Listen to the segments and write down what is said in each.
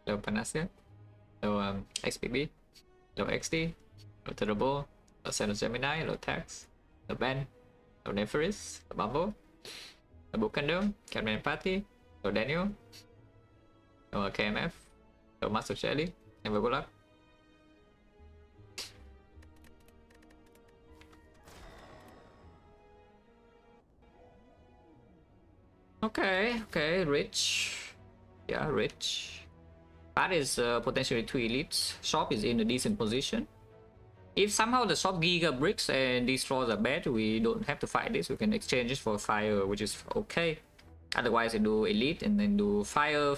low Panacea, low XPB, low XD, low Turbo, low Sentinel Gemini, low Tax, low Ben, low Neferis, low Bumble, low Bukandom, Catman Party, low Daniel, low KMF, low Master Shelly, and good luck. Okay, rich. Yeah, rich. That is potentially 2 elites. Shop is in a decent position. If somehow the shop giga bricks and these straws are bad, we don't have to fight this. We can exchange it for fire, which is okay. Otherwise, we do elite and then do fire,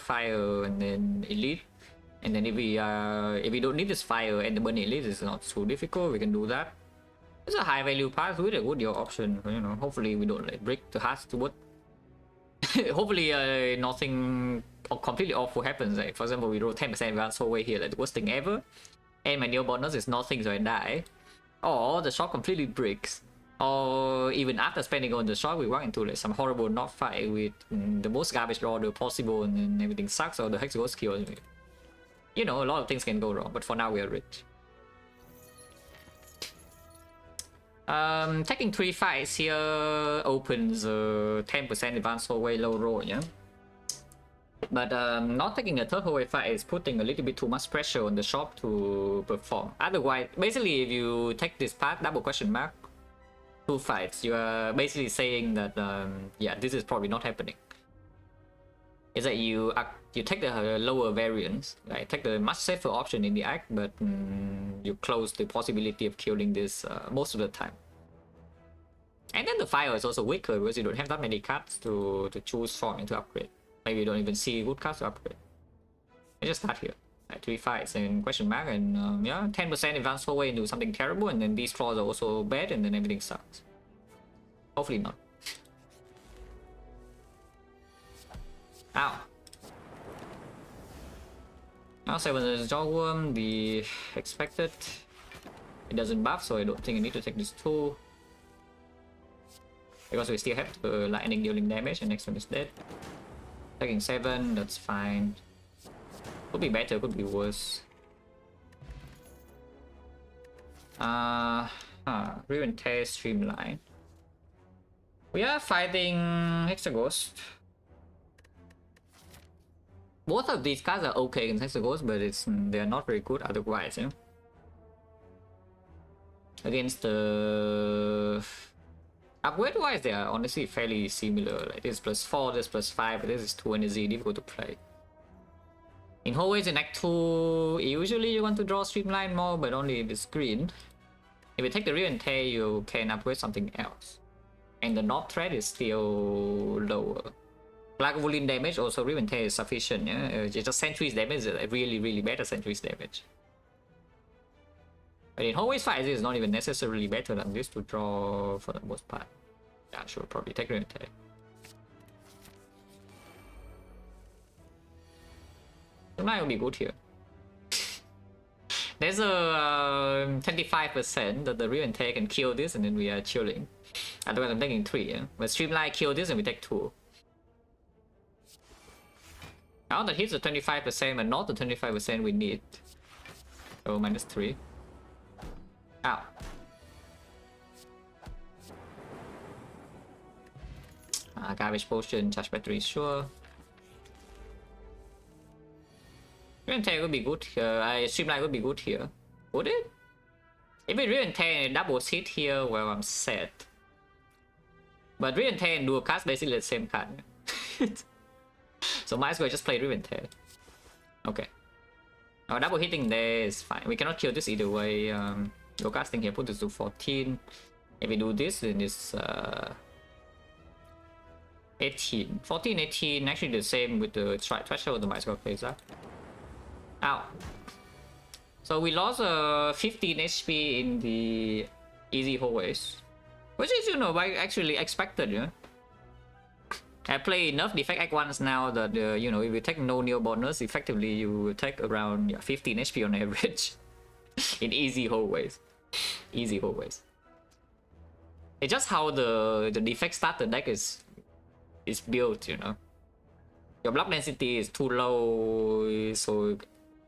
and then elite. And then if we don't need this fire and the burning elite is not too difficult, we can do that. It's a high value path with a good option. You know, hopefully we don't like break the hearts to what. Hopefully nothing completely awful happens. Like for example, we roll 10% advance whole way here, like the worst thing ever. And my new bonus is nothing, so I die. Or the shop completely breaks. Or even after spending on the shop, we walk into like some horrible not fight with the most garbage order possible, and then everything sucks, or the hex ghost kills me. You know, a lot of things can go wrong, but for now we are rich. Taking 3 fights here opens 10% advance hallway low roll, yeah. But not taking a third hallway fight is putting a little bit too much pressure on the shop to perform. Otherwise, basically, if you take this path, double question mark, 2 fights, you are basically saying that yeah, this is probably not happening. Is that you take the lower variance, right? Take the much safer option in the act, but you close the possibility of killing this most of the time. And then the fire is also weaker because you don't have that many cards to choose from and to upgrade. Maybe you don't even see good cards to upgrade. I just start here. 3 fights and question mark, and yeah, 10% advance forward into something terrible, and then these draws are also bad, and then everything sucks. Hopefully not. Ow. Now 7 is Jawworm, the expected. It doesn't buff, so I don't think I need to take this 2. Because we still have the lightning dealing damage, and next one is dead. Taking 7, that's fine. Could be better, could be worse. Riven Tear Streamline. We are fighting Hexaghost. Both of these cards are okay against Hexaghost, but they're not very good otherwise, you know? Against the upgrade wise, they are honestly fairly similar. Like this +4, this +5, this is 2 energy, difficult to play. In hallways in Act 2, usually you want to draw Streamline more, but only if it's green. If you take the Riven Tear, you can upgrade something else. And the North threat is still lower. Black Volume damage, also Riven Tear is sufficient, yeah? Just Sentry's damage is really better Sentry's damage. But in hallways fight, it's not even necessarily better than this to draw for the most part. Yeah, sure, probably take Riven Tear. Tonight will be good here. There's a 25% that the Riven Tear can kill this, and then we are chilling. Otherwise, I'm taking 3, yeah? But Streamline kill this, and we take 2. Now that hits the 25%, but not the 25% we need. So -3. Ow. Garbage potion, charge battery, sure. Riven Tear would be good here. Streamline would be good here. Would it? If it Riven Tear and double hit here, well, I'm set. But Riven Tear and dual cast basically the same card. So might as well just play Riven Tear. Okay. Now double hitting there is fine. We cannot kill this either way. Dual casting here, put this to 14. If we do this, then it's 18. 14, 18, actually the same with the threshold, the might as well plays that. Ow. So we lost 15 HP in the easy hallways. Which is, you know, actually expected, you know. I play enough Defect Act 1s now that, you know, if you take no new bonus, effectively you take around 15 HP on average. In easy hallways. Easy hallways. It's just how the Defect starter deck is built, you know. Your block density is too low, so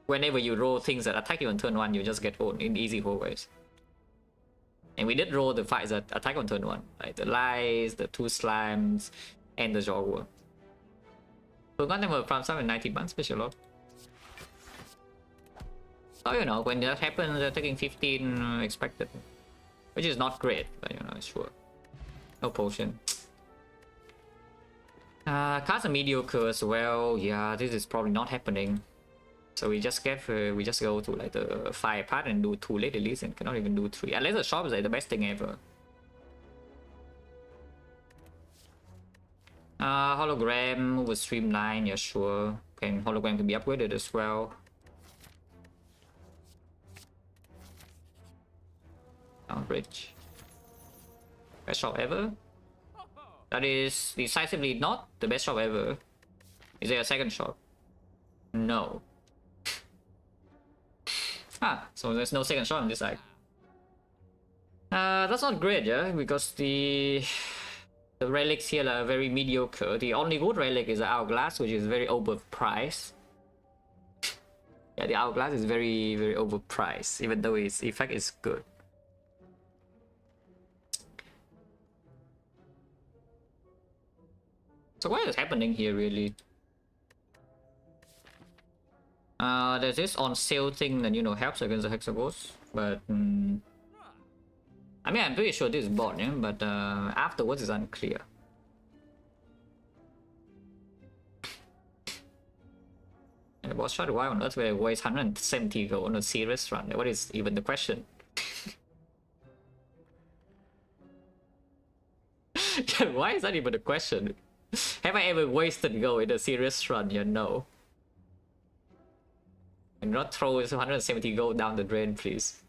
whenever you roll things that attack you on turn 1, you just get owned in easy ways. And we did roll the fights that attack on turn 1, like the lies, the 2 slimes, and the jaguar. So got them from 790 bucks special lot. So you know, when that happens, they're taking 15 expected, which is not great, but you know, sure. No potion. Cards are mediocre as well. Yeah, this is probably not happening. So we just go to like the 5 part and do 2 late release and cannot even do 3. Unless the shop is like the best thing ever. Hologram with streamline, yeah sure. And hologram can be upgraded as well. Bridge. Best shop ever? That is decisively not the best shop ever. Is there a second shop? No. So there's no second shop on this side. That's not great, yeah, because the relics here are very mediocre. The only good relic is the hourglass, which is very overpriced. Yeah, the hourglass is very, very overpriced, even though its effect is good. So what is happening here, really? There's this on sale thing that, you know, helps against the Hexagons, but I mean, I'm pretty sure this is bot, yeah, but afterwards is unclear. And the boss shot, why on earth will I waste 170 gold on a serious run? What is even the question? Why is that even a question? Have I ever wasted gold in a serious run? Yeah, no. And not throw 170 gold down the drain, please.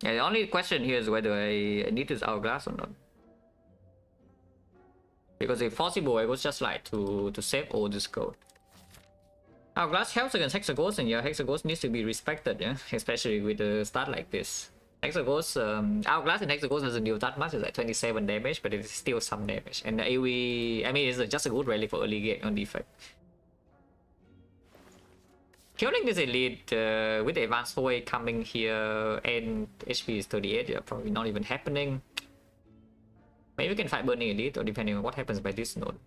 Yeah, the only question here is whether I need this hourglass or not. Because if possible, I would just like to save all this gold. Hourglass helps against Hexagons, and yeah, Hexagons needs to be respected, yeah, especially with a start like this. Hexagons, Hourglass in Hexagons doesn't deal that much, it's like 27 damage, but it is still some damage. And the AoE, I mean, it's just a good relic for early game on Defect. Killing this elite with the advanced hallway coming here and HP is 38, yeah, probably not even happening. Maybe we can fight burning elite, or depending on what happens by this node.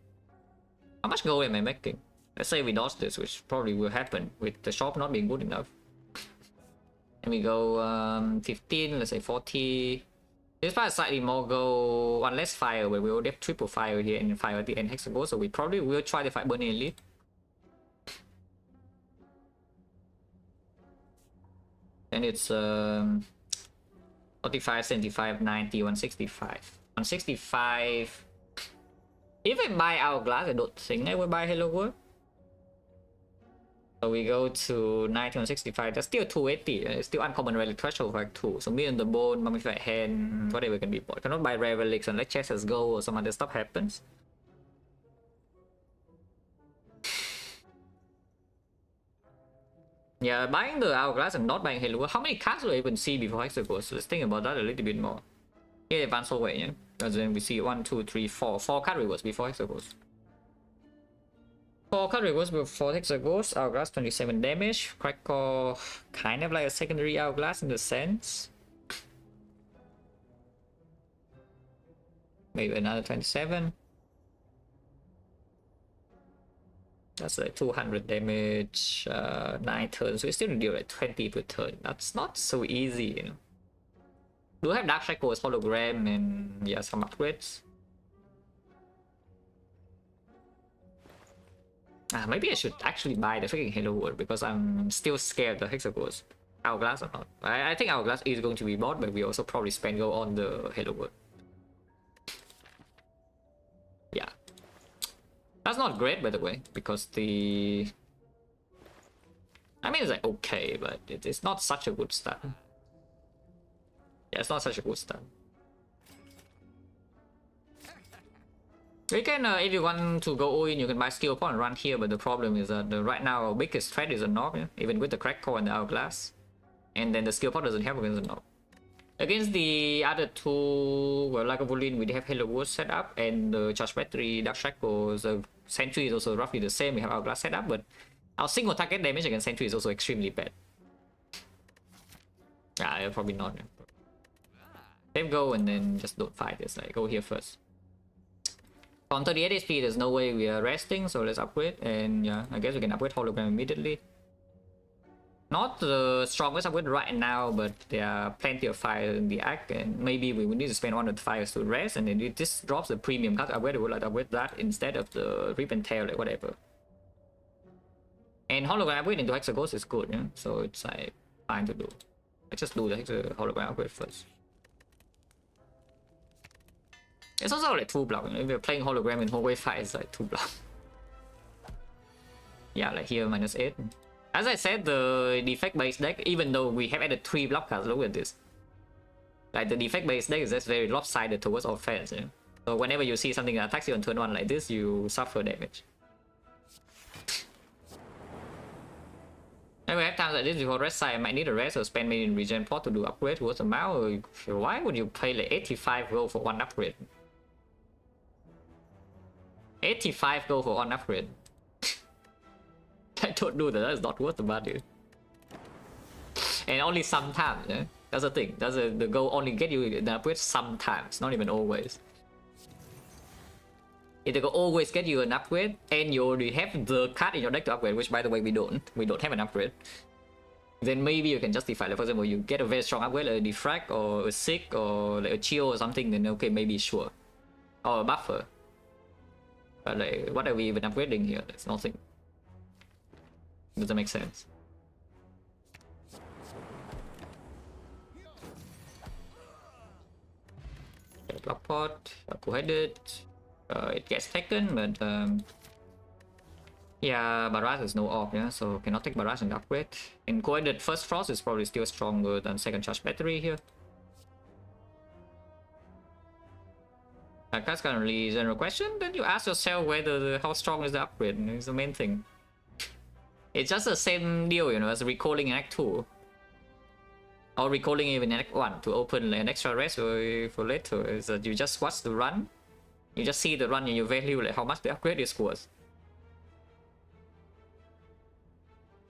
How much gold am I making? Let's say we dodge this, which probably will happen with the shop not being good enough. And we go 15, let's say 40. This part is slightly more go one less fire, where we will have triple fire here and fire at the end hexagon, so we probably will try to fight burning elite. And it's 45, 75, 90, 165. 165. If I buy Hourglass, I don't think I will buy Hello World. So we go to 90, 165. That's still 280. It's still uncommon relic threshold for like 2. So me and the bone, mummified hand, whatever can be bought. Cannot buy rare relics unless chest has gold or some other stuff happens. Yeah, buying the Hourglass and not buying Hello World. How many cards do I even see before Hexagons? So let's think about that a little bit more. Yeah, advance away, yeah. Because then we see 1, 2, 3, 4. 4 card rewards before Hexagons. 4 card rewards before Hexagons. Hourglass 27 damage. Crackle kind of like a secondary Hourglass in the sense. Maybe another 27. That's like 200 damage, 9 turns. So we still deal like 20 per turn. That's not so easy, you know. Do have Dark Shackles, Hologram, and yeah, some upgrades. Maybe I should actually buy the freaking Hello World because I'm still scared of the Hexagons. Hourglass or not. I think Hourglass is going to be bought, but we also probably spend go on the Hello World. Yeah. That's not great, by the way, because the... I mean, it's like okay, but it's not such a good start. Yeah, it's not such a good start. You can, if you want to go all in, you can buy skill point and run here, but the problem is that right now our biggest threat is a knob, yeah? Even with the crack core and the Hourglass. And then the skill point doesn't help against the knob. Against the other two, well, like a Volin, we have Hello Wood set up, and the Charge Battery, Dark Shackles, Sentry is also roughly the same. We have our Glass set up, but our single target damage against Sentry is also extremely bad. Yeah, probably not. Save go and then just don't fight this. Like, go here first. On 38 HP, there's no way we are resting, so let's upgrade. And yeah, I guess we can upgrade Hologram immediately. Not the strongest upgrade right now, but there are plenty of fire in the act, and maybe we will need to spend one of the fires to rest, and then this drops the premium card upgrade. We would like to upgrade that instead of the Rip and Tail, like whatever. And Hologram upgrade into Hexaghost is good, yeah? So it's like fine to do. Let's just do the Hologram upgrade first. It's also like 2 block. If you're playing Hologram in hallway fight, it's like 2 block. Yeah, like here -8. As I said, the defect based deck, even though we have added 3 block cards, look at this. Like the defect based deck is just very lopsided towards offense. Yeah? So whenever you see something that attacks you on turn 1 like this, you suffer damage. And we have times like this before rest side, I might need a rest or spend maybe in regen pot to do upgrade towards the mount. Why would you pay like 85 gold for 1 upgrade? 85 gold for 1 upgrade. I don't do that, that's not worth the money. And only sometimes, yeah? That's the thing. The goal only get you the upgrade sometimes, not even always. If the goal always get you an upgrade, and you already have the card in your deck to upgrade, which by the way we don't have an upgrade, then maybe you can justify. Like for example, you get a very strong upgrade like a Defect or a Sick or like a Chill or something, then okay, maybe sure. Or a Buffer. But like, what are we even upgrading here? There's nothing. Doesn't make sense. Okay, block pot, cool-headed. It gets taken, but yeah, Barrage is no off, yeah, so cannot take Barrage and upgrade. And cool-headed First Frost is probably still stronger than second Charge Battery here. That's currently a general question. Then you ask yourself whether how strong is the upgrade. It's the main thing. It's just the same deal, you know, as recalling in Act 2. Or recalling even in Act 1 to open an extra rest for later. Is that you just watch the run. You just see the run and you value like how much the upgrade is worth.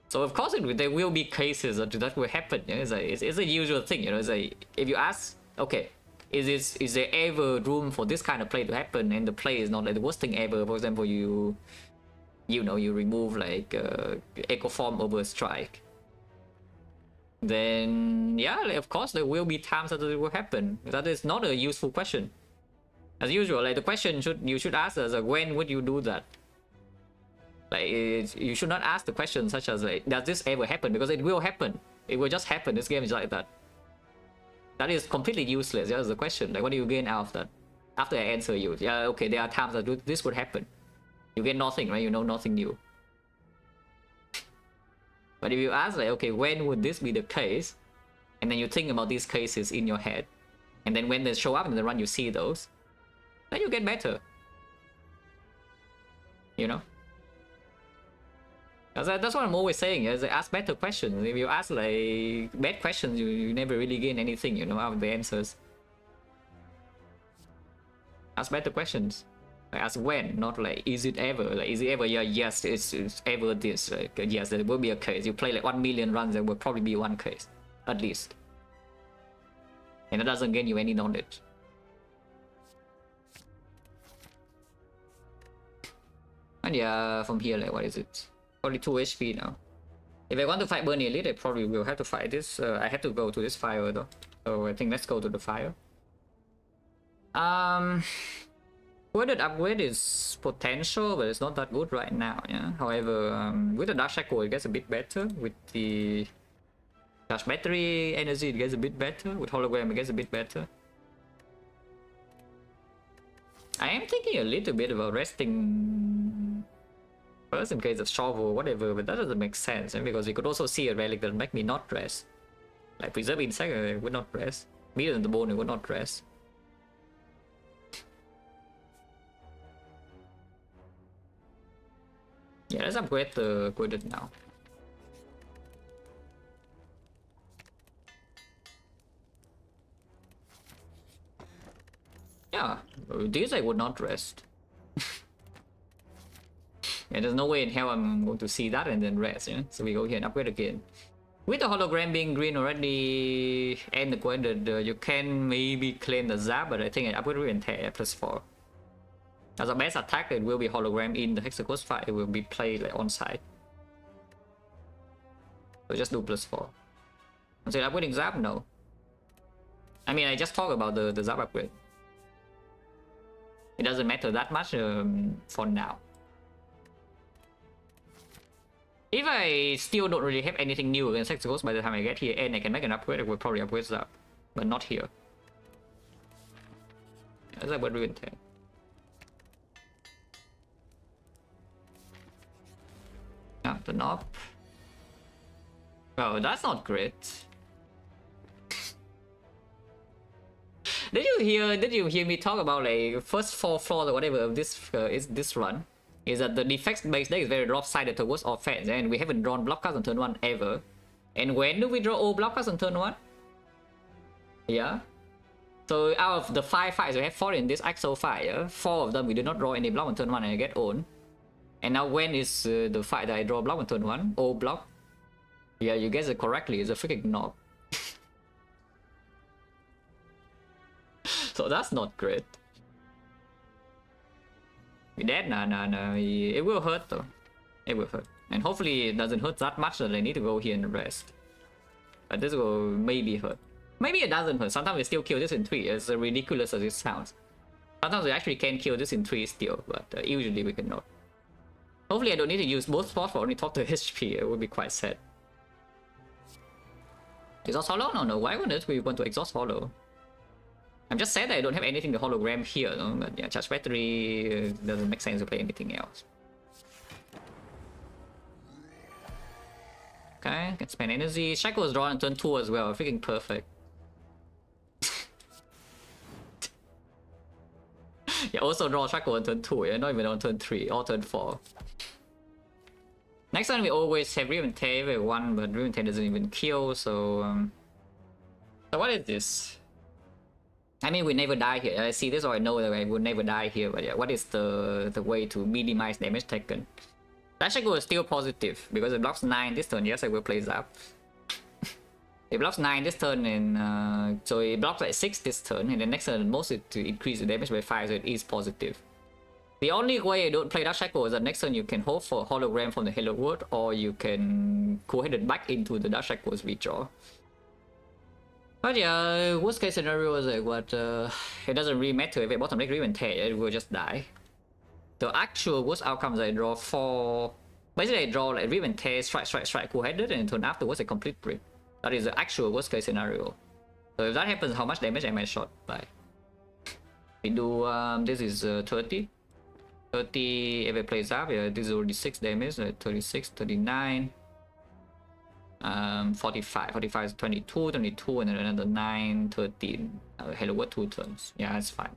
So of course there will be cases that will happen. You know? It's a usual thing, you know. It's like, if you ask, okay, is there ever room for this kind of play to happen, and the play is not like the worst thing ever? For example, you remove like Echo Form over Strike. Then yeah, like, of course there will be times that it will happen. That is not a useful question. As usual, like the question you should ask is like, when would you do that? Like you should not ask the question such as like, does this ever happen? Because it will happen. It will just happen. This game is like that. That is completely useless. That's the question. Like, what do you gain out of that? After I answer you, yeah, okay, there are times that this would happen. You get nothing, right? You know nothing new. But if you ask like, okay, when would this be the case? And then you think about these cases in your head. And then when they show up in the run, you see those. Then you get better. You know? That's what I'm always saying, is ask better questions. If you ask like bad questions, you never really gain anything, you know, out of the answers. Ask better questions. Like ask when, not like is it ever? Like is it ever? Yeah, yes, it's ever this. Like yes, there will be a case. You play like 1 million runs, there will probably be one case, at least. And that doesn't gain you any knowledge. And yeah, from here, like what is it? Only 2 HP now. If I want to fight Burning Elite, I probably will have to fight this. I have to go to this fire though. So I think let's go to the fire. Worded upgrade is potential, but it's not that good right now, yeah. However, with the Dark Shackle it gets a bit better. With the Charge Battery energy it gets a bit better. With Hologram it gets a bit better. I am thinking a little bit about resting first in case of shovel or whatever, but that doesn't make sense, because we could also see a relic that make me not rest. Like Preserve Insect, I would not rest. Meter in the Bone, I would not rest. Yeah, let's upgrade the Coded now. this I would not rest. Yeah, there's no way in hell I'm going to see that and then rest, yeah? So we go here and upgrade again. With the hologram being green already and the you can maybe claim the zap, but I think I upgrade and tear +4. As a best attack, it will be hologram in the Hexaghost fight. It will be played like on side. So just do +4. So upgrading zap? No. I mean, I just talk about the zap upgrade. It doesn't matter that much for now. If I still don't really have anything new against Hexaghost by the time I get here and I can make an upgrade, I will probably upgrade that. But not here. That's like what we intend. Now the knob. Oh, that's not great. Did you hear me talk about like first 4 floors or whatever of this is this run? Is that the defect base deck is very lopsided towards offense, and we haven't drawn block cards on turn 1 ever. And when do we draw all block cards on turn 1? Yeah. So out of the 5 fights we have 4 in this Axel fight, yeah? 4 of them we do not draw any block on turn 1 and I get owned. And now when is the fight that I draw block on turn 1? All block? Yeah, you guessed it correctly, it's a freaking knob. So that's not great. We dead? Nah. It will hurt though. It will hurt. And hopefully it doesn't hurt that much that I need to go here and rest. But this will maybe hurt. Maybe it doesn't hurt. Sometimes we still kill this in 3, as ridiculous as it sounds. Sometimes we actually can kill this in 3 still, but usually we cannot. Hopefully I don't need to use both spots for only top to HP. It would be quite sad. Exhaust Hollow? No. Why wouldn't we want to Exhaust Hollow? I'm just sad that I don't have anything to hologram here, no? But yeah, charge battery doesn't make sense to play anything else. Okay, can spend energy. Shackle was drawn on turn 2 as well, freaking perfect. Yeah, also draw Shackle on turn 2, yeah, not even on turn 3 or turn 4. Next time we always have Riven Tail with 1, but Riven Tail doesn't even kill, so so what is this? I mean, we never die here. I see this, or I know that I would never die here. But yeah, what is the way to minimize damage taken? That Shackle is still positive because it blocks 9 this turn. Yes, I will play Zap. It blocks 9 this turn, and so it blocks like 6 this turn, and the next turn most it to increase the damage by 5, so it is positive. The only way I don't play that Shackle is that next turn you can hope for hologram from the Hello World, or you can go ahead and back into the Dark Shackle's redraw. But yeah, worst case scenario is like what, it doesn't really matter if I bottom deck Riven Tail, it will just die. The actual worst outcomes I draw 4... Basically I draw like Riven Tail, strike, cool-headed, and turn afterwards a complete brick. That is the actual worst case scenario. So if that happens, how much damage am I shot by? We do, this is 30. 30, if I play Zap, yeah, this is already 6 damage, 36, 39. 45 is 22, and then another 9, 13. Hello World 2 turns. Yeah, that's fine.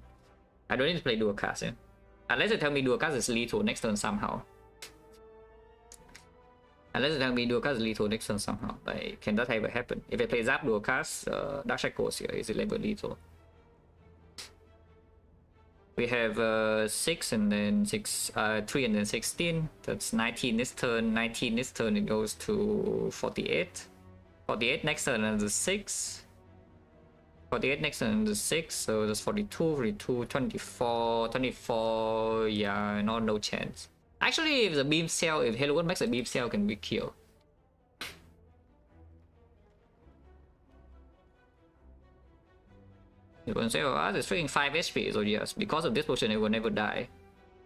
I don't need to play dual cast, yeah? Unless you tell me dual cast is lethal next turn somehow. Unless you tell me dual cast is lethal next turn somehow. Like, can that ever happen? If I play Zap dual cast, Dark Shackles here, is it labeled lethal? We have 6 and then 3 and then 16. That's 19 this turn. 19 this turn, it goes to 48. 48 next turn, another 6. 48 next turn, another 6. So that's 42, 42, 24, 24. Yeah, no chance. Actually, if the beam cell, if Hello World makes a beam cell, can be killed. You can say, oh, it's freaking 5 HP, so yes, because of this potion, it will never die.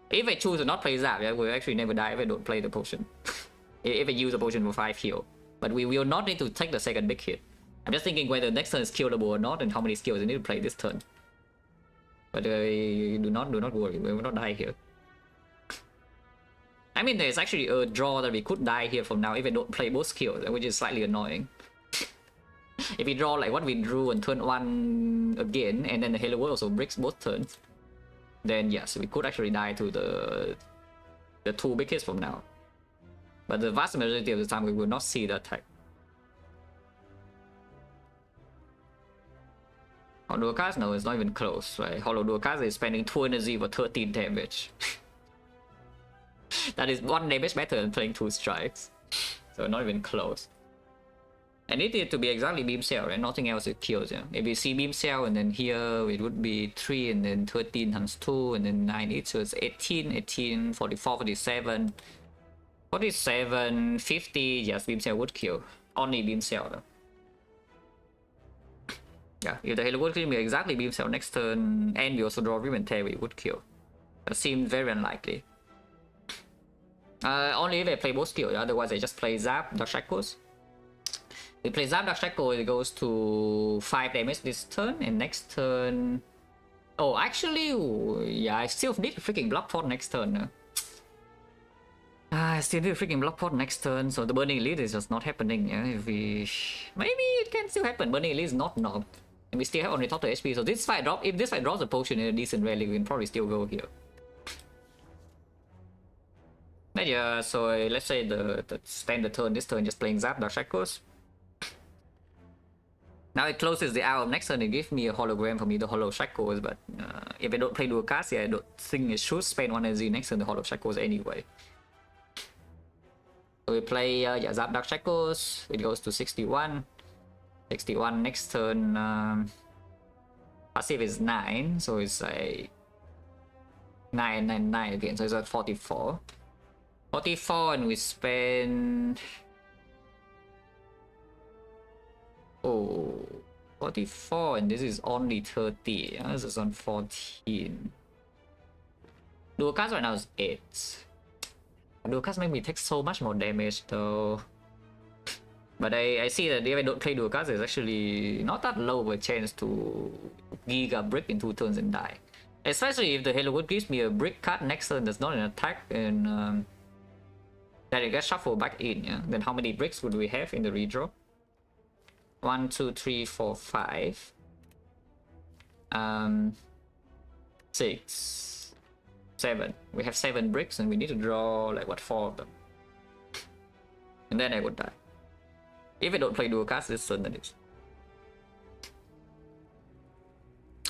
If I choose to not play Zap, it will actually never die if I don't play the potion. If I use the potion for 5 heal. But we will not need to take the second big hit. I'm just thinking whether next turn is killable or not, and how many skills I need to play this turn. But do not worry, we will not die here. I mean, there's actually a draw that we could die here from now if I don't play both skills, which is slightly annoying. If we draw like what we drew on turn 1 again, and then the Hello World also breaks both turns, then yes, we could actually die to the 2 big hits from now. But the vast majority of the time we will not see that attack. Hollow cast? No, it's not even close, right? Hollow dual cast is spending 2 energy for 13 damage. That is 1 damage better than playing 2 strikes. So not even close. And it needed to be exactly beam cell, right? Nothing else it kills, yeah. If you see beam cell and then here it would be 3 and then 13 times 2 and then 9 each, so it's 18, 18, 44, 47, 47, 50, yes, beam cell would kill. Only beam cell though. Yeah, if the Halo would kill me exactly beam cell next turn and we also draw Ribbon Tail, it would kill. That seems very unlikely. Only if I play both skills, otherwise I just play Zap, Dark Shackles. We play Zap, Dark Shackle, it goes to 5 damage this turn, and next turn... Oh, actually, yeah, I still need a freaking block pot next turn. I still need a freaking block pot next turn, so the Burning Elite is just not happening, yeah. If we... Maybe it can still happen, Burning Elite is not knocked. And we still have only top to HP, so this fight drop, if this fight drops a potion in a decent relic, we can probably still go here. But yeah, so let's say the standard turn, this turn just playing Zap, Dark Shackles. Now it closes the hour. Next turn it gives me a hologram for me to Hollow Shackles, but if I don't play dual cast, yeah, I don't think it should spend 1 energy next turn the Hollow Shackles anyway. So we play yeah, Zap, Dark Shackles, it goes to 61. 61 next turn, passive is 9, so it's like 9, 9, 9 again, so it's at 44. 44 and we spend... Oh, 44 and this is only 30. This is on 14. Dual cast right now is 8. Dual cast make me take so much more damage though. But I see that if I don't play dual cast, it's actually not that low of a chance to Giga Brick in 2 turns and die. Especially if the Halo Wood gives me a brick card next turn that's not an attack and that it gets shuffled back in, yeah? Then how many bricks would we have in the redraw? 1, 2, 3, 4, 5. 6, 7. We have 7 bricks and we need to draw like what, 4 of them. And then I would die. If I don't play dual cast this turn, that is.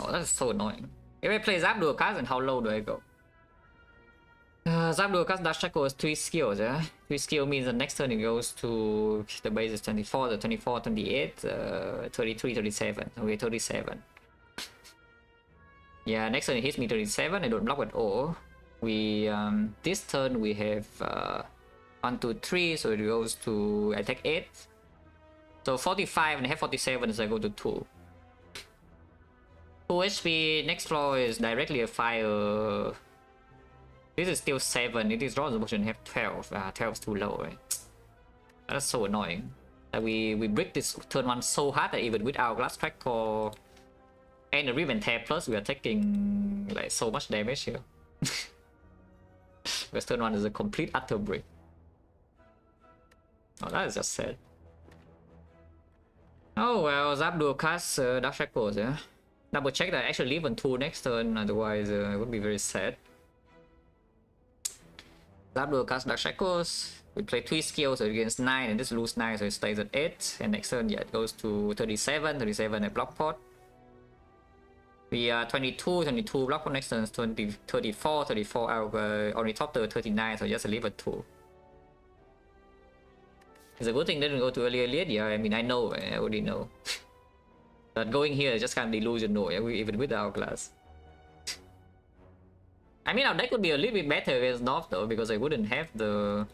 Oh, that is so annoying. If I play Zap dual cast, then how low do I go? Zap dual cast Dark Shackle is 3 skills, yeah? 3 skill means the next turn it goes to the base is 24, the 24, 28, 33, 37. Okay, 37. Yeah, next turn it hits me 37, I don't block at all. We this turn we have 1, 2, 3, so it goes to attack 8. So 45 and I have 47, so I go to 2. 2 HP, next floor is directly a fire. This is still 7, it is drawn the motion have 12. 12 is too low, right? That's so annoying. That we break this turn 1 so hard that even with our Glass Crackle and the Ribbon Tear plus, we are taking like so much damage here. Because turn 1 is a complete utter break. Oh, that is just sad. Oh well, Zap dual cast Dark Shackles, yeah. Double check that I actually leave on 2 next turn, otherwise it would be very sad. Zap dual cast Dark Shackles. We play 3 skills against 9 and just lose 9, so it stays at 8. And next turn, yeah, it goes to 37, 37 at block pot. We are 22, 22 block pot next turn is 20, 34, 34 out only top to 39, so just leave at 2. It's a good thing they didn't go to earlier lead, yeah, I mean I know, I already know. But going here is just kind of delusional, yeah, even with our class. I mean our deck would be a little bit better against North though, because I wouldn't have the...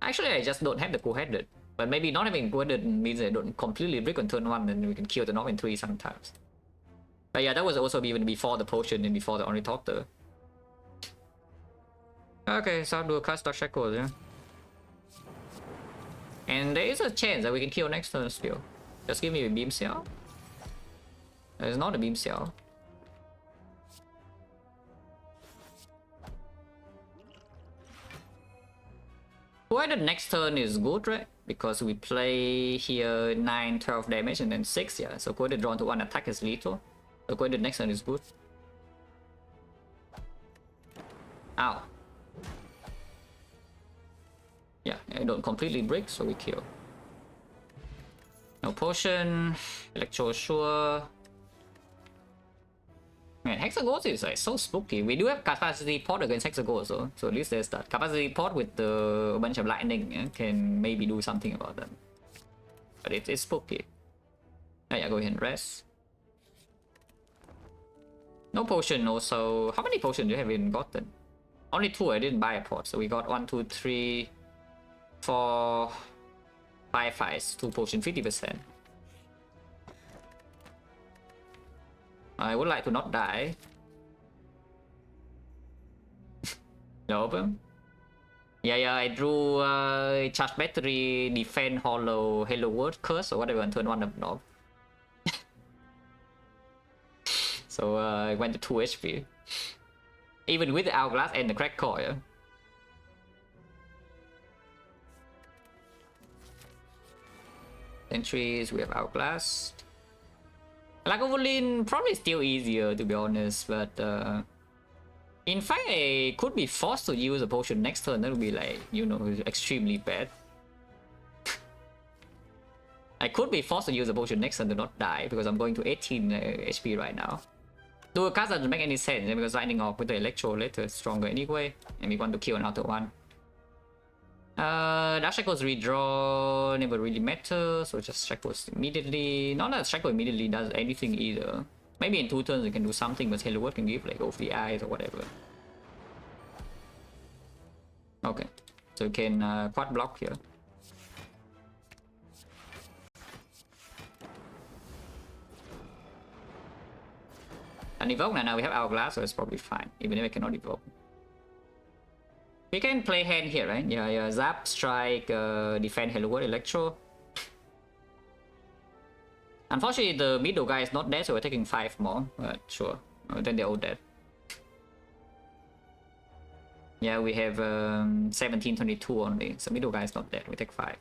Actually I just don't have the co-headed. But maybe not having co-headed means I don't completely break on turn 1 and we can kill the North in 3 sometimes. But yeah, that was also even before the potion and before the Ornithopter. Okay, so I'll do a cast Dark Shackles, yeah. And there is a chance that we can kill next turn still. Just give me a beam cell. It's not a beam cell. Why the next turn is good, right? Because we play here 9, 12 damage and then 6, yeah. So go ahead drawn to 1 attack is lethal. So go ahead next turn is good. Ow. Yeah, I don't completely break, so we kill. No, No potion. Electro sure. Man, Hexaghost is like so spooky. We do have capacity pot against Hexaghost, so at least there's that. Capacity pot with a bunch of lightning can maybe do something about them. But it's spooky. Oh yeah, go ahead and rest. No potion also. How many potions do you have even gotten? Only 2, I didn't buy a pot. So we got 1, 2, 3, 4, 5 fights. 2 potion, 50%. I would like to not die. Nope. Yeah, I drew charge battery, defend, hollow, hello world, curse, or whatever, and turn 1 of knob. So I went to 2 HP. Even with the hourglass and the crack core, yeah. Entries, we have hourglass. Lagavulin probably still easier to be honest, but in fact I could be forced to use a potion next turn. That would be like, you know, extremely bad. I could be forced to use a potion next turn to not die because I'm going to 18 HP right now. Dual cast doesn't make any sense because lightning off with the electro later is stronger anyway, and we want to kill another one. Dash Shackles redraw never really matters, so just Shackles immediately. Not that Shackle immediately does anything either. Maybe in 2 turns it can do something, but Hello World can give like off the eyes or whatever. Okay, so you can quad block here. And evoke now we have Hourglass, so it's probably fine, even if I cannot evoke. We can play hand here, right? Yeah, Zap, Strike, Defend, Hello World, Electro. Unfortunately, the middle guy is not dead, so we're taking 5 more, but sure. Then they're all dead. Yeah, we have 1722 only, so middle guy is not dead, we take 5.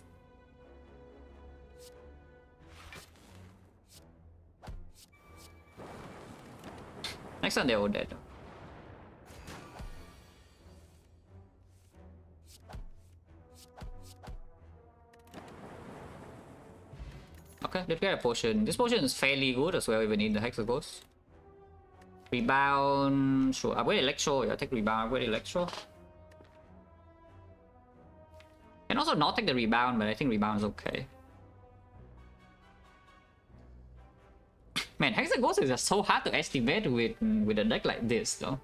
Next time they're all dead. Okay, let's get a potion. This potion is fairly good as well, even in the Hexaghost. Rebound, sure. Upgrade Electro, yeah, take Rebound, upgrade Electro. Can also not take the Rebound, but I think Rebound is okay. Man, Hexaghost is just so hard to estimate with a deck like this, though.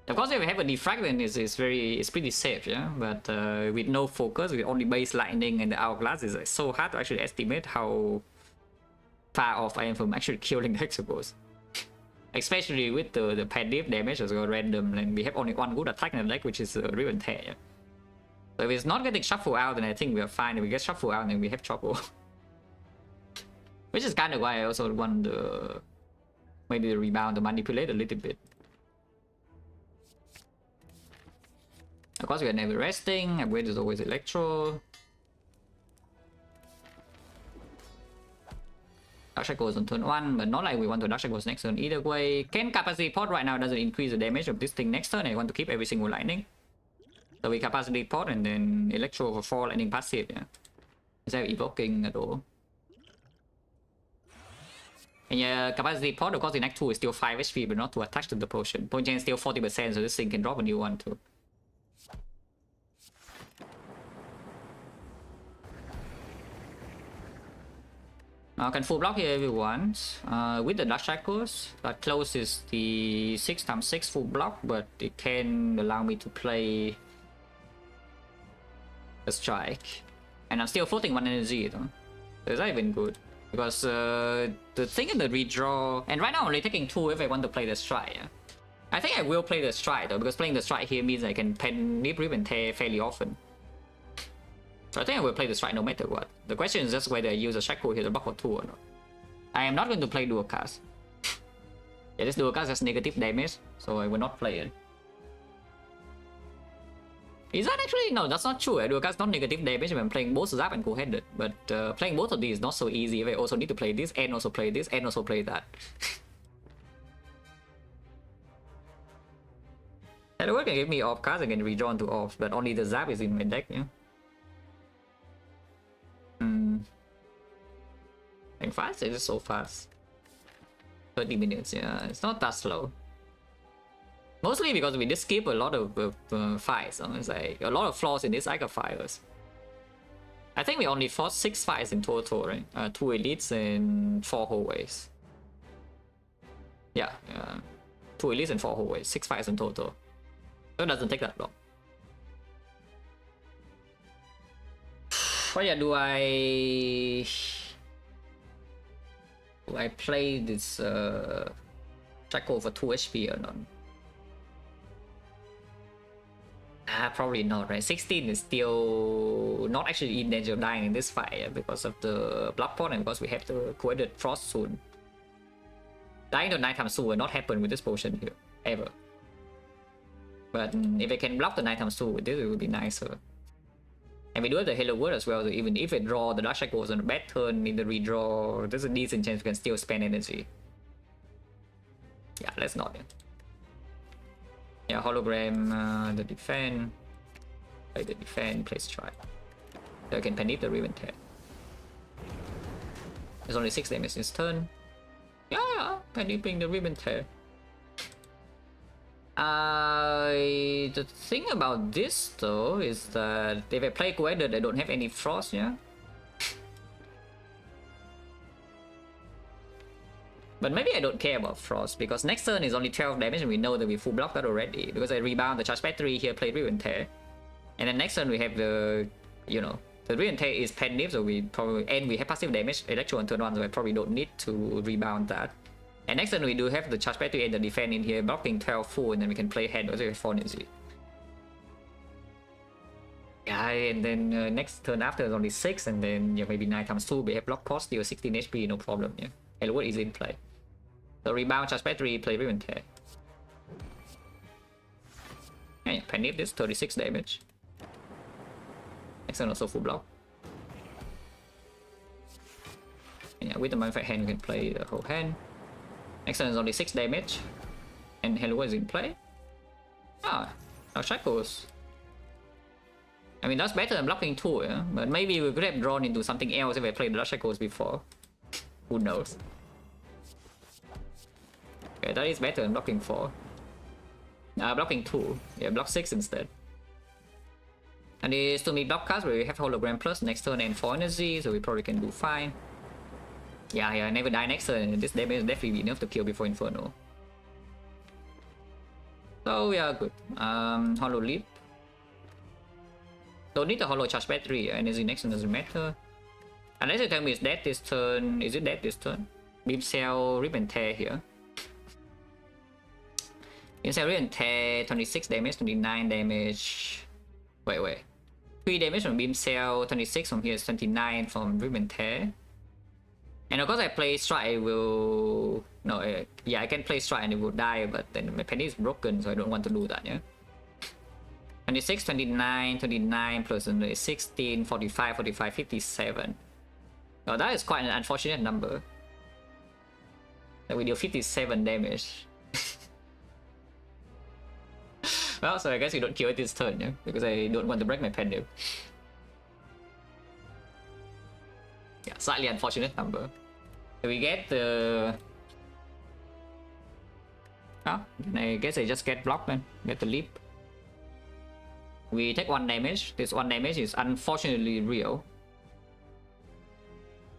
Of course, if we have a Defect, then it's pretty safe, yeah. But with no focus, with only base lightning and the hourglass, it's like so hard to actually estimate how far off I am from actually killing the Hexaghost. Especially with the passive damage as well, random, and we have only 1 good attack in the deck, which is Rip and Tear. Yeah? So if it's not getting shuffled out, then I think we are fine. If we get shuffled out, then we have trouble. Which is kind of why I also want the maybe the Rebound to manipulate a little bit. Of course, we are never resting. Upgrade is always Electro. Dark Shackles on turn 1, but not like we want to Dark Shackles next turn either way. Ken Capacity Pot right now doesn't increase the damage of this thing next turn. I want to keep every single lightning. So we Capacity Pot and then Electro for 4 lightning passive, yeah. Instead of evoking at all. And yeah, Capacity Pot, of course, in Act 2 is still 5 HP, but not to attach to the potion. Point chain is still 40%, so this thing can drop a new one too. Can full block here if you want. With the Dark Shackles, that closes the 6x6 full block, but it can allow me to play a strike. And I'm still floating 1 energy though. So is that even good? Because the thing in the redraw, and right now I'm only taking 2 if I want to play the strike. Yeah? I think I will play the strike though, because playing the strike here means I can pen Rip and Tear fairly often. So I think I will play the strike no matter what. The question is just whether I use a shackle here to block for 2 or not. I am not going to play dual cast. Yeah, this dual cast has negative damage, so I will not play it. Is that actually? No, that's not true. Dual cast not negative damage when I'm playing both Zap and Cool-Headed. But playing both of these is not so easy if I also need to play this and also play this and also play that. Hello World can give me off cards, I can redraw into off, but only the Zap is in my deck, yeah. fast? It is so fast. 30 minutes, yeah, it's not that slow. Mostly because we just skip a lot of fights. It's like a lot of flaws in this Ica files. I think we only fought 6 fights in total, right? 2 elites and 4 hallways. Yeah, 2 elites and 4 hallways. 6 fights in total. So it doesn't take that long. But yeah, do I play this Shackle for 2 HP or not? Probably not, right? 16 is still not actually in danger of dying in this fight because of the block pot and because we have the coordinate frost soon. Dying to nighttime soon will not happen with this potion here, ever. But if I can block the nighttime soon with this, it would be nicer. And we do have the Hello World as well, so even if we draw the Dark Shackles on a bad turn in the redraw, there's a decent chance we can still spend energy. Yeah, let's not. Yeah, hologram, the defend. Play the defend, play strike. So I can panic the Riven Tear. There's only 6 damage this turn. Yeah, panicking the Riven Tear. The thing about this though is that if I play Weather, they don't have any frost, yeah? But maybe I don't care about frost because next turn is only 12 damage and we know that we full block that already because I rebound the charge battery here, play Riven Tear. And then next turn we have the, you know, the Riven Tear is pen nib, so we probably, and we have passive damage electro on turn 1, so I probably don't need to rebound that. And next turn we do have the charge battery and the defend in here, blocking 12 full, and then we can play hand also with 4 energy. Yeah, and then next turn after is only 6, and then yeah, maybe 9 times 2, we have block cost, deal 16 HP, no problem, yeah. Hello World is in play. So rebound, charge battery, play Riven Tear. Yeah, panic this, 36 damage. Next turn also full block. And yeah, with the modified hand, you can play the whole hand. Next turn is only 6 damage. And Hello World is in play. Ah, now Shackles. I mean, that's better than blocking 2, yeah? But maybe we could have drawn into something else if I played the Shackles before. Who knows? Okay, that is better than blocking 4. Blocking 2. Yeah, block 6 instead. And it's to me block cast where we have hologram plus next turn and 4 energy, so we probably can do fine. Yeah, never die next turn. This damage is definitely enough to kill before Inferno. So yeah, good. Hollow Leap. Don't need the Hollow Charge Battery. Energy next turn doesn't matter. Unless you tell me it's dead this turn. Is it dead this turn? Beam Cell, Rip and Tear here. Beam Cell, Rip and Tear, 26 damage, 29 damage. Wait. 3 damage from Beam Cell, 26 from here is 29 from Rip and Tear. And of course I play Strike, I will... No, yeah, I can play Strike and it will die, but then my penny is broken, so I don't want to do that, yeah? 26, 29, 29 plus 16, 45, 45, 57. Oh, that is quite an unfortunate number. That we deal 57 damage. Well, so I guess we don't kill it this turn, yeah? Because I don't want to break my pen. Yeah, slightly unfortunate number. So we get the... Oh, I guess I just get blocked then. Get the leap. We take 1 damage. This 1 damage is unfortunately real.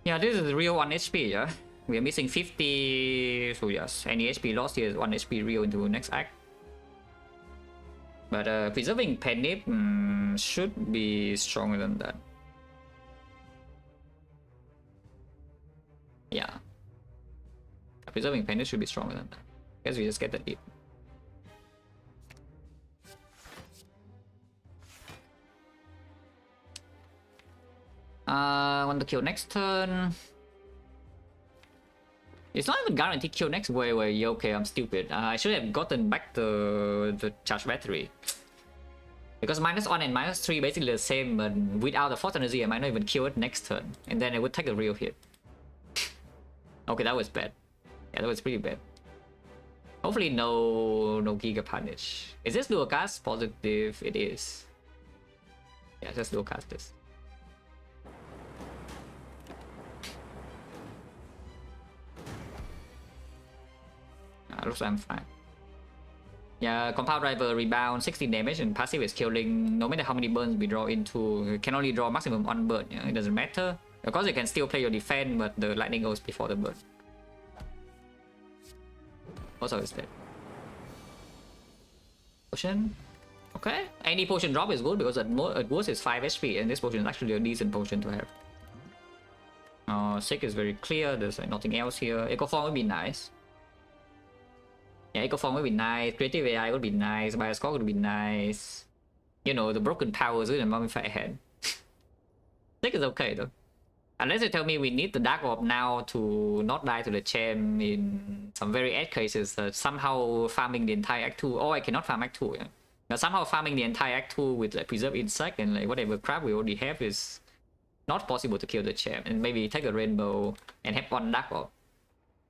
Yeah, this is real 1 HP, yeah? We are missing 50, so yes, any HP lost here is 1 HP real into next act. But preserving Penip should be stronger than that. Yeah. Preserving Penip should be stronger than that. Guess we just get the lead. Want to kill next turn. It's not even guaranteed kill next. Wait, okay, I'm stupid. I should have gotten back the charge battery. Because -1 and -3 basically the same, but without the force energy I might not even kill it next turn. And then I would take a real hit. Okay, that was bad. Yeah, that was pretty bad. Hopefully no Giga Punish. Is this dual cast? Positive, it is. Yeah, just dual cast this. looks like I'm fine. Yeah, compound driver rebound 16 damage and passive is killing no matter how many burns we draw into. You can only draw maximum 1 burn, yeah? It doesn't matter. Of course you can still play your defense, but the lightning goes before the burn. Also is dead. Potion. Okay. Any potion drop is good because at worst it's 5 HP and this potion is actually a decent potion to have. Sick is very clear, there's like nothing else here. Echo Form would be nice. Yeah, Echo Form would be nice, Creative AI would be nice, Bioscore would be nice. You know, the Broken Powers with a Mummified Head. Sick is okay though. Unless you tell me we need the Dark Orb now to not die to the champ in some very edge cases, somehow farming the entire Act 2, or I cannot farm Act 2, yeah. Now somehow farming the entire Act 2 with like Preserve Insect and like whatever crap we already have is not possible to kill the champ, and maybe take a Rainbow and have 1 Dark Orb.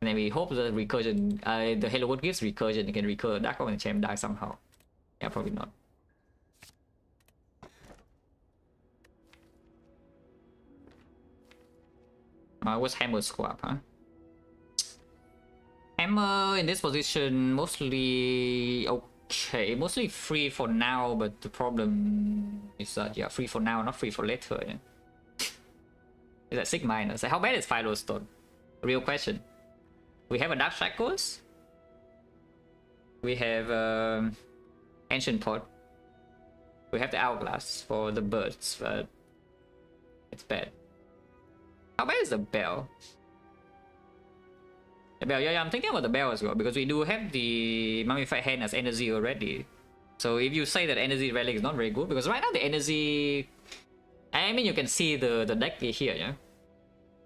And then we hope the recursion, the Halo Wood gives recursion, you can recur Dark Orb and the champ die somehow. Yeah, probably not. What's Hammer swap, huh? Hammer in this position mostly okay, mostly free for now, but the problem is that yeah, free for now, not free for later. Yeah. Is that 6 minus? How bad is Philostone? Real question. We have a Dark Shackles. We have Ancient Pot. We have the Hourglass for the birds, but it's bad. How bad is the bell? The bell, yeah, I'm thinking about the bell as well, because we do have the Mummified Hand as energy already. So if you say that energy relic is not very good, because right now the energy, I mean you can see the deck here, yeah?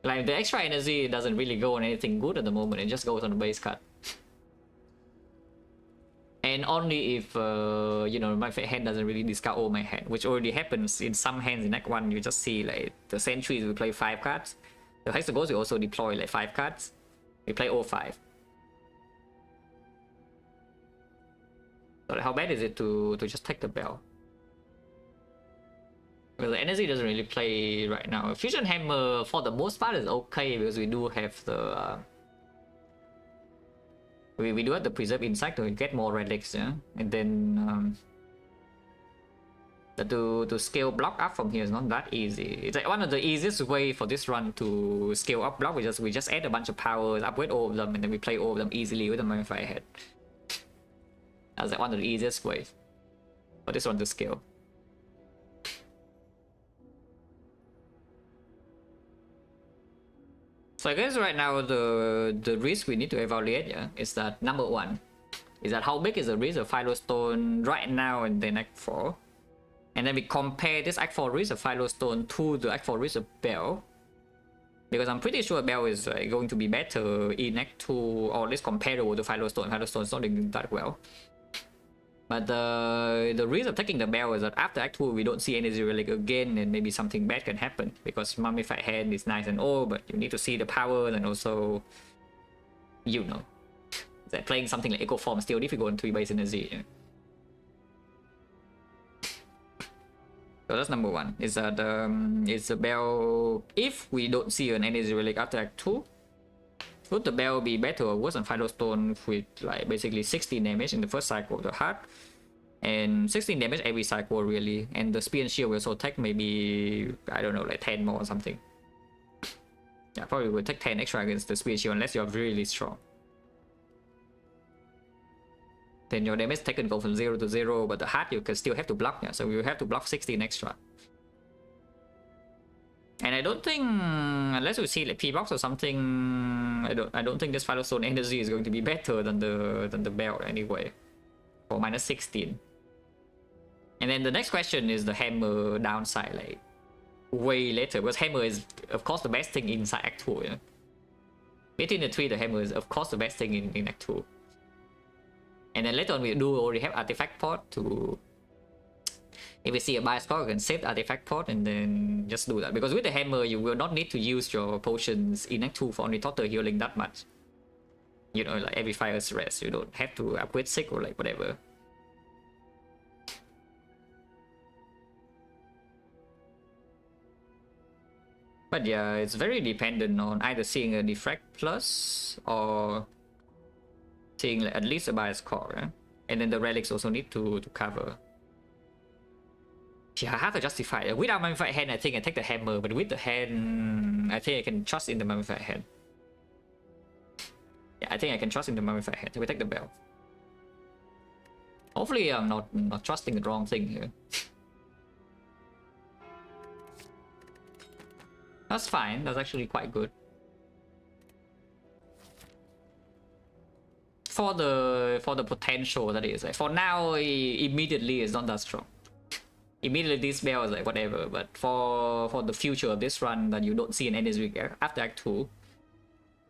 Like the extra energy doesn't really go on anything good at the moment, it just goes on the base card. And only if, you know, my hand doesn't really discard all my hand, which already happens in some hands in Act 1. You just see like the sentries will play 5 cards. The Hexagons will also deploy like 5 cards. We play all 5. So how bad is it to just take the bell? Because the energy doesn't really play right now. Fusion Hammer for the most part is okay because we do have the we do have the Preserve Insect to get more relics, yeah? And then to scale block up from here is not that easy. It's like one of the easiest way for this run to scale up block. We just add a bunch of powers, upgrade all of them, and then we play all of them easily with the Mummified Head. That's like one of the easiest ways for this one to scale. So I guess right now the risk we need to evaluate, yeah, is that number 1 is that how big is the risk of Philostone right now in the Act 4, and then we compare this Act 4 risk of Philostone to the Act 4 risk of Bell, because I'm pretty sure Bell is going to be better in Act 2, or at least comparable to Philostone. Philostone is not doing that well. But the risk of taking the bell is that after Act 2 we don't see energy relic again, and maybe something bad can happen, because Mummified Hand is nice and all, but you need to see the power, and also, you know, that playing something like Echo Form is still difficult until you base energy. Yeah. So that's number 1, is that is the bell, if we don't see an energy relic after Act 2, would the bell be better or worse than Philostone with like basically 16 damage in the first cycle of the heart, and 16 damage every cycle really, and the Spear and Shield will also take maybe, I don't know, like 10 more or something. Yeah, probably will take 10 extra against the Spear and Shield unless you're really strong. Then your damage taken go from 0 to 0, but the heart you can still have to block, yeah, so you have to block 16 extra. And I don't think, unless we see like P-Box or something, I don't think this Philostone energy is going to be better than the belt anyway, for minus 16. And then the next question is the Hammer downside, like way later, because Hammer is of course the best thing inside Act 2. Yeah? Between the 3, the Hammer is of course the best thing in Act 2. And then later on we do already have Artifact Pot to, if we see a bias score, you can save the Artifact Pot and then just do that. Because with the Hammer, you will not need to use your potions in Act 2 for only total healing that much. You know, like every fire's rest, you don't have to upgrade sick or like whatever. But yeah, it's very dependent on either seeing a Defect plus or getting like, at least a bias core, right? And then the relics also need to cover. Yeah, I have to justify it. Without mummified hand, I think I take the hammer, but with the hand, I think I can trust in the mummified hand. Yeah, I think I can trust in the mummified hand. So we take the bell. Hopefully, I'm not trusting the wrong thing here. That's fine. That's actually quite good. For the potential, that is. Like, for now, immediately it's not that strong. Immediately this spell is like whatever, but for the future of this run that you don't see an energy after Act 2,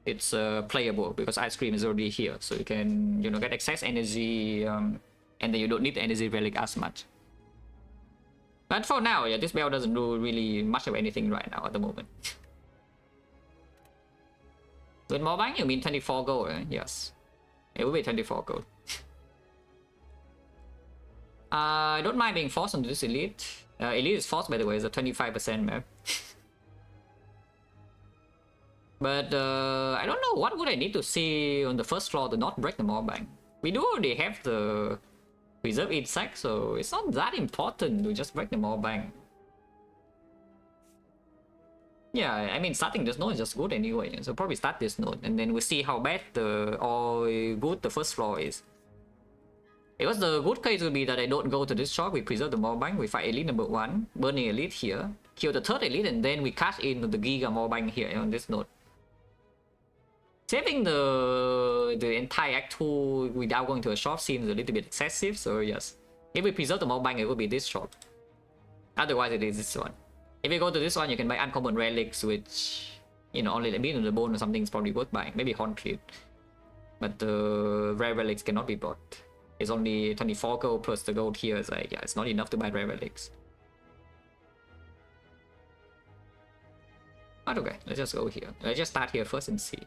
it's playable because Ice Cream is already here, so you can, you know, get excess energy, and then you don't need the energy relic as much. But for now, yeah, this spell doesn't do really much of anything right now at the moment. With more bang, you mean 24 gold, right? Yes. It will be 24 gold. I don't mind being forced on this elite. Elite is forced, by the way, is a 25% map. But I don't know, what would I need to see on the first floor to not break the mob bank? We do already have the preserve insect, so it's not that important to just break the mob bank. Yeah, I mean, starting this node is just good anyway, so probably start this node, and then we'll see how bad or good the first floor is. Because the good case would be that I don't go to this shop, we preserve the mob bank, we fight elite number 1, burning elite here, kill the third elite, and then we cash in the giga mob bank here on this node. Saving the entire Act 2 without going to a shop seems a little bit excessive, so yes. If we preserve the mob bank, it would be this shop. Otherwise, it is this one. If you go to this one, you can buy uncommon relics, which, you know, only a bit of the bone or something is probably worth buying. Maybe Horn Treat. But the rare relics cannot be bought. It's only 24 gold plus the gold here. It's like, yeah, it's not enough to buy rare relics. But okay, let's just go here. Let's just start here first and see.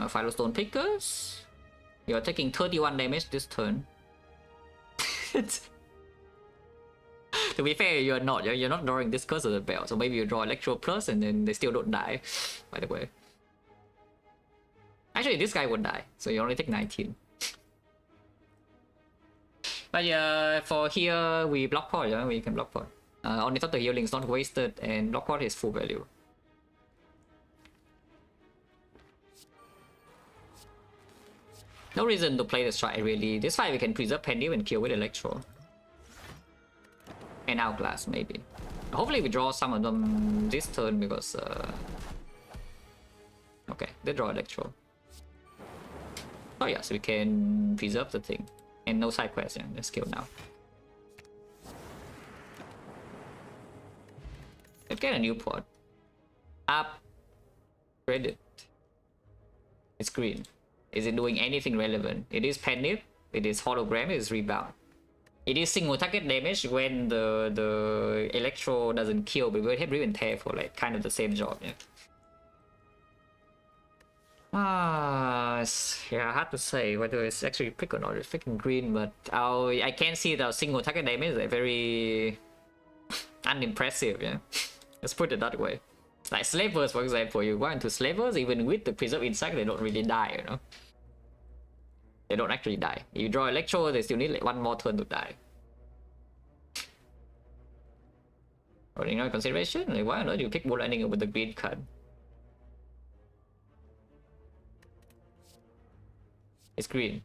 Firestone Pickers. You're taking 31 damage this turn. To be fair, you're not drawing this Curse of the Bell, so maybe you draw Electro Plus and then they still don't die, by the way. Actually, this guy would die, so you only take 19. But yeah, for here, we block pot, yeah, we can block pot. Only thought the healing is not wasted, and block pot is full value. No reason to play the strike, really. This fight we can preserve Penny and kill with Electro. And Outclass, maybe. Hopefully we draw some of them this turn because... Okay, they draw Electro. Oh yeah, so we can preserve the thing. And no side quest, yeah, let's kill now. Let's get a new pot. Up. Credit. It's green. Is it doing anything relevant? It is Penny, it is Hologram, it is Rebound. It is single target damage when the Electro doesn't kill, but we have Riven Tear for like kind of the same job, yeah. Yeah, hard to say whether it's actually prick or not. It's freaking green, but I can see the single target damage is like very unimpressive, yeah. Let's put it that way. Like Slavers, for example, you go into Slavers, even with the Preserve Insect, they don't really die, you know. They don't actually die. If you draw Electro, they still need like one more turn to die. Or in consideration, like why not you pick Bull Lightning over the green card? It's green.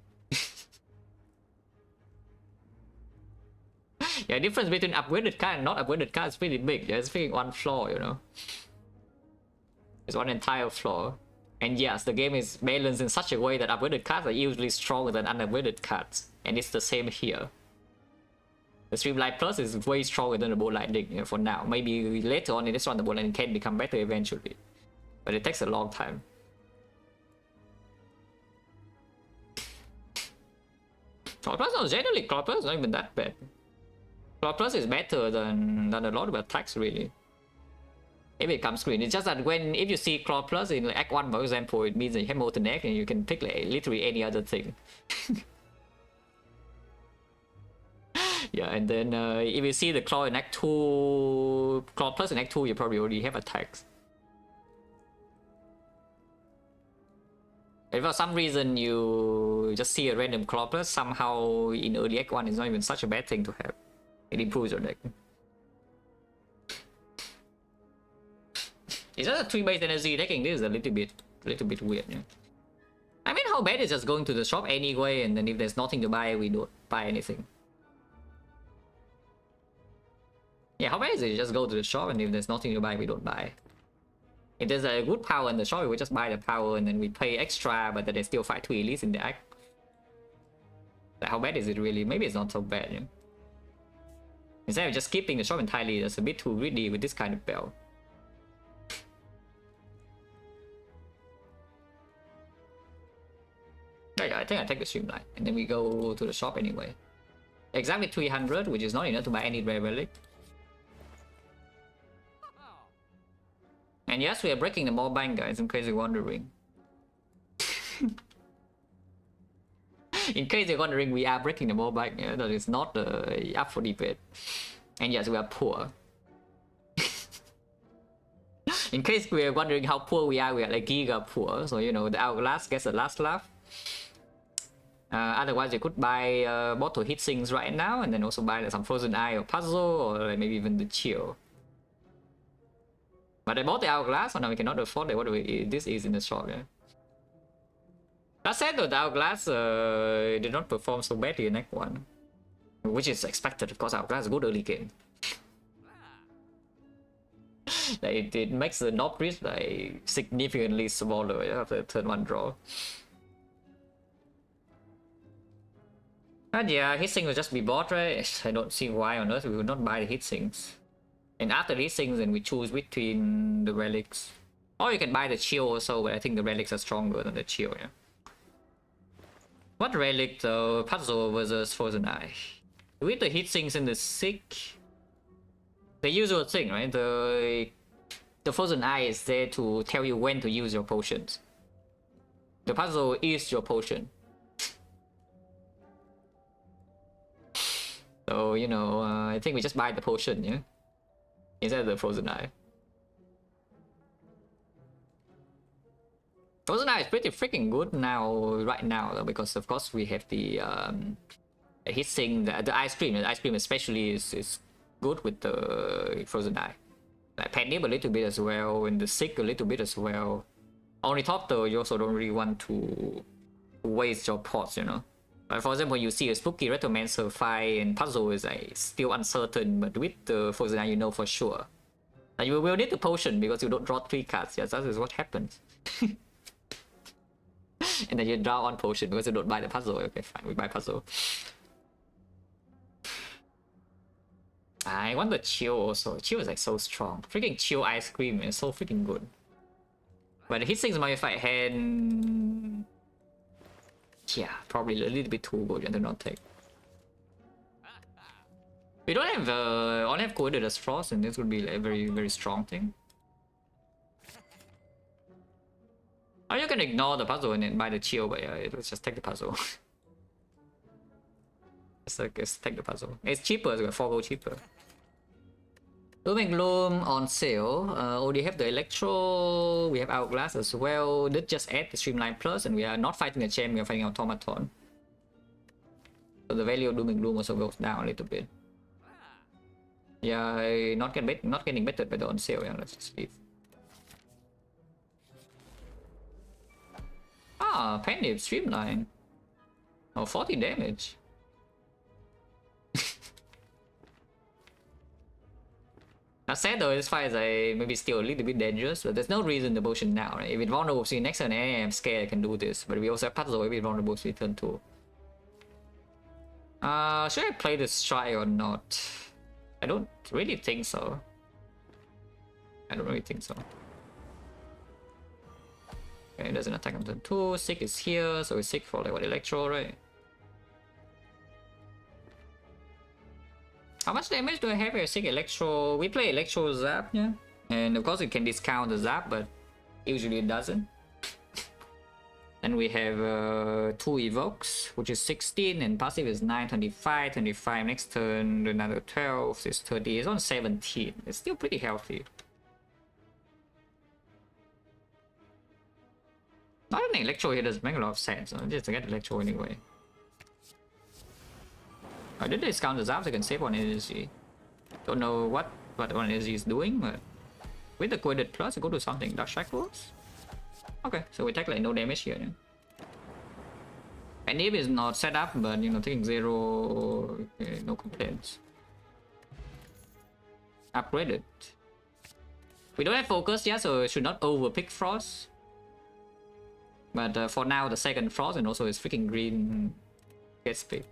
Yeah, difference between upgraded card and not upgraded card is pretty big. Yeah, it's freaking one floor, you know. It's one entire floor. And yes, the game is balanced in such a way that upgraded cards are usually stronger than unupgraded cards. And it's the same here. The Streamlight Plus is way stronger than the Bolt Lightning, you know, for now. Maybe later on in this one the Bolt Lightning can become better eventually. But it takes a long time. Claw Plus, no, generally Claw Plus is not even that bad. Claw Plus is better than a lot of attacks, really. If it comes green, it's just that if you see Claw Plus in like Act 1, for example, it means that you have Molten Egg and you can pick like literally any other thing. Yeah, and then if you see the Claw in Act 2, Claw Plus in Act 2, you probably already have attacks. If for some reason you just see a random Clobbler, somehow in early Act 1 it's not even such a bad thing to have. It improves your deck. It's just a 3-base energy taking this is a little bit weird, yeah. I mean, how bad is just going to the shop anyway, and then if there's nothing to buy, we don't buy anything. Yeah, how bad is it? Just go to the shop, and if there's nothing to buy, we don't buy. If there's a good power in the shop, we just buy the power, and then we pay extra, but then they still fight 2 elites in the act. Like, how bad is it really? Maybe it's not so bad, yeah. Instead of just skipping the shop entirely, that's a bit too greedy with this kind of bell. Yeah, I think I take the streamline, and then we go to the shop anyway. Exactly 300, which is not enough to buy any rare relic. And yes, we are breaking the mob bank, guys, in case you're wondering. In case you're wondering, we are breaking the mob bank, yeah, that is not up for debate. And yes, we are poor. In case we are wondering how poor we are like giga poor. So, you know, the Hourglass gets the last laugh. Otherwise, you could buy bottle hit sinks right now, and then also buy some Frozen Eye or Puzzle, or maybe even the Chill. But I bought the Hourglass, so now we cannot afford it. What do we? This is in the shop, yeah. That said, though, the Hourglass did not perform so badly in Act 1, which is expected. Of course, Hourglass is a good early game. Like, it makes the knob risk like significantly smaller after turn 1 draw. And yeah, hitsink will just be bought, right? I don't see why on earth we would not buy the hitsinks. And after hitsinks, then we choose between the relics. Or you can buy the chill also, but I think the relics are stronger than the chill, yeah. What relic though? Puzzle versus Frozen Eye. With the hitsinks and the sick, the usual thing, right? The Frozen Eye is there to tell you when to use your potions. The puzzle is your potion. So, you know, I think we just buy the potion, yeah? Instead of the Frozen Eye. Frozen Eye is pretty freaking good now, right now, though, because of course we have the hitsink, the ice cream. The ice cream especially is good with the Frozen Eye. Like Penny a little bit as well, and the sick a little bit as well. Only top though, you also don't really want to waste your pots, you know. For example, you see a spooky Retromancer fight and puzzle is like still uncertain, but with the Frozen Eye you know for sure. And you will need the potion because you don't draw 3 cards. Yes, that is what happens. And then you draw 1 potion because you don't buy the puzzle. Okay, fine, we buy puzzle. I want the chill also. Chill is like so strong. Freaking chill ice cream is so freaking good. But the hitsings modified hand, yeah, probably a little bit too good and do not take. We don't have only have coded as frost, and this would be like a very strong thing. Or you can ignore the puzzle and then buy the chill, but yeah, let's just take the puzzle. Let's take the puzzle. It's cheaper, so 4 gold cheaper. Doom and Gloom on sale. Already have the Electro, we have Hourglass as well. Did just add the Streamline Plus, and we are not fighting a champ, we are fighting Automaton. So the value of Doom and Gloom also goes down a little bit. Yeah, not getting better by the on sale, yeah, let's just leave. Ah, Penny Streamline. Oh, 40 damage. That said though, this fight is maybe still a little bit dangerous, but there's no reason to potion now, right? If it vulnerable to next turn, I'm scared I can do this, but we also have puzzle if it vulnerable to turn 2. Should I play this try or not? I don't really think so. I don't really think so. Okay, it doesn't attack on turn 2. Sick is here, so it's sick for like what, Electro, right? How much damage do I have here? Sick Electro. We play Electro Zap, yeah. And of course it can discount the Zap, but usually it doesn't. Then we have 2 evokes, which is 16, and passive is 9, 25, 25 next turn, another 12, is 30, it's on 17. It's still pretty healthy. I don't think Electro here doesn't make a lot of sense. So just get Electro anyway. I did discount the Zaps, I can save on energy. Don't know what one energy is doing, but with the Coded Plus, I go to something. Dark Shackles? Okay, so we take like no damage here. Yeah? And if is not set up, but you know, taking 0, okay, no complaints. Upgraded. We don't have focus yet, so it should not overpick Frost. But for now, the second Frost and also his freaking green gets picked.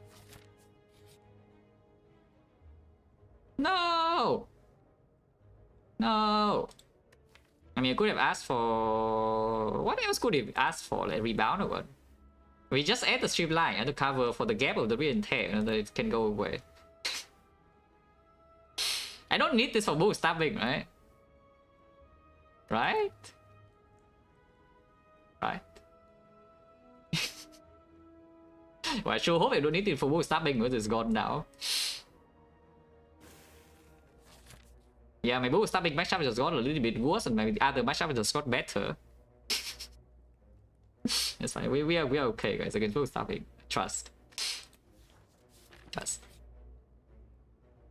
No! No! I mean, I could have asked for... What else could have asked for? Like rebound or what? We just add the streamline to cover for the gap of the rear tail, and it can go away. I don't need this for move stabbing, right? Right? Right? Well, I sure hope I don't need it for move stabbing because it's gone now. Yeah, my move stabbing matchup just got a little bit worse, and maybe the other matchup just got better. It's fine. We are okay, guys. Against move stabbing. Trust. Trust.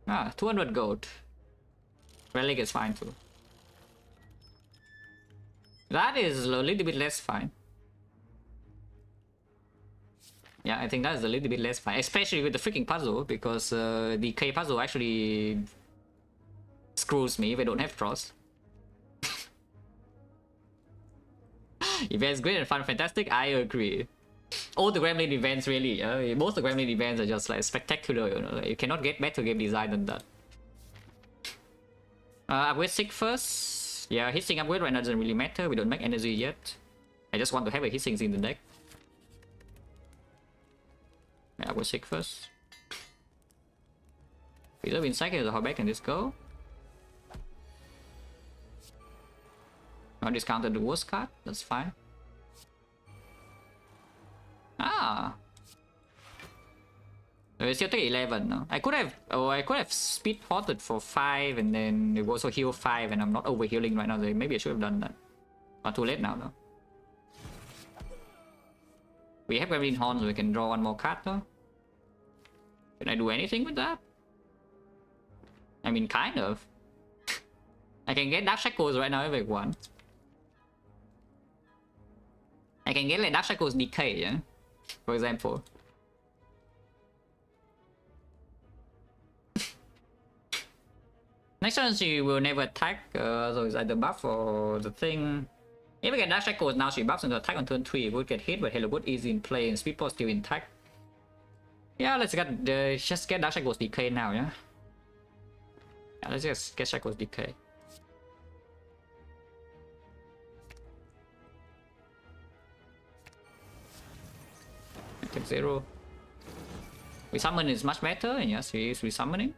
200 gold. Relic is fine too. That is a little bit less fine. Yeah, I think that is a little bit less fine, especially with the freaking puzzle, because the K puzzle actually screws me if I don't have Frost. Events great and fun, fantastic. I agree. All the Gremlin events really, most of the Gremlin events are just like spectacular. You know, like, you cannot get better game design than that. Upgrade Sick first. Yeah, hitting upgrade right now doesn't really matter. We don't make energy yet. I just want to have a hitting in the deck. Yeah, upgrade Sick first. Preserve Insight, how back can this go? Not discounted the worst card, that's fine. Ah. We still take 11 now. I could have speed potted for 5 and then it also heal 5 and I'm not over healing right now. So maybe I should have done that. But too late now though. We have Gremlin Horn, so we can draw one more card though. Can I do anything with that? I mean, kind of. I can get Dark Shackles right now if I want. I can get like Dark Shackles Decay, yeah? For example. Next turn she will never attack, so it's either buff or the thing. If we get Dark Shackles now, she buffs into attack on turn 3, it would get hit, but Hello Good easy in play and Speedball still intact. Yeah, let's get just get Dark Shackles Decay now, yeah? Yeah, let's just get Shackles Decay. Take 0. We summon is much better, and yes, he is resummoning.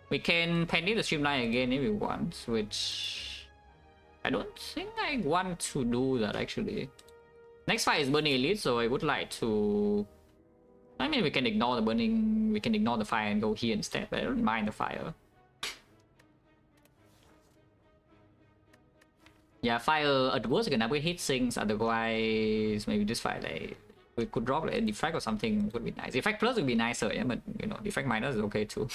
We can penny the streamline again if we want, which I don't think I want to do that actually. Next fight is Burning Elite, so I would like to. I mean, we can ignore the burning, we can ignore the fire and go here instead, but I don't mind the fire. Yeah, fire at worst can upgrade hit sinks, otherwise maybe this fight like we could drop like a defect or something would be nice. Defect plus would be nicer, yeah, but you know, defect minus is okay too.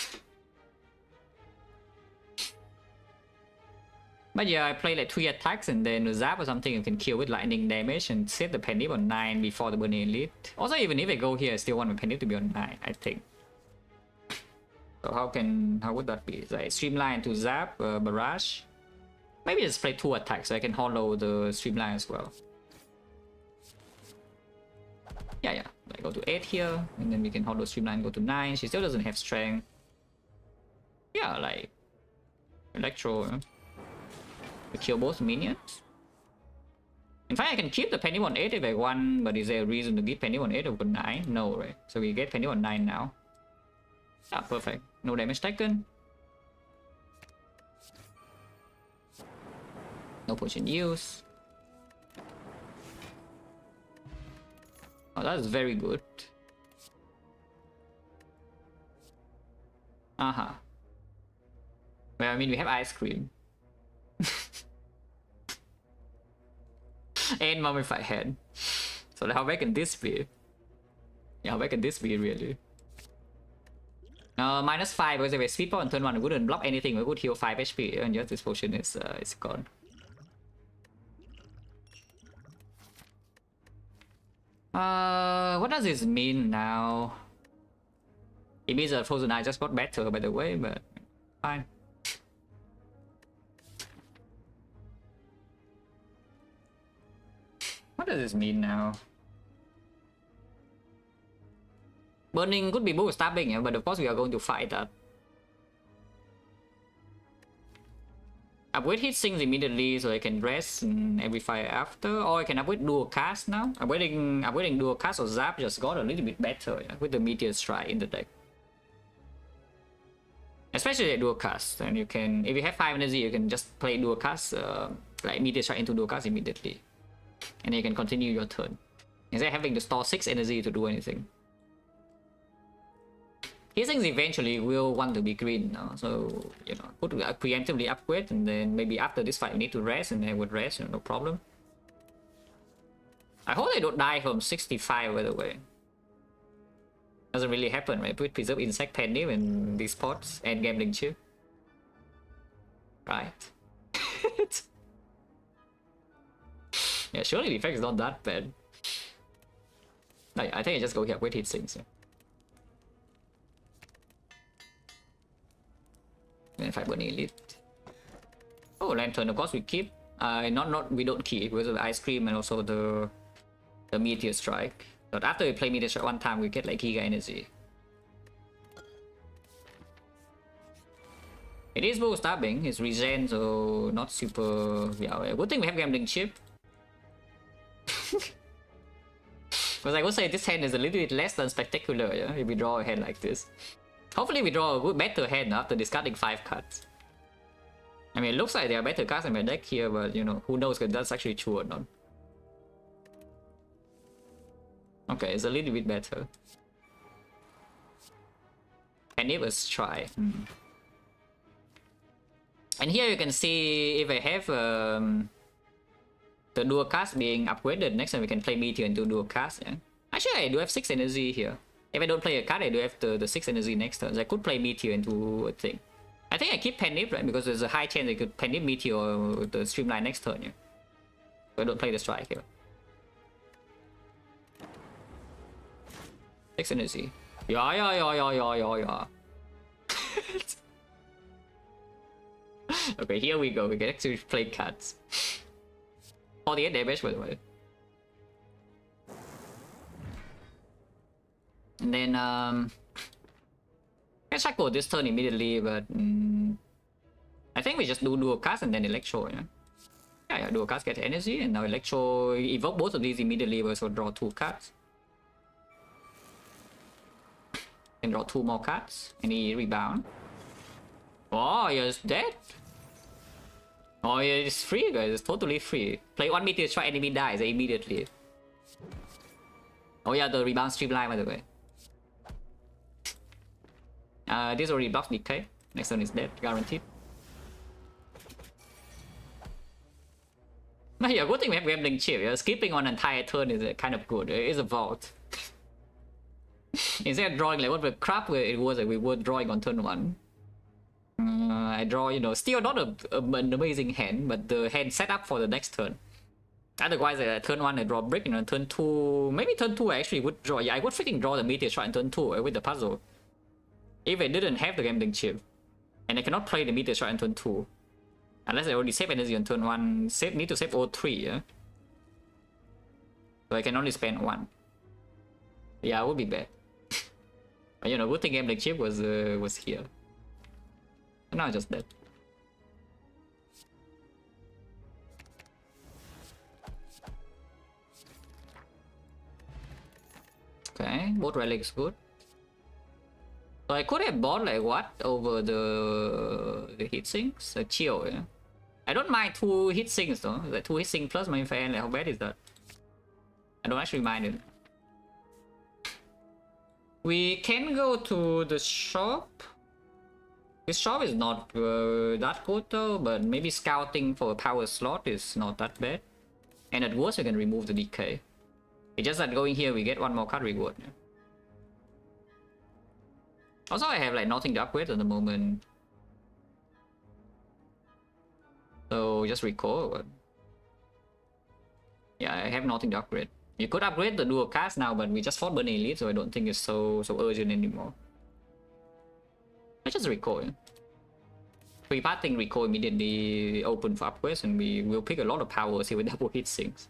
But yeah, I play like 3 attacks and then zap or something you can kill with lightning damage and set the penny on 9 before the Burning Elite. Also, even if I go here, I still want my penny to be on 9, I think. So how would that be? Like streamline to zap, barrage. Maybe just play 2 attacks so I can hollow the streamline as well. Yeah, like go to 8 here, and then we can hollow streamline, go to 9. She still doesn't have strength. Yeah, like Electro. We kill both minions. In fact, I can keep the penny on 8 if I want, but is there a reason to give penny on 8 over 9? No, right? So we get penny on 9 now. Ah, perfect. No damage taken. No potion use. Oh, that's very good. Uh-huh. Well, I mean, we have ice cream. And mummified hand. So how bad can this be? Yeah, how bad can this be really? -5 because if I sweep on turn 1, it wouldn't block anything. It would heal 5 HP, and just this potion is gone. What does this mean now? It means that Frozen Eye just got better, by the way, but fine. What does this mean now? Burning could be both stabbing, yeah, but of course we are going to fight that. Upgrade hit sinks immediately so I can rest and every fire after, or I can upgrade dual cast now. Upgrading dual cast or zap just got a little bit better, yeah, with the meteor strike in the deck. Especially at dual cast, and you can, if you have 5 energy, you can just play dual cast, like meteor strike into dual cast immediately, and then you can continue your turn instead of having to store 6 energy to do anything. These things eventually will want to be green, no? So, you know, could preemptively upgrade, and then maybe after this fight we need to rest, and then I would rest, you know, no problem. I hope they don't die from 65, by the way. Doesn't really happen, right? With Preserve Insect Penny and these pots and Gambling Chip. Right. Yeah, surely the effect is not that bad. Like, I think I just go here with hit sinks. Yeah. Then 5 burning elite. Oh, lantern, of course we keep. We don't keep because of the ice cream and also the meteor strike. But after we play meteor strike one time, we get like Giga energy. It is both stabbing, it's regen, so not super. Yeah, good thing we have gambling chip. Because I would say this hand is a little bit less than spectacular, yeah, if we draw a hand like this. Hopefully we draw a good, better hand after discarding 5 cards. I mean, it looks like there are better cards in my deck here, but you know, who knows if that's actually true or not. Okay, it's a little bit better. And it was try. And here you can see if I have the dual cast being upgraded, next time we can play meteor and do dual cast. Yeah? Actually, I do have 6 energy here. If I don't play a card, I do have the 6 energy next turn. So I could play meteor and do a thing. I think I keep Penip, right? Because there's a high chance I could Penip meteor with the streamline next turn. Yeah? So I don't play the strike here. 6 energy. Yeah. Okay, here we go. We can actually play cards. 48 damage, by the way. And then, I cycle this turn immediately, but I think we just do dual cast and then Electro, yeah? Yeah, dual cast get energy, and now Electro evoke both of these immediately, but also draw 2 cards. And draw 2 more cards. Any rebound? Oh, he's dead. Oh, yeah, it's free, guys. It's totally free. Play 1 meteor strike, enemy dies immediately. Oh yeah, the rebound streamline, by the way. This already blocks decay. Next one is dead, guaranteed. But yeah, good thing we have gambling chip. Yeah? Skipping one entire turn is kind of good. It is a vault. Instead of drawing like what the crap it was that we were drawing on turn 1. I draw, you know, still not an amazing hand, but the hand set up for the next turn. Otherwise, turn 1 I draw brick, you know, turn 2, maybe turn 2 I actually would draw. Yeah, I would freaking draw the meteor strike in turn 2 with the puzzle. If I didn't have the gambling chip. And I cannot play the meteor strike in turn 2. Unless I already save energy on turn 1, need to save all 3, yeah? So I can only spend 1. Yeah, it would be bad. But you know, good thing gambling chip was here. And now just dead. Okay, both relics good. So I could have bought like what over the hit sinks? A chill, yeah. I don't mind 2 hit sinks though. Like 2 hit sinks plus my fan, like how bad is that? I don't actually mind it. We can go to the shop. This shop is not that good though, but maybe scouting for a power slot is not that bad. And at worst, we can remove the decay. It's just that going here, we get one more card reward. Yeah. Also, I have like nothing to upgrade at the moment. So just recall. But yeah, I have nothing to upgrade. You could upgrade the dual cast now, but we just fought Burning Elite, so I don't think it's so urgent anymore. Let's just recall. Yeah. Free parting recall immediately open for upgrades, and we will pick a lot of powers here with double hit sinks.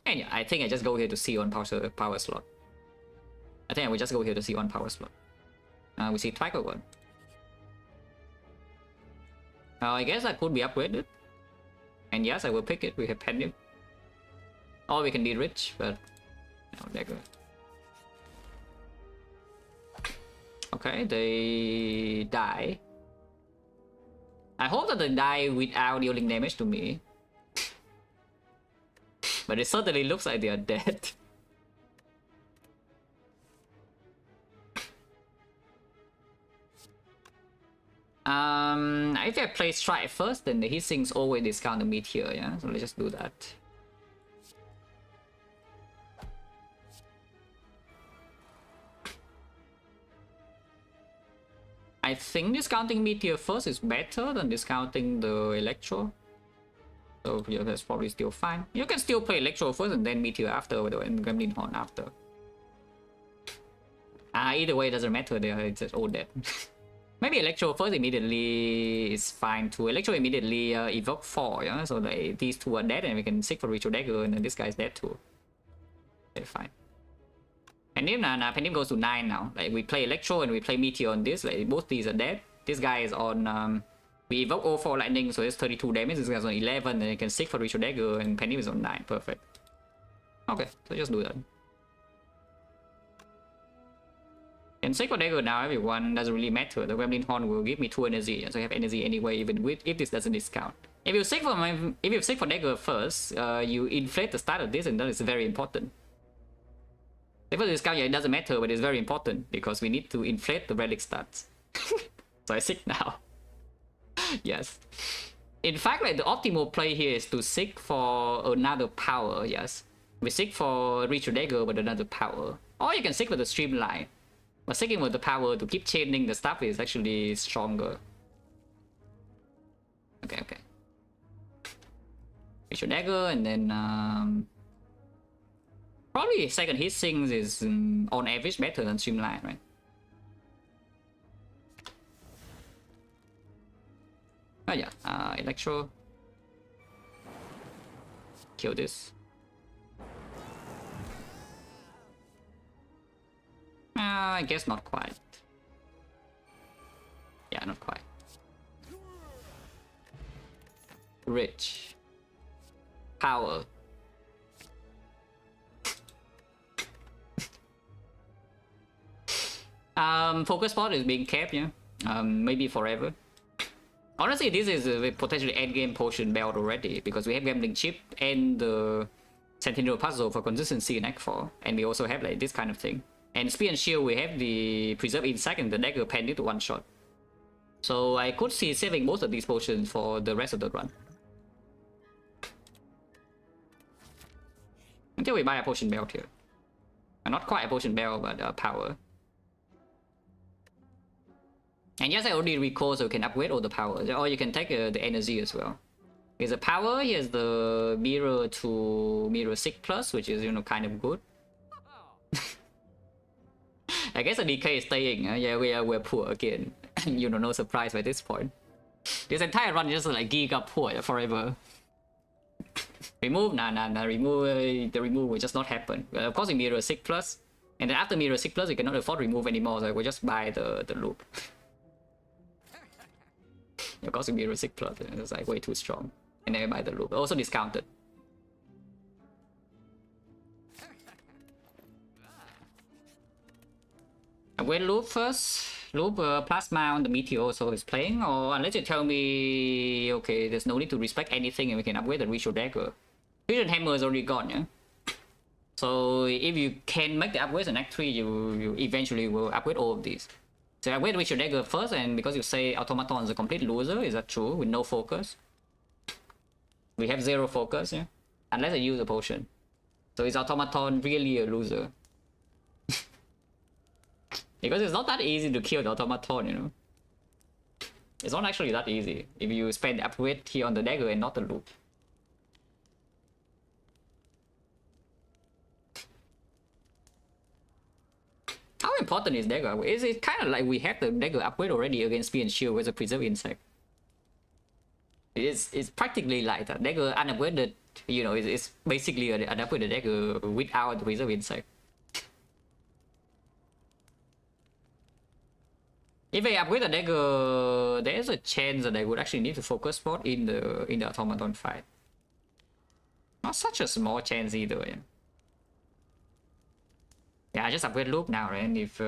And yeah, I think I just go here to see on power slot. I think I will just go here to see on power slot. We see Tiger one. I guess that could be upgraded. And yes, I will pick it. We have Penny. Or we can be rich, but no, they're good. Okay, they die. I hope that they die without dealing damage to me. But it certainly looks like they are dead. If I play Strike first, then the hit sinks always discount the Meteor, yeah? So let's just do that. I think discounting Meteor first is better than discounting the Electro. So yeah, that's probably still fine. You can still play Electro first and then Meteor after, and Gremlin Horn after. Either way, it doesn't matter, they're just all dead. Maybe Electro first immediately is fine too. Electro immediately evoke 4, yeah? So like, these two are dead and we can seek for Ritual Dagger, and then this guy's dead too. Okay, fine. Pendim, Pendim goes to 9 now. Like, we play Electro and we play Meteor on this, like both these are dead. This guy is on we evoke all 4 lightning, so it's 32 damage. This guy's on 11, and you can seek for Ritual Dagger, and Pendim is on 9. Perfect. Okay, so just do that. And seek for Dagger now, everyone, doesn't really matter. The Gremlin Horn will give me 2 energy, so I have energy anyway, even with if this doesn't discount. If you seek for Dagger first, you inflate the start of this, and that is very important. If it's discount, yeah, it doesn't matter, but it's very important because we need to inflate the relic stats. So I seek now. Yes. In fact, like the optimal play here is to seek for another power. Yes, we seek for Ritual Dagger with another power, or you can seek for the Streamline. But seeking with the power to keep chaining the stuff is actually stronger. Okay, okay. Ritual Dagger, and then probably second hit sinks is on average better than Streamline, right? Oh yeah, Electro. Kill this. I guess not quite. Yeah, not quite. Rich. Power. Focus spot is being kept, yeah. Maybe forever. Honestly, this is a potentially endgame potion belt already, because we have Gambling Chip and the Sentinel Puzzle for consistency in Act 4, and we also have like this kind of thing. And Spear and Shield, we have the Preserve Insect and the Dagger Pen to one shot. So I could see saving most of these potions for the rest of the run. Until we buy a potion belt here. Not quite a potion belt, but power. And yes, I already recall, so you can upgrade all the powers. Or you can take the energy as well. Here's the power, here's the mirror to mirror 6+, which is, you know, kind of good. I guess the DK is staying. Yeah, we're poor again. You know, no surprise by this point. This entire run is just like giga poor forever. Remove? Nah. Remove. The remove will just not happen. Of course, in mirror 6+, and then after mirror 6+, we cannot afford remove anymore. So we'll just buy the loop. Of course, in mirror 6+, it's like way too strong, and then we buy the loop. Also discounted. I will loop first. Loop Plasma on the Meteor also is playing, or unless you tell me, okay, there's no need to respect anything and we can upgrade the Ritual Dagger. Fusion Hammer is already gone, yeah? So if you can make the upgrades in Act 3, you eventually will upgrade all of these. So I wait with your dagger first, and because you say Automaton is a complete loser, is that true? With no focus? We have 0 focus, yeah? Unless I use a potion. So is Automaton really a loser? Because it's not that easy to kill the Automaton, you know? It's not actually that easy if you spend upgrade here on the dagger and not the loop. How important is dagger? Is it kind of like we have the dagger upgrade already against spear and shield with a preserve insect? It's practically like that. Dagger unupgraded, you know, it's basically an upgraded dagger without the preserve insect. If I upgrade the dagger, there's a chance that I would actually need to focus spot in the automaton fight. Not such a small chance either. Yeah, I just upgrade loop now, right? And if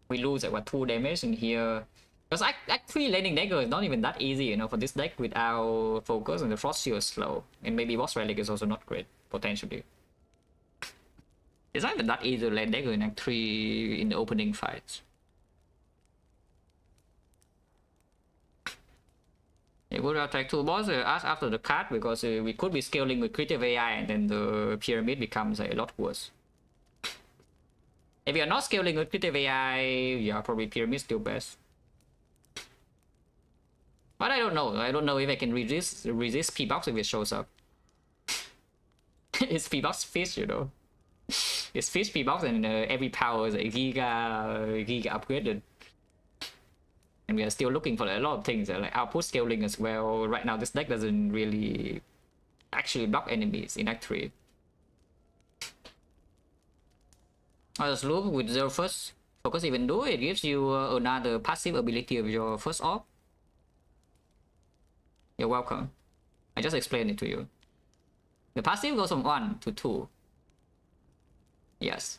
we lose like what 2 damage in here, because Act 3 landing dagger is not even that easy, you know, for this deck without focus, and the frost shield is slow, and maybe boss relic is also not great potentially. It's not even that easy to land dagger in Act 3 in the opening fights. It would attack 2 boss ask after the card, because we could be scaling with creative AI, and then the pyramid becomes a lot worse. If you're not scaling with creative AI, yeah, probably pyramid still best. But I don't know. I don't know if I can resist P-Box if it shows up. It's P-Box fish, you know. It's fish P-Box, and every power is a giga upgraded. And we are still looking for a lot of things, like output scaling as well. Right now, this deck doesn't really actually block enemies in Act 3. As loop with 0 first focus, even though it gives you another passive ability of your first orb. You're welcome. I just explained it to you. The passive goes from 1 to 2. Yes.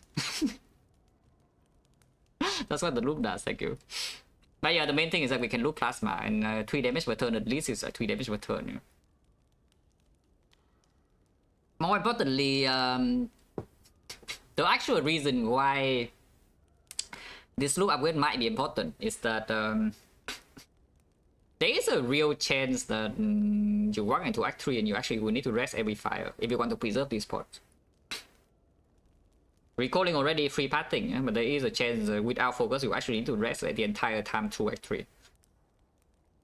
That's what the loop does, thank you. But yeah, the main thing is that we can loop plasma, and 3 damage per turn at least is 3 damage per turn. Yeah. More importantly, the actual reason why this loop upgrade might be important is that there is a real chance that you walk into Act 3 and you actually will need to rest every fire if you want to preserve these spots. Recalling already free pathing, yeah? But there is a chance without focus you actually need to rest the entire time through Act 3.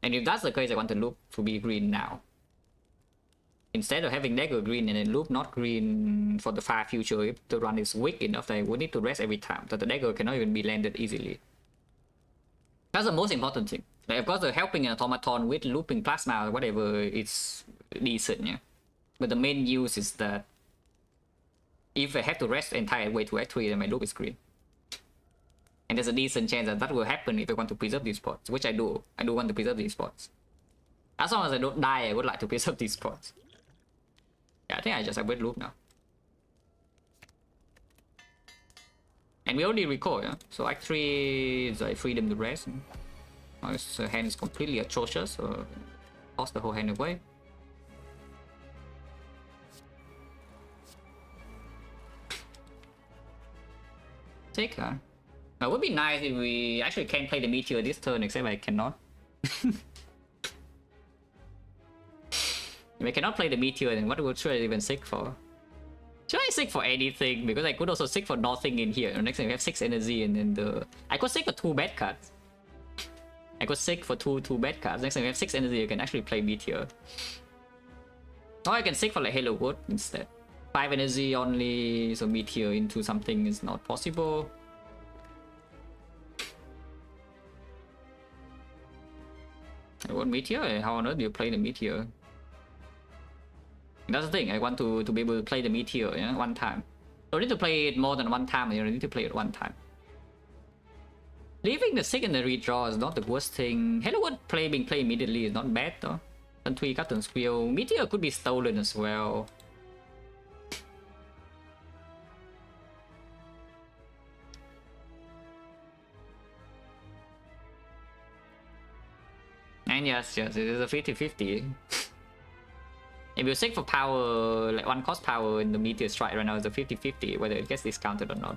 And if that's the case, I want the loop to be green now. Instead of having dagger green and then loop not green for the far future, if the run is weak enough, they will need to rest every time, so the dagger cannot even be landed easily. That's the most important thing. Like, of course, the helping an automaton with looping plasma or whatever, it's decent, yeah. But the main use is that if I have to rest the entire way to Act 3, then my loop is green. And there's a decent chance that that will happen if I want to preserve these spots, which I do. I do want to preserve these spots. As long as I don't die, I would like to preserve these spots. Yeah, I think I just upgrade loop now. And we already recall, yeah? So Act 3 is like freedom to rest. Now his hand is completely atrocious, so toss the whole hand away. Sick, huh? It would be nice if we actually can play the meteor this turn, except I cannot. If I cannot play the meteor, then what should I even seek for? Should I seek for anything? Because I could also seek for nothing in here. Next time we have 6 energy, and then I could seek for 2 bad cards. I could seek for two bad cards. Next time we have 6 energy, you can actually play meteor. Or I can seek for like Halo Wood instead. 5 energy only, so meteor into something is not possible. What meteor? How on earth do you play the meteor? That's the thing, I want to be able to play the meteor, yeah, one time. Don't need to play it more than one time, you need to play it one time. Leaving the secondary draw is not the worst thing. Hello World being played immediately is not bad though. Turn 3, Captain Squeal. Meteor could be stolen as well. And yes, it is a 50-50. If you seek for power, like 1 cost power in the meteor strike right now is a 50-50, whether it gets discounted or not.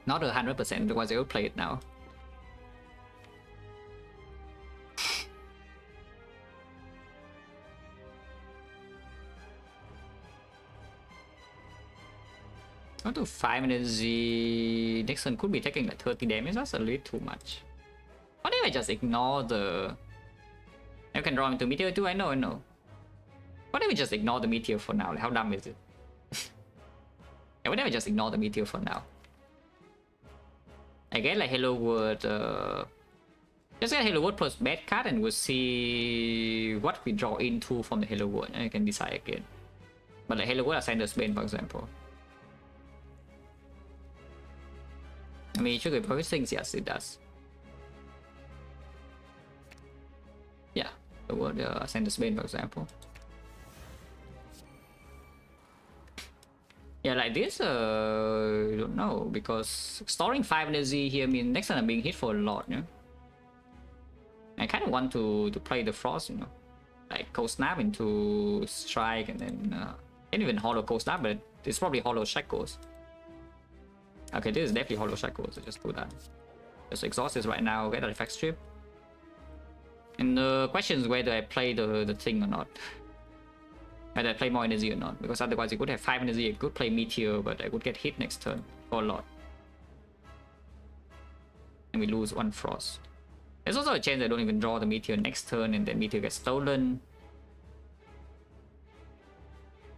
Not 100%, otherwise I will play it now. Go to 5 energy. Nixon could be taking like 30 damage. That's a little too much. What if I just ignore the... You can draw into meteor too. I know. What if we just ignore the meteor for now? Like, how dumb is it? Yeah, what if I just ignore the meteor for now? I get like Hello World. Just get Hello World plus bad card and we'll see what we draw into from the Hello World. And I can decide again. But like Hello World Ascender's Bane, for example. I mean, it trigger perfect things, yes, it does. Yeah, the word Ascender's Bane, for example. Yeah, like this, I don't know, because storing 5 energy here means next time I'm being hit for a lot, you know? I kind of want to play the Frost, you know? Like Cold Snap into Strike and then... can't even Hollow Cold Snap, but it's probably Hollow Shackles. Okay, this is definitely Hollow Shackles, so just do that. Just exhaust this right now, get the Defect Strip. And the question is whether I play the thing or not. Whether I play more energy or not, because otherwise I could have 5 energy, I could play Meteor, but I would get hit next turn for a lot. And we lose 1 Frost. There's also a chance I don't even draw the Meteor next turn and then Meteor gets stolen.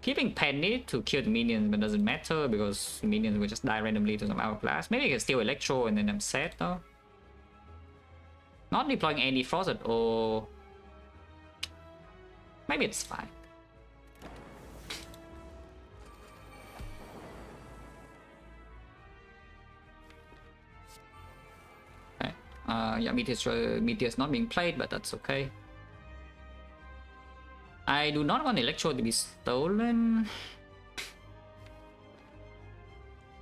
Keeping Penny to kill the minions, but doesn't matter because minions will just die randomly to some hourglass. Maybe I can steal Electro and then I'm sad though. Not deploying any Frost at all. Maybe it's fine. Okay. Yeah, Meteor's not being played, but that's okay. I do not want Electro to be stolen.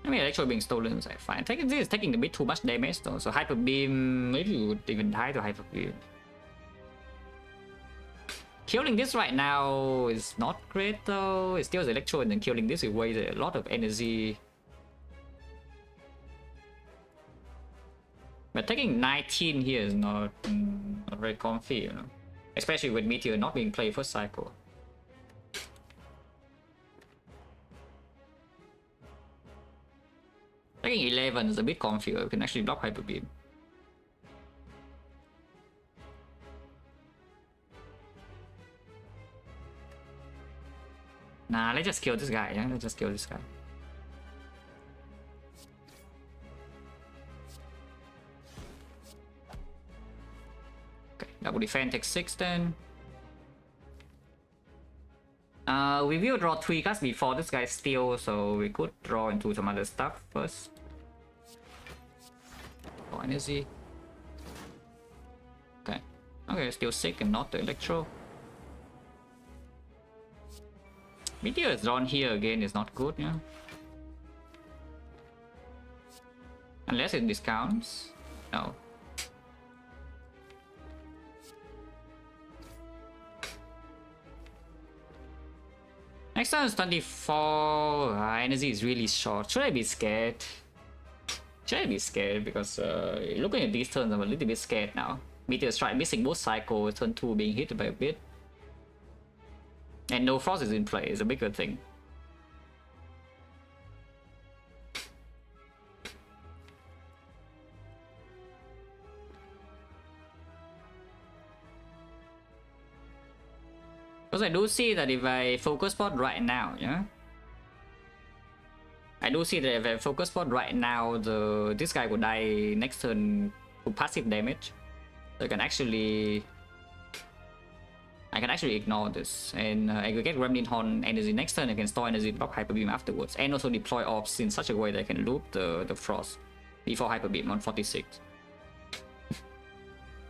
I mean, Electro being stolen is like fine. This is taking a bit too much damage though, so Hyper Beam, maybe you would even die to Hyper Beam. Killing this right now is not great though. It steals Electro and then killing this will waste a lot of energy. But taking 19 here is not very comfy, you know. Especially with Meteor not being played first cycle. Taking 11 is a bit comfy. You can actually block Hyper Beam. Nah, let's just kill this guy. Yeah, let's just kill this guy. Double defense takes 6 then. We will draw 3 cards before this guy steals, so we could draw into some other stuff first. Oh, energy. Okay. Okay, still sick and not the Electro. Meteor is drawn here again is not good, yeah. Unless it discounts. No. Next turn is 24. Energy is really short. Should I be scared? Should I be scared? Because looking at these turns, I'm a little bit scared now. Meteor Strike missing both cycles, turn 2 being hit by a bit. And no Frost is in play, is a bigger thing. Because I do see that if I focus spot right now, yeah? I do see that if I focus spot right now, this guy would die next turn to passive damage. So I can actually ignore this. And I will get Gremlin Horn energy next turn, I can store energy, block Hyper Beam afterwards. And also deploy orbs in such a way that I can loop the Frost before Hyper Beam on 46.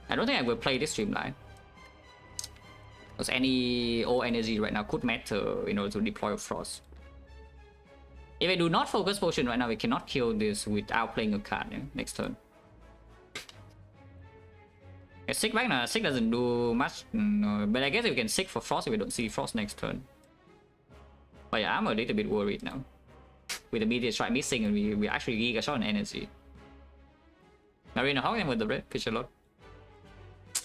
I don't think I will play this streamline. Because any old energy right now could matter in order to deploy a Frost. If I do not focus potion right now, we cannot kill this without playing a card, yeah, next turn. Yeah, Sick back now, Sick doesn't do much, no, but I guess we can Sick for Frost if we don't see Frost next turn. But yeah, I'm a little bit worried now. with the meteor strike missing, and we actually giga shot on energy. Marina Hawk with the red pitch a lot.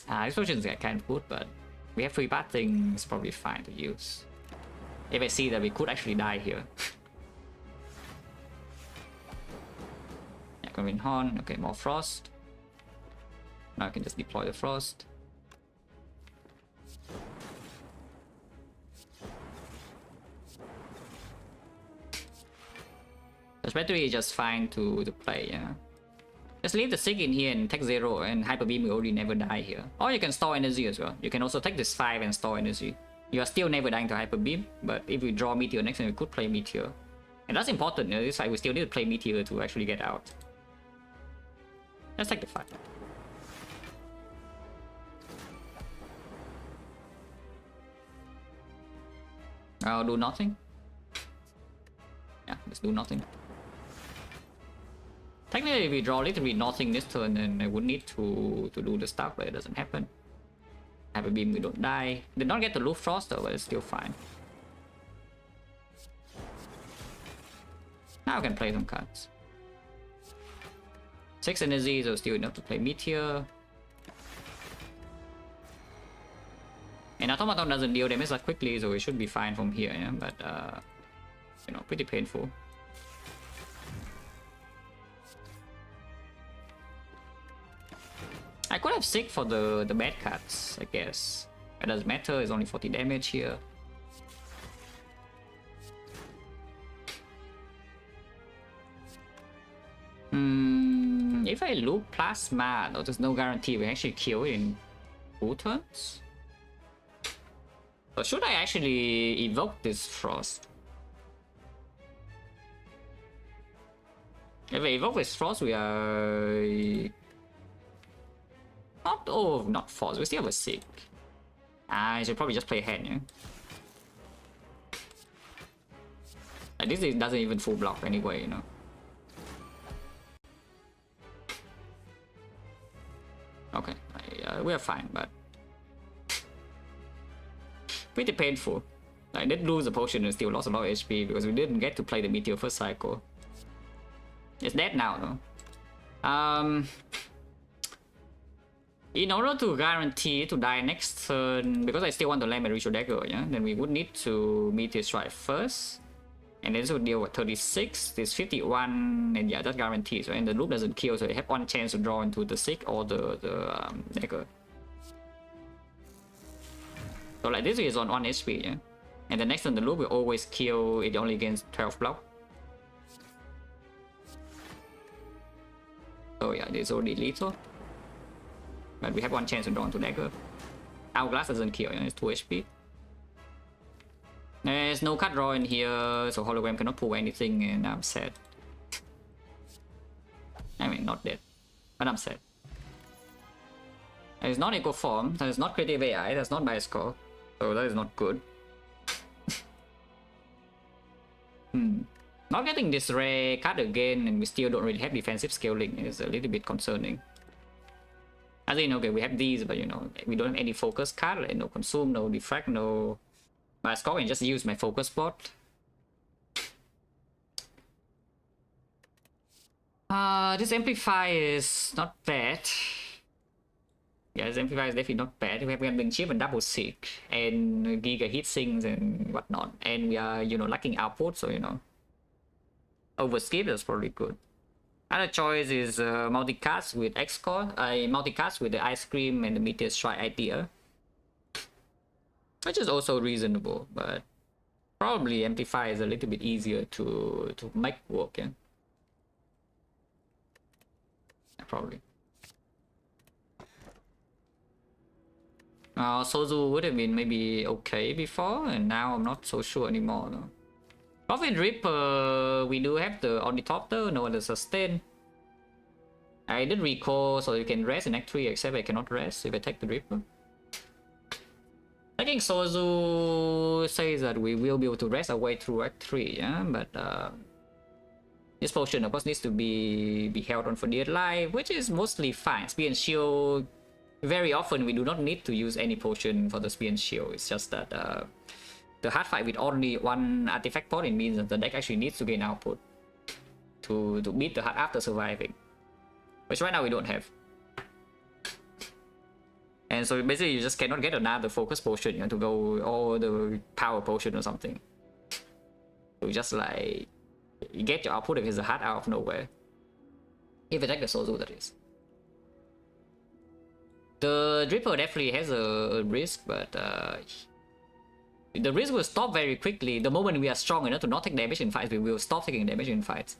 Explosions I can't put, but we have free pathing, it's probably fine to use. If I see that we could actually die here. Yeah, Convin Horn, okay, more frost. Now I can just deploy the frost. The battery is just fine to play, yeah. Just leave the Sig in here and take 0, and Hyper Beam will already never die here. Or you can store energy as well. You can also take this 5 and store energy. You are still never dying to Hyper Beam, but if we draw Meteor next time, we could play Meteor. And that's important, you know, this side we still need to play Meteor to actually get out. Let's take the 5. I'll do nothing. Yeah, let's do nothing. Technically, if we draw literally nothing this turn, then I would need to do the stuff, but it doesn't happen. Have a beam, we don't die. Did not get the Loop Frost though, but it's still fine. Now I can play some cards. 6 energy, so still enough to play Meteor. And Automaton doesn't deal damage that quickly, so it should be fine from here, yeah? But you know, pretty painful. I could have Sig for the bad cards, I guess. It doesn't matter, it's only 40 damage here. If I loop Plasma, though, there's no guarantee we actually kill in 2 turns. So should I actually evoke this Frost? If I evoke this Frost, we are... not force, we still have a Sig. I should probably just play hand, yeah? Like, this doesn't even full block anyway, you know? Okay, we are fine, but... pretty painful. I did lose a potion and still lost a lot of HP because we didn't get to play the Meteor first cycle. It's dead now, though. In order to guarantee to die next turn, because I still want to land my Ritual Dagger, yeah, then we would need to Meteor Strike first. And then this would deal with 36, this 51, and yeah, that guarantees, right? And the loop doesn't kill, so you have one chance to draw into the Sig or the Dagger. So like this is on 1 HP, yeah? And the next turn the loop will always kill, it only gains 12 block. So yeah, this is already lethal. But we have one chance to draw into Dagger. Hourglass doesn't kill, yeah? It's 2 HP. There's no cut draw in here, so Hologram cannot pull anything, and I'm sad. I mean, not dead, but I'm sad. It's not Eco Form, that is not Creative AI, that's not my score, so that is not good. Not getting this rare card again, and we still don't really have defensive scaling is a little bit concerning. As in, okay, we have these, but you know, we don't have any focus card, like no consume, no defect, no... My score can just use my focus spot. This amplifier is not bad. Yeah, this amplifier is definitely not bad. We have been chip and double Sig and giga heat sinks and whatnot, and we are, you know, lacking output, so you know, overskip is probably good. Other choice is multicast with X-Core, multicast with the Ice Cream and the Meteor Strike idea, which is also reasonable, but probably amplify is a little bit easier to make work, yeah? Yeah, probably. Sozu would have been maybe okay before, and now I'm not so sure anymore. No? Profit Ripper, we do have the Ornithopter, no other sustain. I did recall, so you can rest in Act 3, except I cannot rest if I take the Ripper. I think Sozu says that we will be able to rest our way through Act 3, yeah? But this potion of course needs to be held on for dear life, which is mostly fine. Spear and Shield, very often we do not need to use any potion for the Spear and Shield. It's just that the hard fight with only one artifact point, it means that the deck actually needs to gain output. to beat the hut after surviving, which right now we don't have. And so basically you just cannot get another focus potion, you know, to go all the power potion or something. You just like you get your output against the hut out of nowhere. If you take the Sozu, that is. The Dripper definitely has a risk, but the risk will stop very quickly. The moment we are strong enough to not take damage in fights, we will stop taking damage in fights.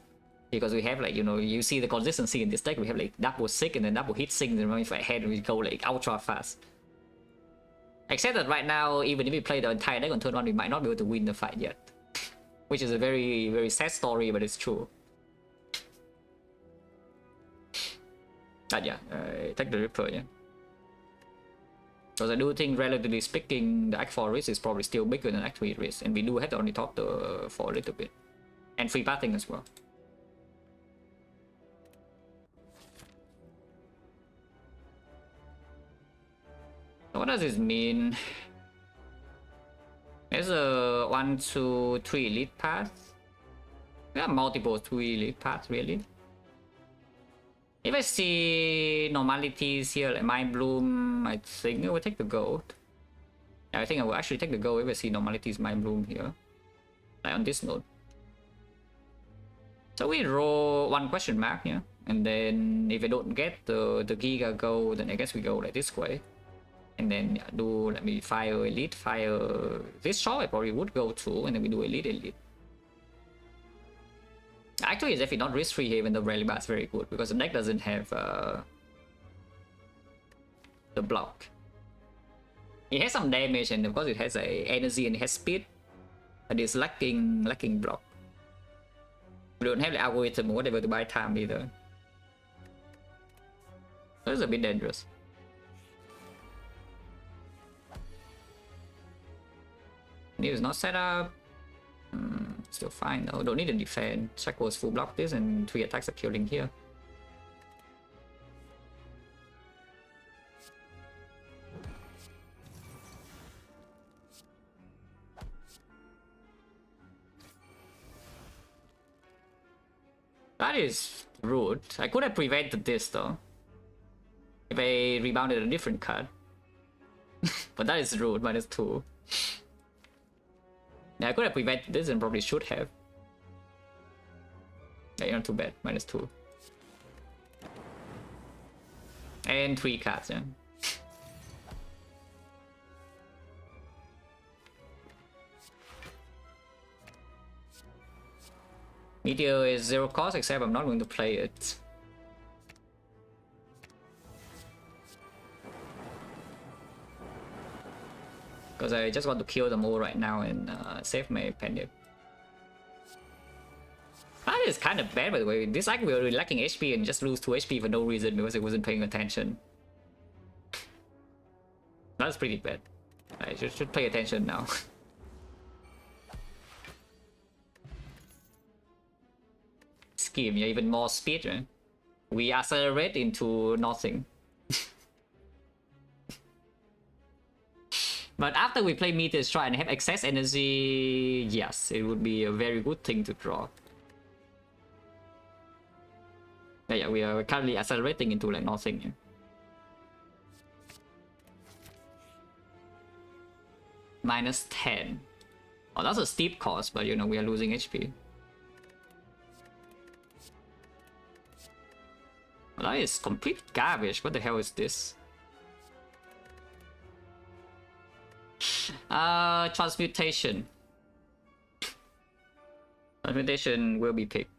Because we have like, you know, you see the consistency in this deck, we have like double sick and then double hit sync, and then if I head we go like ultra fast. Except that right now, even if we play the entire deck on turn 1, we might not be able to win the fight yet. Which is a very, very sad story, but it's true. But yeah, take the Ripper, yeah. Because I do think, relatively speaking, the Act 4 risk is probably still bigger than Act 3 risk, and we do have to only top the 4 a little bit. And free pathing as well. So what does this mean? There's a 1, 2, 3 elite paths. There are multiple 3 elite paths, really. If I see normalities here, like Mind Bloom, I think I will take the gold. Yeah, I think I will actually take the gold if I see normalities Mind Bloom here. Like on this node. So we roll 1 question mark, yeah. And then if I don't get the Giga gold, then I guess we go like this way. And then do, let me fire elite, fire this shop I probably would go to, and then we do elite. Actually, it's definitely not risk free here, even though relic bar is very good, because the deck doesn't have the block. It has some damage, and of course it has a energy and it has speed, but it's lacking block. We don't have the algorithm or whatever to buy time either. So it's a bit dangerous. This is not set up. Still fine though. Don't need to defend. Shackles full block this, and 3 attacks are killing here. That is rude. I could have prevented this though, if I rebounded a different card. But that is rude. -2. Yeah, I could have prevented this and probably should have. Yeah, not too bad. -2. And 3 cards, yeah. Meteor is 0 cost, except I'm not going to play it. Because I just want to kill them all right now and save my Penny. That is kind of bad, by the way. This act we were lacking HP and just lose 2 HP for no reason because it wasn't paying attention. That's pretty bad. I should pay attention now. Scheme, yeah, even more speed, right? We accelerate into nothing. But after we play Meteor Strike and have excess energy, yes, it would be a very good thing to draw. Yeah, we are currently accelerating into like nothing. Yeah. -10. Oh, that's a steep cost, but you know, we are losing HP. Well, that is complete garbage. What the hell is this? Transmutation. Transmutation will be picked.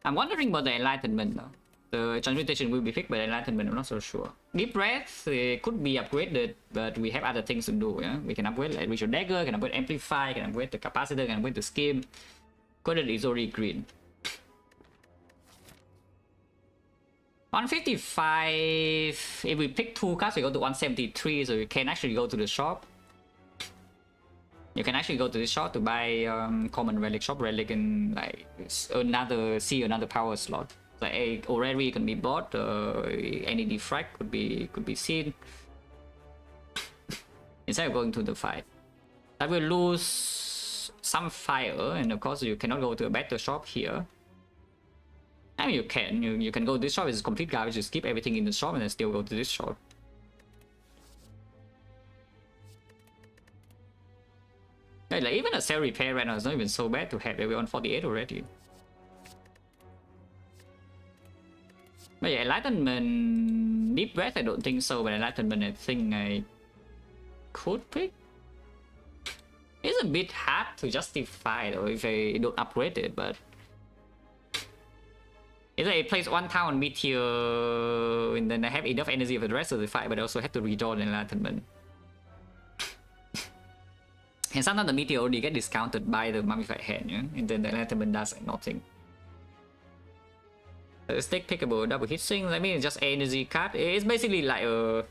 I'm wondering about the Enlightenment though. The Transmutation will be picked by the Enlightenment, I'm not so sure. Deep Breath could be upgraded, but we have other things to do, yeah? We can upgrade like Ritual Dagger, can upgrade Amplify, can upgrade the Capacitor, can upgrade the Scheme. Coded is already green. 155, if we pick 2 cards, we go to 173, so you can actually go to the shop. You can actually go to the shop to buy common relic, shop relic, and like another power slot. Like a Orrery can be bought, any Defect could be seen. Instead of going to the fight. That will lose some fire, and of course you cannot go to a better shop here. I mean, you can go to this shop. It's complete garbage. You skip everything in the shop and then still go to this shop. Like even a cell repair right now is not even so bad to have. We're on 48 already. But yeah, enlightenment, deep breath I don't think so, but enlightenment I think I could pick. It's a bit hard to justify though if I don't upgrade it, but if I place one town on meteor and then I have enough energy for the rest of the fight, but I also have to redraw the enlightenment. And sometimes the meteor only get discounted by the mummified hand, yeah? And then the enlightenment does nothing. Stick pickable, double hit sync. I mean, it's just energy card. It's basically like a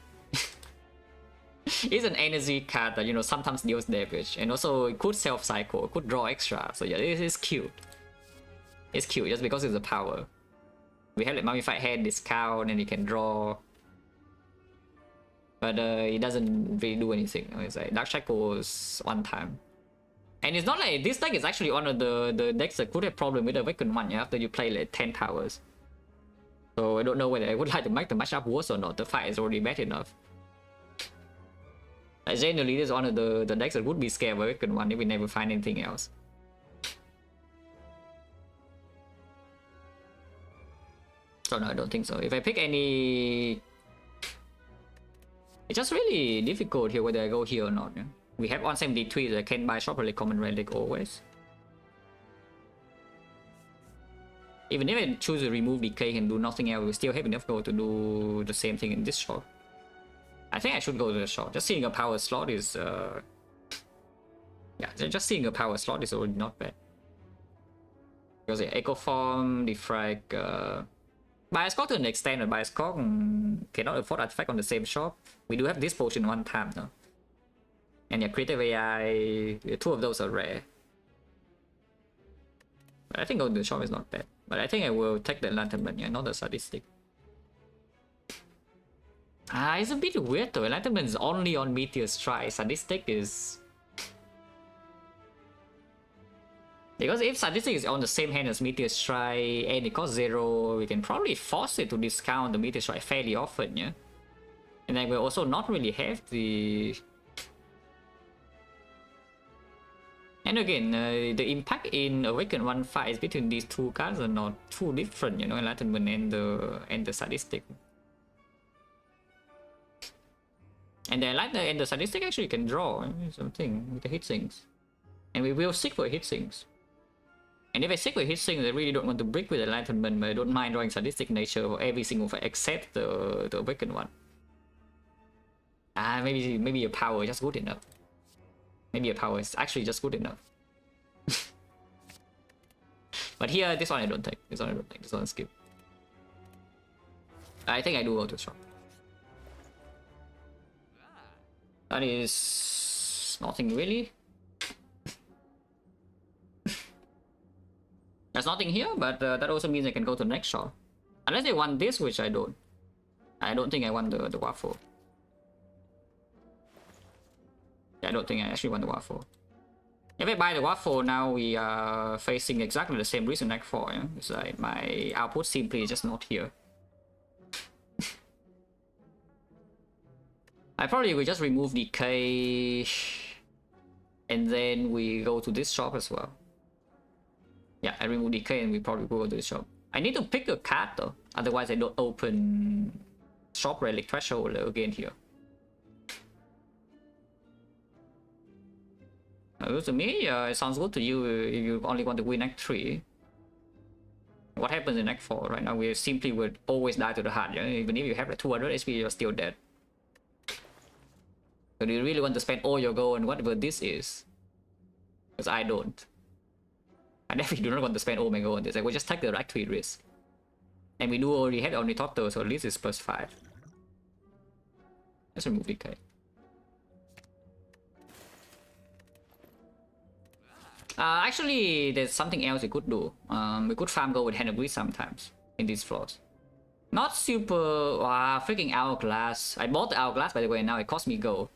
it's an energy card that, you know, sometimes deals damage, and also it could self cycle, could draw extra. So yeah, this is cute. It's cute just because it's a power. We have like mummified hand discount, and you can draw. But it doesn't really do anything. It's like Dark Shackles one time. And it's not like this deck is actually one of the decks that could have problem with the Awakened one, yeah, after you play like 10 towers. So I don't know whether I would like to make the matchup worse or not. The fight is already bad enough. Generally, this is one of the decks that would be scared of Awakened one if we never find anything else. So no, I don't think so. If I pick any... It's just really difficult here whether I go here or not. Yeah? We have 173 that I can buy shop relic, common relic always. Even if I choose to remove decay and do nothing else, we still have enough gold to do the same thing in this shop. I think I should go to the shop. Just seeing a power slot is yeah, just seeing a power slot is already not bad. Because yeah, Echo Form, Defect, Bias Cog to an extent, but Bias Cog cannot afford artifact on the same shop. We do have this potion one time though. And yeah, Creative AI, two of those are rare. But I think going to the shop is not bad. But I think I will take the enlightenment, yeah, not the sadistic. It's a bit weird though. Enlightenment is only on Meteor Strike. Sadistic is... Because if Sadistic is on the same hand as Meteor Strike and it costs 0, we can probably force it to discount the Meteor Strike fairly often, yeah? And then we'll also not really have the... And again, the impact in Awakened 1 fights between these two cards are not too different, you know, Enlightenment and the Sadistic. And the Sadistic actually can draw something with the hit sinks. And we will seek for hit sinks. And if I seek for hit sinks, I really don't want to break with Enlightenment, but I don't mind drawing Sadistic nature for every single fight except the Awakened one. Maybe a power is just good enough. Maybe a power is actually just good enough. But here, this one I don't take. This one I don't take. This one I skip. I think I do go to shop. That is nothing really. There's nothing here, but that also means I can go to the next shop. Unless they want this, which I don't. I don't think I want the waffle. Yeah, I don't think I actually want the waffle. If I buy the waffle, now we are facing exactly the same reason Act 4. Yeah? It's like my output simply is just not here. I probably will just remove decay and then we go to this shop as well. Yeah, I remove decay and we probably go to this shop. I need to pick a card though, otherwise I don't open shop relic threshold again here. To me, it sounds good to you if you only want to win Act 3. What happens in Act 4? Right now we simply would always die to the heart. Yeah? Even if you have like 200 HP, you're still dead. So do you really want to spend all your gold on whatever this is? Because I don't. I definitely do not want to spend all my gold on this. I will just take the Act 3 risk. And we do already have Ornithopter, so at least it's +5. Let's remove decay. Actually, there's something else we could do. We could farm gold with Hand of Greed sometimes in these floors. Not super... freaking Hourglass. I bought the Hourglass by the way, and now it cost me gold.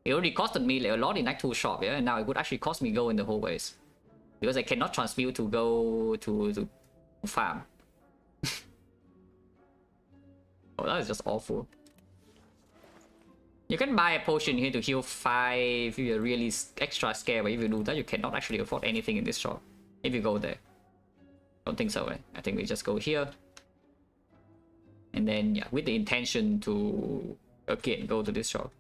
It already costed me like a lot in Act 2 shop, yeah? And now it would actually cost me gold in the whole ways. Because I cannot transmute to go to farm. Oh, that is just awful. You can buy a potion here to heal 5 if you're really extra scared, but if you do that, you cannot actually afford anything in this shop. If you go there. Don't think so, right? I think we just go here. And then, yeah, with the intention to, again, go to this shop.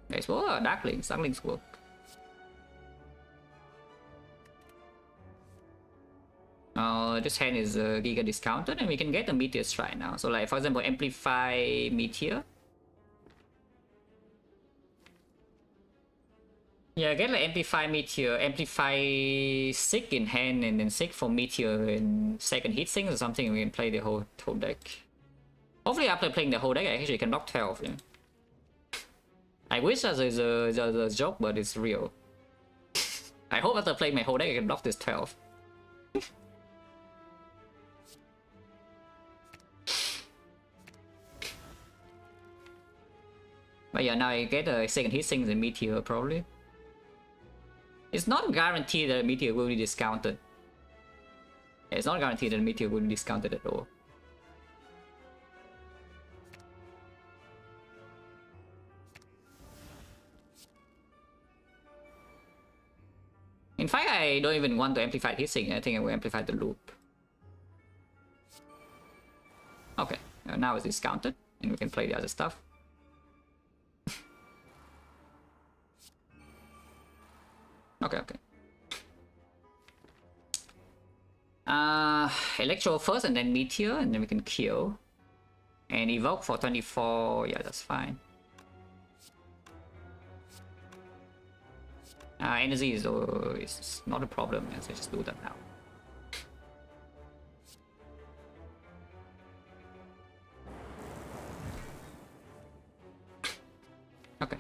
Yes, well, Darklings. Darklings work. This hand is Giga discounted, and we can get a Meteor Strike now. So, like, for example, Amplify Meteor. Yeah, get like Amplify Meteor, Amplify Sick in hand, and then Sick for Meteor in second heat sinks or something. We can play the whole deck. Hopefully, after playing the whole deck, I actually can block 12. Yeah. I wish that there's a joke, but it's real. I hope after playing my whole deck, I can block this 12. But yeah, now I get a second heat sinks and Meteor probably. It's not guaranteed that Meteor will be discounted. It's not guaranteed that Meteor will be discounted at all. In fact, I don't even want to amplify his thing. I think I will amplify the loop. Okay, now it's discounted, and we can play the other stuff. Okay. Electro first, and then Meteor, and then we can kill. And evoke for 24. Yeah, that's fine. Energy is not a problem, so just do that now. Okay.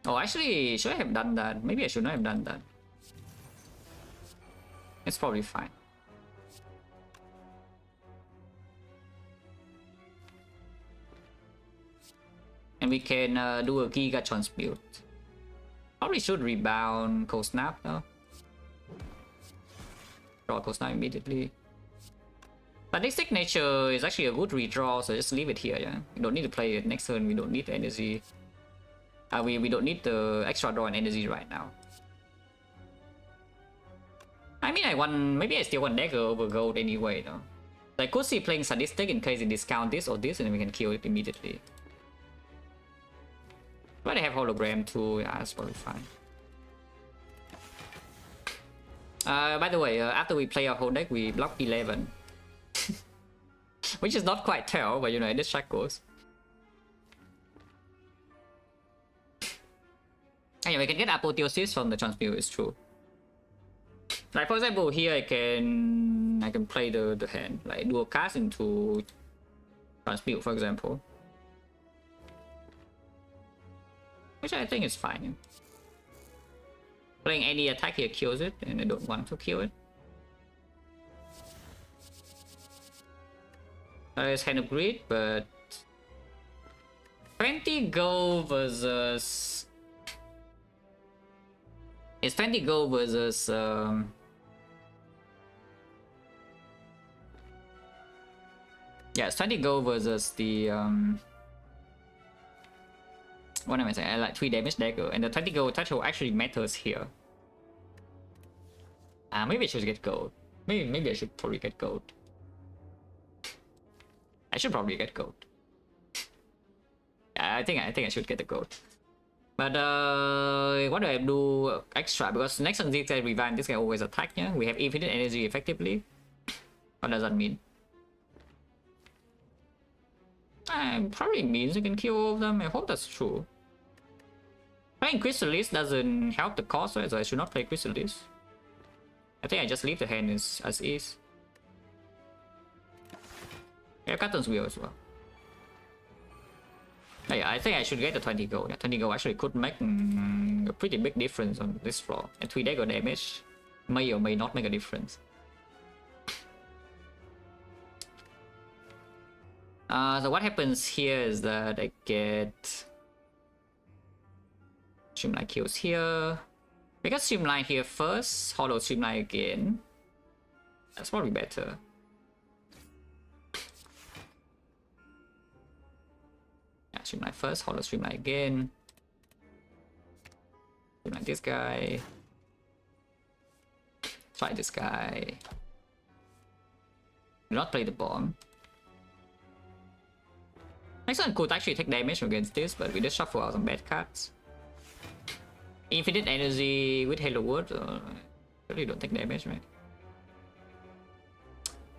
Oh, actually, should I have done that? Maybe I should not have done that. It's probably fine. And we can do a Giga Transmute. Probably should rebound Cold Snap though. Draw Cold Snap immediately. But this signature is actually a good redraw, so just leave it here, yeah? We don't need to play it next turn, we don't need the energy. We don't need the extra draw and energy right now. I mean, maybe I still want Dagger over Gold anyway, though. So I could see playing Sadistic in case it discount this or this, and then we can kill it immediately. But I have Hologram too, yeah, that's probably fine. By the way, after we play our whole deck, we block 11. Which is not quite tell, but you know, this track goes. Anyway, we can get Apotheosis from the Transmute, it's true. Like for example, here I can play the hand, like do a cast into Transmute, for example. Which I think is fine. Playing any attack here kills it, and I don't want to kill it. It's Hand of Greed, but 20 gold versus... It's 20 gold versus... Yeah, it's 20 gold versus the... What am I saying? I like 3 damage dagger, and the 20 gold threshold actually matters here. Maybe I should get gold. Maybe I should probably get gold. I should probably get gold. Yeah, I think I should get the gold. But what do I do extra? Because next on this guy revive, this guy always attack, yeah? We have infinite energy effectively. What does that mean? Probably means you can kill all of them. I hope that's true. Playing Chrysalis doesn't help the cost, right? So I should not play Chrysalis. I think I just leave the hand as is. Yeah, Captain's Wheel as well. Yeah, I think I should get the 20 gold. Yeah, 20 gold actually could make a pretty big difference on this floor. And 3 dagger damage may or may not make a difference. So what happens here is that I get Streamline kills here. We got Streamline here first, Hollow Streamline again. That's probably better. Yeah, Streamline first, Hollow Streamline again. Streamline this guy. Try this guy. Do not play the bomb. Next one could actually take damage against this, but we just shuffle out some bad cards. Infinite energy with Halo Wood, really don't take damage, right?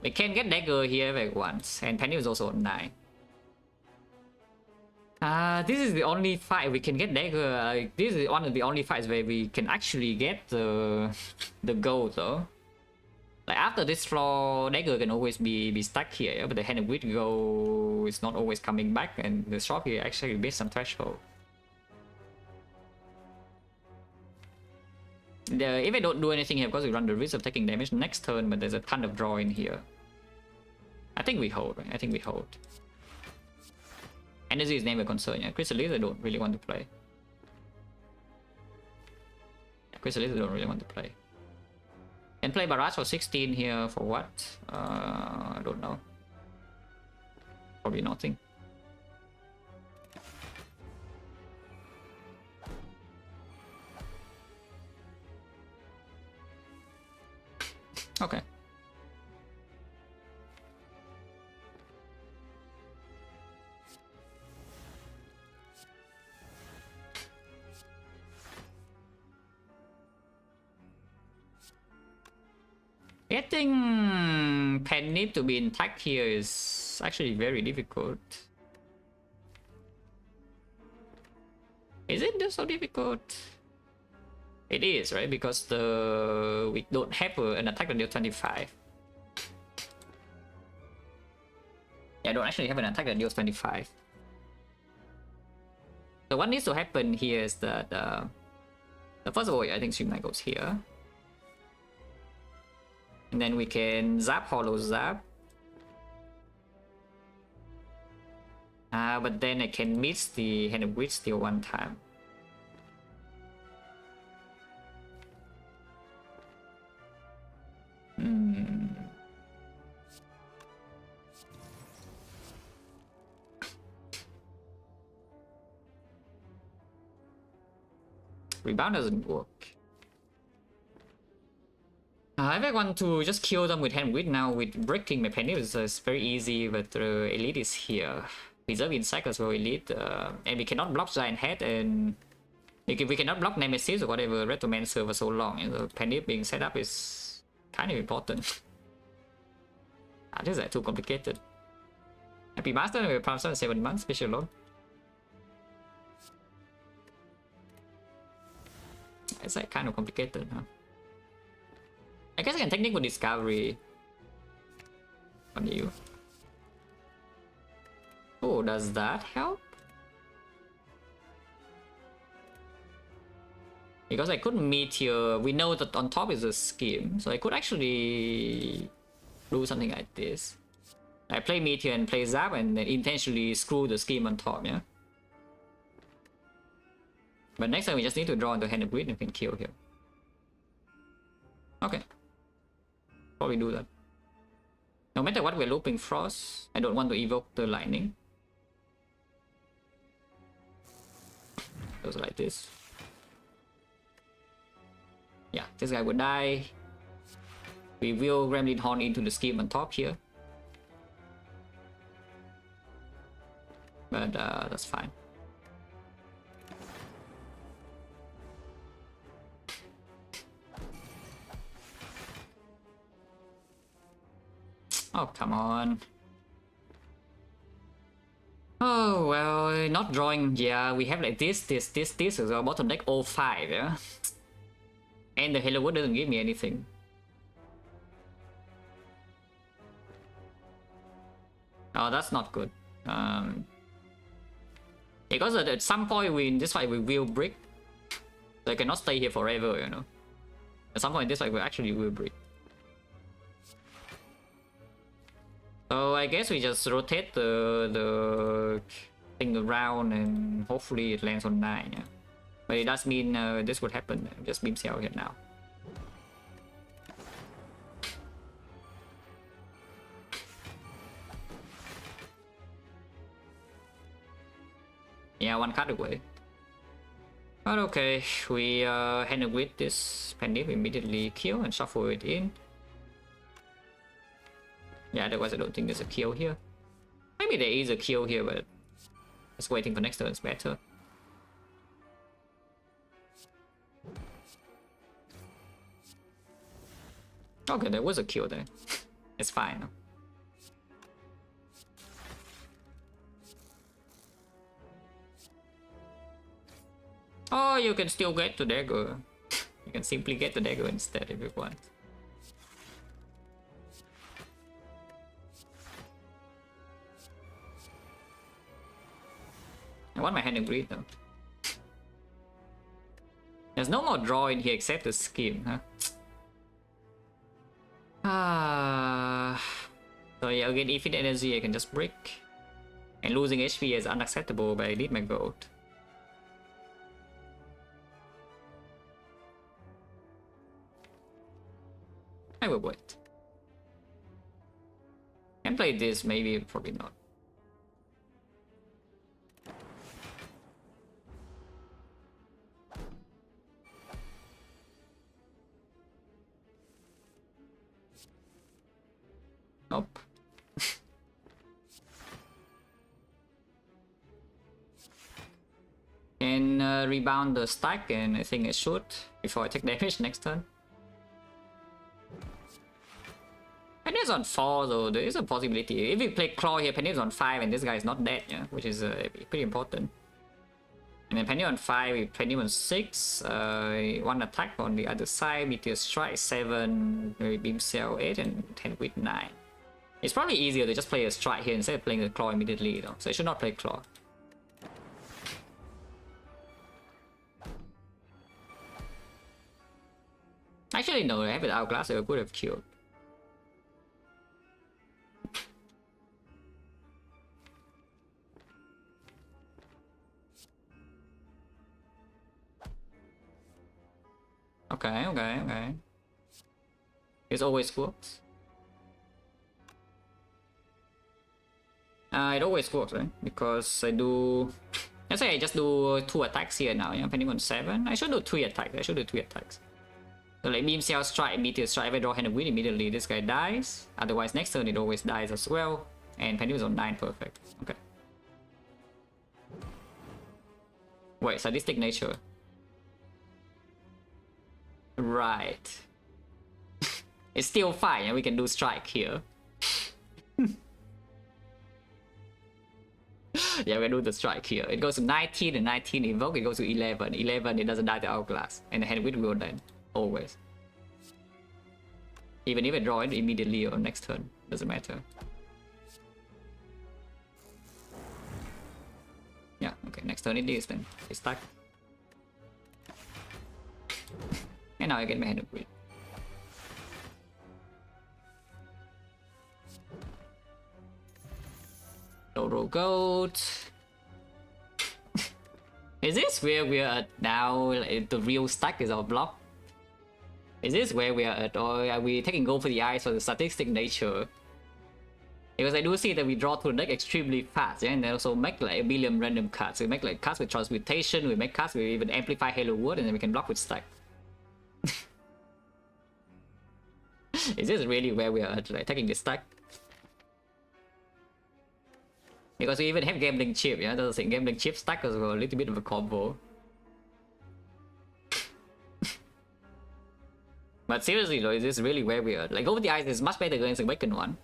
We can get dagger here like once, and Penny is also on 9. This is the only fight we can get dagger. This is one of the only fights where we can actually get the gold though. Like after this floor, dagger can always be stuck here, but the hand of wheat go is not always coming back, and the shop here actually beats some threshold. If I don't do anything here, because we run the risk of taking damage next turn, but there's a ton of draw in here. I think we hold, right? I think we hold. Energy is never a concern, yeah. Chrysalis I don't really want to play. Yeah, Chrysalis I don't really want to play. And play Barrage for 16 here for what? I don't know. Probably nothing. Okay. Getting Penny to be intact here is actually very difficult. Is it just so difficult? It is, right? Because we don't have an attack that deals 25. Yeah, I don't actually have an attack that deals 25. So what needs to happen here is that first of all, I think Streamline goes here. And then we can zap, hollow zap. But then I can miss the Hand of Wheat still one time. Rebound doesn't work. If I want to just kill them with Hand Wheat now, with breaking my penny is very easy, but Elite is here. Preserve Insect as well, Elite. And we cannot block Giant Head, and we cannot block Nemesis or whatever Retromancer for so long. And the penny being set up is kind of important. This is too complicated. Happy Master, we promised 7 months, special load. It's like kind of complicated, huh? I guess I can technical discovery on you. Oh, does that help? Because I could Meteor, we know that on top is a scheme, so I could actually do something like this. I play Meteor and play Zap and then intentionally screw the scheme on top, yeah? But next time we just need to draw into Hand of Wheat and we can kill here. Okay. Probably do that. No matter what, we're looping Frost. I don't want to evoke the lightning. Goes like this. Yeah, this guy would die. We will Gremlin Horn into the scheme on top here. But that's fine. Oh, come on. Oh, well, not drawing. Yeah, we have like this is our bottom deck all 5, yeah? And the Halo Wood doesn't give me anything. Oh, that's not good. Because at some point in this fight we will break. So I cannot stay here forever, you know. At some point in this fight we actually will break. So I guess we just rotate the thing around and hopefully it lands on 9, yeah. But it does mean this would happen. Just beam cell here now. Yeah, one card away. But okay, we handle with this Penny, we immediately kill and shuffle it in. Yeah, otherwise I don't think there's a kill here. Maybe there is a kill here, but just waiting for next turn is better. Okay, there was a kill there. It's fine. Oh, you can still get the dagger. You can simply get the dagger instead if you want. I want my hand in green though. There's no more draw in here except the scheme, huh? So yeah, again, infinite energy I can just break. And losing HP is unacceptable, but I need my gold. I will wait. Can play this, maybe, probably not. Nope. Can rebound the stack, and I think I should before I take damage next turn. Penny's on 4 though, there is a possibility. If we play Claw here, Penny's on 5 and this guy is not dead, yeah, which is pretty important. And then Penny on 5, Penny on 6, one attack on the other side, Meteor Strike 7, maybe Beam Cell 8 and 10 with 9. It's probably easier to just play a strike here instead of playing the Claw immediately though, so I should not play Claw. Actually no, I have it Hourglass, I could have killed. Okay. It always works. It always works, right? Because I do... Let's say I just do 2 attacks here now, yeah? Penny on 7. I should do 3 attacks. So like Beam Cell Strike, Meteor Strike, if I draw Hand of Wind immediately, this guy dies. Otherwise next turn it always dies as well. And Penny was on 9, perfect. Okay. Wait, sadistic nature. Right. It's still fine, and we can do strike here. Yeah, we do the strike here. It goes to 19 and 19 invoke, it goes to 11. 11, it doesn't die to Hourglass. And the hand with will then. Always. Even if I draw it immediately or next turn, doesn't matter. Yeah, okay, next turn it is then. It's stuck. And now I get my hand of grid. Total gold. Is this where we are at now? Like, the real stack is our block? Is this where we are at, or are we taking gold for the eyes for the statistic nature? Because I do see that we draw to the deck extremely fast, yeah? And then also make like a billion random cards. We make like cards with transmutation, we make cards with even amplify Halo Word, and then we can block with stack. Is this really where we are at, like taking this stack? Because we even have gambling chip, yeah? Does think gambling chip stack as well, a little bit of a combo. But seriously though, is this really where we are? Like over the eyes is much better against the Awakened one.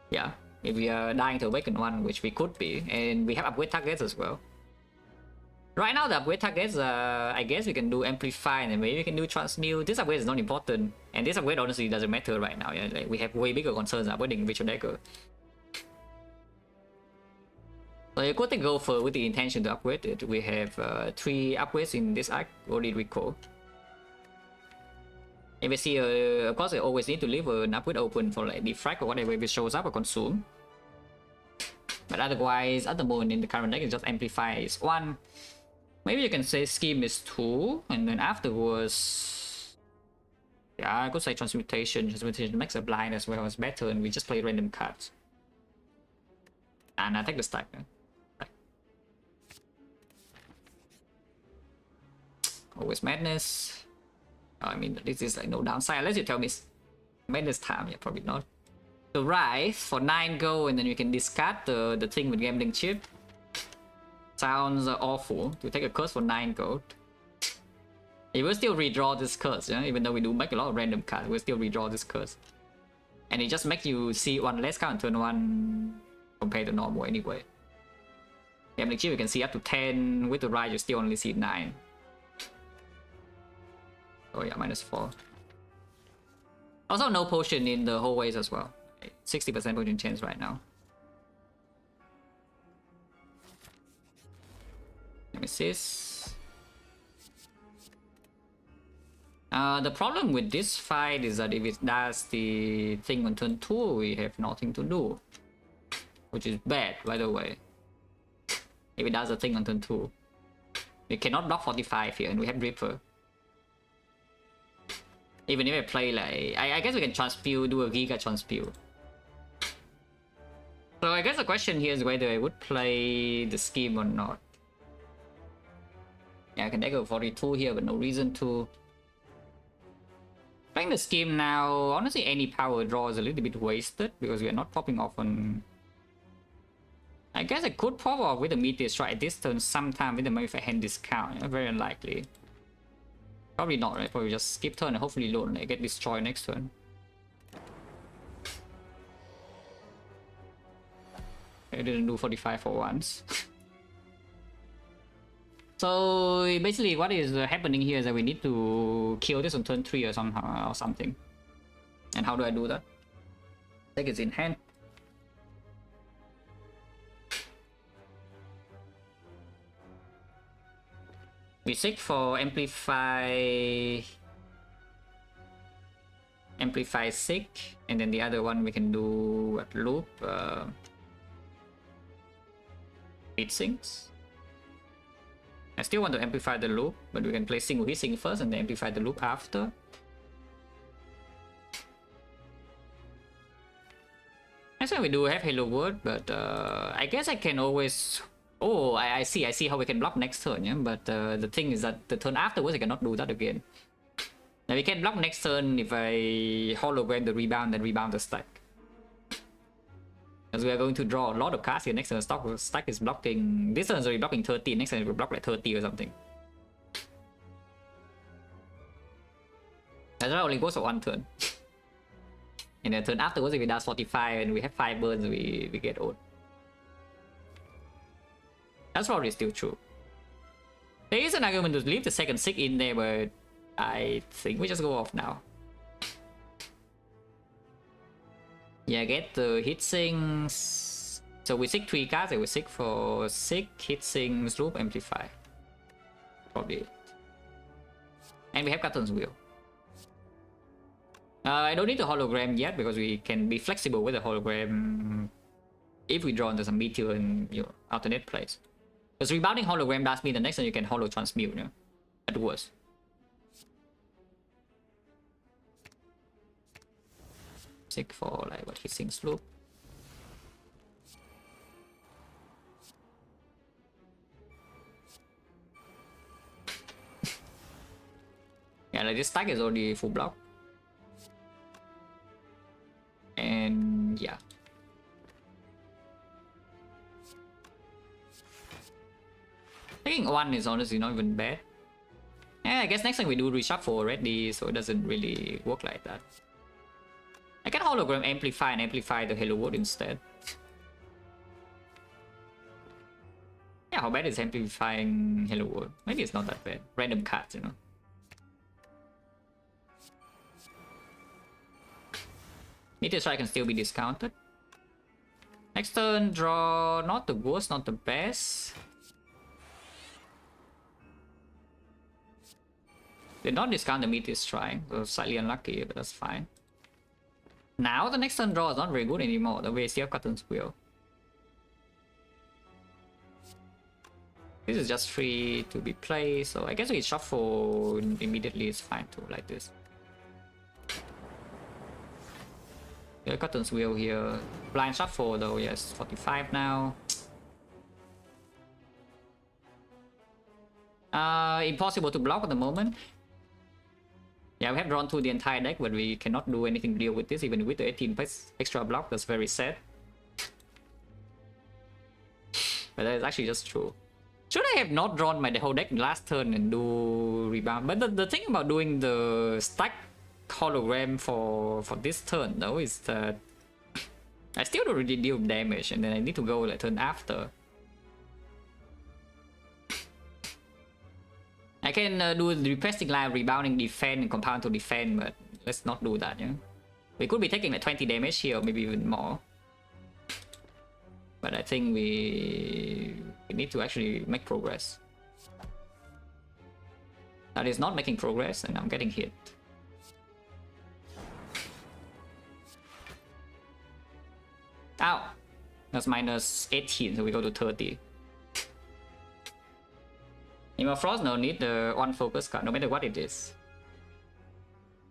Yeah, if we are dying to Awakened one, which we could be, and we have upgrade targets as well. Right now the upgrade targets, I guess we can do Amplify and then maybe we can do Transmute. This upgrade is not important, and this upgrade honestly doesn't matter right now. Yeah, like, we have way bigger concerns upgrading Ritual Dagger. So you could go for with the intention to upgrade it. We have 3 upgrades in this arc, only recall. If we see, of course, I always need to leave an upward open for like defect or whatever if it shows up or consume. But otherwise, at the moment in the current deck, it just amplifies 1. Maybe you can say scheme is 2, and then afterwards, yeah, I could say transmutation. Transmutation makes a blind as well as better, and we just play random cards. And I take the stack. Right. Always madness. I mean, this is like no downside unless you tell me madness time. Yeah, probably not. So right for 9 gold, and then you can discard the thing with gambling chip. Sounds awful to take a curse for 9 gold. It will still redraw this curse, yeah? Even though we do make a lot of random cards, we'll still redraw this curse. And it just makes you see 1 less card on turn 1 compared to normal anyway. Gambling chip you can see up to 10, with the right you still only see 9. Oh yeah, -4. Also no potion in the hallways as well. 60% potion chance right now. Nemesis. The problem with this fight is that if it does the thing on turn 2, we have nothing to do. Which is bad, by the way. If it does the thing on turn 2. We cannot block 45 here, and we have Reaper. Even if I play like... I guess we can Transpute, do a Giga Transpute. So I guess the question here is whether I would play the scheme or not. Yeah, I can take a 42 here, but no reason to. Playing the scheme now, honestly any power draw is a little bit wasted because we are not popping off on... I guess I could pop off with a Meteor Strike at this turn sometime with the Mayfair hand discount. Yeah, very unlikely. Probably not, right? Probably just skip turn and hopefully Lone get destroyed next turn. I didn't do 45 for once. So basically what is happening here is that we need to kill this on turn 3 or somehow or something. And how do I do that? Take it in hand. We seek for amplify 6, and then the other one we can do what, loop heat sinks. I still want to amplify the loop, but we can play single heat sink first and then amplify the loop after. Next time we do have Hello World, but I guess I can always... Oh, I see how we can block next turn, yeah? But the thing is that the turn afterwards I cannot do that again. Now we can block next turn if I hologram the rebound and rebound the stack. Because we are going to draw a lot of cards here next turn. Stack is blocking... This turn is already blocking 30, next turn we'll block like 30 or something. That only goes for 1 turn. And the turn afterwards if it does 45 and we have 5 burns, we get old. That's probably still true. There is an argument to leave the second 6 in there, but I think we just go off now. Yeah, get the hit sinks. So we seek 3 cards, I will seek for 6 hit sinks, loop, amplify. Probably it. And we have Captain's Wheel. I don't need the hologram yet because we can be flexible with the hologram if we draw into some meteor and alternate plays. Because rebounding hologram does mean the next time you can holo transmute, you know, at worst. Seek for like what, hit sinks, loop. Yeah, like this stack is already full block. And yeah. Taking 1 is honestly not even bad. Yeah, I guess next time we do reshuffle already, so it doesn't really work like that. I can hologram amplify and amplify the Hello World instead. Yeah, how bad is amplifying Hello World? Maybe it's not that bad. Random cards, you know. Meteor Strike can still be discounted. Next turn, draw not the worst, not the best. Did not discount the Meteor Strike, so slightly unlucky, but that's fine. Now the next turn draw is not very good anymore, the way CF Cotton's Wheel. This is just free to be played, so I guess we shuffle immediately is fine too, like this. Yeah, Cotton's Wheel here. Blind shuffle though, yes, 45 now. Impossible to block at the moment. Yeah, we have drawn through the entire deck, but we cannot do anything real with this, even with the 18 extra block. That's very sad. But that is actually just true. Should I have not drawn my whole deck last turn and do rebound? But the thing about doing the stack hologram for this turn though is that I still don't really deal damage, and then I need to go like turn after. I can do the requesting line, rebounding, defend, and compound to defend, but let's not do that, yeah? We could be taking like 20 damage here, or maybe even more. But I think we need to actually make progress. That is not making progress, and I'm getting hit. Ow! That's minus 18, so we go to 30. Emo Frost, no need the one focus card, no matter what it is.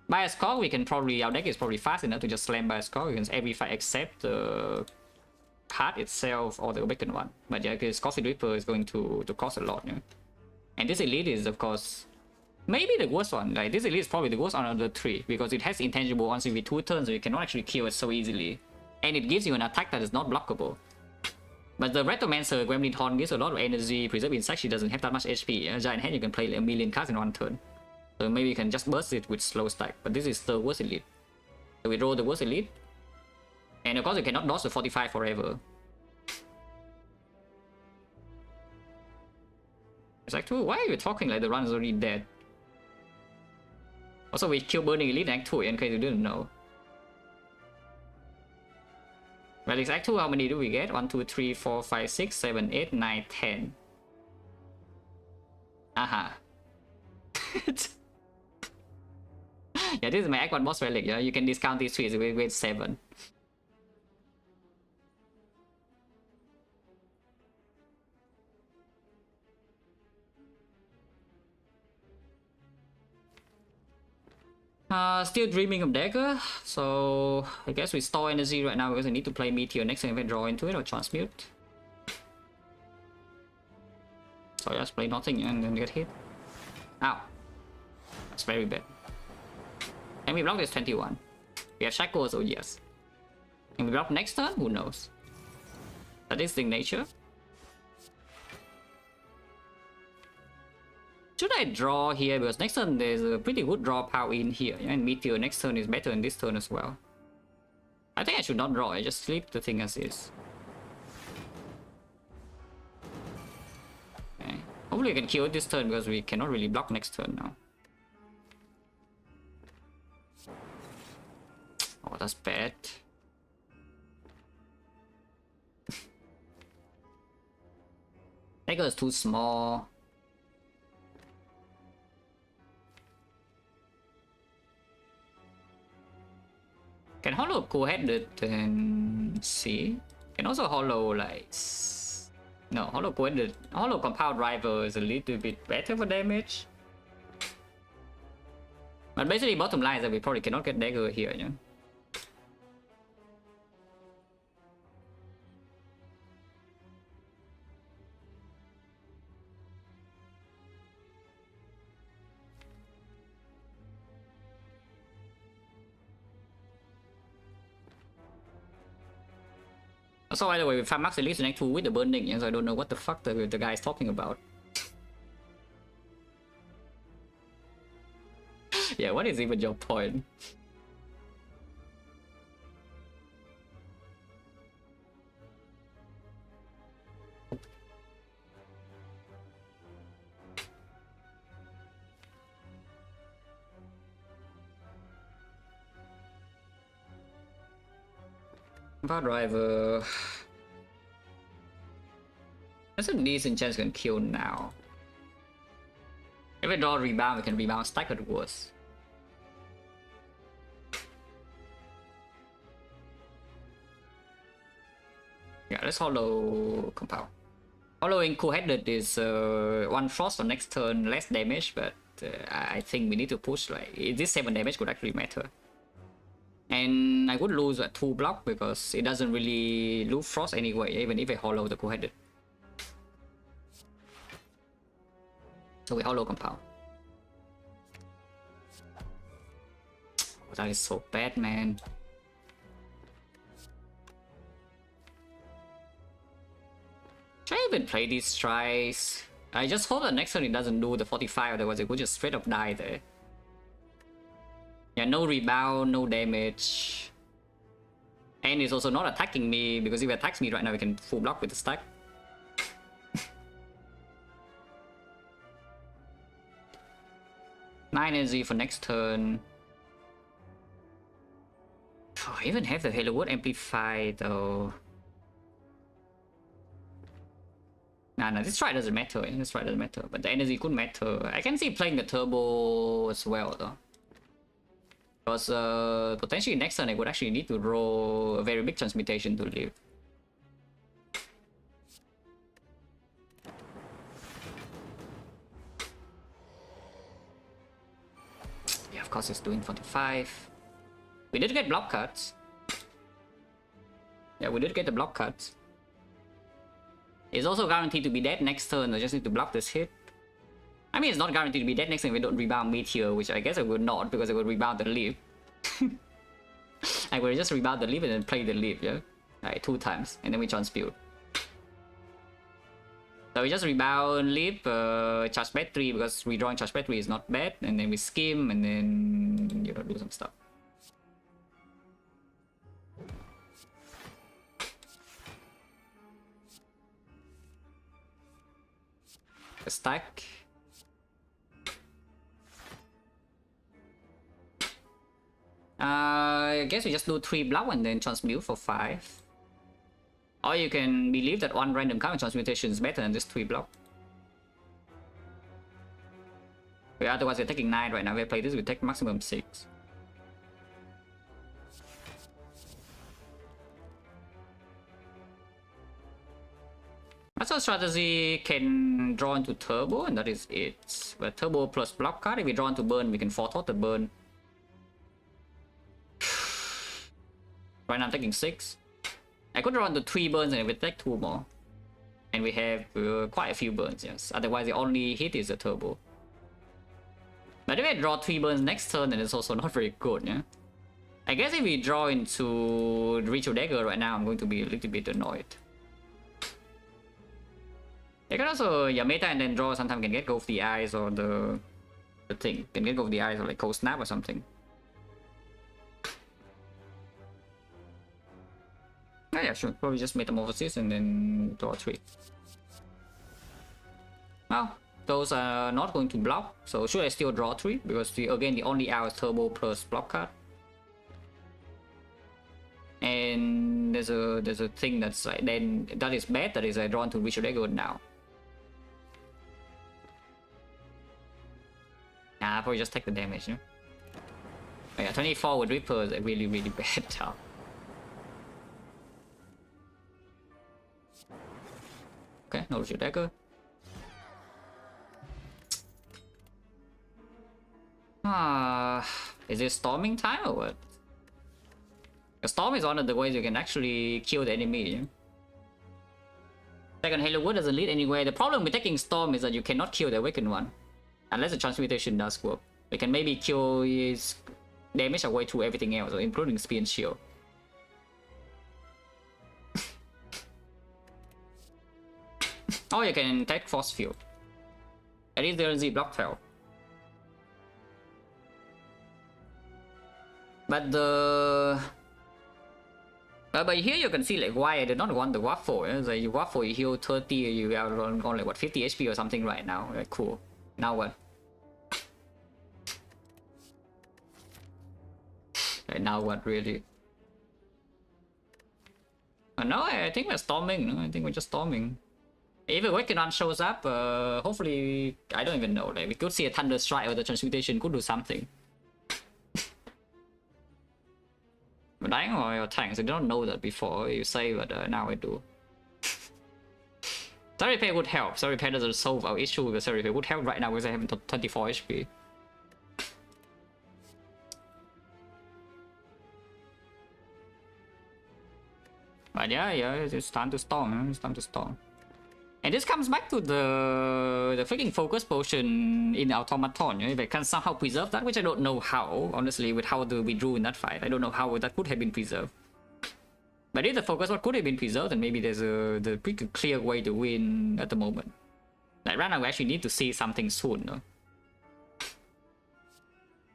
Bias Call, we can probably, our deck is probably fast enough to just slam Bias Call. We can every fight except the card itself or the Awakened one. But yeah, because Coffee Reaper is going to cost a lot, yeah? And this Elite is, of course, maybe the worst one. Like, this Elite is probably the worst one of the three, because it has intangible once every 2 turns, so you cannot actually kill it so easily. And it gives you an attack that is not blockable. But the Retromancer Gremlin Horn gives a lot of energy. Preserve Insect, she doesn't have that much HP. Giant Hand, you can play like a million cards in one turn. So maybe you can just burst it with slow stack. But this is the worst Elite. So we roll the worst Elite. And of course you cannot dodge the 45 forever. It's like, why are you talking like the run is already dead? Also, we kill Burning Elite in Act 2 in case you didn't know. Relics Act 2, how many do we get? 1, 2, 3, 4, 5, 6, 7, 8, 9, 10. Aha. Yeah, this is my Act 1 boss relic, yeah? You can discount these 3, so we wait 7. Still dreaming of dagger, so I guess we store energy right now because I need to play meteor next time if I draw into it or transmute. So I just play nothing and then get hit. Ow. That's very bad. And we block this 21. We have shackles, so yes. And we block next turn? Who knows? That is the nature. Should I draw here? Because next turn there's a pretty good draw power in here. And Meteor next turn is better than this turn as well. I think I should not draw, I just sleep the thing as is. Okay. Hopefully we can kill it this turn because we cannot really block next turn now. Oh, that's bad. Dagger is too small. Can hollow co-headed and see. Can also hollow like no hollow co-headed. Hollow compound rival is a little bit better for damage. But basically bottom line is that we probably cannot get dagger here, yeah. So by the way, we farm max Elite in Act 2 with the burning, so I don't know what the fuck the guy is talking about. Yeah, what is even your point? Power driver. There's a decent chance can kill now. If we draw rebound, we can rebound stack at worst. Yeah, let's hollow compound. Hollowing cool-headed is 1 frost on next turn, less damage, but I think we need to push. Like this 7 damage could actually matter. And I would lose a 2 block because it doesn't really lose frost anyway, even if I hollow the cool-headed. So we hollow compound. Oh, that is so bad, man. Should I even play these tries? I just hope that next turn it doesn't do the 45, otherwise it would just straight up die there. Yeah, no rebound, no damage. And it's also not attacking me, because if it attacks me right now, we can full block with the stack. 9 energy for next turn. Oh, I even have the Halo Wood amplified though. Nah, this try doesn't matter. This try doesn't matter, but the energy could matter. I can see playing the turbo as well though. Because potentially next turn I would actually need to roll a very big transmutation to live. Yeah, of course it's doing 45. We did get block cuts. Yeah, we did get the block cuts. It's also guaranteed to be dead next turn. I just need to block this hit. I mean, it's not guaranteed to be dead next turn if we don't rebound Meteor, which I guess I would not, because I would rebound the leap. I would just rebound the leap and then play the leap, yeah? Like 2 times, and then we transmute. So we just rebound leap, charge battery, because redrawing charge battery is not bad, and then we skim, and then, you know, do some stuff. A stack. I guess we just do 3 block and then transmute for 5. Or you can believe that 1 random counter transmutation is better than this 3 block. But otherwise we're taking 9 right now. If we play this, we take maximum 6. Master strategy can draw into turbo, and that is it. But turbo plus block card, if we draw into burn, we can forethought the burn. Right now I'm taking 6. I could draw into 3 burns and we take 2 more. And we have quite a few burns, yes. Otherwise the only hit is a turbo. But if I draw 3 burns next turn, then it's also not very good, yeah. I guess if we draw into Ritual Dagger right now, I'm going to be a little bit annoyed. You can also Yameta and then draw, sometimes can get Go of the Eyes or the thing. Can get Go of the Eyes or like Cold Snap or something. Oh yeah, sure. Probably just Metamorphosis and then draw 3. Well, those are not going to block, so should I still draw 3? Because again, the only out is turbo plus block card. And there's a thing that's like, then that is bad, that is I draw into Ritual Dagger now. Nah, I'll probably just take the damage, yeah? Oh yeah, 24 with Reaper is a really, really bad job. Okay, no Ritual Dagger. Is it storming time or what? A storm is one of the ways you can actually kill the enemy. Yeah? Second, Halo Wood doesn't lead anywhere. The problem with taking storm is that you cannot kill the awakened one. Unless the transmutation does work. We can maybe kill his damage away through everything else, including spear and shield. Or you can take force field. At least there is the block fell. But but here you can see like why I did not want the waffle. Yeah? The waffle you heal 30, you are on like what 50 HP or something right now. Like, cool. Now what? Now what really? No, I think we're storming. No, I think we're just storming. If a Wicked One shows up, hopefully, I don't even know. Like, we could see a Thunder Strike or the Transmutation could do something. But dying on your tanks, I don't know that before you say, but now I do. Soul Repair would help. Soul Repair doesn't solve our issue with Soul Repair. Would help right now because I have 24 HP. But yeah, it's time to storm. It's time to storm. And this comes back to the freaking focus potion in Automaton. If I can somehow preserve that, which I don't know how, honestly, with how we drew in that fight. I don't know how that could have been preserved. But if the focus what could have been preserved, then maybe there's the pretty clear way to win at the moment. Like right now, we actually need to see something soon. No?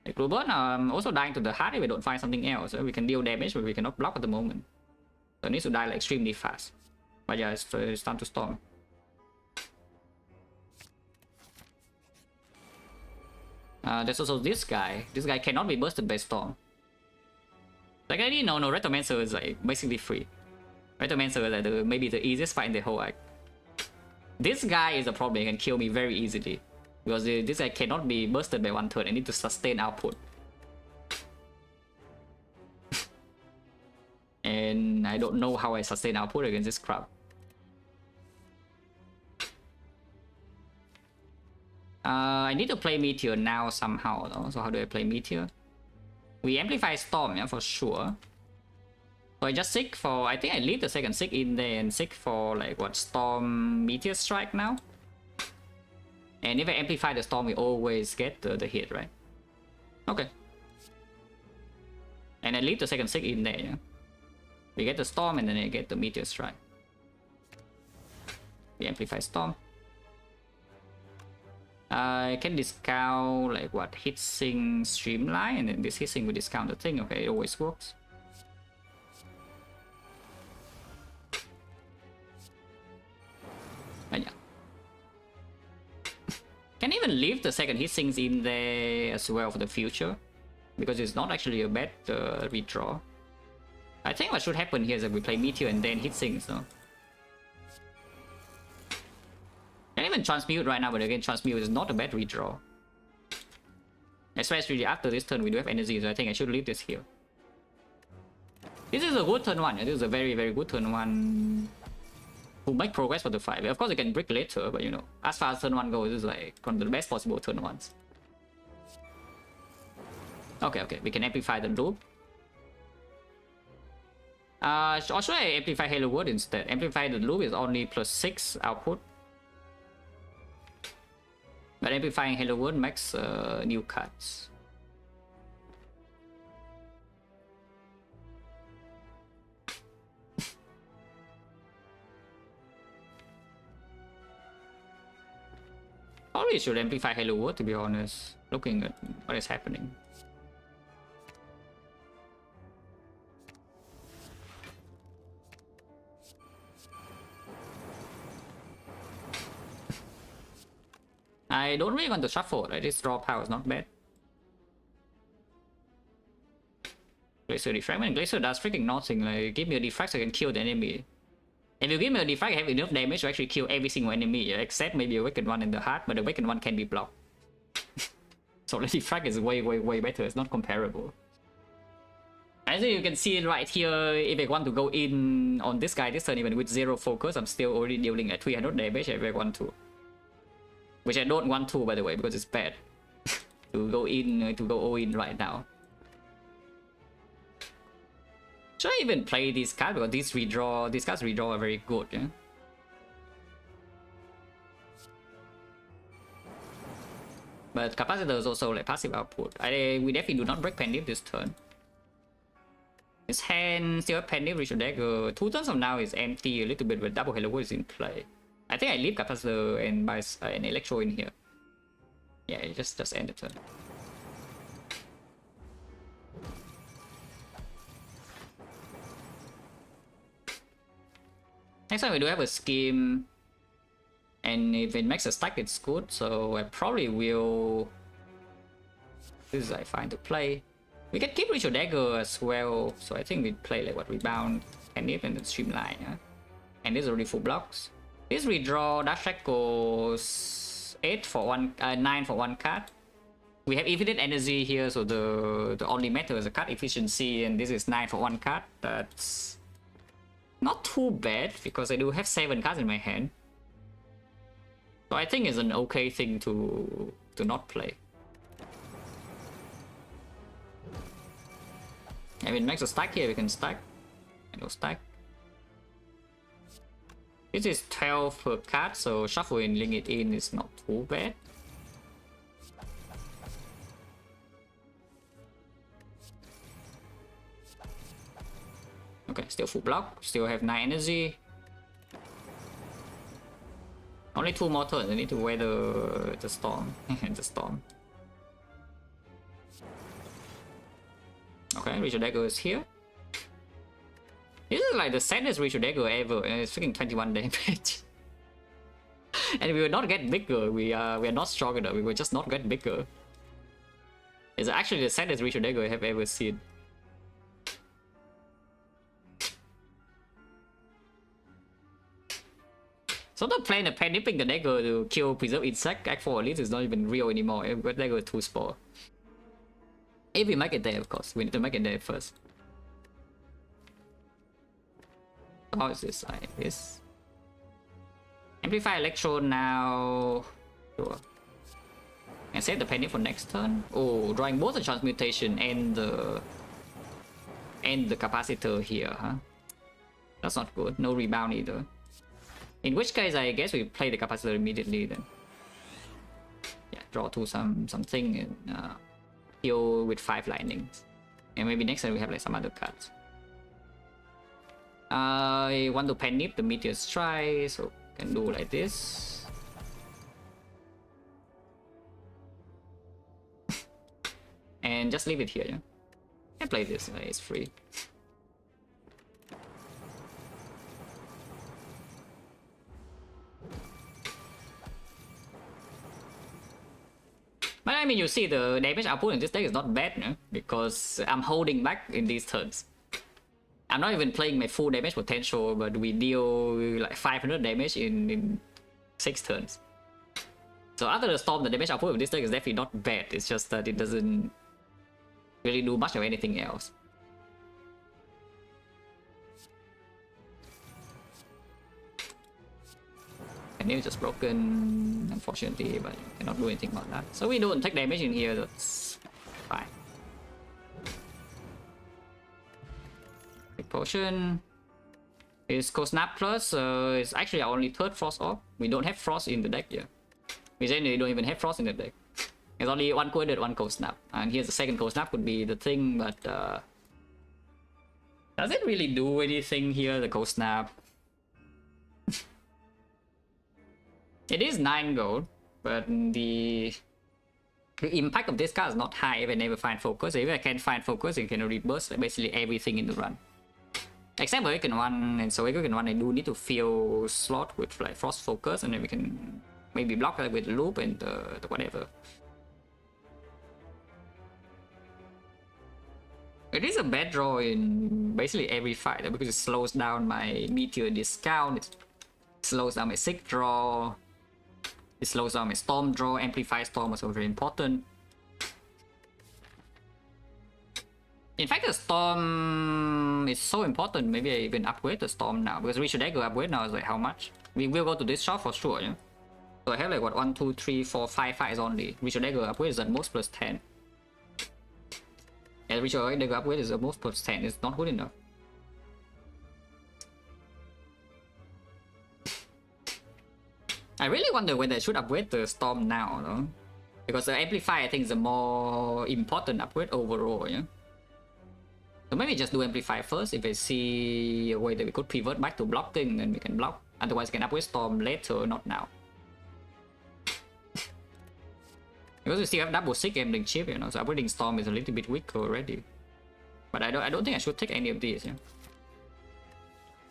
Like Blueburn also dying to the heart if we don't find something else. We can deal damage, but we cannot block at the moment. So it needs to die like extremely fast. But yeah, it's time to storm. There's also this guy. This guy cannot be bursted by storm. Like I didn't know, no, Retomancer is like basically free. Retomancer is like maybe the easiest fight in the whole arc. This guy is a problem, he can kill me very easily. Because this guy cannot be bursted by one turn, I need to sustain output. And I don't know how I sustain output against this crap. I need to play Meteor now somehow though. So how do I play Meteor? We amplify Storm, yeah, for sure. So I just seek for, I think I leave the second seek in there and seek for like what, Storm Meteor Strike now? And if I amplify the Storm, we always get the hit, right? Okay. And I leave the second seek in there, yeah. We get the Storm and then I get the Meteor Strike. We amplify Storm. I can discount like what, Hitsing Streamline, and then this Hitsing will discount the thing. Okay, it always works. And yeah. Can even leave the second Hitsings in there as well for the future, because it's not actually a bad redraw. I think what should happen here is that we play Meteor and then Hitsings, no? Can even Transmute right now, but again, Transmute is not a bad redraw. Especially after this turn, we do have energy, so I think I should leave this here. This is a good turn 1, this is a very, very good turn 1 to make progress for the fight. Of course, you can break later, but you know, as far as turn 1 goes, this is like one of the best possible turn 1s. Okay, we can amplify the loop. Or should I amplify Halo Word instead? Amplify the loop is only +6 output. But amplifying Halo Word makes new cards. Probably should amplify Halo Word, to be honest, looking at what is happening. I don't really want to shuffle, right? This draw power is not bad. Glacier Defragment. Glacier does freaking nothing. Like, give me a defrag so I can kill the enemy. If you give me a defrag, I have enough damage to actually kill every single enemy, except maybe a Wicked One in the heart, but the Wicked One can be blocked. So the defrag is way better. It's not comparable. As you can see right here, if I want to go in on this guy this turn, even with 0 focus, I'm still already dealing at 300 damage if I want to. Which I don't want to, by the way, because it's bad to go in, to go all in right now. Should I even play this card? Because these cards redraw are very good, yeah? But Capacitor is also like passive output. We definitely do not break Pendiv this turn. His hand still have Pendiv, Ritual Dagger. 2 turns from now is empty a little bit, but double Halo Word is in play. I think I leave Capacitor and buy an Electro in here. Yeah, just end the turn. Next time we do have a scheme, and if it makes a stack, it's good. So I probably will. This is I find to play. We can keep Ritual Dagger as well. So I think we play like what, Rebound, Pendiv, and then Streamline. Yeah? And these are already full blocks. This redraw dash check goes 8 for one, 9 for one card. We have infinite energy here, so the only matter is the card efficiency, and this is 9 for one card. That's not too bad because I do have 7 cards in my hand. So I think it's an okay thing to not play. I mean, next to stack here, we can stack. And no stack. This is 12 per card, so shuffling it in is not too bad. Okay, still full block, still have 9 energy. Only 2 more turns, I need to weather the storm. The storm. Okay, Ritual Dagger is here. This is like the saddest Ritual Dagger ever, and it's freaking 21 damage. And we will not get bigger, we are not strong enough, we will just not get bigger. It's actually the saddest Ritual Dagger I have ever seen. So not playing a panipping the dagger to kill preserve insect, Act 4 at least is not even real anymore, because dagger 2 spore. If we make it there, of course, we need to make it there first. How is this like this? Amplify Electro now. Sure. And save the panic for next turn. Oh, drawing both the transmutation and the capacitor here, huh? That's not good. No rebound either. In which case, I guess we play the capacitor immediately then. Yeah, draw to something and heal with 5 lightnings. And maybe next time we have like some other cards. I want to panic the meteor strike, so can do like this. And just leave it here, yeah? Can play this, it's free. But I mean, you see the damage output in this deck is not bad, no? Because I'm holding back in these turns. I'm not even playing my full damage potential, but we deal like 500 damage in 6 turns. So after the storm, the damage output of this deck is definitely not bad. It's just that it doesn't really do much of anything else. And it's just broken, unfortunately, but I cannot do anything about that. So we don't take damage in here, that's fine. Big potion. Is Snap Plus, it's actually our only 3rd Frost Orb. We don't have Frost in the deck yet. We generally don't even have Frost in the deck. There's only 1 Coordinate, 1 Cold Snap. And here's the 2nd Cold Snap could be the thing, but does it really do anything here, the Cold Snap? It is 9 gold, but the impact of this card is not high if I never find focus. If I can find focus, it can reburst basically everything in the run. Except Awaken 1, and so Awaken 1 I do need to fill slot with like Frost Focus, and then we can maybe block that with Loop and the whatever. It is a bad draw in basically every fight because it slows down my Meteor discount, it slows down my Sick draw, it slows down my Storm draw, Amplify Storm was also very important. In fact, the Storm is so important, maybe I even upgrade the Storm now, because Ritual Dagger upgrade now is like how much? We will go to this shop for sure, yeah? So I have like what, 1, 2, 3, 4, 5 fights only. Ritual Dagger upgrade is at most plus 10. And Ritual Dagger upgrade is at most plus 10, it's not good enough. I really wonder whether I should upgrade the Storm now, though. Because the Amplify I think is a more important upgrade overall, yeah? So maybe just do Amplify first. If I see a way that we could pivot back to blocking, then we can block. Otherwise, we can upgrade Storm later, not now. Because we still have double sick gambling chip, you know, so upgrading Storm is a little bit weaker already. But I don't think I should take any of these, yeah.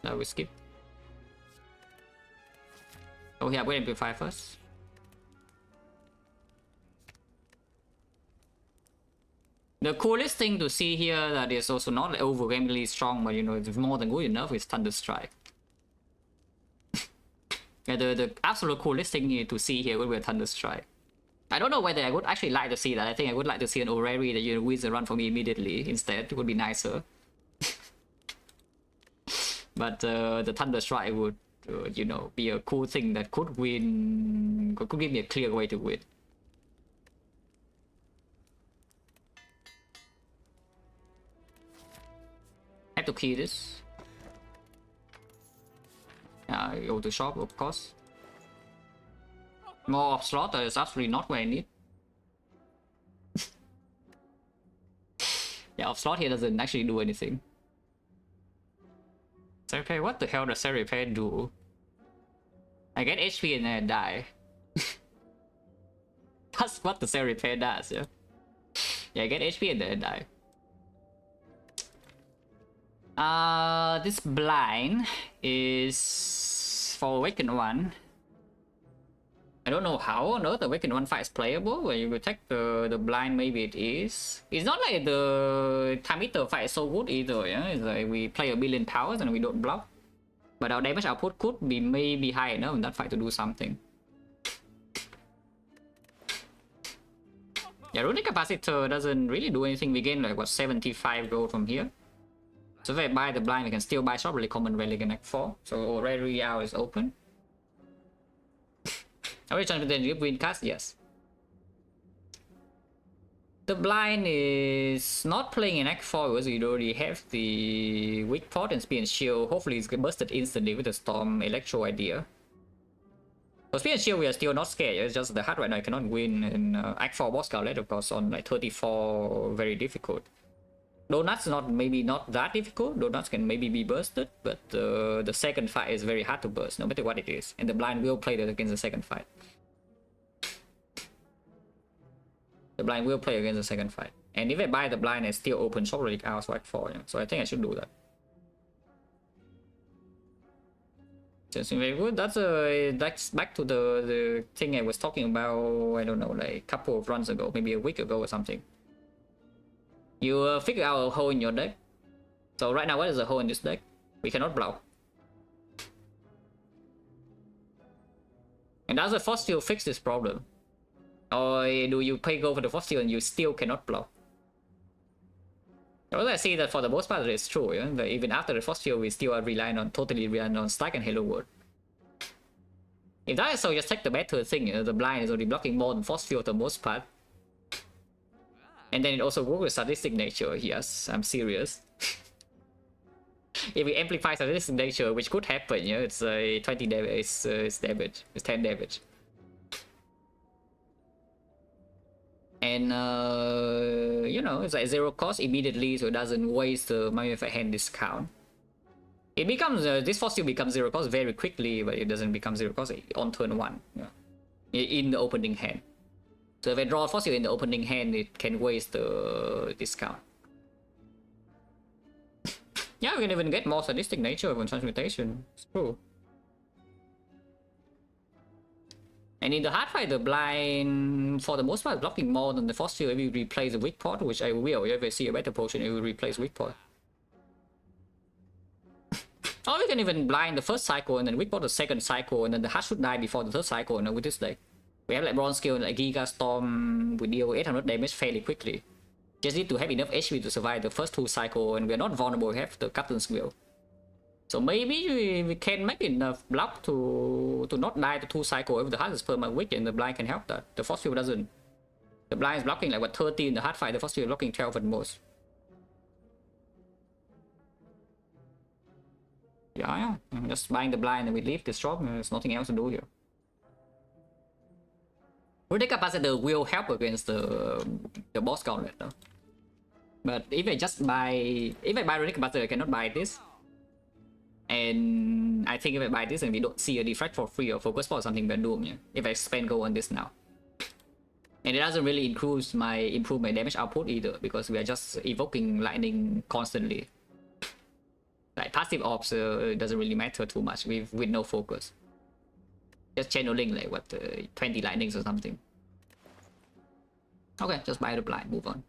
So we skip. Oh yeah, upgrade Amplify first. The coolest thing to see here that is also not like overwhelmingly strong, but you know, it's more than good enough is Thunder Strike. Yeah, the absolute coolest thing here to see here would be a Thunder Strike. I don't know whether I would actually like to see that. I think I would like to see an Orrery that wins a run for me immediately instead. It would be nicer. But the Thunder Strike would, you know, be a cool thing that could win, could give me a clear way to win. I have to key this. Go to shop, of course. More of slot is absolutely not what I need. Yeah, off slot here doesn't actually do anything. So okay, what the hell does Serra Repair do? I get HP and then I die. That's what the Serra Repair does, yeah? Yeah, I get HP and then I die. This blind is for Awakened 1. I don't know how on earth the Awakened 1 fight is playable. When you protect the blind, maybe it is. It's not like the Time Eater fight is so good either, yeah? It's like we play a billion powers and we don't block. But our damage output could be maybe high enough in that fight to do something. Yeah, Runic Capacitor doesn't really do anything. We gain like what, 75 gold from here. So if I buy the blind, I can still buy shop really common relic in Act 4. So already hour is open. Are we trying to then win cast? Yes. The blind is not playing in Act 4 because we already have the weak pot and speed and shield. Hopefully it's busted instantly with the storm electro idea. For speed and shield we are still not scared. It's just the hard right now I cannot win in Act 4 boss gauntlet, of course, on like 34 very difficult. Donuts maybe not that difficult. Donuts can maybe be bursted, but the second fight is very hard to burst, no matter what it is. And the blind will play that against the second fight. The blind will play against the second fight. And if I buy the blind, I still open shop relic hours like 4. Yeah? So I think I should do that. Just very good. That's back to the thing I was talking about, I don't know, like a couple of runs ago, maybe a week ago or something. You figure out a hole in your deck. So right now, what is the hole in this deck? We cannot block. And does the force field fix this problem? Or do you pay gold for the force field and you still cannot block? Well, I see that for the most part it's true, yeah? That even after the force field we still are totally relying on Stack and Halo World. If that is so, just take the better thing, the blind is already blocking more than force field for the most part. And then it also works with sadistic nature. Yes, I'm serious. If we amplify sadistic nature, which could happen, yeah, it's 20 damage. It's damage. It's 10 damage. And you know, it's like 0 cost immediately, so it doesn't waste the Mummified Hand discount. It becomes this force field becomes 0 cost very quickly, but it doesn't become 0 cost on turn 1. Yeah, in the opening hand. So if I draw a force field in the opening hand, it can waste the discount. Yeah, we can even get more sadistic nature from transmutation. It's true. And in the hard fight, the blind, for the most part, blocking more than the force field. If we replace the weak pot, which I will. If I see a better potion, it will replace weak pot. Or we can even blind the first cycle and then weak pot the second cycle, and then the heart should die before the third cycle. And with this deck, we have like bronze skill, like Giga Storm, we deal 800 damage fairly quickly. Just need to have enough HP to survive the first 2 cycles, and we're not vulnerable, we have the Captain's Will. So maybe we can make enough block to not die the 2 cycles if the heart is perma weak, and the blind can help that. The force field doesn't. The blind is blocking like what, 30 in the hard fight, the force field is blocking 12 at most. Yeah, just buying the blind and we leave this shop, there's nothing else to do here. Runic Capacitor will help against the boss gauntlet though. But if I buy Runic Capacitor, I cannot buy this. And I think if I buy this and we don't see a Defect for free or Focus Spot or something, we're doomed, yeah? If I spend gold on this now. And it doesn't really improve my damage output either, because we are just evoking lightning constantly. Like passive ops doesn't really matter too much with no focus. Just channeling like what 20 lightnings or something. Okay, just buy the blind, move on.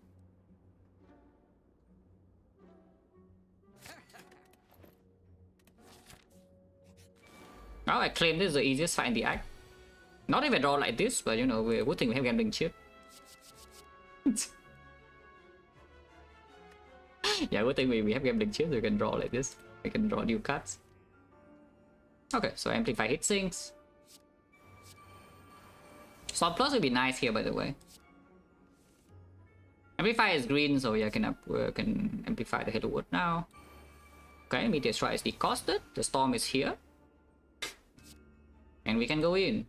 Oh, I claim this is the easiest fight in the act. Not even draw like this, but you know, we're good thing we have gambling chip. Yeah, good thing we have gambling chip, so we can draw like this. We can draw new cards. Okay, so amplify hit sinks. Sword plus would be nice here, by the way. Amplify is green, so yeah, can amplify the Halo Wood now. Okay, Meteor Strike is decosted. The Storm is here. And we can go in.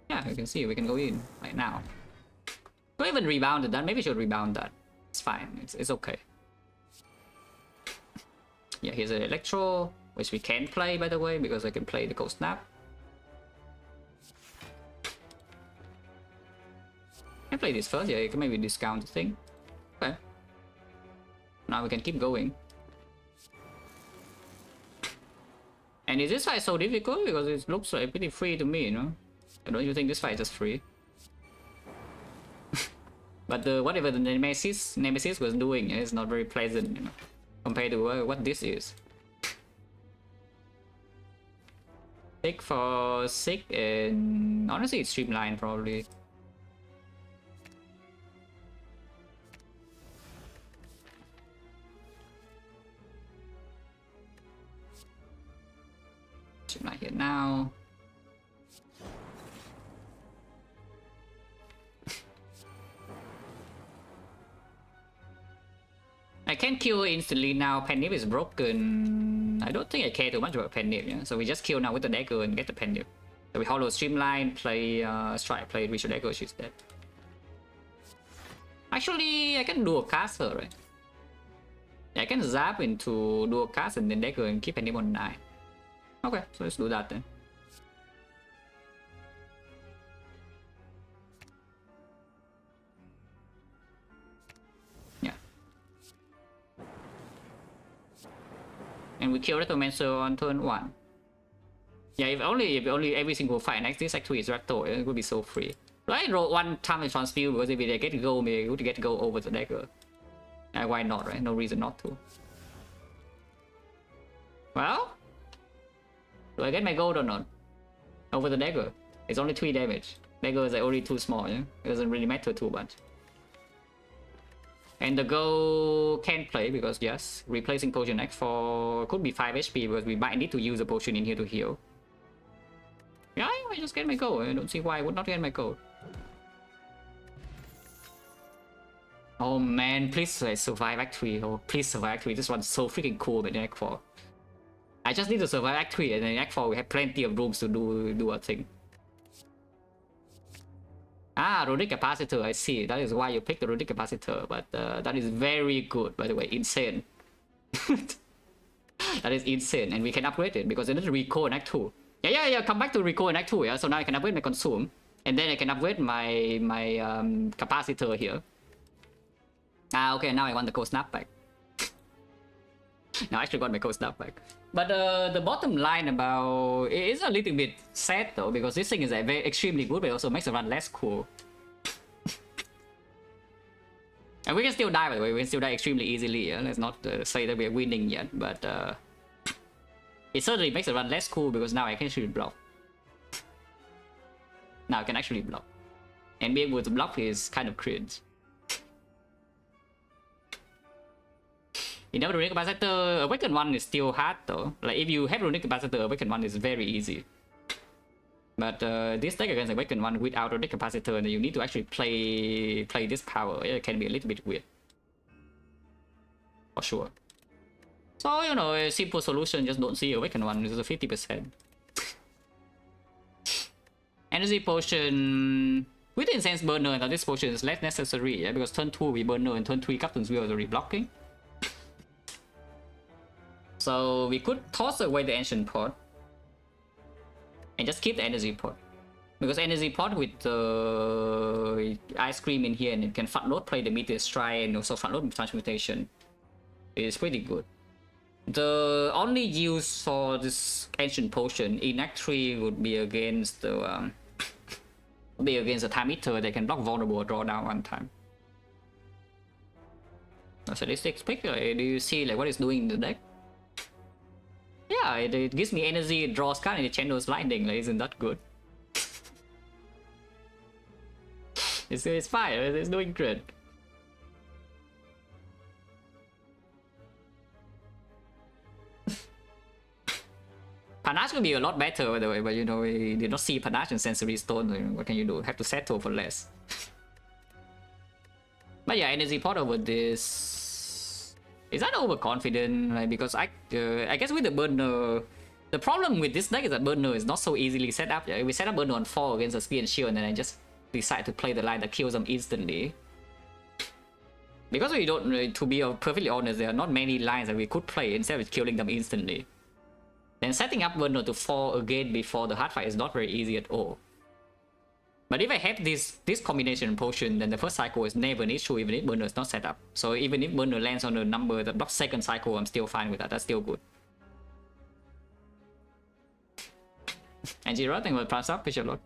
Yeah, you can see we can go in right now. We even rebounded that. Maybe we should rebound that. It's fine. It's okay. Yeah, here's an Electro, which we can play, by the way, because I can play the Cold Snap. I play this first. Yeah, you can maybe discount the thing. Okay. Now we can keep going. And is this fight so difficult? Because it looks like pretty free to me, you know? Don't you think this fight is just free? But whatever the Nemesis was doing is not very pleasant, you know, compared to what this is. Take for sick, and honestly it's streamlined probably. Streamline here now. I can't kill instantly now. Pennip is broken. I don't think I care too much about Pennip, yeah? So we just kill now with the dagger and get the Pennip. So we hollow streamline, play strike, play Ritual Dagger, she's dead. Actually, I can dual cast her, right? Yeah, I can zap into dual cast and then dagger and keep Pennip on 9. Okay, so let's do that then. And we kill Rectomancer on turn 1. Yeah, if only every single fight next this actually is Recto, it would be so free. So I roll one time in transfuse because if they get to go, maybe to get to go over the dagger. Why not, right? No reason not to. Well, do I get my gold or not? Over the dagger. It's only 3 damage. Dagger is already too small, yeah? It doesn't really matter too much. And the gold can play because yes, replacing potion X for could be 5 HP because we might need to use a potion in here to heal. Yeah, I just get my gold. I don't see why I would not get my gold. Oh man, please survive Act 3. Oh, please survive Act 3. This one's so freaking cool in Act 4. I just need to survive Act 3 and then in Act 4 we have plenty of rooms to do our thing. Ah, Runic Capacitor, I see. That is why you picked the Runic Capacitor, but that is very good, by the way, insane. That is insane, and we can upgrade it, because it is Recall in Act 2. Yeah, come back to Recall in Act 2, yeah? So now I can upgrade my Consume, and then I can upgrade my Capacitor here. Ah, okay, now I want the Cold Snap back. Now I actually got my Cold Snap back. But the bottom line about it is a little bit sad though, because this thing is very extremely good, but it also makes the run less cool. And we can still die, by the way. We can still die extremely easily. Yeah? Let's not say that we are winning yet, but it certainly makes the run less cool because now I can actually block. Now I can actually block, and being able to block is kind of cringe. You know, the Runic Capacitor, Awaken 1 is still hard though. Like, if you have Runic Capacitor, Awaken 1 is very easy. But this deck against Awaken 1 without Runic Capacitor, then you need to actually play this power. It can be a little bit weird. For sure. So, you know, a simple solution, just don't see Awaken 1, this is a 50%. Energy Potion... With the Incense Burner, now this potion is less necessary, yeah? Because turn 2 we Burner and turn 3 Captain's Wheel is already blocking. So we could toss away the Ancient Pot and just keep the Energy Pot, because Energy Pot with the Ice Cream in here and it can front load play the Meteor Strike and also front load Transmutation is pretty good. The only use for this Ancient Potion in Act 3 would be against the Time Eater. They can block Vulnerable or draw down one time. So let's pick. Do you see like what it's doing in the deck? Yeah, Yeah, it gives me energy, it draws card, and it channels lightning. Like, isn't that good? It's fine. It's doing great. Panache would be a lot better, by the way, but you know, we did not see Panache and Sensory Stone. So what can you do? Have to settle for less. But yeah, Energy Pot over this. Is that overconfident? Like, because I guess with the burner, the problem with this deck is that burner is not so easily set up. We set up burner on 4 against a Spear and Shield, and then I just decide to play the line that kills them instantly. Because we don't, to be perfectly honest, there are not many lines that we could play instead of killing them instantly. Then setting up burner to 4 again before the hard fight is not very easy at all. But if I have this combination potion, then the first cycle is never an issue even if burner is not set up. So even if burner lands on a number that blocks second cycle, I'm still fine with that. That's still good. And Jira, think about pass up, push a lot.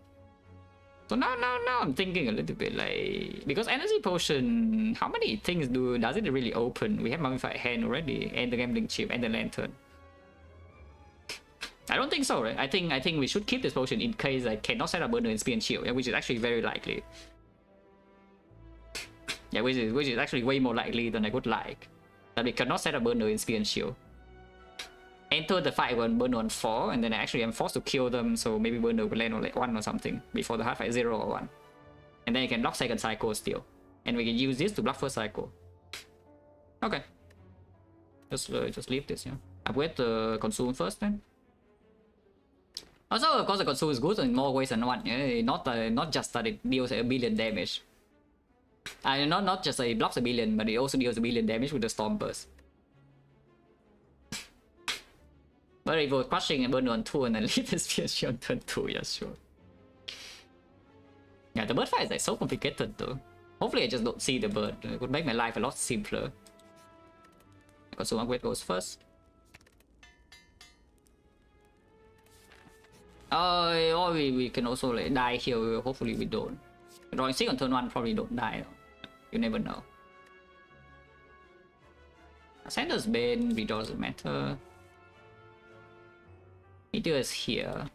So now I'm thinking a little bit like, because energy potion, how many things does it really open? We have mummified hand already, and the gambling chip, and the lantern. I don't think so, right? I think we should keep this potion in case I cannot set up burner in Spear and Shield, which is actually very likely. Yeah, which is actually way more likely than I would like. That we cannot set up burner in Spear and Shield. Enter the fight when burner on 4, and then I actually am forced to kill them, so maybe burner will land on like 1 or something before the hard fight 0 or 1. And then you can block second cycle still. And we can use this to block first cycle. Okay. Just leave this, yeah. Upgrade the consume first then. Also, of course, the consume is good in more ways than one. Yeah? Not just that it deals a billion damage. Not just that it blocks a billion, but it also deals a billion damage with the Storm Burst. But if we're crushing a burner on 2 and then leave the Spear Shield on turn 2, yeah, sure. Yeah, the bird fight is like so complicated though. Hopefully I just don't see the bird. It would make my life a lot simpler. Consume upgrade goes first. Or we can also like die here. Hopefully we don't. Drawing 6 on turn 1 probably don't die though. You never know. Ascender's Bane, redraw doesn't matter. Meteor is here.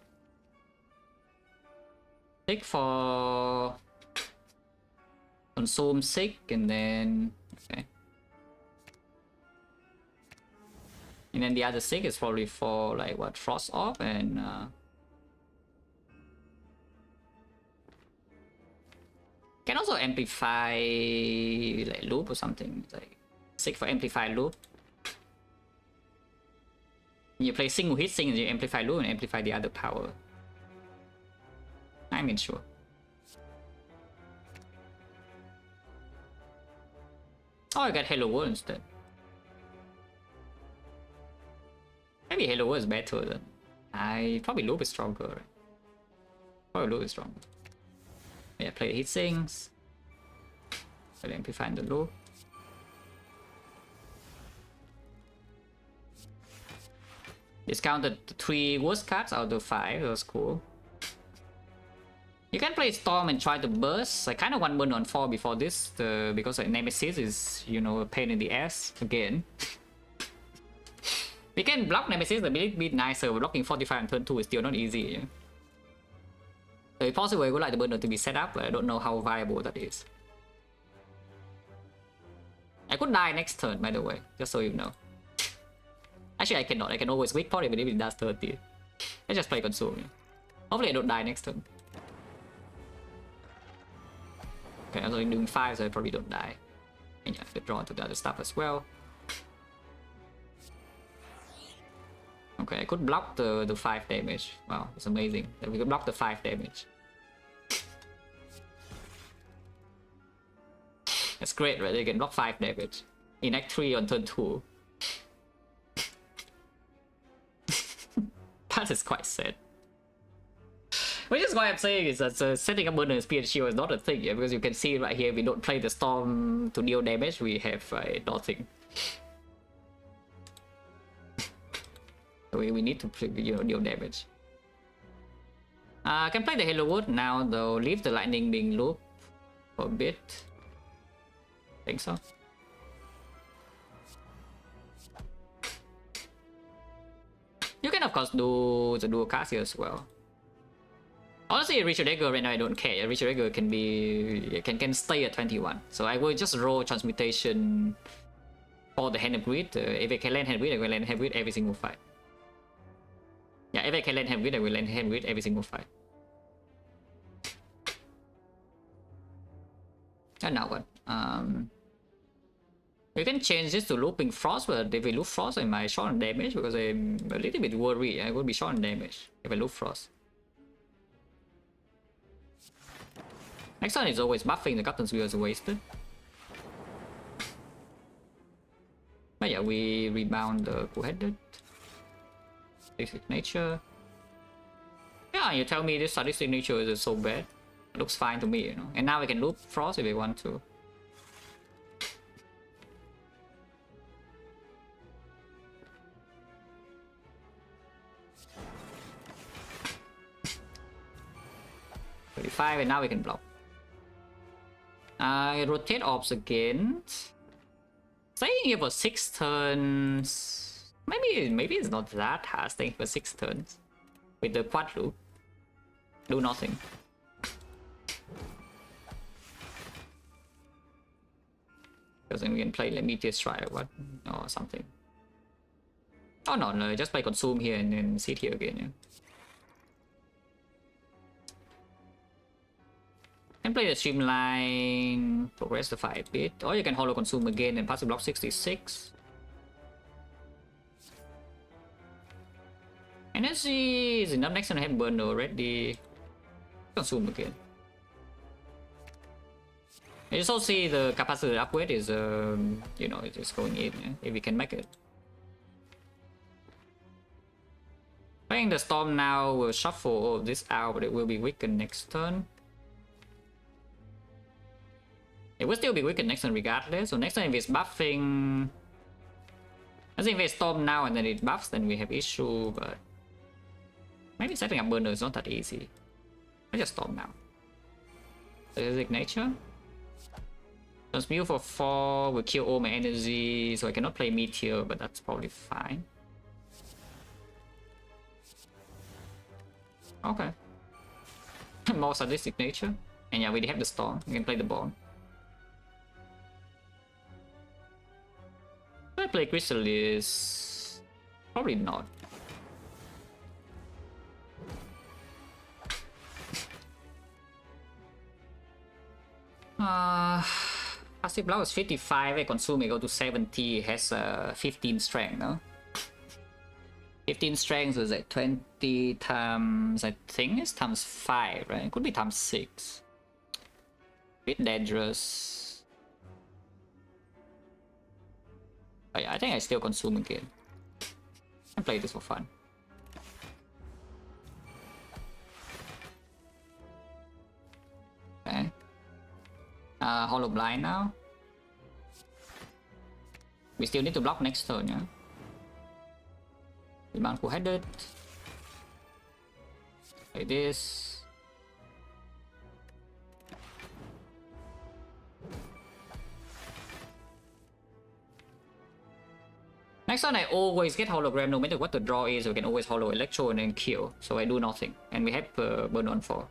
Take for consume 6 and then okay. And then the other 6 is probably for like what, Frost Off and can also amplify like loop or something. Like 6 for amplify loop. You play single hit thing and you amplify loop and amplify the other power. I'm not sure. Oh, I got Hello World instead. Maybe Hello World is better then. Probably loop is stronger. Right? Probably loop is stronger. Yeah, play hit things. I'll amplify the loop. Discounted 3 worst cards out of 5. That was cool. You can play Storm and try to burst. I kind of want burn on 4 before this, because like, Nemesis is, you know, a pain in the ass again. We can block Nemesis a bit nicer. Blocking 45 on turn 2 is still not easy. Yeah? So if possible, I would like the burner to be set up, but I don't know how viable that is. I could die next turn, by the way, just so you know. Actually, I cannot. I can always wait for it, even if it does 30. I just play consume. Hopefully, I don't die next turn. Okay, I'm only doing 5, so I probably don't die. And yeah, I could draw into the other stuff as well. Okay, I could block the 5 damage. Wow, it's amazing that we could block the 5 damage. That's great, right? They can block 5 damage. In Act 3 on turn 2. That is quite sad. Which is why I'm saying is that setting up burner and Spear and Shield is not a thing, yeah? Because you can see right here, we don't play the Storm to deal damage, we have nothing. So we need to play, you know, deal damage. I can play the Halo Wood now though, leave the lightning being looped for a bit. Think so. You can of course do the dual cast here as well. Honestly, Richard Egger right now I don't care. Richard Egger can be can stay at 21. So I will just roll transmutation for the hand of grid. If I can land hand grid, I will land hand grid every single fight. Yeah, if I can land hand grid, I will land hand grid every single fight. And now what? We can change this to looping frost, but if we loop frost, I might short on damage because I'm a little bit worried. I will be short on damage if I loop frost. Next one is always buffing the Captain's Wheel is wasted. But yeah, we rebound the Cool-Headed. Basic nature. Yeah, you tell me this sadistic nature is so bad. It looks fine to me, you know. And now we can loop frost if we want to. $35 and now we can block. Rotate orbs again. Staying here for 6 turns. Maybe it's not that hard staying for 6 turns. With the quad loop. Do nothing. Because then we can play like Meteor Strike or what or something. Oh no, just play consume here and then sit here again, yeah. Can play the streamline, progress the fight a bit, or you can hollow consume again and passive block 66. Energy is enough. Next turn I have burn already. Consume again. You also see the capacity upgrade is you know, it's going in, yeah? If we can make it. Playing the storm now will shuffle all of this out, but it will be weakened next turn. It will still be weakened next turn regardless. So next turn if it's buffing, I think if it's storm now and then it buffs, then we have issue. But maybe setting up burner is not that easy. I just storm now. Basic nature. Transmute for 4 will kill all my energy, so I cannot play meteor, but that's probably fine. Okay. More sadistic nature. And yeah, we have the storm. We can play the bomb. Should I play Chrysalis? Probably not. Passive block is 55, I consume it go to 70, it has 15 strength, no? 15 strength is like 20 times, I think it's times 5, right? It could be times 6. Bit dangerous. Oh yeah, I think I still consume again. I play this for fun. Okay. Hollow Blind now. We still need to block next turn, yeah? Rebound Cool-Headed. Like this. Next turn I always get hologram, no matter what the draw is, we can always hollow Electro and then kill. So I do nothing. And we have burn on 4.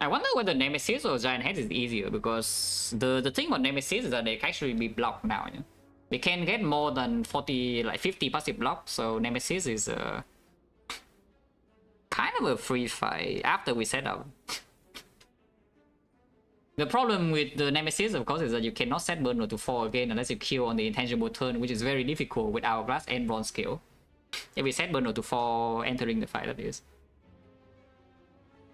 I wonder whether Nemesis or Giant Head is easier, because the thing about Nemesis is that they can actually be blocked now. Yeah? They can get more than 40, like 50 passive blocks, so Nemesis is kind of a free fight after we set up. The problem with the Nemesis, of course, is that you cannot set Burner to 4 again unless you kill on the intangible turn, which is very difficult with Hourglass and Bronze skill. If we set Burner to 4 entering the fight, that is.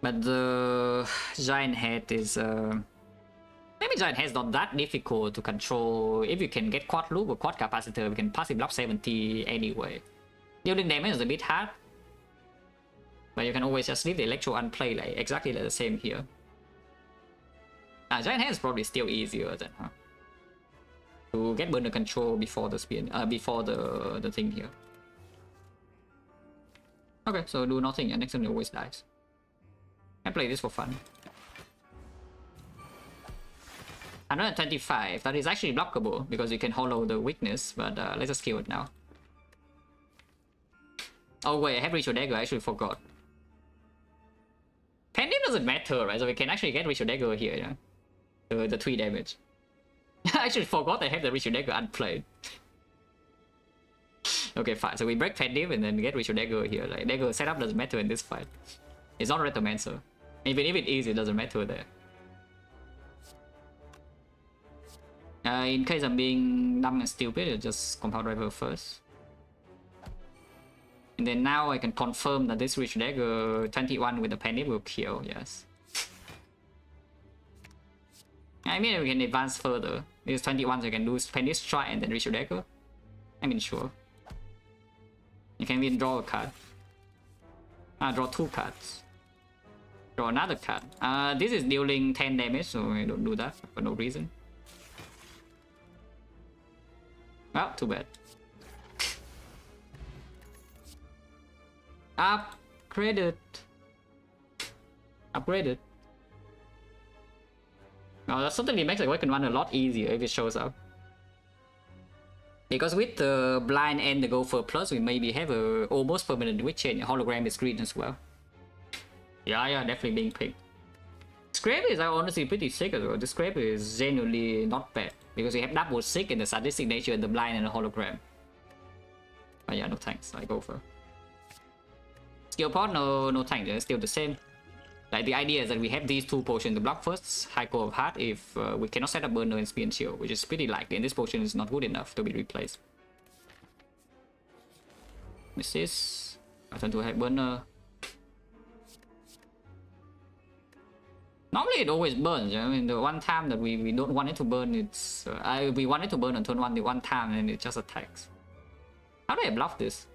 But the Giant Head is... maybe Giant Head is not that difficult to control. If you can get Quad Loop or Quad Capacitor, we can passive block 70 anyway. Dealing damage is a bit hard. But you can always just leave the Electro unplayed, like exactly like the same here. Giant Head is probably still easier than to get burner control before the spin, before the thing here. Okay, so do nothing, and next time it always dies. I play this for fun. 125. That is actually blockable because you can hollow the weakness, but let's just kill it now. Oh wait, I have Ritual Dagger, I actually forgot. Pendim doesn't matter, right? So we can actually get Ritual Dagger here, yeah? The 3 damage. I actually forgot I have the Ritual Dagger unplayed. Okay, fine. So we break Pendim and then get Ritual Dagger here. Like, Dagger setup doesn't matter in this fight. It's not Retomancer. Even if it is, it doesn't matter there. In case I'm being dumb and stupid, I'll just Compound Driver first. And then now I can confirm that this Ritual Dagger 21 with the Pendim will kill, yes. I mean, we can advance further. This 21, so you can do Pendim Strike and then Ritual Dagger. I mean, sure. You can even draw a card. Draw 2 cards. Draw another card. This is dealing 10 damage, so I don't do that for no reason. Well, too bad. Upgraded. Upgraded. Now that certainly makes the Awakened one a lot easier if it shows up. Because with the Blind and the Gopher Plus, we maybe have a almost permanent Witch Chain. Hologram is green as well. Yeah, definitely being picked. Scrape is honestly pretty sick as well. The Scrape is genuinely not bad. Because we have double sick in the Sadistic Nature and the Blind and the Hologram. But yeah, no thanks. I go for Skill Pod, no thanks. They're still the same. Like, the idea is that we have these 2 potions to block first. High Core of Heart if we cannot set up Burner and Spear and Shield, which is pretty likely. And this potion is not good enough to be replaced. Miss this. I turn to a Burner. Normally it always burns, I mean, the one time that we don't want it to burn, it's... we want it to burn on turn 1 the one time and it just attacks. How do I bluff this?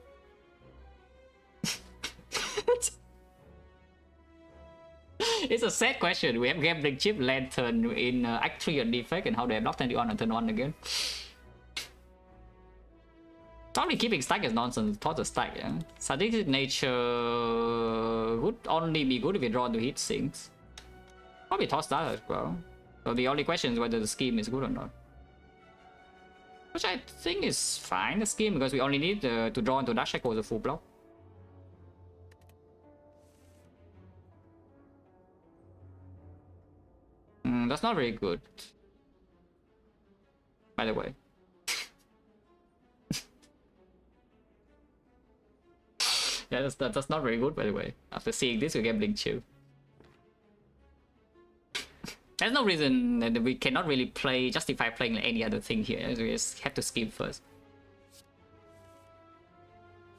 It's a sad question. We have Gambling Chip, Lantern in Act 3 on Defect, and how do I block 21 on turn 1 again? Probably keeping stack is nonsense. Toss a stack, yeah? Sadistic Nature would only be good if we draw into heat sinks. Probably toss that as well. So the only question is whether the scheme is good or not. Which I think is fine, the scheme, because we only need to draw into Dash Echo as a full block. That's not very good. By the way. Yeah, that's not very good, by the way. After seeing this, we get Blink Chill. There's no reason that we cannot really justify playing any other thing here. We just have to skip first.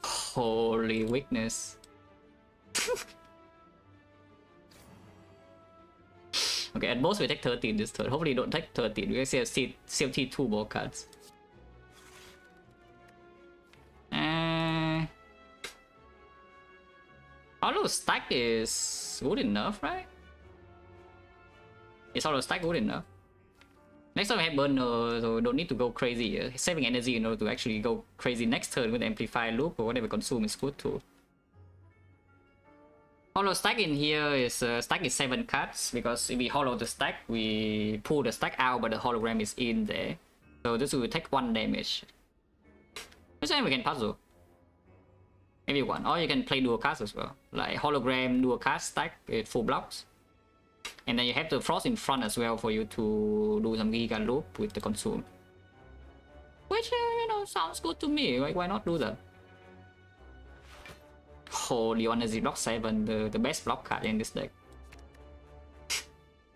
Holy weakness. Okay, at most we take 13 this turn. Hopefully don't take 13. We can see CLT 2 more cards. Hollow Stack is good enough, right? Is Hollow Stack good enough? Next time we have Burner, so we don't need to go crazy. Saving energy in order to actually go crazy next turn with Amplify Loop or whatever consume is good too. Hollow Stack in here is stack is 7 cards, because if we hollow the stack, we pull the stack out, but the hologram is in there. So this will take 1 damage. This time we can puzzle. Maybe 1. Or you can play dual cards as well. Like hologram, dual card stack with full blocks. And then you have the frost in front as well for you to do some Giga Loop with the consume. Which, you know, sounds good to me. Like, why not do that? Holy, on a block 7, the best block card in this deck.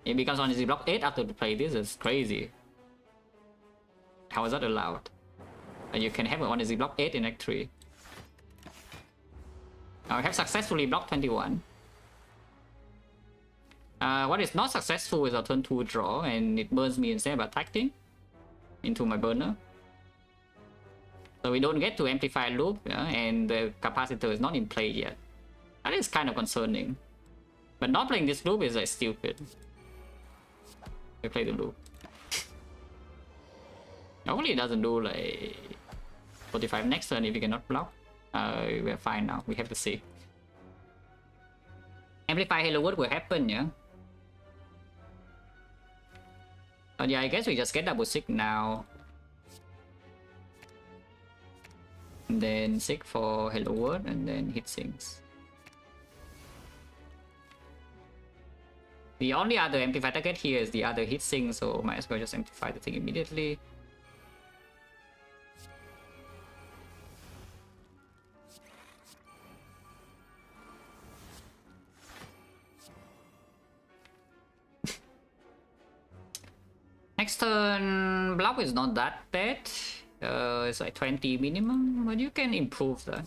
It becomes on a block 8 after the play. This is crazy. How is that allowed? And you can have an on a block 8 in Act 3. Now we have successfully blocked 21. What is not successful is our turn 2 draw, and it burns me instead of attacking into my burner. So we don't get to Amplify Loop, yeah, and the capacitor is not in play yet. That is kind of concerning. But not playing this loop is like stupid. We play the loop. Hopefully it doesn't do like 45 next turn if we cannot block. We're fine now, we have to see. Amplify Halo Word will happen, yeah? But yeah, I guess we just get double Sig now. And then Sig for Hello World, and then hit sinks. The only other amplify target here is the other hit sink, so might as well just amplify the thing immediately. Next turn, block is not that bad. It's like 20 minimum, but you can improve that.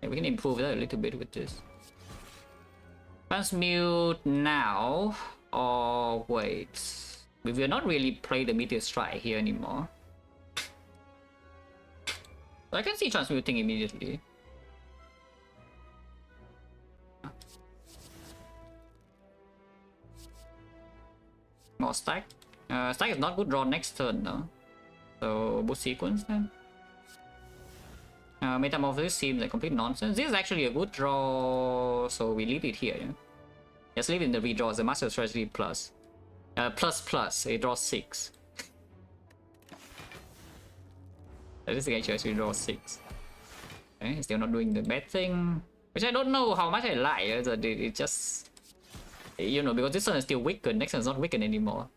Yeah, we can improve that a little bit with this. Transmute now, or wait. We will not really play the Meteor Strike here anymore. So I can see transmuting immediately. More stack. Stack is not good draw next turn though. So boost sequence then. Metamorphosis seems like complete nonsense. This is actually a good draw, so we leave it here. Yeah? Just leave it in the redraw. The Master Strategy plus. Plus, it draws 6. This thing actually draws 6. Okay, still not doing the bad thing. Which I don't know how much I like. It just... You know, because this one is still weakened, next one is not weakened anymore.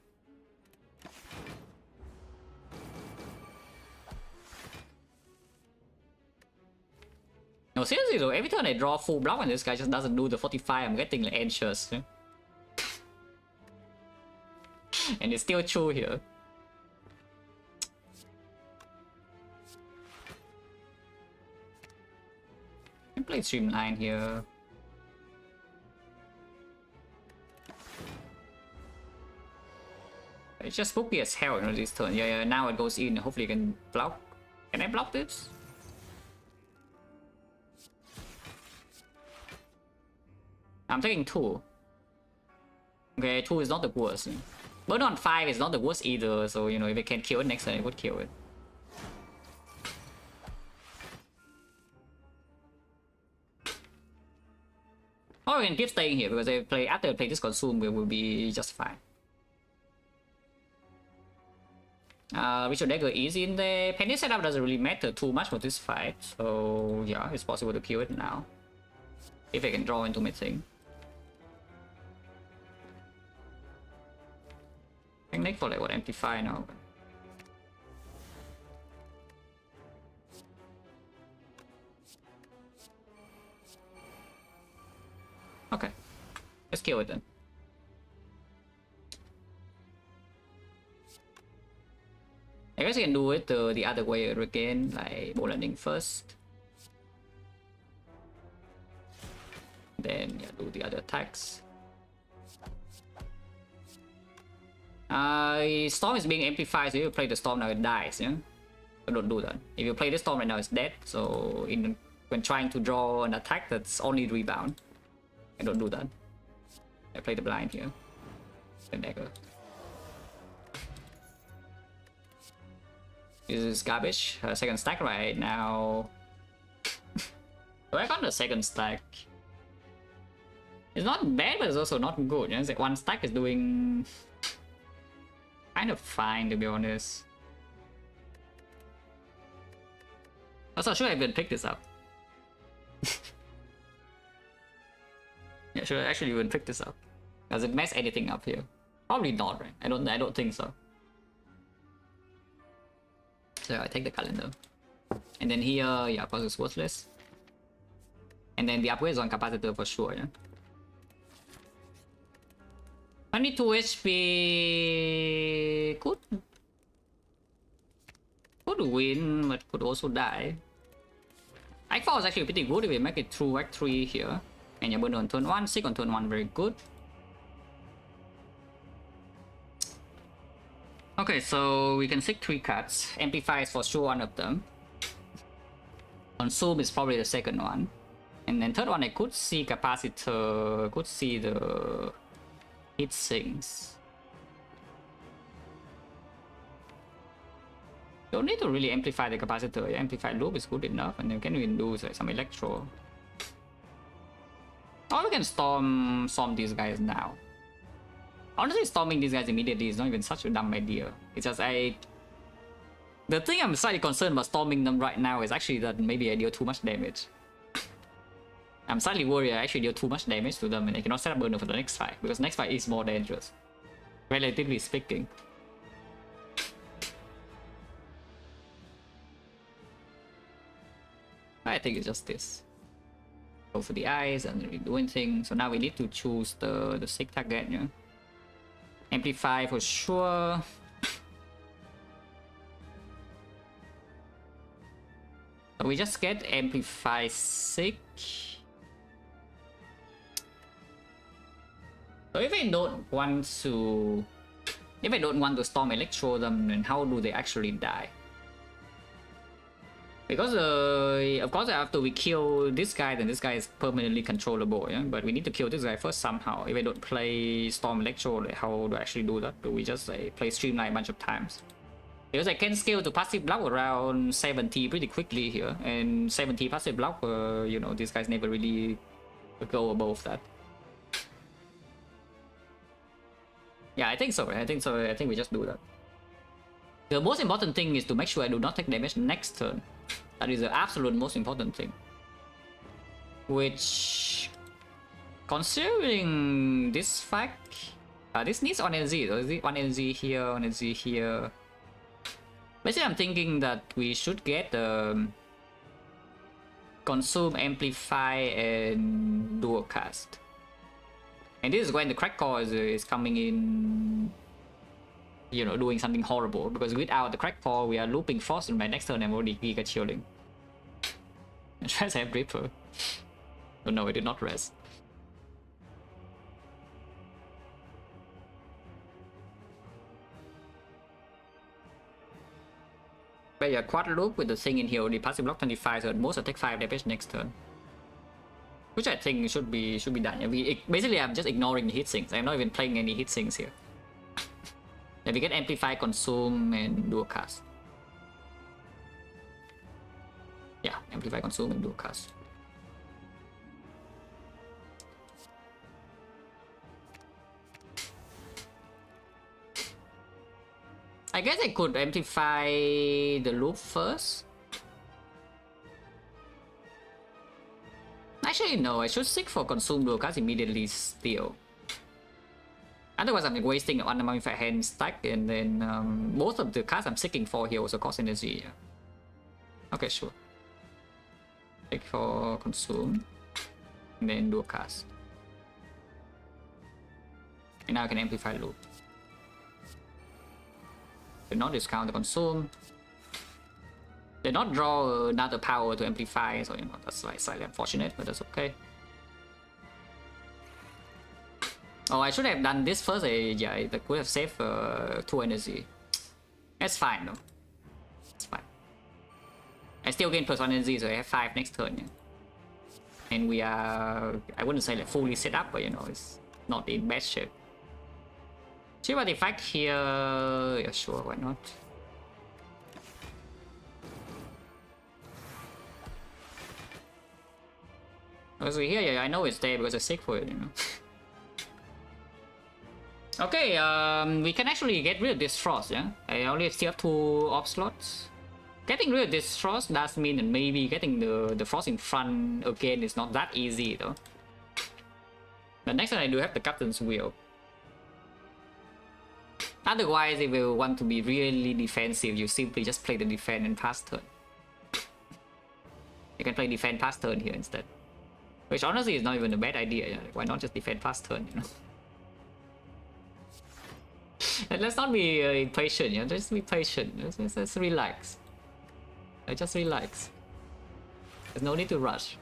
No, seriously though, every time I draw full block and this guy just doesn't do the 45, I'm getting like anxious. And it's still true here. I can play Streamline here. It's just spooky as hell, you know, this turn. Yeah, now it goes in. Hopefully I can block. Can I block this? I'm taking 2. Okay, 2 is not the worst. But on 5 is not the worst either, so you know, if it can kill it next turn, it would kill it. Or we can keep staying here because after I play this consume, we will be just fine. Ritual Dagger is in there. Penny setup doesn't really matter too much for this fight, so yeah, it's possible to kill it now. If I can draw into my thing. I can make for like what, amplify now. Okay, let's kill it then. I guess I can do it the other way again, like ball landing first. Then yeah, do the other attacks. Storm is being amplified, so if you play the Storm now it dies, yeah? So don't do that. If you play the Storm right now it's dead, so when trying to draw an attack that's only rebound, I don't do that. I play the blind here. The dagger. This is garbage. Second stack right now. So I got the second stack. It's not bad, but it's also not good. You know? It's like one stack is doing kind of fine, to be honest. Also, should I even pick this up? Yeah, should I actually even pick this up? Does it mess anything up here? Probably not, right? I don't think so. So I take the calendar. And then here, yeah, of course it's worthless. And then the upgrade is on capacitor for sure, yeah. 22 HP. Could win, but could also die. X4 is actually pretty good if we make it through Act 3 here. And you burn on turn 1, Sig on turn 1, very good. Okay, so we can Sig 3 cards. Amplify is for sure one of them. Consume is probably the second one. And then third one I could see capacitor, could see the hit sinks. Don't need to really amplify the capacitor. Yeah, amplify loop is good enough, and then can even do like, some electro. Or we can storm these guys now. Honestly, storming these guys immediately is not even such a dumb idea. It's just the thing I'm slightly concerned about storming them right now is actually that maybe I deal too much damage. I'm slightly worried I actually deal too much damage to them and I cannot set up burner for the next fight, because next fight is more dangerous, relatively speaking. I think it's just this. Go for the eyes and we're doing things. So now we need to choose the sick target, yeah? Amplify for sure. So we just get Amplify sick. So if I don't want to storm electro them, then how do they actually die? Because of course after we kill this guy, then this guy is permanently controllable, yeah? But we need to kill this guy first somehow. If I don't play Storm Electro, how do I actually do that? Do we just play Streamline a bunch of times? Because I can scale to passive block around 70 pretty quickly here, and 70 passive block, you know, these guys never really go above that. Yeah, I think so. I think we just do that. The most important thing is to make sure I do not take damage next turn. That is the absolute most important thing. Which, considering this fact, this needs on NZ. So is it on NZ here, on NZ here? Basically, I'm thinking that we should get consume, amplify, and dual cast. And this is when the crack core is coming in, you know, doing something horrible, because without the crack core we are looping frost and my next turn I'm already giga chilling. And tries to have Reaper. Oh no, I did not rest. But yeah, quad loop with the thing in here, only passive block 25, so at most I take 5 damage next turn. Which I think should be done. Basically I'm just ignoring the hit sinks. I'm not even playing any hit sinks here. Yeah, we get amplify, consume, and dual cast. Yeah, amplify, consume, and dual cast. I guess I could amplify the loop first. Actually, no, I should seek for consume dual cast immediately still. Otherwise, I'm wasting an unmodified hand stack, and then most of the cards I'm seeking for here also cost energy. Yeah. Okay, sure. Take for consume, and then dual cast. And now I can amplify loop. Do not discount the consume. Did not draw another power to amplify, so you know that's like slightly unfortunate, but that's okay. Oh, I should have done this first. Yeah, that could have saved 2 energy. That's fine though. It's fine. I still gain +1 energy, so I have 5 next turn. Yeah. And we are, I wouldn't say like fully set up, but you know, it's not in bad shape. See what Defect here. Yeah, sure, why not? Because here, yeah, I know it's there because I seek for it, you know. Okay, we can actually get rid of this frost, yeah? I only still have 2 op slots. Getting rid of this frost does mean that maybe getting the frost in front again is not that easy though. But next time I do have the captain's wheel. Otherwise, if you want to be really defensive, you simply just play the defend and pass turn. You can play defend pass turn here instead. Which honestly is not even a bad idea, yeah? Why not just defend pass turn, you know? And let's not be impatient, yeah? Just be patient. Let's relax. Just relax. There's no need to rush.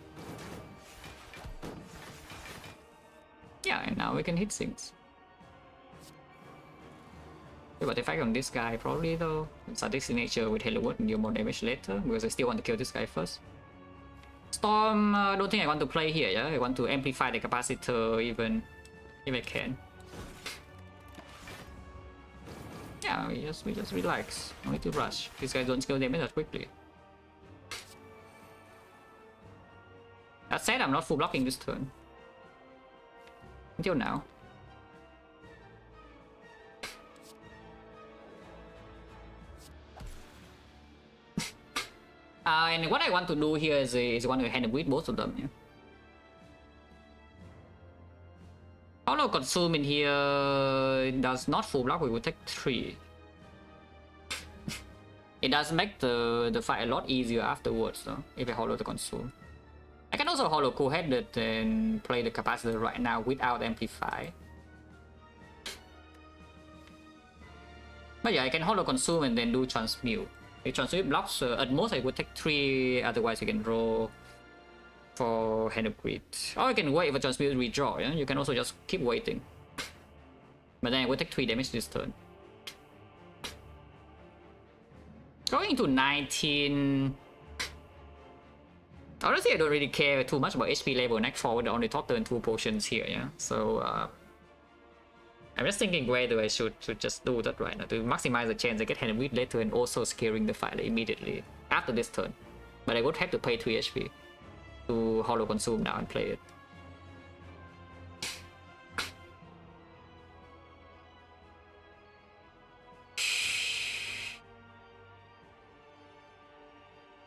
Yeah, and now we can hit things. But the effect on this guy probably though. Static signature with Hello World and deal more damage later, because I still want to kill this guy first. Storm, I don't think I want to play here, yeah? I want to amplify the capacitor even if I can. Yeah, we just relax. No need to rush. These guys don't scale damage that quickly. That said, I'm not full blocking this turn. Until now. And what I want to do here is want to hand with both of them. Yeah. Although consume in here does not full block, we will take 3. It does make the fight a lot easier afterwards, though, if I hollow the consume. I can also hollow cool-headed and play the capacitor right now without amplify. But yeah, I can hollow consume and then do transmute. If transmute blocks, at most I would take 3, otherwise you can draw for hand of greed. Or you can wait for transmute redraw, yeah? You can also just keep waiting. But then I would take 3 damage this turn. Going into 19... Honestly, I don't really care too much about HP level next forward, only top turn 2 potions here, yeah? So, I'm just thinking whether I should just do that right now to maximize the chance I get hand with later and also scaling the fight immediately after this turn. But I would have to pay 3 HP to hollow consume now and play it.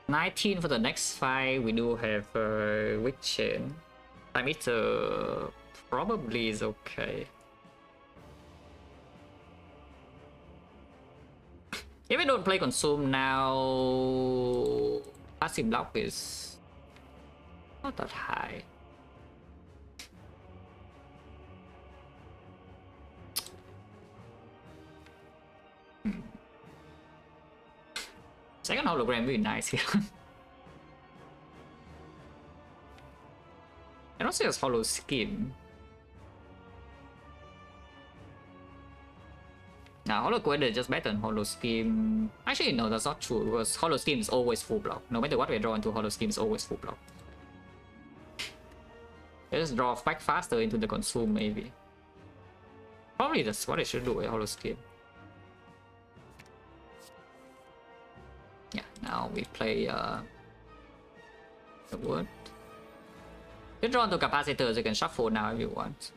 $19 for the next fight. We do have Witch Chain. Time Eater probably is okay. If I don't play consume now, passive block is not that high. Second hologram really nice here. And also has hollow skin. Now hollow quad is just better than hollow skin. Actually no, that's not true, because hollow skin is always full block. No matter what we draw into hollow skin is always full block. Let's draw back faster into the consume maybe. Probably that's what I should do with hollow skin. Yeah, now we play the wood. You draw into capacitors, you can shuffle now if you want.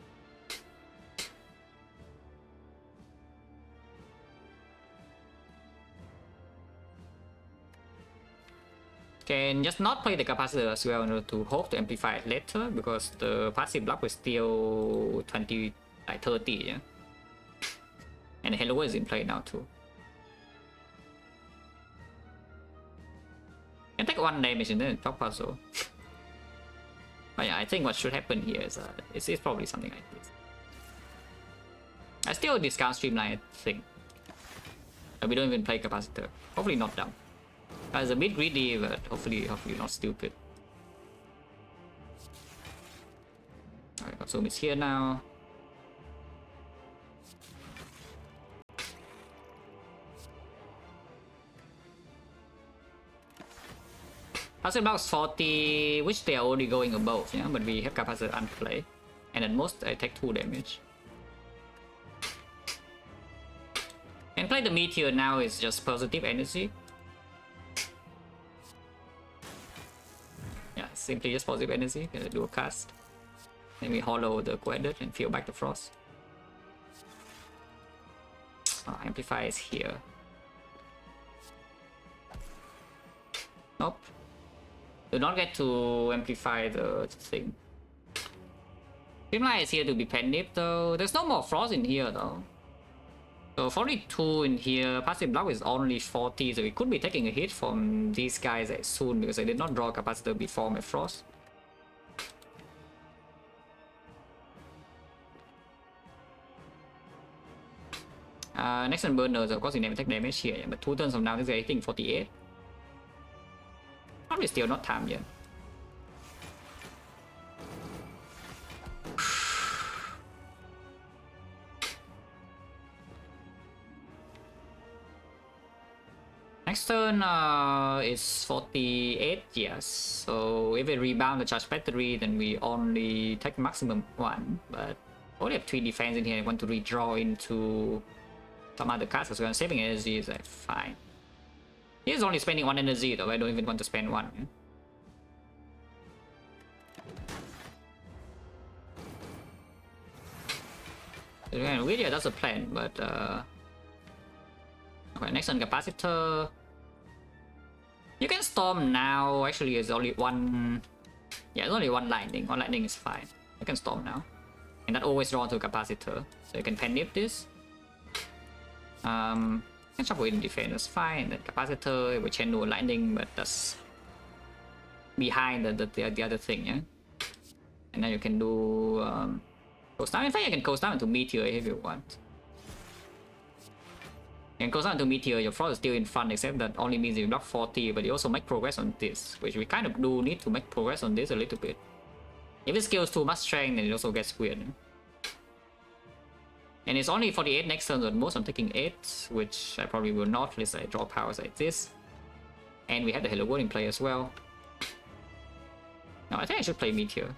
Can just not play the capacitor as well in order to hope to amplify it later, because the passive block is still 20, like 30, yeah. And the Hello is in play now too. Can take 1 damage in the top puzzle. But yeah, I think what should happen here is it's probably something like this. I still discount Streamline, I think. But we don't even play capacitor. Hopefully not dumb. It's a bit greedy, but hopefully not stupid. Alright, consume is here now. Passive box 40, which they are already going above, yeah, but we have capacitor unplay. And at most I take 2 damage. And play the meteor now is just positive energy. Yeah, simply just positive energy. Gonna do a cast. Then we hollow the quadrant and feel back the frost. Amplify is here. Nope. Do not get to amplify the thing. Streamline is here to be panic though. There's no more frost in here though. So 42 in here. Passive block is only 40, so we could be taking a hit from these guys soon because I did not draw capacitor before my frost. Next turn burners, of course you never take damage here, yeah, but 2 turns from now this guy hitting 48. Probably still not time yet. Next turn is 48, yes. So if we rebound the charge battery, then we only take maximum 1. But only have 3 defense in here. I want to redraw into some other cards because we're saving energy is like fine. He's only spending 1 energy though. I don't even want to spend 1. Yeah? Really, that's a plan, but okay, next on capacitor. You can storm now. Actually, it's only one. Yeah, it's only one lightning. One lightning is fine. You can storm now, and that always draw to a capacitor, so you can pen nip this. Can shuffle in defense, that's fine. Then capacitor with channel lightning, but that's behind the other thing, yeah. And now you can do coast down. In fact, you can coast down into meteor if you want. You can coast down into meteor. Your frost is still in front, except that only means you block 40, but you also make progress on this, which we kind of do need to make progress on this a little bit. If it scales too much strength, then it also gets weird. And it's only 48 next turn, so at most I'm taking 8, which I probably will not, unless I draw powers like this. And we have the Hello World in play as well. No, I think I should play Meteor.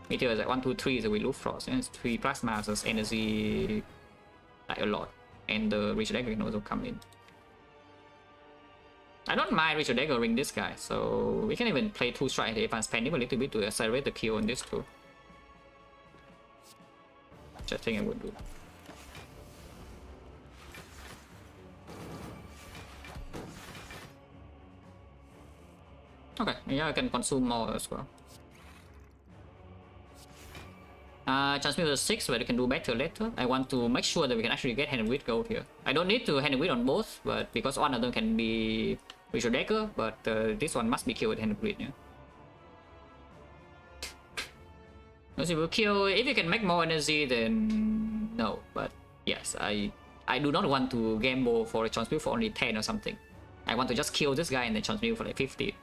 Meteor is like 1, 2, 3, so we lose Frost. And it's 3 Plasma, so it's energy like a lot. And the Ritual Dagger can also come in. I don't mind Ritual Dagger ring this guy, so we can even play 2 strike if I'm spending a little bit to accelerate the kill on this too. Which I think I would do. Okay, yeah, I can consume more as well. Transmuter 6, but I can do better later. I want to make sure that we can actually get Hand and Wheat gold here. I don't need to Hand and Wheat on both, but because one of them can be Ritual Dagger, but this one must be killed with Hand and Wheat, yeah. Because if you kill, if you can make more energy, then no. But yes, I do not want to gamble for a transmute for only 10 or something. I want to just kill this guy and then transmute for like 50.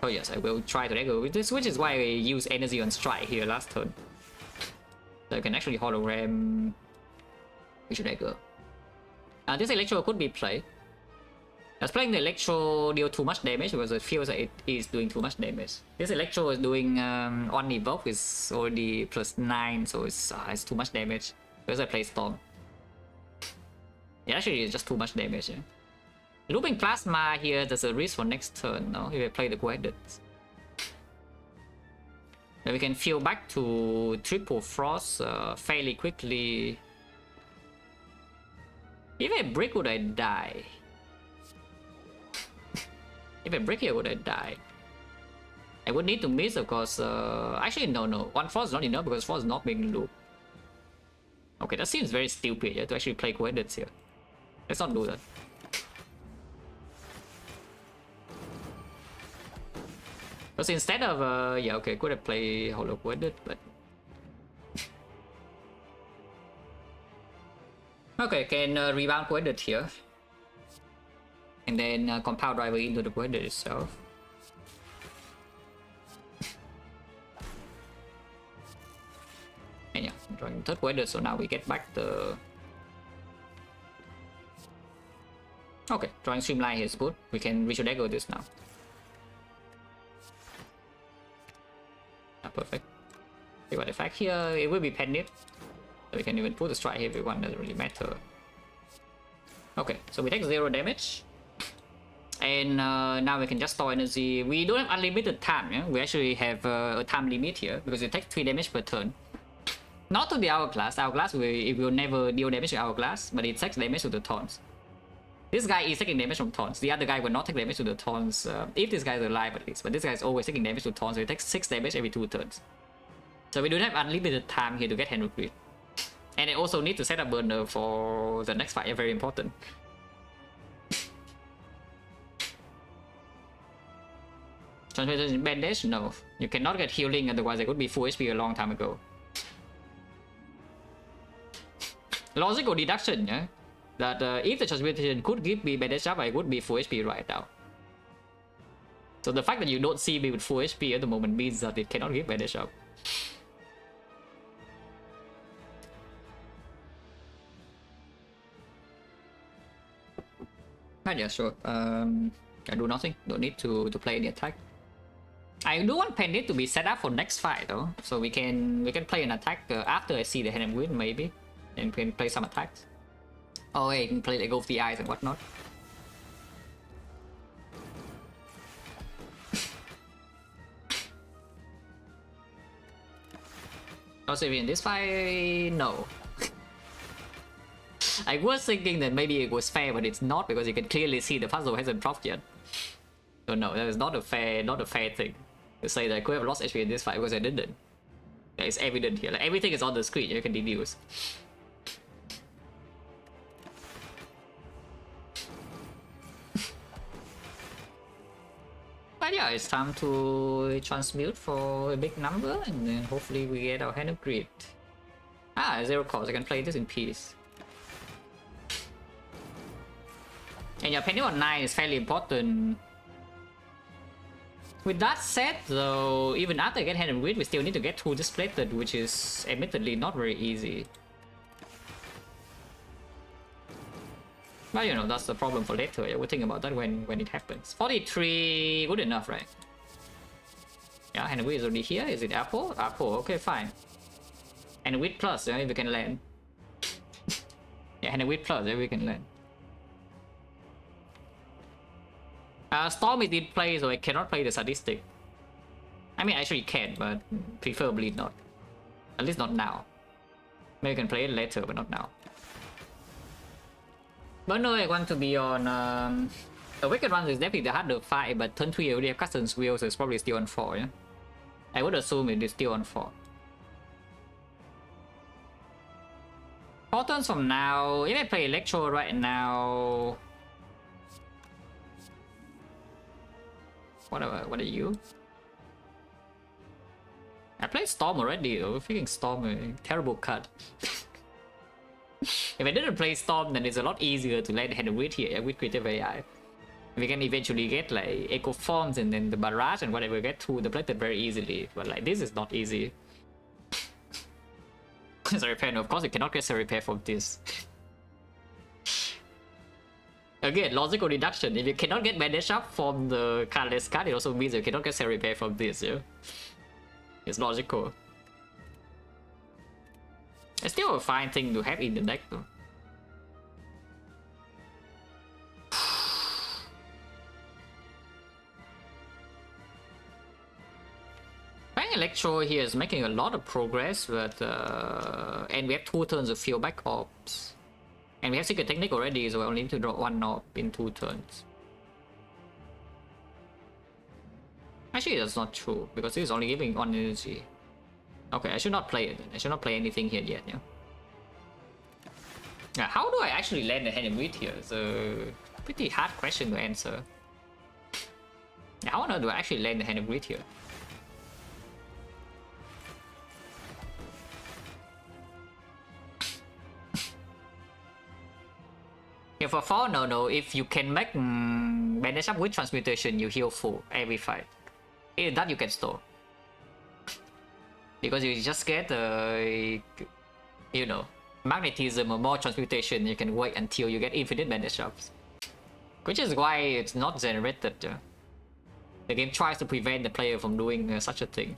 Oh yes, I will try to dagger with this, which is why I use energy on strike here last turn. So I can actually hologram Ritual Dagger. This Electro could be played. I was playing the Electro deal too much damage because it feels like it is doing too much damage. This Electro is doing on evoke is already +9, so it's too much damage. Because I play Storm. It actually is just too much damage, yeah. Looping Plasma here, there's a risk for next turn, no? If I play the Guided. Then we can feel back to triple Frost fairly quickly. If I break, would I die? If I break here, would I die? I would need to miss, of course. Actually, no. One Frost is not enough because Frost is not being looped. Okay, that seems very stupid, yeah, to actually play Guided here. Let's not do that. Because instead of, yeah, okay, could have played Hollow Guided, but... okay, can rebound Guided here. And then Compound Driver into the Guided itself. And yeah, I'm drawing third Guided, so now we get back the... okay, drawing Streamline here is good. We can Ritual Dagger this now. Perfect. We got effect here, it will be pended. So we can even put the strike here if we want, doesn't really matter. Okay, so we take 0 damage. And now we can just store energy. We don't have unlimited time, yeah? We actually have a time limit here because it takes 3 damage per turn. Not to the Hourglass. Hourglass, it will never deal damage to Hourglass, but it takes damage to the taunts. This guy is taking damage from taunts. The other guy will not take damage to the taunts, if this guy is alive at least. But this guy is always taking damage to taunts, so it takes 6 damage every 2 turns. So we don't have unlimited time here to get Hand Recruit. And I also need to set up burner for the next fight, very important. Transmutation bandage? No. You cannot get healing, otherwise it would be full HP a long time ago. Logical deduction, yeah? That if the transmutation could give me bandage up, I would be full HP right now. So the fact that you don't see me with full HP at the moment means that it cannot give bandage up. But yeah, sure. I do nothing. Don't need to play any attack. I do want Pendant to be set up for next fight though, so we can play an attack after I see the Hand and Win maybe, and we can play some attacks. Oh, yeah, you can play like Go of the Eyes and whatnot. Also, in this fight, no. I was thinking that maybe it was fair, but it's not because you can clearly see the puzzle hasn't dropped yet. So no, that is not a fair thing to say that I could have lost HP in this fight because I didn't. It's evident here. Like everything is on the screen. You can deduce. But yeah, it's time to transmute for a big number, and then hopefully we get our hand of greed. Ah, 0 cost. I can play this in peace. And your penny on 9 is fairly important. With that said, though, even after I get hand of greed, we still need to get 2 displated, which is admittedly not very easy. But you know, that's the problem for later. I would think about that when it happens. 43, good enough, right? Yeah, hand of greed is already here. Is it apple? Apple, okay, fine. And with plus, yeah, we can land. Yeah, and with plus, yeah, we can land. Storm is in play, so I cannot play the sadistic. I mean, actually can, but preferably not. At least not now. Maybe I can play it later, but not now. But no, I want to be on... the Wicked Run is definitely the harder fight, but turn 3 I already have Customs Wheel, so it's probably still on 4, yeah? I would assume it is still on 4. 4 turns from now, if I play Electro right now... What are you? I played Storm already though. Freaking Storm, a terrible cut. If I didn't play Storm, then it's a lot easier to land hand of greed here with creative AI. We can eventually get like Echo Forms and then the Barrage and whatever, get through the plated very easily. But like this is not easy. Repair, no, of course you cannot get a repair from this. Again, logical deduction. If you cannot get Bandage Up from the cardless card, it also means you cannot get a repair from this, yeah? It's logical. It's still a fine thing to have in the deck though. Playing Electro here is making a lot of progress, but and we have 2 turns of Field Back Orbs. And we have Secret Technique already, so we only need to draw 1 orb in 2 turns. Actually, that's not true, because this is only giving 1 energy. Okay, I should not play it then. I should not play anything here yet, yeah? Now, how do I actually land the hand of greed here? It's a pretty hard question to answer. How on earth do I actually land the hand of greed here? Yeah, for 4, no, if you can make Bandage Up with Transmutation, you heal full every fight. Either that you can store. Because you just get, you know, Magnetism or more Transmutation, you can wait until you get infinite Bandage Ups. Which is why it's not generated. The game tries to prevent the player from doing such a thing.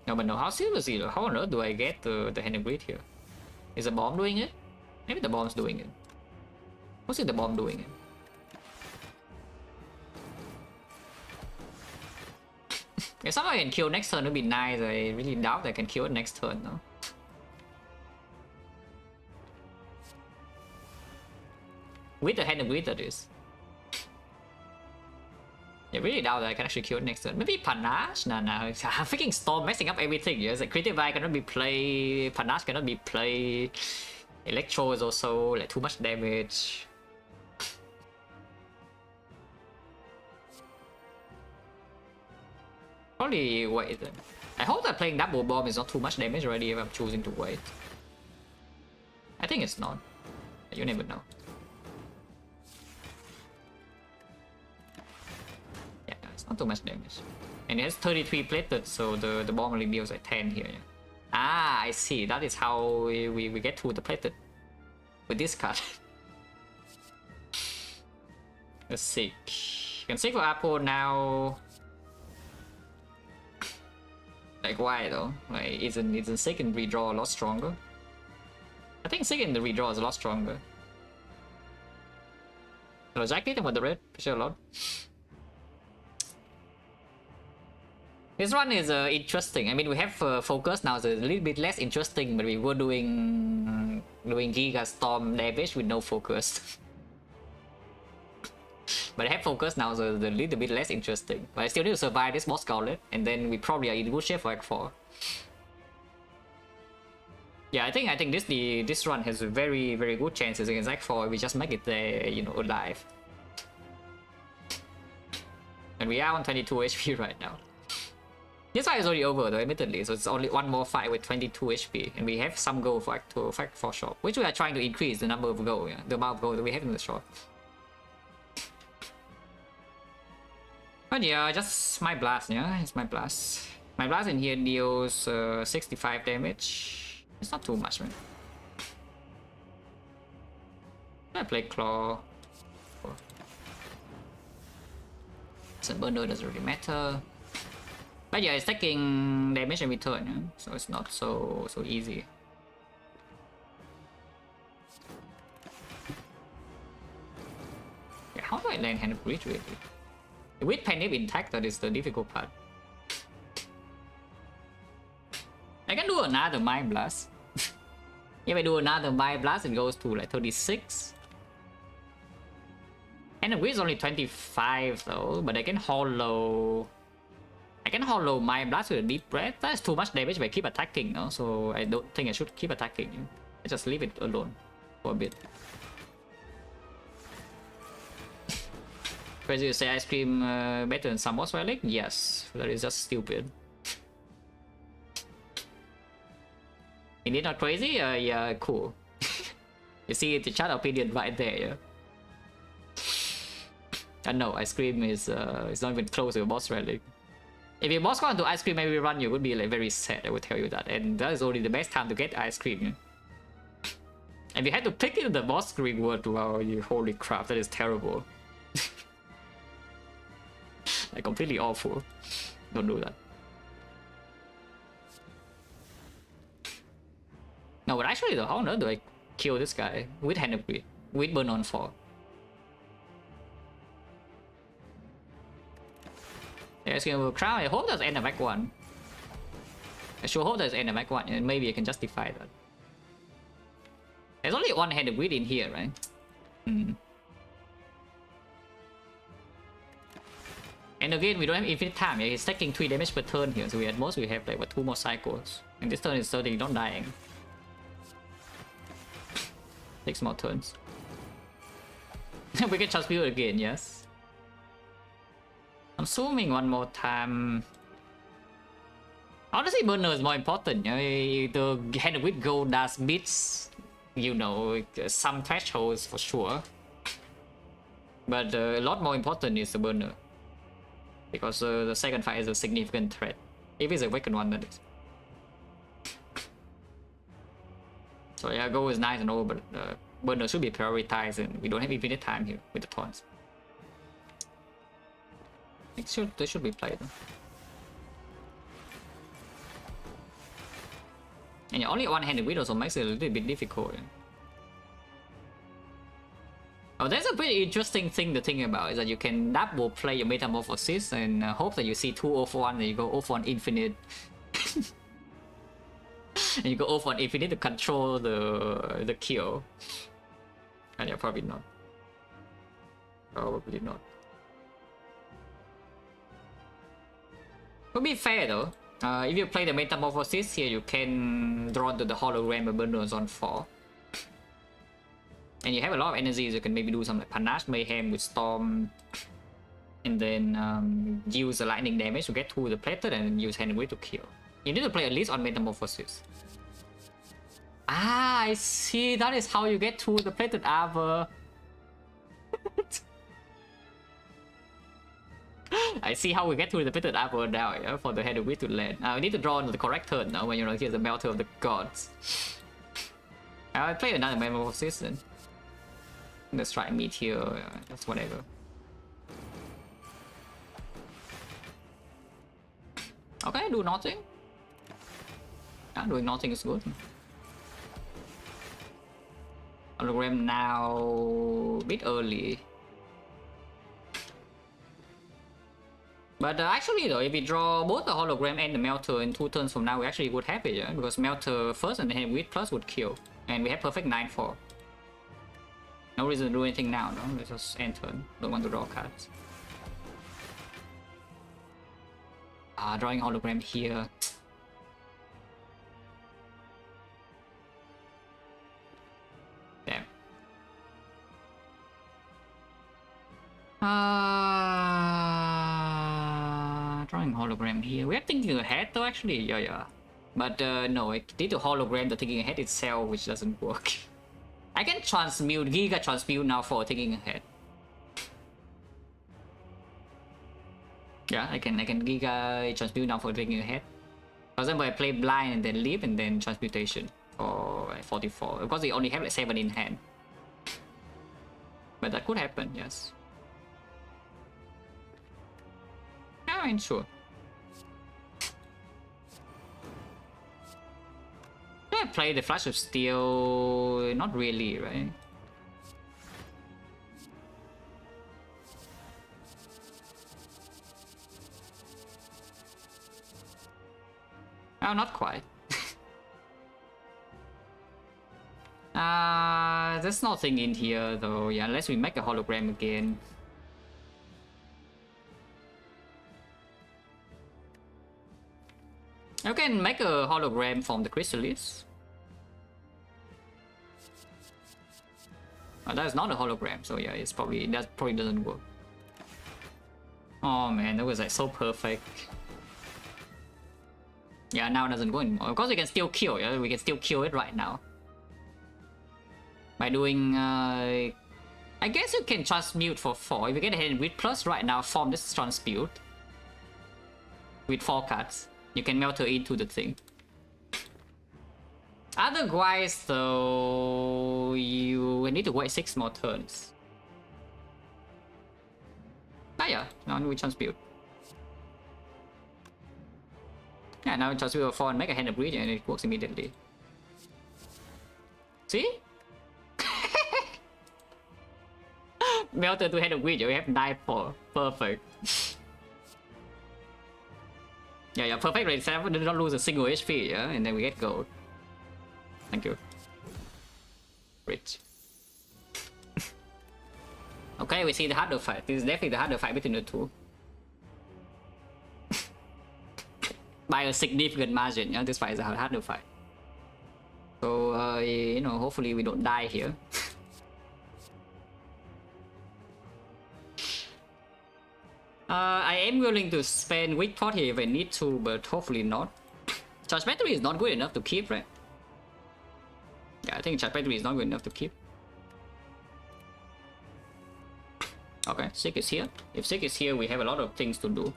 No, but no, how seriously, how on earth do I get the hand of greed here? Is the bomb doing it? Maybe the bomb's doing it. What's it the bomb doing it? If someone can kill next turn, it would be nice. I really doubt I can kill it next turn, no? With the hand of greed, that is. I really doubt that I can actually kill it next turn. Maybe Panache? Nah. Freaking Storm messing up everything. Yes, like Creative Eye cannot be played. Panache cannot be played. Electro is also like too much damage. Probably wait then. I hope that playing double bomb is not too much damage already if I'm choosing to wait. I think it's not. You never know. Yeah, it's not too much damage. And it has 33 plated, so the bomb only deals like 10 here. Yeah. Ah, I see. That is how we get to the plated. With this card. Let's see. You can seek for Apple now. Like why though? Like isn't second redraw a lot stronger? I think second redraw is a lot stronger. Hello Jack, did with the red, appreciate a lot. This one is interesting. I mean, we have focus now, so it's a little bit less interesting, but we were doing Giga Storm damage with no focus. But I have focus now, so it's a little bit less interesting. But I still need to survive this boss gauntlet, and then we probably are in good shape for Act 4. Yeah, I think this run has very good chances against Act 4. We just make it there, you know, alive. And we are on 22 HP right now. This fight is already over though, admittedly, so it's only one more fight with 22 HP, and we have some gold for Act 4 shop, which we are trying to increase the number of gold, yeah, the amount of gold that we have in the shop. But yeah, just my blast, yeah, it's my blast. My blast in here deals 65 damage. It's not too much, man. I play Claw. So burner doesn't really matter. But yeah, it's taking damage every turn, yeah? So it's not so easy. Yeah, how do I land Hand of Breach really? With Panic intact, that is the difficult part. I can do another Mind Blast. If I do another Mind Blast, it goes to like 36. Hand of Breach is only 25 though, but I can hollow Mind Blast with a Deep Breath. That is too much damage if I keep attacking, no? So I don't think I should keep attacking. I just leave it alone for a bit. Crazy to say Ice Cream better than some boss relic? Yes, that is just stupid. Indeed not crazy? Yeah, cool. You see the chat opinion right there, yeah? And no, Ice Cream is not even close to a boss relic. If your boss got into Ice Cream every run, you would be like very sad, I would tell you that. And that is only the best time to get Ice Cream, yeah? And you had to pick it in the boss reward, wow, you holy crap, that is terrible. Like completely awful. Don't do that. No, but actually though, how on earth do I kill this guy with Hand of Greed? With Burn on 4? Yeah, it's gonna crown. I hope that's end of Act 1. I sure hope that's end of Act 1, and maybe I can justify that. There's only one Hand of Greed in here, right? And again, we don't have infinite time. Yeah, he's taking 3 damage per turn here, so at most we have like 2 more cycles. And this turn is certainly not dying. 6 more turns. We can transmute again, yes. I'm zooming one more time. Honestly, burner is more important. The Hand of Greed gold does beats, you know, some thresholds for sure. But a lot more important is the burner. Because the second fight is a significant threat. If it's a weakened one, that is. So yeah, gold is nice and all, but burner should be prioritized, and we don't have infinite time here with the taunts. They should be played. And yeah, only one-handed Greed also makes it a little bit difficult. Oh, that's a pretty interesting thing to think about, is that you can double play your Metamorphosis and hope that you see 2 0 for 1 and you go 0 for 1 infinite. And you go 0 for 1 infinite to control the kill. And yeah, probably not. Probably not. To be fair though, if you play the Metamorphosis here, you can draw into the hologram of bundles on 4. And you have a lot of energies, you can maybe do some like Panache Mayhem with Storm. And then use the lightning damage to get to the plated and use Hand of Greed to kill. You need to play at least on Metamorphosis. Ah, I see, that is how you get to the plated armor. I see how we get to the plated armor now, yeah, for the Hand of Greed to land. We need to draw on the correct turn now when you know here's the Melter of the Gods. I'll play another Metamorphosis then. Let's try and meet here, that's whatever. Okay, do nothing. Yeah, doing nothing is good. Hologram now a bit early. But actually though, if we draw both the hologram and the melter in 2 turns from now, we actually would have it, yeah? Because melter first and then with plus would kill. And we have perfect 9-4. No reason to do anything now, no? Let's just end turn. Don't want to draw cards. Drawing hologram here. Damn. Drawing hologram here. We're thinking ahead though, actually. Yeah. But no, I did the hologram, the thinking ahead itself, which doesn't work. I can transmute, Giga transmute now for thinking ahead. Yeah, I can Giga transmute now for thinking ahead. For example, I play blind and then leap and then transmutation for like 44. Of course, they only have like 7 in hand. But that could happen, yes. I mean, sure. Do I play the Flash of Steel? Not really, right? Oh, not quite. There's nothing in here though, yeah, unless we make a hologram again. You can make a hologram from the chrysalis. That's not a hologram, so yeah, that probably doesn't work. Oh man, that was like so perfect. Yeah, now it doesn't go anymore. Of course, we can still kill. Yeah, we can still kill it right now by doing. I guess you can transmute for 4. If you get ahead with plus right now, form this transmute with 4 cards. You can melt her into the thing. Otherwise, though, you need to wait 6 more turns. Yeah, now we transmute. Yeah, now we transmute a 4 and make a hand of greed and it works immediately. See? Melter to hand of greed, we have 9-4. Perfect. Yeah, perfect rate 7, do not lose a single HP, yeah, and then we get gold. Thank you. Rich. Okay, we see the harder fight. This is definitely the harder fight between the two. By a significant margin, yeah, this fight is a harder fight. So, you know, hopefully we don't die here. I am willing to spend weak pot here if I need to, but hopefully not. Charge battery is not good enough to keep, right? Yeah, I think charge battery is not good enough to keep. Okay, Sick is here. If Sick is here, we have a lot of things to do.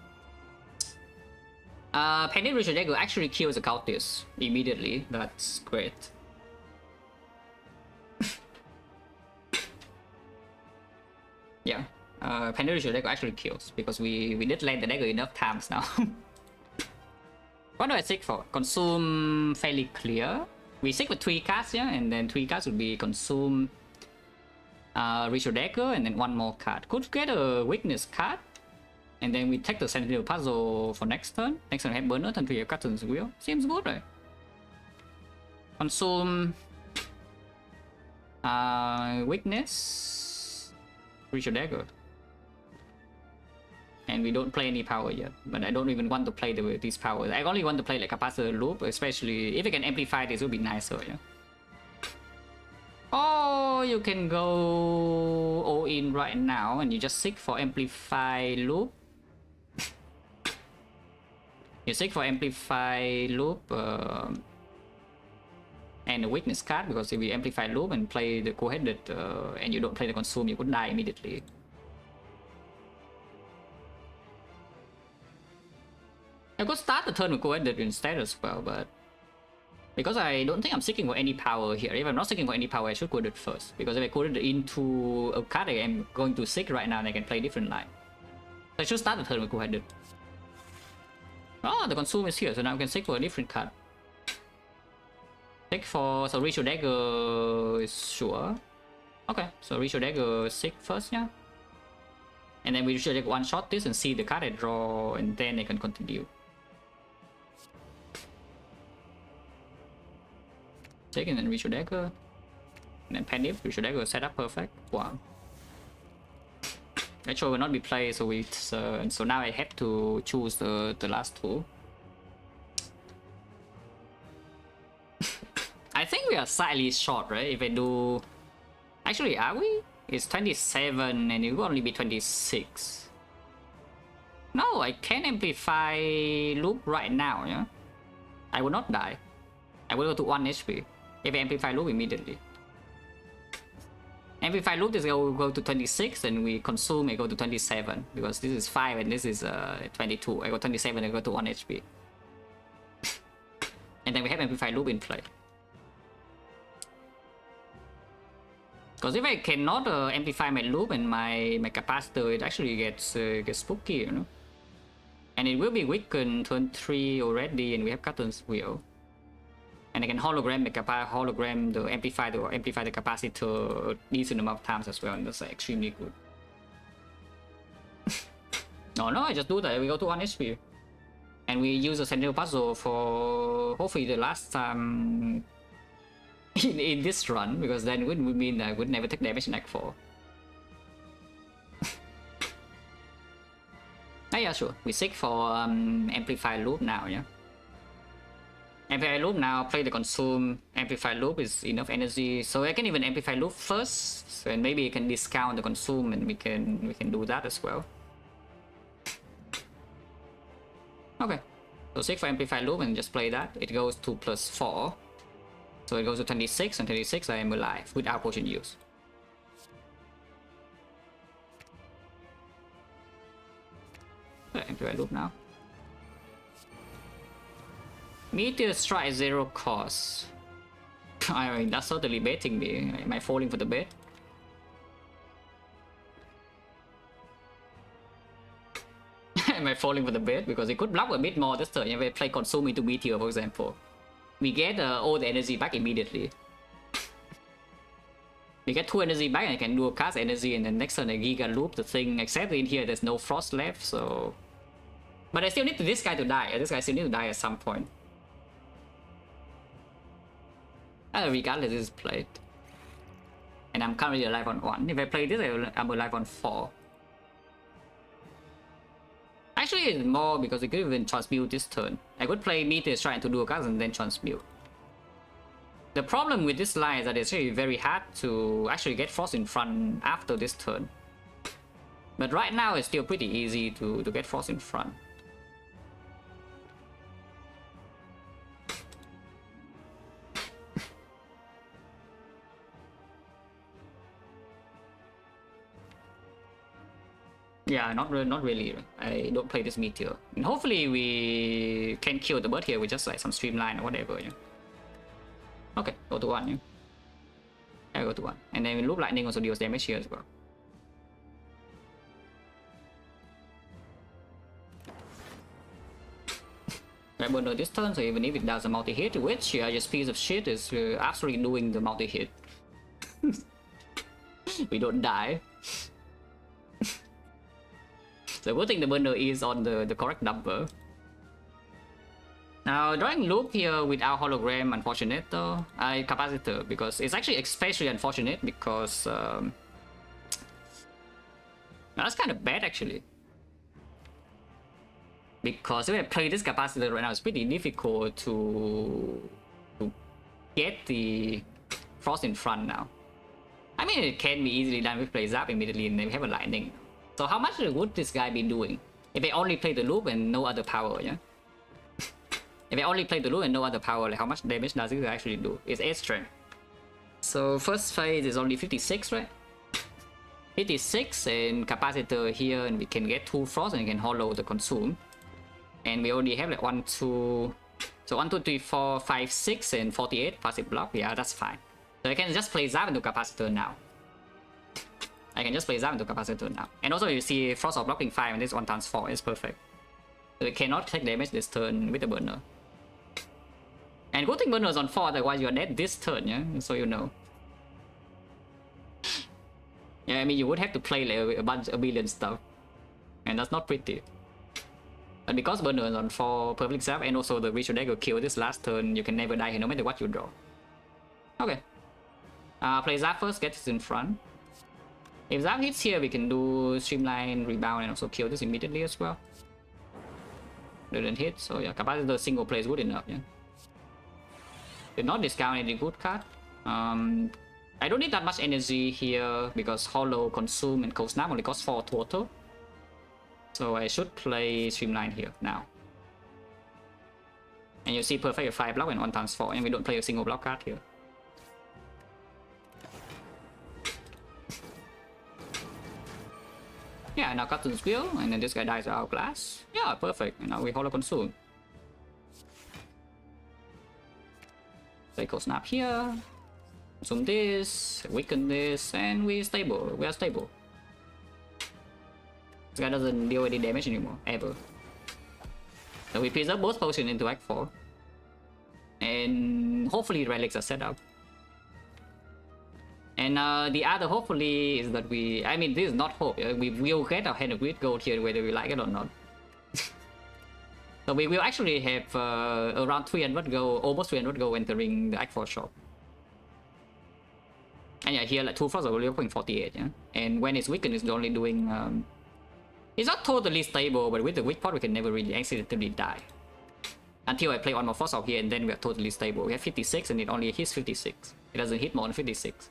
Pendant Ritual Dagger actually kills the cultist immediately. That's great. Yeah. Pendant Ritual Dagger actually kills because we did land the dagger enough times now. What do I seek for? Consume fairly clear. We seek with 3 cards, yeah, and then 3 cards would be consume Ritual Dagger and then 1 more card. Could get a weakness card. And then we take the Sentinel Puzzle for next turn. Next turn have Burner, turn 3 have Captain's Wheel. Seems good, right? Consume weakness Ritual Dagger. And we don't play any power yet, but I don't even want to play these powers. I only want to play like a Capacitor Loop, especially if we can amplify this, would be nicer, yeah. Or you can go all in right now and you just seek for Amplify Loop. You seek for Amplify Loop and a weakness card, because if you Amplify Loop and play the co-headed and you don't play the Consume, you could die immediately. I could start the turn with co-headed instead as well, but because I don't think I'm seeking for any power here. If I'm not seeking for any power, I should co-headed first, because if I co-headed into a card I am going to seek right now, and I can play different line. So I should start the turn with co-headed. Oh, the Consume is here, so now we can seek for a different card. Seek for, so Ritual Dagger is sure. Okay, so Ritual Dagger seek first, yeah. And then we should like one shot this and see the card I draw, and then I can continue. Second, and Ritual Dagger. And then Panic, Ritual Dagger set up perfect. Wow. Actually will not be played, so so now I have to choose the last two. I think we are slightly short, right? If I do, actually, are we? It's 27 and it will only be 26. No, I can amplify loop right now, yeah? I will not die. I will go to 1 HP if I amplify loop immediately. Amplify loop is go to 26 and we consume, I go to 27 because this is 5 and this is 22. I go 27 and go to 1 HP. And then we have amplify loop in play. Because if I cannot amplify my loop and my capacitor, it actually gets spooky, you know. And it will be weakened turn 3 already, and we have Cutter's Wheel. And I can hologram the amplify the capacitor a decent amount of times as well, and that's extremely good. No, I just do that. We go to 1 HP, and we use a Sentinel Puzzle for hopefully the last time in this run, because then it would mean I would never take damage in Act 4. Oh yeah, sure. We seek for amplify loop now, yeah. Amplify loop now, play the consume. Amplify loop is enough energy, so I can even amplify loop first, so, and maybe you can discount the consume, and we can do that as well. Okay, so seek for amplify loop and just play that. It goes to +4, so it goes to 26, and 26 I am alive without potion use. Amplify loop now. Meteor Strike 0 cost. I mean, that's totally baiting me. Am I falling for the bait? Am I falling for the bait? Because it could block a bit more this turn. If I play Consume into Meteor, for example, we get all the energy back immediately. We get 2 energy back, and I can do a cast energy, and then next turn I Giga Loop the thing, except in here there's no Frost left, so... But I still need this guy to die. This guy still need to die at some point. Regardless, this is played. And I'm currently alive on 1. If I play this, I'm alive on 4. Actually, it's more because I could even transmute this turn. I could play Meteor Strike to do a cast and then transmute. The problem with this line is that it's really very hard to actually get Frost in front after this turn. But right now, it's still pretty easy to get Frost in front. Yeah, not really. I don't play this Meteor. And hopefully we can kill the bird here with just like some streamline or whatever, yeah. Okay, go to 1, yeah. Yeah, go to 1. And then Loop Lightning also deals damage here as well. I burn this turn, so even if it does a multi-hit, which this piece of shit is absolutely doing the multi-hit. We don't die. So good thing the burner is on the correct number. Now drawing loop here without hologram, unfortunate though. Capacitor, because it's actually especially unfortunate because that's kind of bad actually. Because if I play this capacitor right now, it's pretty difficult to get the Frost in front now. I mean, it can be easily done if play Zap immediately and then we have a lightning. So how much would this guy be doing if I only play the loop and no other power, yeah? If I only play the loop and no other power, like how much damage does it actually do? It's 8 strength. So first phase is only 56, right? 56 and capacitor here, and we can get 2 Frost and we can hollow the consume. And we already have like 1, 2... So 1, 2, 3, 4, 5, 6 and 48 passive block. Yeah, that's fine. So I can just play Zap into capacitor now. I can just play Zap into capacitor now. And also you see Frost of blocking 5 and this 1 times 4 is perfect. So you cannot take damage this turn with the burner. And good thing burner is on 4, otherwise you're dead this turn, yeah? So you know. Yeah, I mean you would have to play like a billion stuff. and that's not pretty. But because burner is on 4 perfect zap, and also the ritual deck will kill this last turn, you can never die here no matter what you draw. Okay. Play Zap first, get this in front. If Zap hits here, we can do Streamline, Rebound, and also kill this immediately as well. Didn't hit, so yeah, Capacitor single play is good enough, yeah. Did not discount any good card. I don't need that much energy here because Hollow, Consume, and Cold Snap only cost 4 total. So I should play Streamline here now. And you see perfect 5 block and 1 times 4, and we don't play a single block card here. Yeah, now Captain's Wheel, and then this guy dies out of glass. Yeah, perfect. And now we Hollow Consume. Play Cold Snap here. Consume this, weaken this, and we are stable. This guy doesn't deal any damage anymore, ever. So we preserve both potions into Act 4. And hopefully relics are set up. And the other hopefully is that I mean this is not hope, we will get our Hand of Greed Gold here whether we like it or not. So we will actually have around 300 gold, almost 300 gold entering the Act 4 shop. And yeah, here like 2 frogs are only opening 48, yeah. And when it's weakened, it's only doing it's not totally stable, but with the weak pot we can never really accidentally die. Until I play one more frost out here and then we are totally stable. We have 56 and it only hits 56. It doesn't hit more than 56.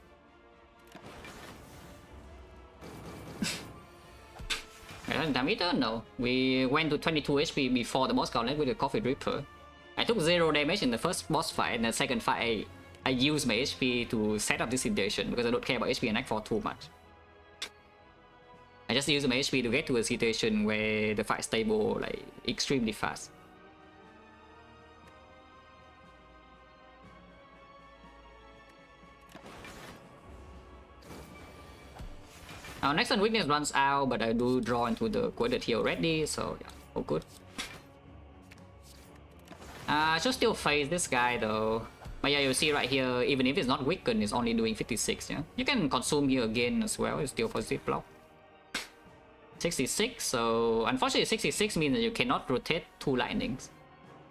Time eater? No. We went to 22 HP before the boss gauntlet with the Coffee Dripper. I took 0 damage in the first boss fight, and the second fight I used my HP to set up this situation because I don't care about HP and Act 4 too much. I just use my HP to get to a situation where the fight is stable like extremely fast. Our next turn weakness runs out, but I do draw into the quadrat here already, so yeah, all good. I should still face this guy though. But yeah, you see right here, even if it's not weakened, it's only doing 56, yeah? You can consume here again as well, it's still positive block. 66, so unfortunately 66 means that you cannot rotate 2 lightnings.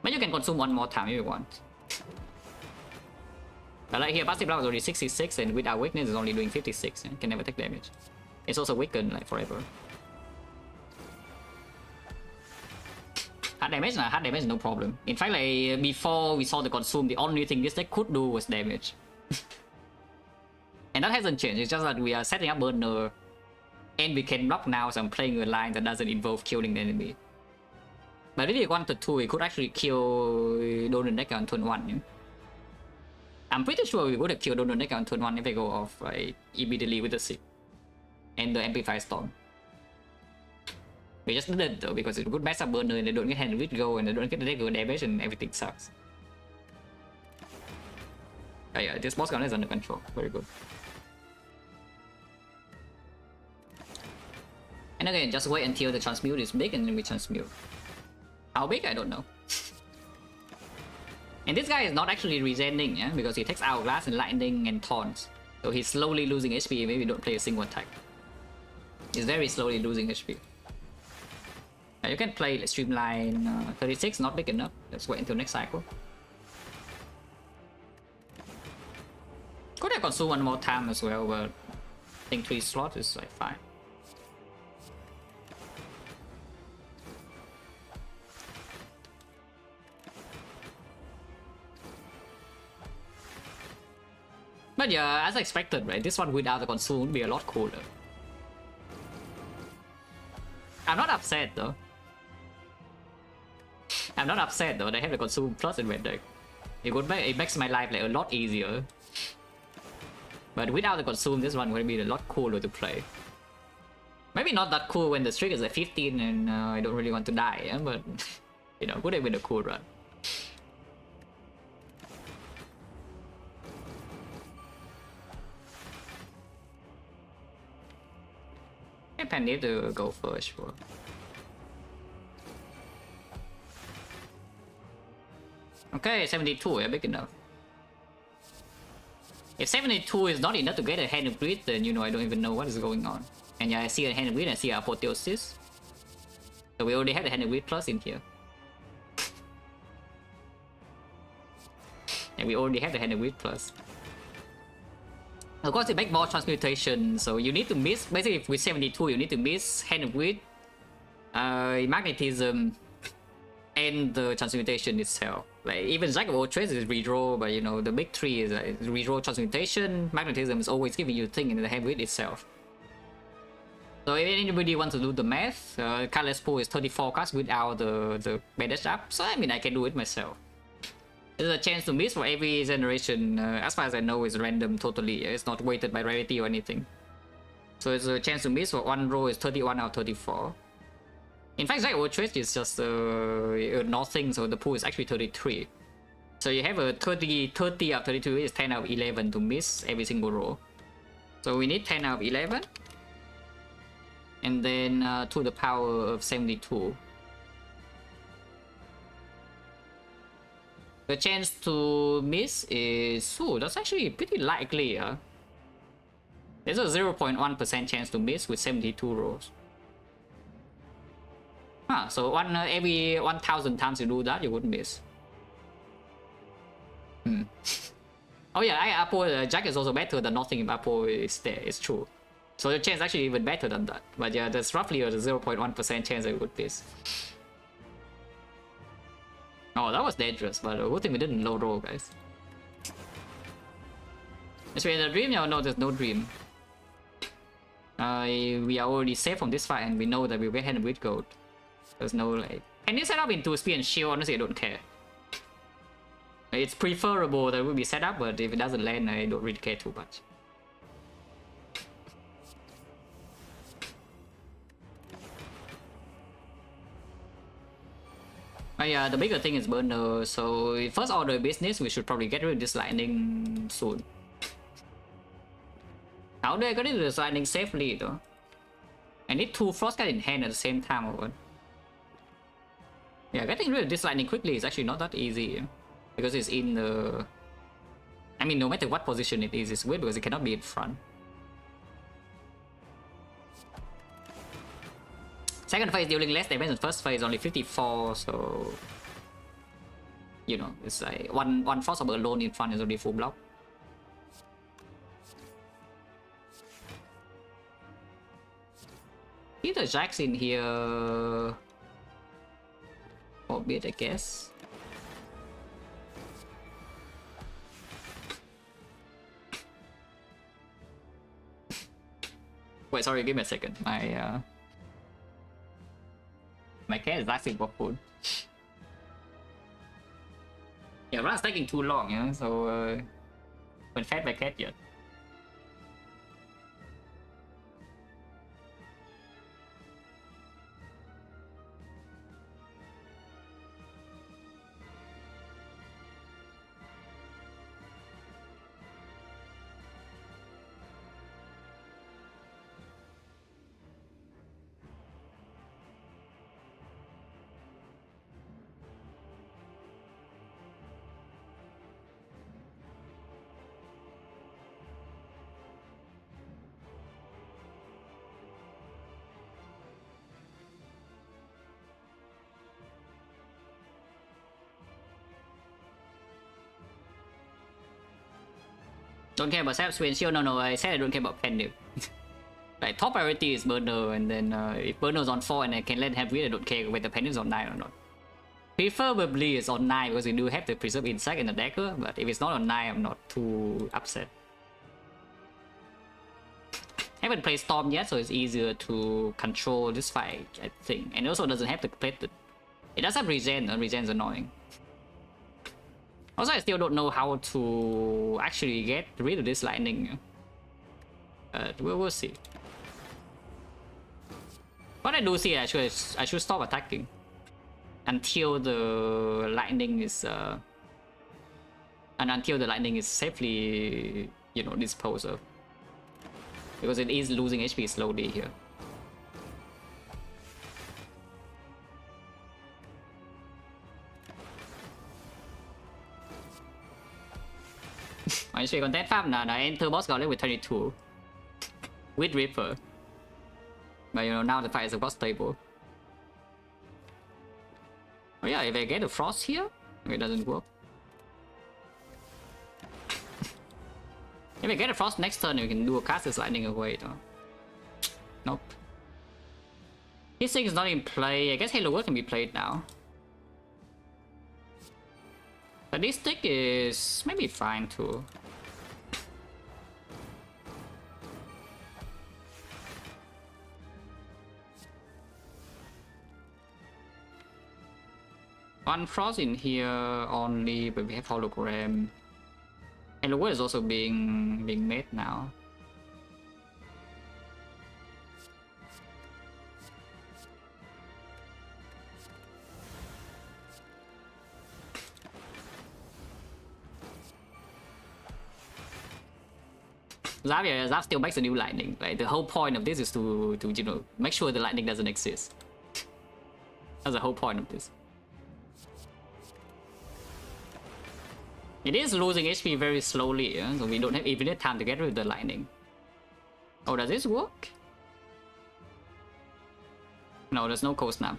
But you can consume 1 more time if you want. But like here, passive block is already 66 and without weakness it's only doing 56, yeah? You can never take damage. It's also weakened like forever. Hard damage no problem. In fact, like before we saw the consume, the only thing this deck could do was damage. And that hasn't changed, it's just that we are setting up burner and we can block now, so I'm playing a line that doesn't involve killing the enemy. But if we wanted to, we could actually kill Donut deck on turn 1. Yeah? I'm pretty sure we would have killed Donut deck on turn 1 if they go off like, immediately with the 6 and the Amplify Storm. We just didn't though because it would mess up burner and they don't get Hand with Go and they don't get the deck go damage and everything sucks. Oh yeah, this boss gun is under control. Very good. And again, just wait until the transmute is big and then we transmute. How big? I don't know. And this guy is not actually regening, yeah, because he takes Hourglass and Lightning and Taunts. So he's slowly losing HP, maybe don't play a single attack. He's very slowly losing HP. You can play like, Streamline 36, not big enough. Let's wait until next cycle. Could have consumed 1 more time as well, but I think 3 slots is like fine. But yeah, as expected, right? This one without the consume would be a lot cooler. I'm not upset though. I'm not upset though, they have the consume plus in red deck. It makes my life like a lot easier. But without the consume, this one would be a lot cooler to play. Maybe not that cool when the streak is at 15 and I don't really want to die, yeah? But you know, would have been a cool run. I need to go first, sure. Okay, 72, yeah, big enough. If 72 is not enough to get a Hand of Greed, then you know I don't even know what is going on. And yeah, I see a Hand of Greed, I see a Apotheosis. So we already have the hand with plus in here. And we already have the hand with plus. Of course, it makes more transmutation, so you need to miss. Basically, with 72, you need to miss hand with magnetism and the transmutation itself. Like even Jack of all trades is redraw, but you know the big three is redraw, transmutation, magnetism is always giving you thing in the hand with itself. So if anybody wants to do the math, cardless pool is 34 cards without the bandage up. So I mean I can do it myself. There's a chance to miss for every generation. As far as I know, it's random totally. It's not weighted by rarity or anything. So it's a chance to miss for one row is 31 out of 34. In fact, Jack of all trades is just nothing, so the pool is actually 33. So you have a 30 out of 32 is 10 out of 11 to miss every single row. So we need 10 out of 11. And then to the power of 72. The chance to miss is... Ooh, that's actually pretty likely, huh? There's a 0.1% chance to miss with 72 rows. Huh, so every 1,000 times you do that, you would miss. Oh yeah, Apple Jack is also better than nothing if Apple is there, it's true. So the chance is actually even better than that. But yeah, that's roughly a 0.1% chance that you would miss. Oh, that was dangerous, but good thing we didn't low roll, guys. Is we in a dream? No, there's no dream. We are already safe from this fight and we know that we'll get handed with gold. There's no like... Can you set up into speed and shield? Honestly, I don't care. It's preferable that it will be set up, but if it doesn't land, I don't really care too much. But yeah, the bigger thing is burner, so first order business, we should probably get rid of this lightning soon. How do I get rid of this lightning safely though? I need 2 frost guys in hand at the same time or what? Yeah, getting rid of this lightning quickly is actually not that easy. Because it's in the... I mean, no matter what position it is, it's weird because it cannot be in front. Second phase dealing less damage than first phase, only 54, so... You know, it's like one frost orb alone in front is already full block. Either Jack's in here... Orbit, I guess. Wait, sorry, give me a second. My cat is asking for food. Yeah, run's taking too long, yeah, so haven't fed my cat yet. Don't care about Sap Swing Shield. No, I said I don't care about Pendip. Like, top priority is burner, and then if burner's on 4 and I can let him have with, I don't care whether Pendip's on 9 or not. Preferably it's on 9 because we do have the Preserve Insect in the dagger, but if it's not on 9, I'm not too upset. Haven't played Storm yet, so it's easier to control this fight, I think. And it also doesn't have to play it. It does have regen, and regen's annoying. Also, I still don't know how to actually get rid of this lightning. We'll see. What I do see, I should stop attacking until the lightning is safely, you know, disposed of, because it is losing HP slowly here. Actually, content farm now. I enter boss got with 22 with Reaper, but you know now the fight is about stable. yeah, if I get a frost here, it doesn't work. If I get a frost next turn, we can do a caster's lightning away though. Nope. This thing is not in play. I guess Halo World can be played now. But this stick is maybe fine too. One frost in here only, but we have hologram. Halo World is also being made now. Zap still makes a new lightning. Right? The whole point of this is to you know, make sure the lightning doesn't exist. That's the whole point of this. It is losing HP very slowly, yeah? So we don't have infinite time to get rid of the lightning. Oh, does this work? No, there's no cold snap.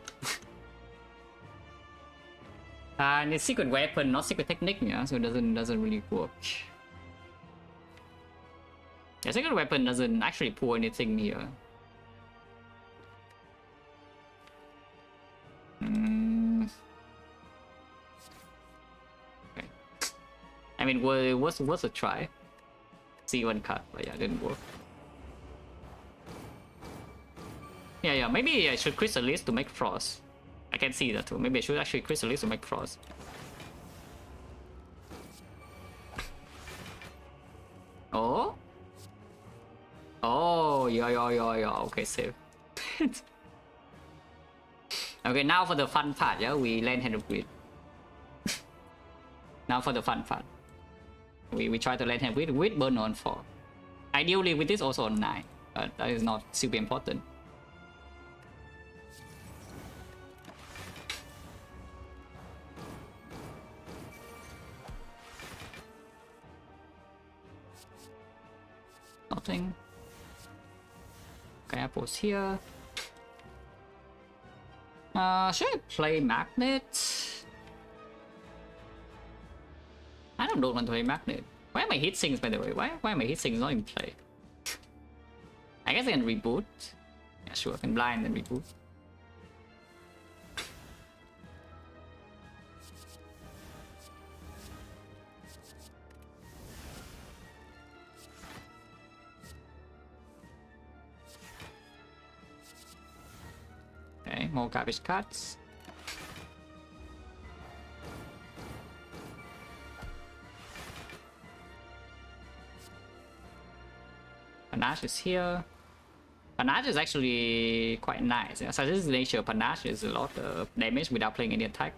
And it's secret weapon, not secret technique, yeah? So it doesn't really work. Yeah, secret weapon doesn't actually pull anything here. Okay. I mean, what's a try? See one cut, but yeah, it didn't work. Yeah, maybe I should Chrysalis to make frost. I can see that too. Maybe I should actually Chrysalis to make frost. Oh? Oh, yeah, okay, save. Okay, now for the fun part, yeah, we land hand of grid. Now for the fun part. We try to land hand with burn on 4. Ideally with this also on 9, but that is not super important. Nothing. Okay, apples here. Should I play magnet? I don't want to play magnet. Why are my hit sinks, by the way? Why are my hit sinks not in play? I guess I can reboot. Yeah, sure, I can blind and reboot. Okay, more garbage cards. Panache is here. Panache is actually quite nice. Yeah? So this is the nature of Panache, is a lot of damage without playing any attack.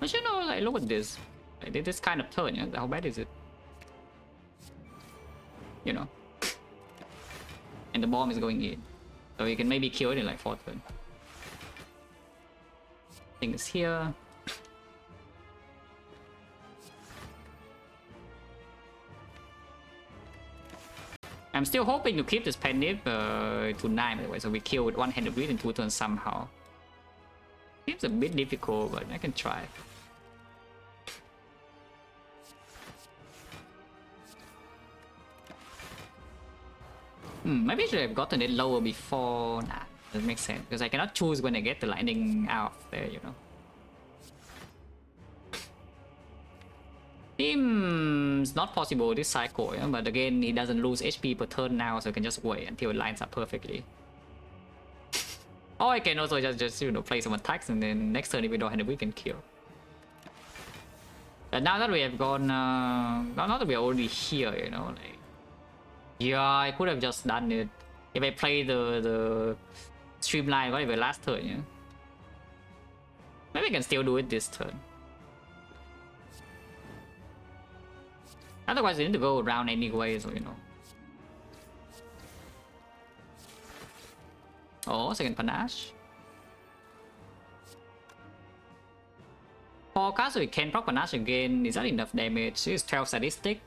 But you know, like, look at this. Like, this kind of turn, yeah? How bad is it? You know. And the bomb is going in. So you can maybe kill it in like 4 turns. Thing is here. I'm still hoping to keep this Penip to 9 by the way, so we kill with 1 hand of grid in 2 turns somehow. Seems a bit difficult, but I can try. Maybe I should have gotten it lower before. Nah, doesn't make sense because I cannot choose when I get the lightning out there, you know. Seems not possible this cycle, yeah? But again, he doesn't lose HP per turn now, so I can just wait until it lines up perfectly. Or I can also just you know, play some attacks and then next turn if we don't have it, we can kill. But now that we have gone, now that we are already here, you know, like. Yeah, I could have just done it if I play the streamline whatever last turn, yeah. Maybe I can still do it this turn. Otherwise, we need to go around anyway, so you know. Oh, second Panache. Forecast, we can proc Panache again. Is that enough damage? It's 12 statistic.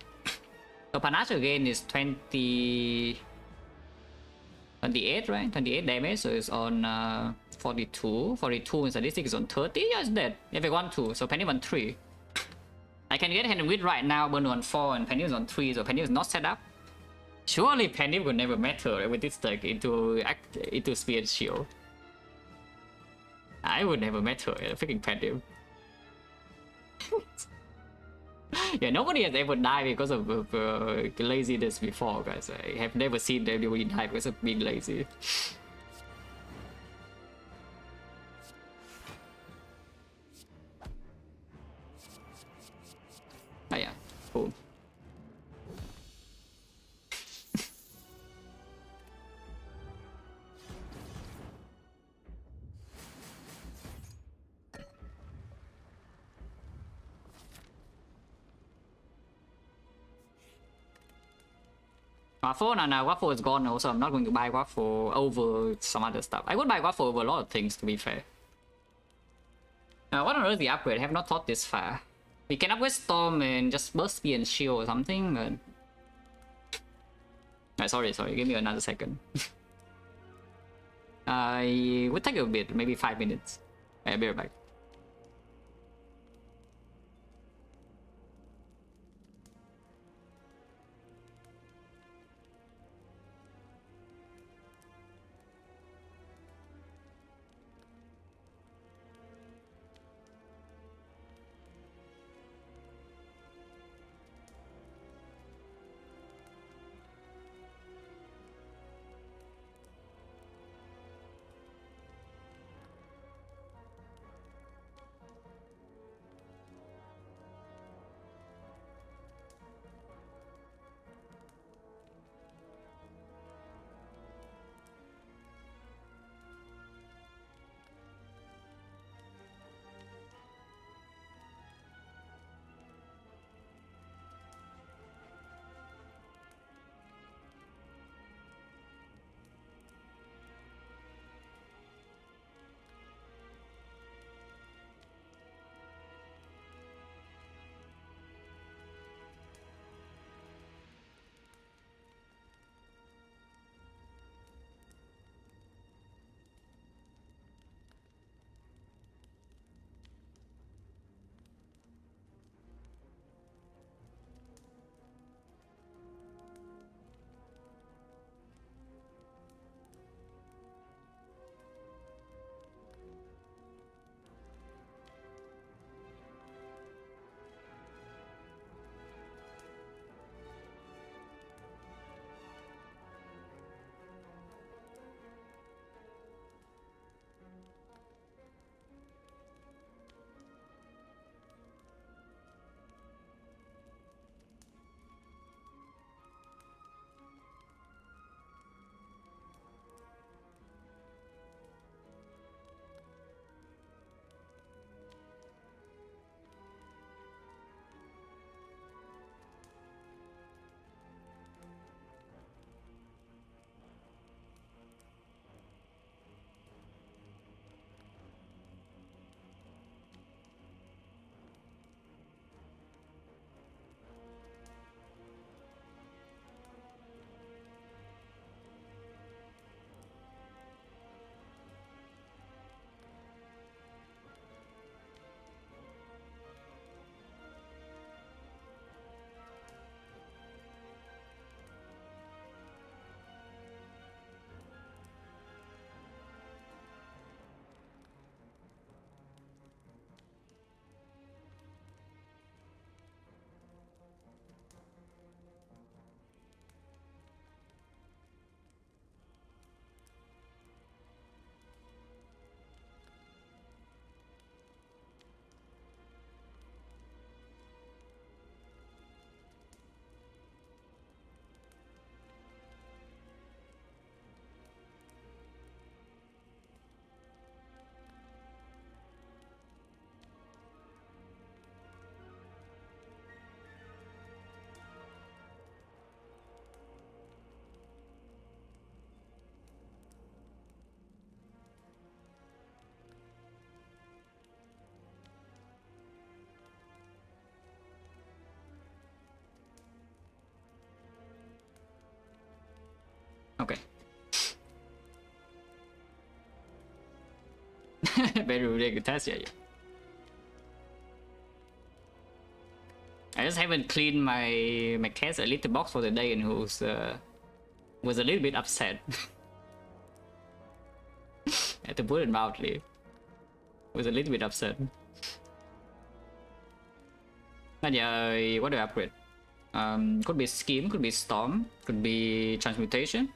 So Panache again is 28, right? 28 damage, so it's on 42. 42 and statistic is on 30. Yeah, it's dead. If I want to, so Penny on 3. I can get hand with right now, Burn on 4 and Penny is on 3, so Penny is not set up. Surely Penny will never matter with this deck into Spear and Shield. I would never matter, freaking Penny. Yeah, nobody has ever died because of laziness before, guys. I have never seen anybody die because of being lazy. Oh yeah, cool. Waffle, and Waffle is gone also. I'm not going to buy Waffle over some other stuff. I would buy Waffle over a lot of things, to be fair. What on earth is the upgrade? I have not thought this far. We can upgrade Storm and just burst Spear and Shield or something. Sorry, give me another second. I would take a bit, maybe 5 minutes. I'll be right back. Very ridiculous, yeah. I just haven't cleaned my cat's litter box for the day, and was a little bit upset. I had to put it mildly. Was a little bit upset. But yeah, what do I upgrade? Could be scheme, could be storm, could be transmutation.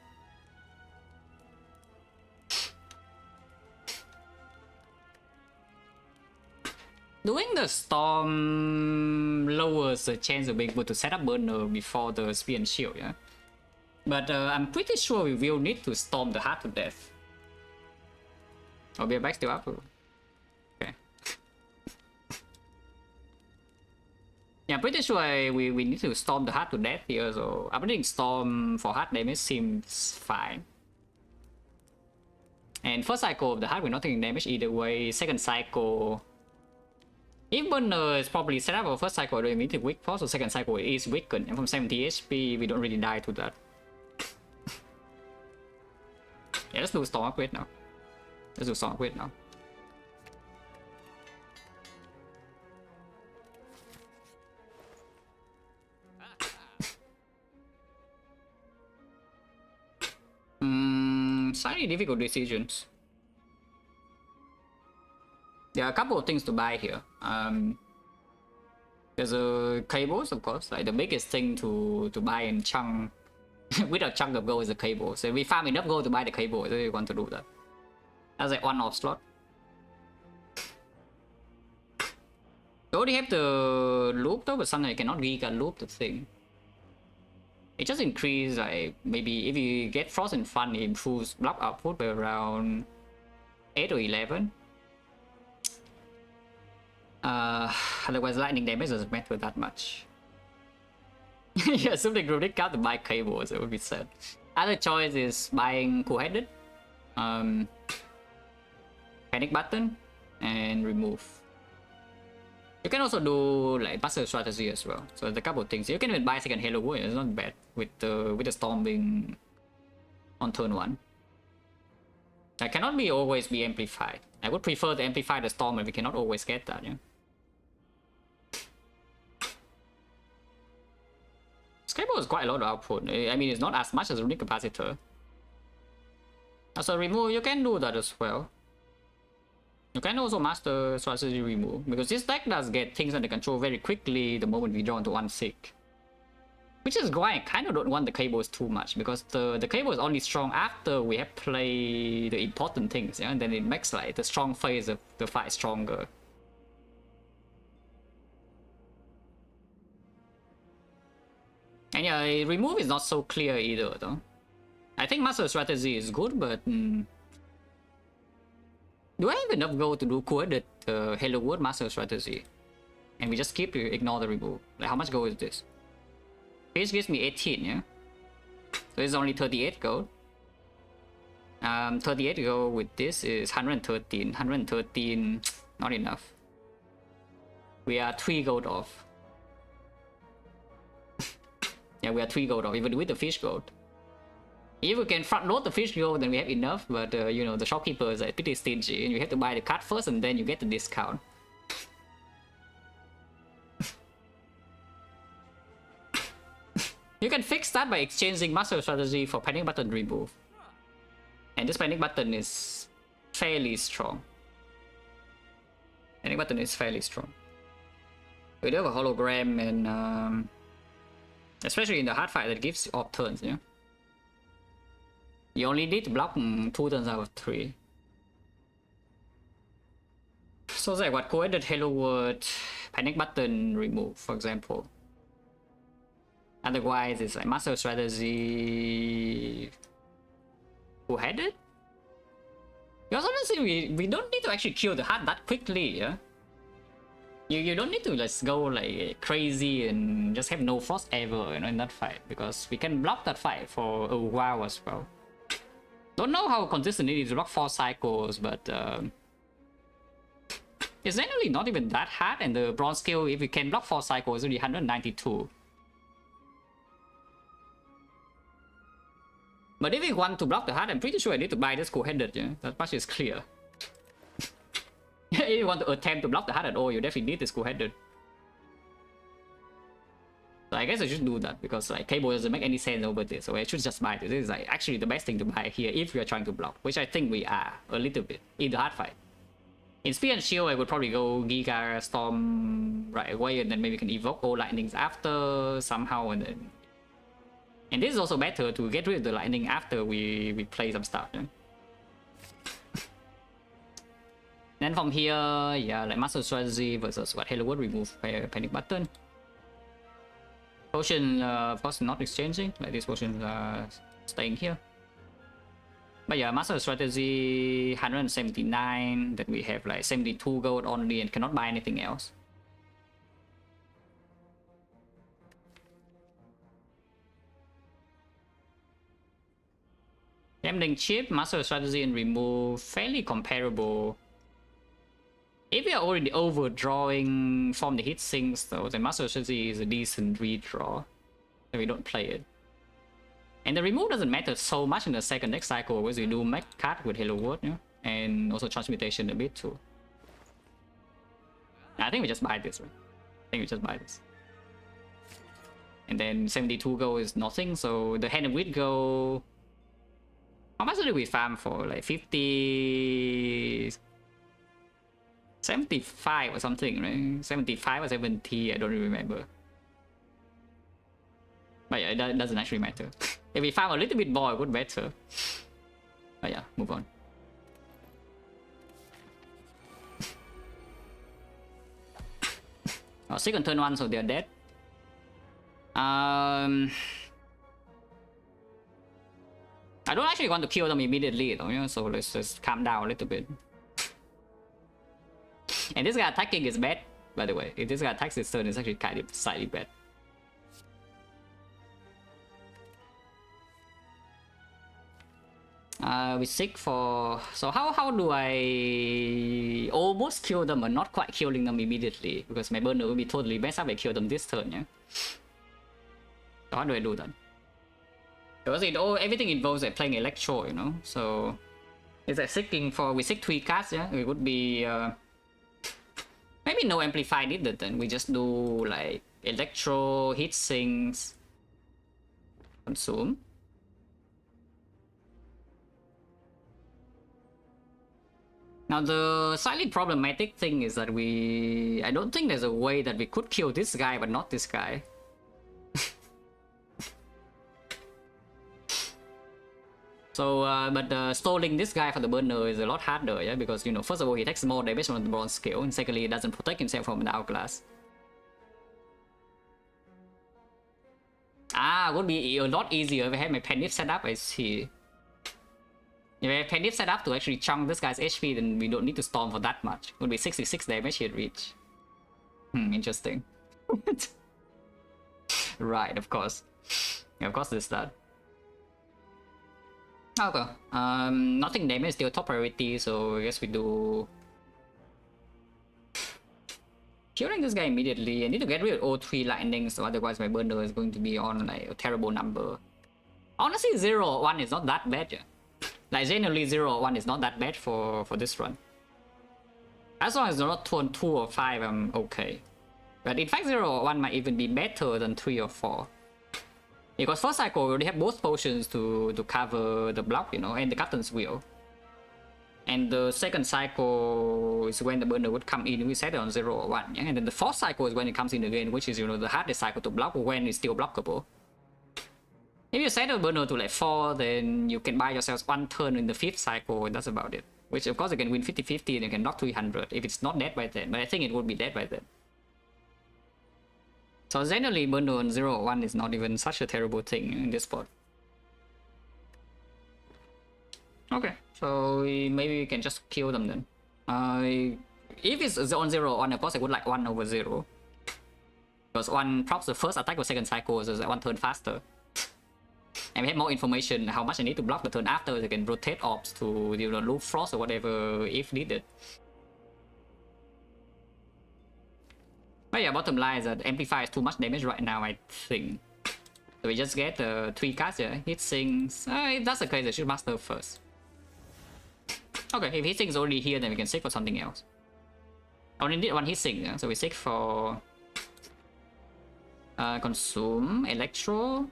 Doing the storm lowers the chance of being able to set up burner before the spear and shield, yeah. But I'm pretty sure we will need to storm the heart to death. Oh, we are back still up. Okay. Yeah, I'm pretty sure we need to storm the heart to death here, so upgrading storm for heart damage seems fine. And first cycle of the heart, we're not taking damage either way. Second cycle, even it's probably set up our first cycle doing immediate weak force, so second cycle is weakened, and from 70 HP we don't really die to that. Yeah, let's do storm upgrade now. Let's do storm upgrade now. Slightly difficult decisions. There are a couple of things to buy here. There's cables, of course. Like the biggest thing to buy in chunk with a chunk of gold is the cable. So if we farm enough gold to buy the cable, so we want to do that. That's like one-off slot. You already have the loop though, but sometimes you cannot giga loop the thing. It just increases, like, maybe if you get frost in front, it improves block output by around 8 or 11. Otherwise lightning damage doesn't matter that much. Yeah, something really got to buy cables, it would be sad. Other choice is buying cool-headed, panic button, and remove. You can also do like master strategy as well. So there's a couple of things. You can even buy second Halo Warrior, it's not bad with the storm being on turn 1. That cannot be always be amplified. I would prefer to amplify the storm if we cannot always get that, yeah. Scalable is quite a lot of output. I mean, it's not as much as a runic capacitor. So remove, you can do that as well. You can also master strategy remove, because this deck does get things under control very quickly the moment we draw into 1 sick. Which is why I kind of don't want the cables too much, because the cable is only strong after we have played the important things, yeah? And then it makes like the strong phase of the fight stronger. And yeah, remove is not so clear either though. I think master strategy is good, but do I have enough gold to do coordinate Hello World master strategy? And we just keep to ignore the remove. Like, how much gold is this? This gives me 18, yeah? So it's only 38 gold. 38 gold with this is 113. 113, not enough. We are 3 gold off. Yeah, we are 3 gold off, even with the fish gold. If we can front load the fish gold, then we have enough, but you know, the shopkeepers are pretty stingy, and you have to buy the card first and then you get the discount. You can fix that by exchanging master strategy for panic button remove. And this panic button is fairly strong. Panic button is fairly strong. We do have a hologram, and especially in the hard fight that gives off turns, yeah. You only need to block 2 turns out of 3. So it's like what coordinate Hello World, panic button remove, for example. Otherwise, it's like master strategy. Who had it? Because honestly, we don't need to actually kill the heart that quickly, yeah. You don't need to just go like crazy and just have no frost ever, you know, in that fight, because we can block that fight for a while as well. Don't know how consistent it is to block 4 cycles, but it's generally not even that hard, and the bronze skill, if we can block 4 cycles, is only 192. But if we want to block the heart, I'm pretty sure I need to buy this cool-headed, yeah? That much is clear. If you want to attempt to block the heart at all, you definitely need this cool-headed. So I guess I should do that because like cable doesn't make any sense over this, so I should just buy this. This is like actually the best thing to buy here if we are trying to block, which I think we are a little bit in the hard fight. In Spear and Shield, I would probably go Giga Storm right away, and then maybe we can evoke all lightnings after somehow, and then. And this is also better to get rid of the lightning after we play some stuff. Yeah? Then from here, yeah, like Master Strategy versus what Hello World, remove Panic Button. Potion, of course, not exchanging. Like this potion staying here. But yeah, Master Strategy 179. Then we have like 72 gold only and cannot buy anything else. Gambling chip, Master Strategy, and remove fairly comparable. If we are already overdrawing from the hit sinks though, then Master Strategy is a decent redraw. So we don't play it. And the remove doesn't matter so much in the second next cycle because we do make card with Hello World, yeah? And also transmutation a bit too. I think we just buy this, right? I think we just buy this. And then 72 gold is nothing, so the Hand of Wit go. How much did we farm for? Like 50. 75 or something, right? 75 or 70, I don't really remember. But yeah, that doesn't actually matter. If we farm a little bit more, it would better. But yeah, move on. Oh, second turn 1, so they're dead. I don't actually want to kill them immediately though, you know, so let's just calm down a little bit. And this guy attacking is bad, by the way. If this guy attacks his turn, it's actually kind of slightly bad. We seek for. So how do I almost kill them but not quite killing them immediately? Because my burner will be totally messed up if I kill them this turn, yeah. So how do I do that? Because everything involves like playing Electro, you know. So it's like seeking for. We seek 3 cards, yeah. It would be maybe no amplify needed. Then we just do like Electro, hit sinks, consume. Now the slightly problematic thing is that I don't think there's a way that we could kill this guy but not this guy. So, but stalling this guy for the burner is a lot harder, yeah, because, you know, first of all, he takes more damage on the bronze skill, and secondly, he doesn't protect himself from the hourglass. Ah, would be a lot easier if I had my Penif set up, I see. If I have Penif set up to actually chunk this guy's HP, then we don't need to storm for that much. It would be 66 damage he'd reach. Interesting. Right, of course. Yeah, of course there's that. Okay. Nothing damage, still top priority, so I guess we do. Killing this guy immediately. I need to get rid of all 3 lightnings, so otherwise my burner is going to be on like a terrible number. Honestly, 0-1 is not that bad, yeah. Like generally 0-1 is not that bad for this run. As long as it's not turn 2 or 5, I'm okay. But in fact 0-1 might even be better than 3 or 4. Because first cycle we already have both potions to cover the block, you know, and the captain's wheel. And the second cycle is when the burner would come in, we set it on 0-1, yeah? And then the fourth cycle is when it comes in again, which is, you know, the hardest cycle to block when it's still blockable. If you set the burner to like 4, then you can buy yourself 1 turn in the 5th cycle, and that's about it. Which of course you can win 50-50 and you can knock 300 if it's not dead by then, but I think it would be dead by then. So generally burner on 0-1 is not even such a terrible thing in this spot. Okay, so maybe we can just kill them then. If it's on 0-1, of course I would like 1/0. Because 1 props the first attack or second cycle, so it's like 1 turn faster. And we have more information how much I need to block the turn after, so I can rotate orbs to, you know, loop frost or whatever if needed. But yeah, bottom line is that Amplify is too much damage right now, I think. So we just get 3 cards here. Hit sinks. If that's the case, I should master first. Okay, if hit sinks is already here, then we can save for something else. only need one heatsink, yeah? So we seek for consume electro.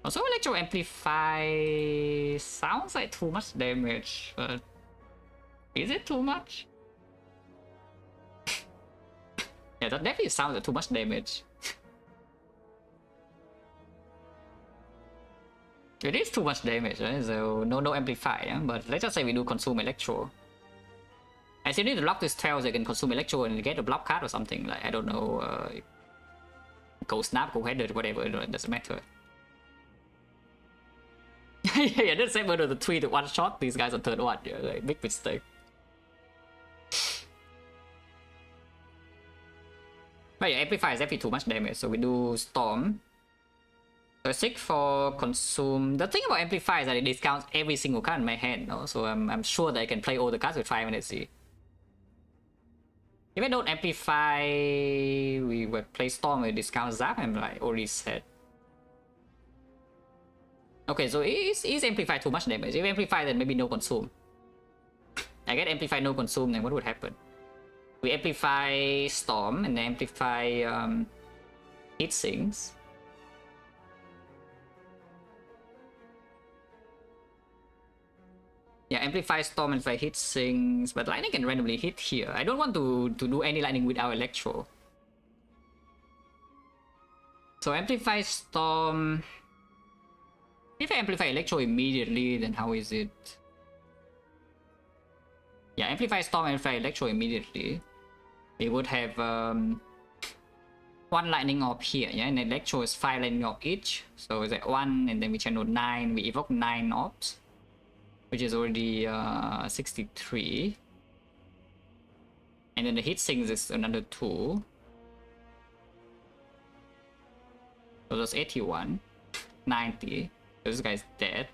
Also, electro amplify sounds like too much damage, but is it too much? Yeah, that definitely sounds like too much damage. It is too much damage, right? So no amplify, yeah? But let's just say we do consume electro. I still need to lock this 12 so I can consume electro and get a block card or something. Like, I don't know, go snap, go header, whatever, it doesn't matter. Yeah, that's one of the 3 to 1 shot these guys on turn 1, yeah, like, big mistake. But yeah, amplify is definitely too much damage, so we do storm. So 6 for consume. The thing about amplify is that it discounts every single card in my hand, no? So I'm sure that I can play all the cards with 5 energy. If I don't amplify, we would play storm with discount zap and like already set. Okay, so is amplify too much damage? If amplify, then maybe no consume. I get amplify, no consume, then what would happen? We amplify storm and then amplify heat sinks. Yeah, amplify storm and amplify hit sinks, but lightning can randomly hit here. I don't want to do any lightning without electro. So amplify storm. If I amplify electro immediately, then how is it? Yeah, amplify storm, amplify electro immediately. We would have 1 lightning orb here, yeah, and electro is 5 lightning orb each. So it's at 1, and then we channel 9. We evoke 9 orbs, which is already 63. And then the hit sinks is another 2. So that's 81, 90. This guy's dead.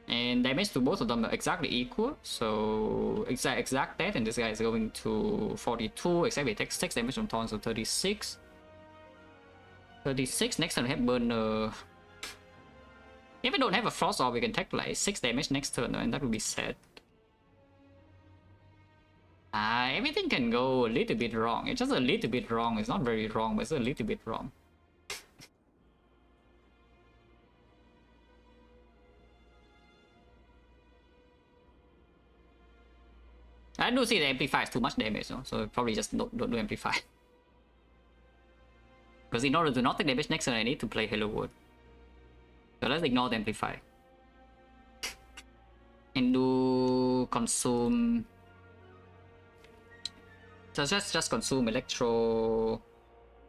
And damage to both of them are exactly equal. So exact dead, and this guy is going to 42. Exactly takes 6 damage from Thorn, so 36. 36. Next turn we have burner. If we don't have a frost orb, we can take like 6 damage next turn, and that would be sad. Everything can go a little bit wrong. It's just a little bit wrong. It's not very wrong, but it's a little bit wrong. I do see the amplify is too much damage, no? So probably just don't do amplify. Because in order to not take damage next turn, I need to play Hello World. So let's ignore the amplify. And do consume. So just consume electro.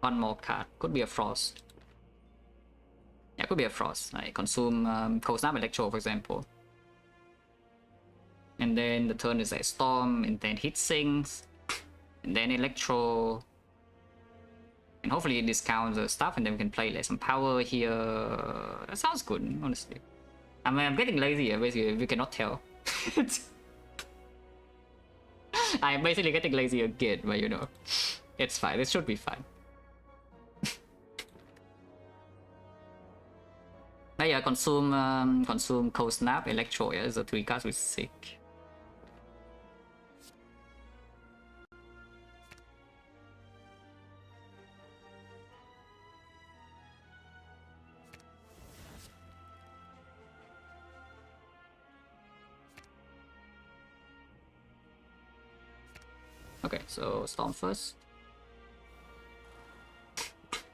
1 more card. Could be a frost. Yeah, could be a frost. Like consume cold snap electro, for example. And then the turn is like storm, and then hit sinks, and then electro. And hopefully it discounts the stuff, and then we can play like some power here. That sounds good, honestly. I mean, I'm getting lazy here, basically, if you cannot tell. I'm basically getting lazy again, but you know, it's fine. It should be fine. But yeah, consume cold snap, electro. Yeah, the 3 cards we seek. Okay, so storm first.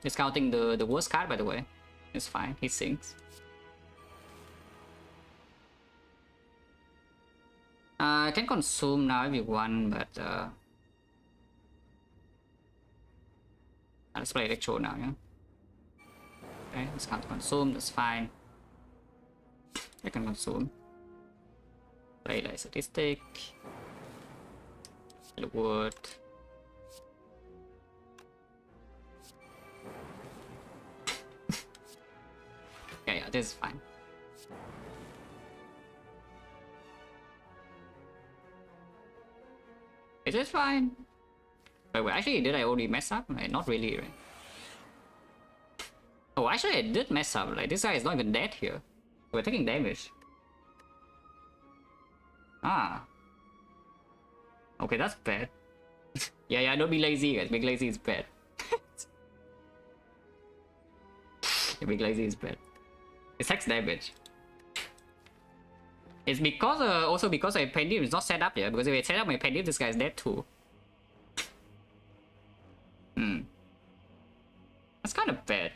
Discounting the worst card, by the way. It's fine, he sinks. I can consume now if you want, but let's play electro now, yeah. Okay, discount consume, that's fine. I can consume. Play like statistic. Wood. Yeah, this is fine. Is this fine? Wait, actually, did I already mess up? Like, not really, right? Oh, actually, I did mess up. Like, this guy is not even dead here. We're taking damage. Ah. Okay, that's bad. Yeah, don't be lazy, guys. Being lazy is bad. Being lazy is bad. It takes damage. It's because also because my Pendium is not set up yet. Because if I set up my Pendium, this guy is dead too. That's kind of bad.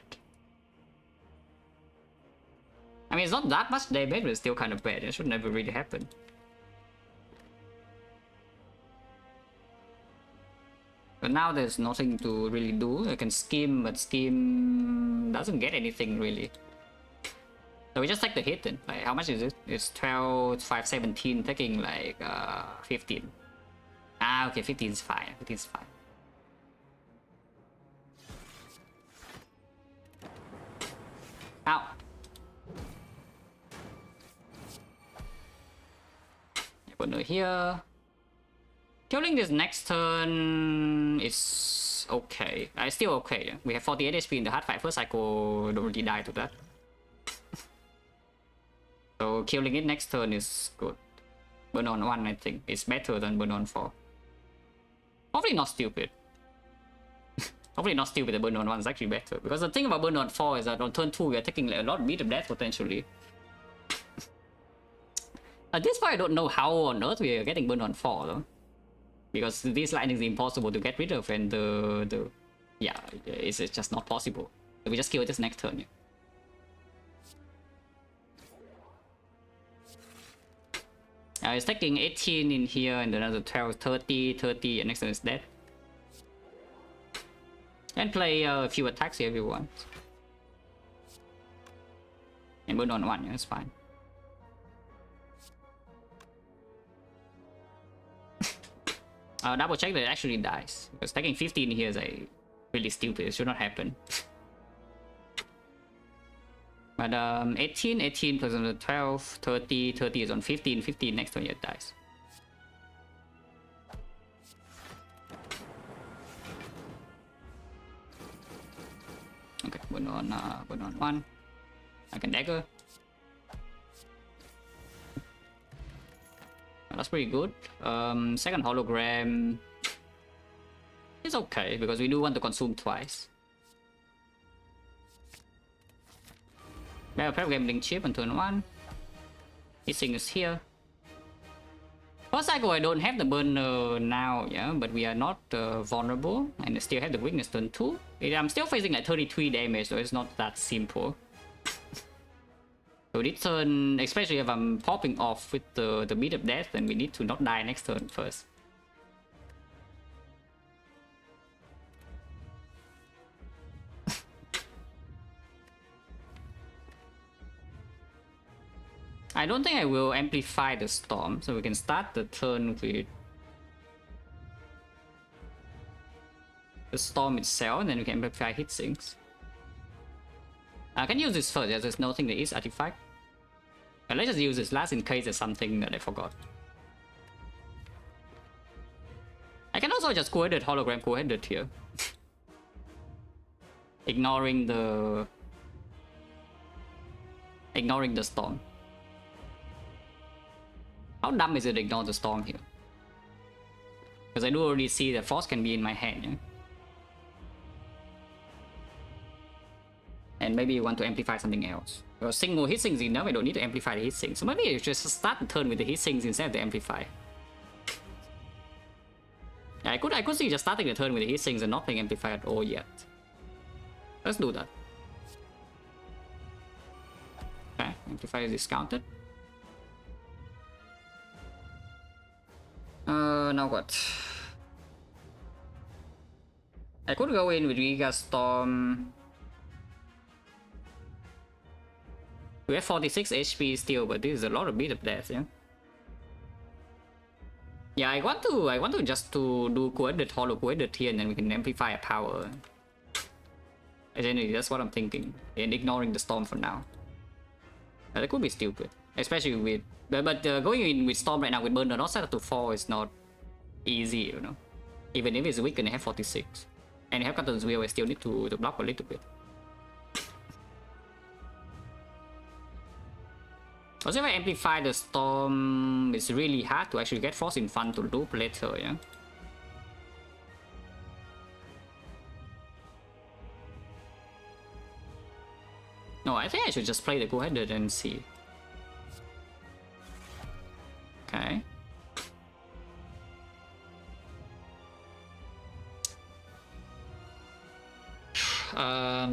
I mean, it's not that much damage, but it's still kind of bad. It should never really happen. But now there's nothing to really do. I can skim, but skim doesn't get anything really. So we just take the hit then. Like, how much is it? It's 12, 5, 17, taking like 15. Ah, okay, 15 is fine. 15 is fine. Ow. Put it here. Killing this next turn is okay. It's still okay. We have 48 HP in the hard fight. First cycle don't really die to that. So killing it next turn is good. Burn on 1, I think. It's better than burn on 4. Hopefully not stupid. Hopefully not stupid that burn on 1 is actually better. Because the thing about burn on 4 is that on turn 2 we are taking like a lot of beat of death potentially. At this point I don't know how on earth we are getting burn on 4 though. Because this lightning is impossible to get rid of and yeah, it's just not possible. So we just kill this next turn. It's taking 18 in here and another 12, 30, 30, and next turn is dead. And play a few attacks here if you want. And burn on 1, yeah, that's fine. Double check that it actually dies. Because taking 15 here is really stupid, it should not happen. But 18, 18 plus another 12, 30, 30 is on 15, 15 next turn it dies. Okay, burn on 1. I can dagger. That's pretty good. Second hologram is okay because we do want to consume twice. Prep gambling chip on turn 1. His thing is here. First cycle I don't have the burner now, yeah, but we are not vulnerable and I still have the weakness turn 2. I'm still facing like 33 damage, so it's not that simple. So this turn, especially if I'm popping off with the beat of death, then we need to not die next turn first. I don't think I will amplify the storm, so we can start the turn with the storm itself, and then we can amplify hit sinks. I can use this first, there's nothing that is artifact. But let's just use this last in case there's something that I forgot. I can also just co-edit hologram co-edit here. ignoring the storm. How dumb is it to ignore the storm here? Because I do already see that force can be in my hand, yeah? And maybe you want to amplify something else. Because single hit sinks enough, I don't need to amplify the hit sinks. So maybe you just start the turn with the hit sinks instead of the amplify. Yeah, I could see just starting the turn with the hit sinks and not playing amplify at all yet. Let's do that. Okay, amplify is discounted. Now what? I could go in with Giga Storm. We have 46 HP still, but this is a lot of beat of death, yeah. Yeah, I want to just to do co-edit, holo co-edit here, and then we can amplify a power. Essentially, that's what I'm thinking, and ignoring the storm for now. That could be stupid, especially with. But going in with storm right now with burner not set up to 4 is not easy, you know. Even if it's weak and they have 46, and you have Captain's Wheel, I still need to block a little bit. Because if I amplify the storm, it's really hard to actually get Frost in front to loop later, yeah? No, I think I should just play the go-ahead and see. Okay.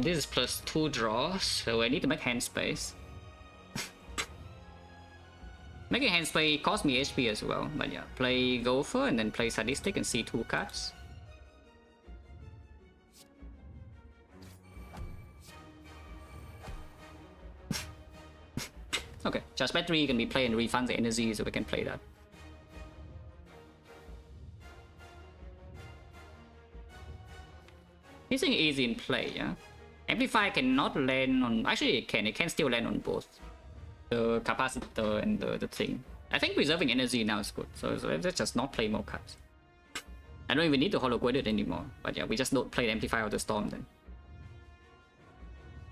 This is +2 draws, so I need to make hand space. Making hand space cost me HP as well, but yeah, play Gopher and then play Sadistic and see 2 cards. Okay, Charge Battery can be played and refund the energy, so we can play that. This thing is easy in play, yeah? Amplify cannot land on... Actually, it can still land on both. The capacitor and the thing. I think preserving energy now is good, so let's just not play more cards. I don't even need to holo it anymore, but yeah, we just don't play the Amplify of the Storm then.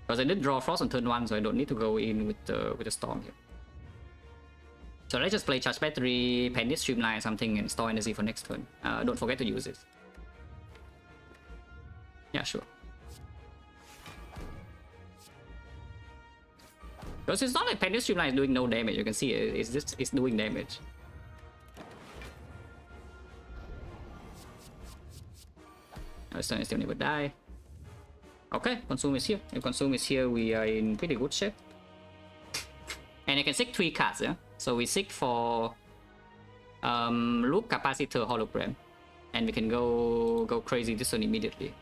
Because I did draw Frost on turn 1, so I don't need to go in with the Storm here. So let's just play Charge Battery, Pendant Streamline something, and store energy for next turn. Don't forget to use it. Yeah, sure. Because it's not like Pendant Streamline is doing no damage, you can see it's doing damage. This turn still never die. Okay, Consume is here. If Consume is here, we are in pretty good shape. And I can seek 3 cards, yeah? So we seek for Loop, Capacitor, Hologram. And we can go crazy this turn immediately.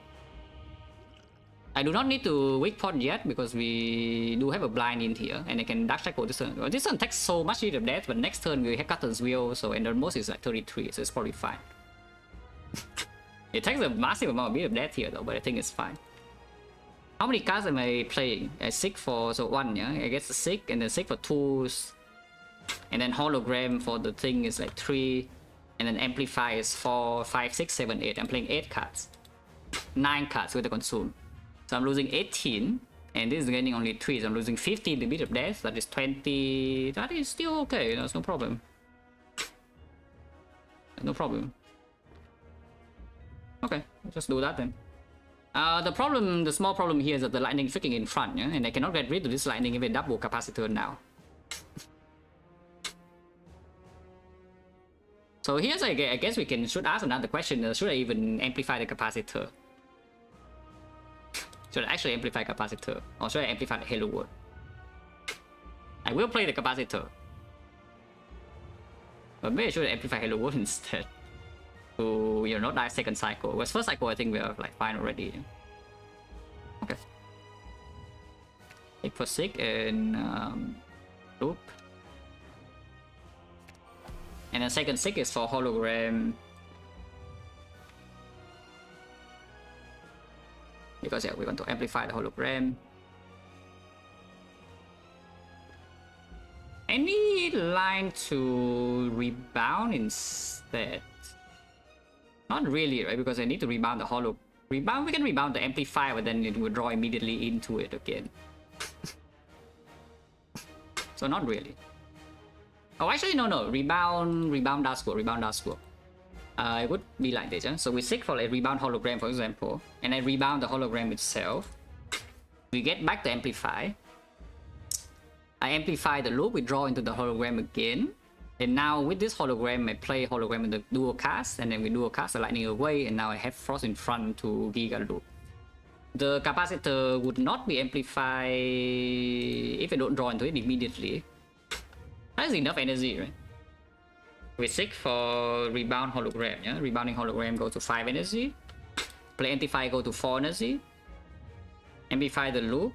I do not need to weak pot yet because we do have a blind in here and I can Dark Shackle this turn. Well, this turn takes so much hit of death, but next turn we have Cutter's Wheel, so and the most is like 33, so it's probably fine. It takes a massive amount of hit of death here though, but I think it's fine. How many cards am I playing? I seek for so 1, yeah? I guess 6 and then seek for 2, and then Hologram for the thing is like 3, and then Amplify is 4, 5, 6, 7, 8. I'm playing 8 cards. 9 cards with the Consume. So I'm losing 18, and this is gaining only 3, so I'm losing 15 the bit of death, that is 20, that is still okay, that's no problem. No problem. Okay, let's just do that then. The small problem here is that the lightning freaking in front, yeah? And I cannot get rid of this lightning if I double capacitor now. So here's, I guess we should ask another question, should I even amplify the capacitor? Should I actually amplify capacitor? Or should I amplify the Hello World? I will play the capacitor. But maybe I should amplify Hello World instead. To, you know, not die second cycle. Because first cycle I think we are like fine already. Okay. 6 for 6 and loop. And then second 6 is for hologram. Because yeah, we want to amplify the hologram. Any line to rebound instead? Not really, right? Because I need to rebound the holo. We can rebound the amplifier, but then it will draw immediately into it again. So not really. Oh, actually no. Rebound does go. It would be like this, yeah? So we seek for a rebound hologram, for example, and I rebound the hologram itself. We get back the amplify. I amplify the loop, we draw into the hologram again. And now with this hologram, I play hologram in the dual cast, and then we dual cast the lightning away, and now I have Frost in front to Giga Loop. The capacitor would not be amplified if I don't draw into it immediately. That's enough energy, right? We seek for rebound hologram, yeah? Rebounding hologram go to 5 energy. Play amplify go to 4 energy. Amplify the loop.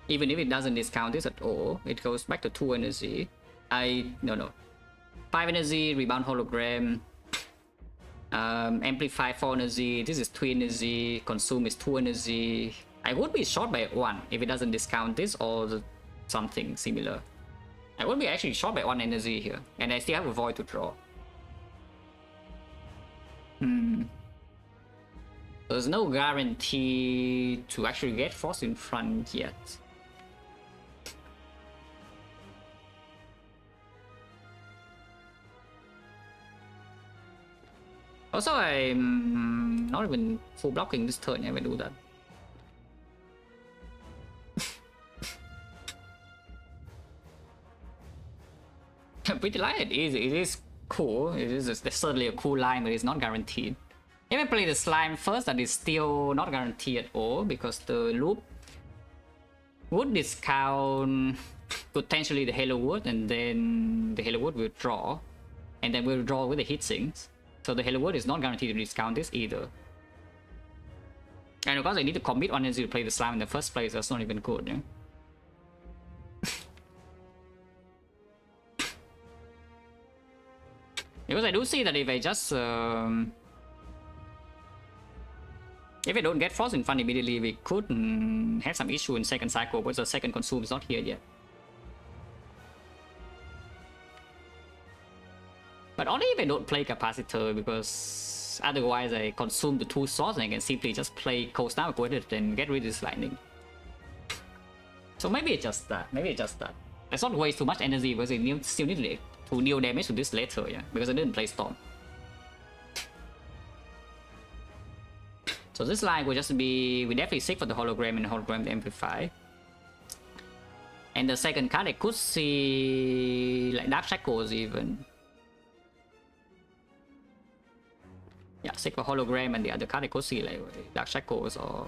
Even if it doesn't discount this at all, it goes back to 2 energy. No. 5 energy, rebound hologram. Amplify 4 energy, this is 3 energy, consume is 2 energy. I would be short by 1 if it doesn't discount this or something similar. I would be actually short by 1 energy here, and I still have a void to draw. There's no guarantee to actually get Frost in front yet. Also, I'm not even full blocking this turn if I do that. Pretty light. It is cool. It is certainly a cool line, but it's not guaranteed. If I play the slime first, that is still not guaranteed at all because the loop would discount potentially the Halo Wood, and then the Halo Wood will draw, and then we'll draw with the hit sinks. So the Halo Wood is not guaranteed to discount this either. And of course, I need to commit on energy to play the slime in the first place. That's not even good, yeah. Because I do see that if I just if I don't get Frost in front immediately, we could have some issue in second cycle, but the second consume is not here yet. But only if I don't play capacitor, because otherwise I consume the 2 swords and I can simply just play Cold Snap with it and get rid of this lightning. So maybe it's just that. Maybe it's just that. Let's not waste too much energy because I still need to deal damage to this later, yeah, because I didn't play Storm. So this line will just be, we definitely seek for the hologram and the hologram to amplify. And the second card I could see like Dark Shackles even. Yeah, seek for hologram, and the other card I could see like Dark Shackles or...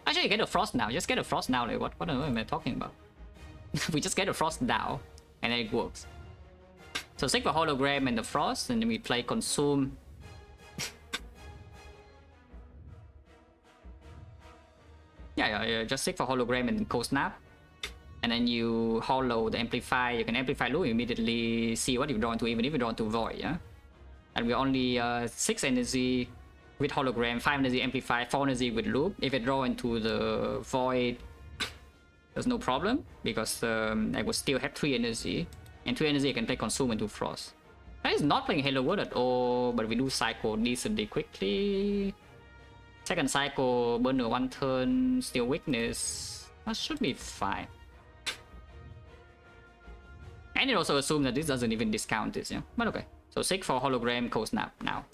Actually, get a Frost now. Just get a Frost now. Like what am I talking about? We just get a Frost now, and then it works. So seek for hologram and the Frost, and then we play consume. Yeah, just seek for hologram and Cold Snap. And then you hollow the amplify. You can amplify loop immediately, see what you draw into, even if you draw into void, yeah? And we're only 6 energy with hologram, 5 energy amplify, 4 energy with loop. If I draw into the void, there's no problem, because I will still have 3 energy. And 3 energy I can play consume into frost. That is not playing Halo World at all, but we do cycle decently quickly. Second cycle, burner 1 turn, still weakness. That should be fine. And it also assumes that this doesn't even discount this, yeah? But okay. So seek for hologram, Cold Snap now.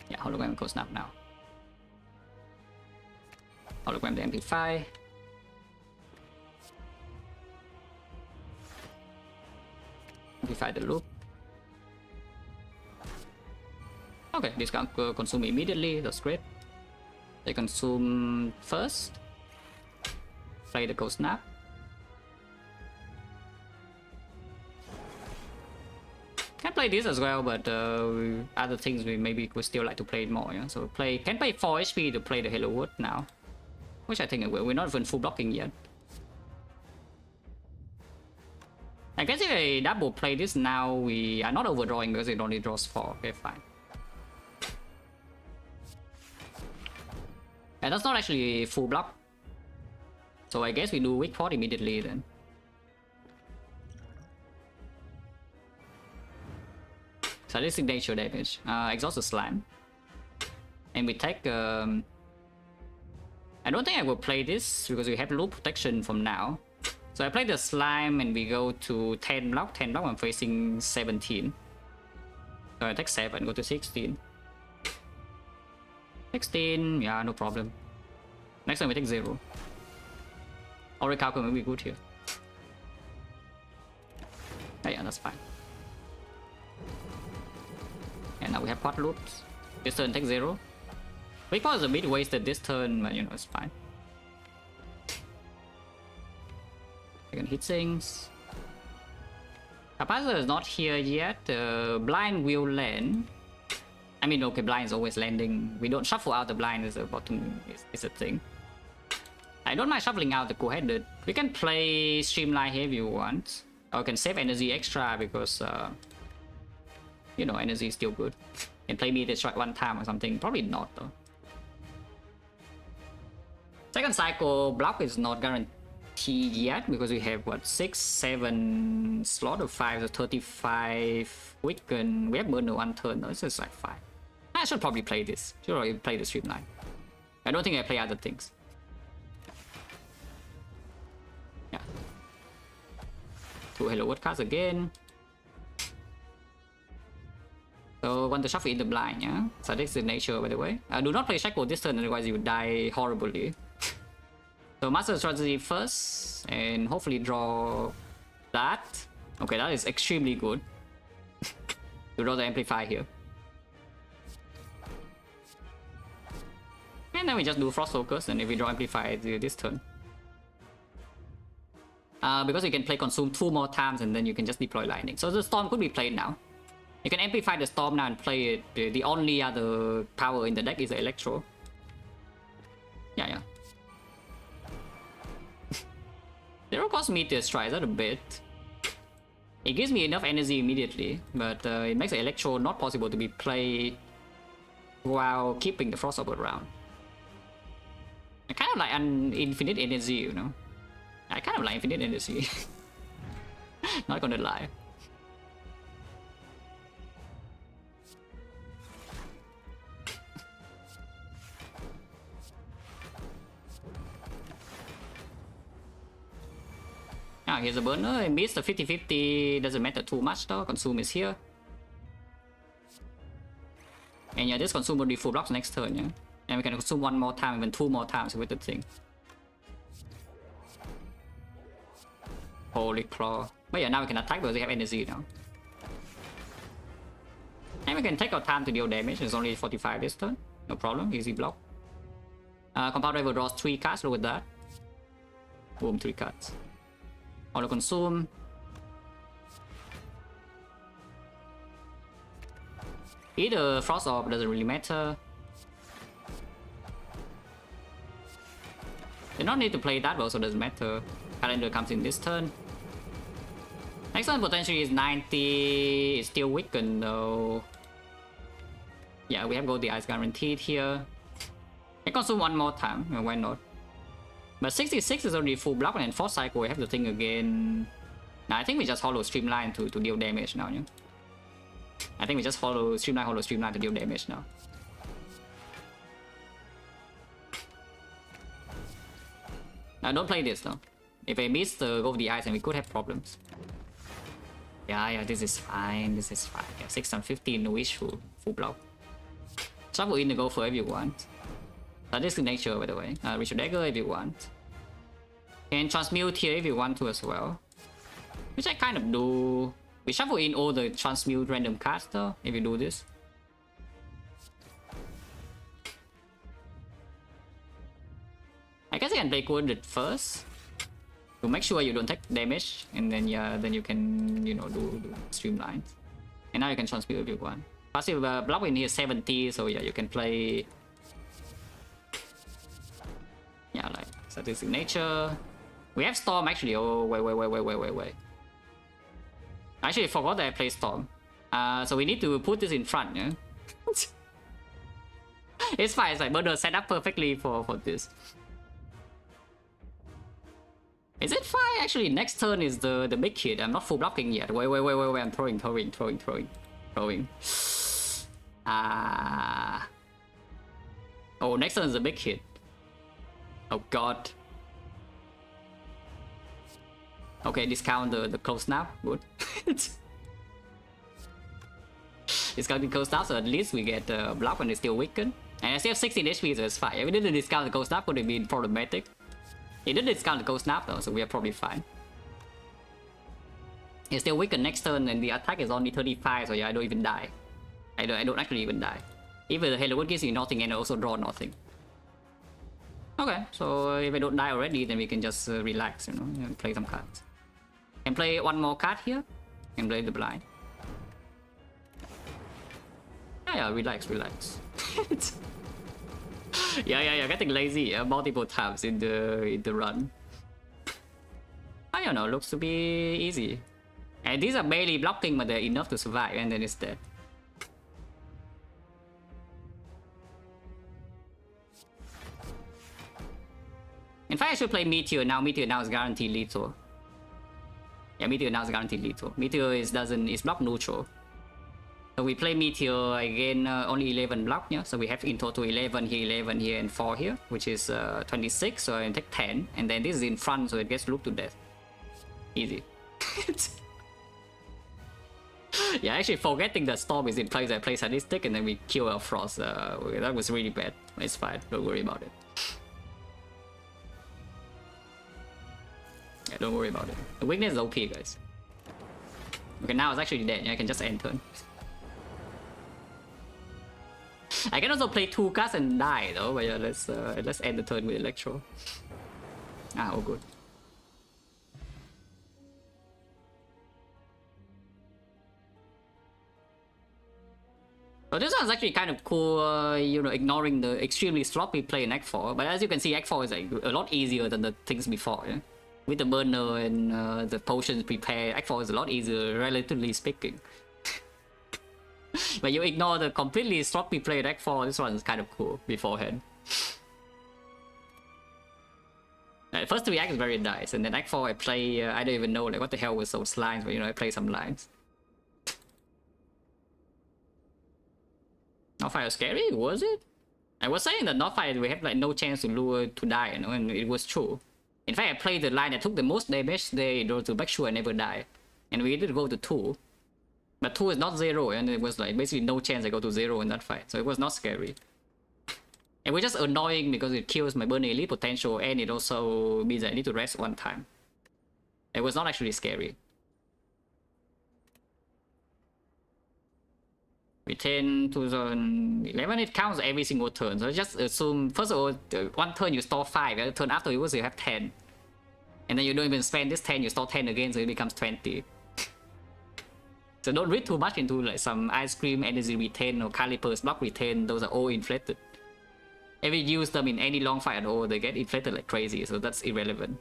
Yeah, hologram, Cold Snap now. Hologram to amplify. Amplify the loop. Okay, this can consume immediately, that's great. They consume first. Play the Cold Snap. Can play this as well, but other things we maybe would still like to play it more, yeah? So can play 4 HP to play the Halo Wood now. Which I think I will. We're not even full blocking yet. I guess if I double play this now, we are not overdrawing because it only draws 4. Okay, fine. And that's not actually full block. So I guess we do weak port immediately then. So this signature damage. Exhaust the slime. And we take... I don't think I will play this because we have loop protection from now. So I play the slime and we go to 10 block. 10 block, I'm facing 17. So I take 7, go to 16. 16, yeah, no problem. Next time we take 0. Oracle will be good here. Yeah, that's fine. And now we have pot loops. This turn take 0. Weak pot is a bit wasted this turn, but you know, it's fine. I can hit things. Capacitor is not here yet. Blind will land. I mean, okay, blind is always landing. We don't shuffle out the blind as a bottom is a thing. I don't mind shuffling out the co-headed. We can play Streamline here if you want. Or can save energy extra because, you know, energy is still good. And play me the strike 1 time or something. Probably not though. Second cycle block is not guaranteed yet because we have what 6, 7 slot of 5, so 35 weaken. We have burner 1 turn. No, it's just like 5. I should probably play this. Should already play the Streamline. I don't think I play other things. Yeah. 2 Halo World cards again. So want to shuffle in the blind, yeah? So this is the nature, by the way. Do not play Shackle this turn, otherwise you would die horribly. So master strategy first, and hopefully draw that. Okay, that is extremely good. To draw the amplify here. And then we just do Frost Focus, and if we draw amplify this turn. Because you can play Consume 2 more times, and then you can just deploy Lightning. So the Storm could be played now. You can amplify the Storm now and play it. The only other power in the deck is the Electro. Yeah. Zero cost Meteor Strike that a bit. It gives me enough energy immediately, but it makes the Electro not possible to be played while keeping the Frost Orb around. I kind of like an infinite energy, you know. I kind of like infinite energy. Not gonna lie. Here's a burner. I missed the 50-50. Doesn't matter too much though. Consume is here. And yeah, this consume will be full blocks next turn, yeah? And we can consume 1 more time, even 2 more times with the thing. Holy claw. But yeah, now we can attack because we have energy now. And we can take our time to deal damage. It's only 45 this turn. No problem. Easy block. Compound Rival draws 3 cards. Look at that. Boom, 3 cards. Auto consume. Either Frost Orb doesn't really matter. You don't need to play that, but also doesn't matter. Calendar comes in this turn. Next turn potentially is 90. It's still weakened though. Yeah, we have Gold the Eyes guaranteed here. Can consume 1 more time. Why not? But 66 is already full block, and then 4th cycle we have the thing again. Now I think we just hollow Streamline to deal damage now, yeah? I think we just hollow Streamline to deal damage now. Now don't play this though. If I miss the Go of the Eyes, then we could have problems. Yeah, this is fine, this is fine. Yeah, 615 no issue, full block. Shuffle in the Go for if you want. This is nature, by the way. Reach your dagger if you want. Can transmute here if you want to as well. Which I kind of do. We shuffle in all the transmute random cards though, if you do this. I guess I can play Coordinate first. To make sure you don't take damage. And then yeah, then you can, you know, do Streamlines. And now you can transmute if you want. Passive block in here 70, so yeah, you can play... Yeah, like static nature. We have Storm actually. Oh, wait. I actually forgot that I play Storm. So we need to put this in front, yeah? It's fine, it's like Murder set up perfectly for this. Is it fine? Actually, next turn is the big hit. I'm not full blocking yet. Wait. I'm throwing. Oh, next turn is the big hit. Oh god. Okay, discount the close snap. Good. Discount the close snap, so at least we get block when it's still weakened. And I still have 16 HP, so it's fine. If we didn't discount the close snap, would have been problematic. It didn't discount the close snap though, so we are probably fine. It's still weakened next turn, and the attack is only 35, so yeah, I don't even die. I don't actually even die. Even the Halo Wood gives me nothing, and I also draw nothing. Okay, so if I don't die already, then we can just relax, you know, and play some cards. Can play 1 more card here, and play the blind. Yeah, relax. yeah, getting lazy multiple times in the run. I don't know, looks to be easy. And these are barely blocking, but they're enough to survive, and then it's dead. In fact, I should play Meteor now. Meteor now is guaranteed lethal. Yeah, Meteor now is guaranteed lethal. Meteor is block neutral. So we play Meteor again, only 11 block, yeah. So we have in total 11 here, and 4 here, which is 26. So I can take 10, and then this is in front, so it gets looped to death. Easy. Yeah, actually forgetting that Storm is in place, I play Sadistic and then we kill our Frost. That was really bad. It's fine, don't worry about it. Yeah, don't worry about it. The weakness is OP, guys. Okay, now it's actually dead. Yeah, I can just end turn. I can also play 2 cards and die though, but yeah, let's end the turn with Electro. Ah, all good. So this one's actually kind of cool, you know, ignoring the extremely sloppy play in Act 4. But as you can see, Act 4 is like a lot easier than the things before. Yeah? With the burner and the potions prepared, Act 4 is a lot easier, relatively speaking. But you ignore the completely sloppy play in Act 4, this one's kind of cool beforehand. First 3 acts is very nice, and then Act 4 I play, I don't even know like what the hell was those lines, but you know, I play some lines. Northfire was scary, was it? I was saying that Northfire we have like no chance to lure to die, you know, and it was true. In fact, I played the line that took the most damage there to make sure I never die. And we did go to 2. But 2 is not 0, and it was like basically no chance I go to 0 in that fight, so it was not scary. It was just annoying because it kills my burning elite potential, and it also means I need to rest 1 time. It was not actually scary. Retain 2011, it counts every single turn, so just assume, first of all, 1 turn you store 5, the turn afterwards you have 10. And then you don't even spend this 10, you store 10 again, so it becomes 20. So don't read too much into like some ice cream, energy retain, or calipers, block retain, those are all inflated. If you use them in any long fight at all, they get inflated like crazy, so that's irrelevant.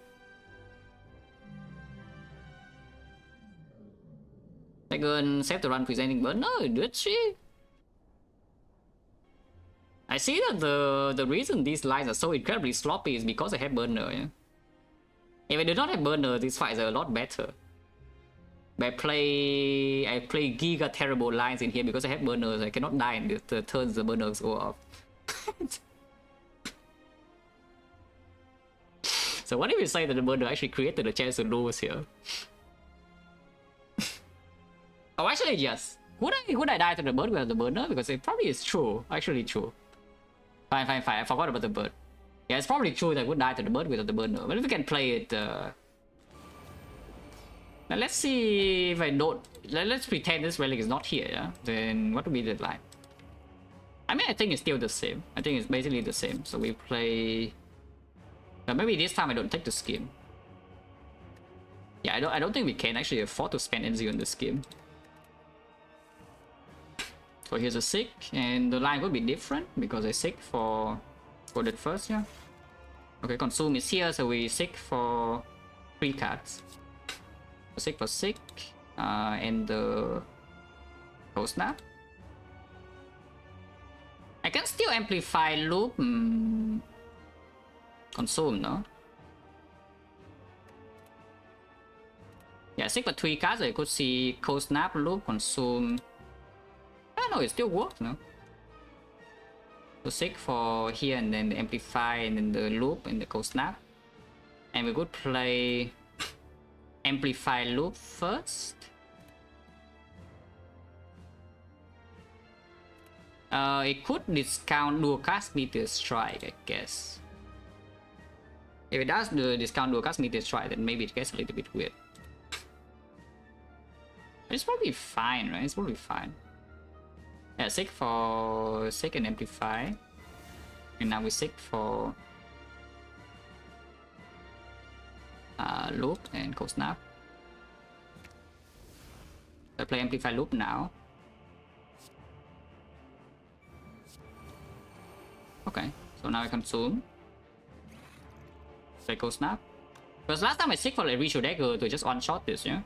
Megan saved the run presenting burn. No, did she? I see that the reason these lines are so incredibly sloppy is because I have burner, yeah? If I do not have burner, these fights are a lot better. But I play giga terrible lines in here because I have burners. I cannot die in the turns the burners go off. So what if you say that the burner actually created a chance to lose here? Oh, actually, yes. Would I die to the bird without the burner? Because it probably is true. Actually true. Fine. I forgot about the bird. Yeah, it's probably true that I would die to the bird without the burner. But if we can play it... Now let's see if I don't... Let's pretend this relic is not here, yeah? Then what would be the line? I mean, I think it's still the same. I think it's basically the same. So we play... maybe this time I don't take the scheme. Yeah, I don't think we can actually afford to spend NZ on the scheme. So here's a sick, and the line will be different because I sick for that first, yeah. Okay, consume is here, so we sick for 3 cards. Sick for sick, and the cold snap. I can still amplify loop. Consume, no? Yeah, sick for 3 cards. I could see cold snap, loop, consume. I don't know, it still works, no? So sick for here, and then the amplify, and then the loop, and the cold snap. And we could play amplify loop first. It could discount dual cast meteor strike, I guess. If it does the discount dual cast meteor strike, then maybe it gets a little bit weird. But it's probably fine, right? It's probably fine. Yeah, sick for sick and amplify. And now we sick for loop and cold snap. I play amplify loop now. Okay, so now I consume. Play cold snap. Because last time I sick for like Ritual Dagger to just one-shot this, yeah?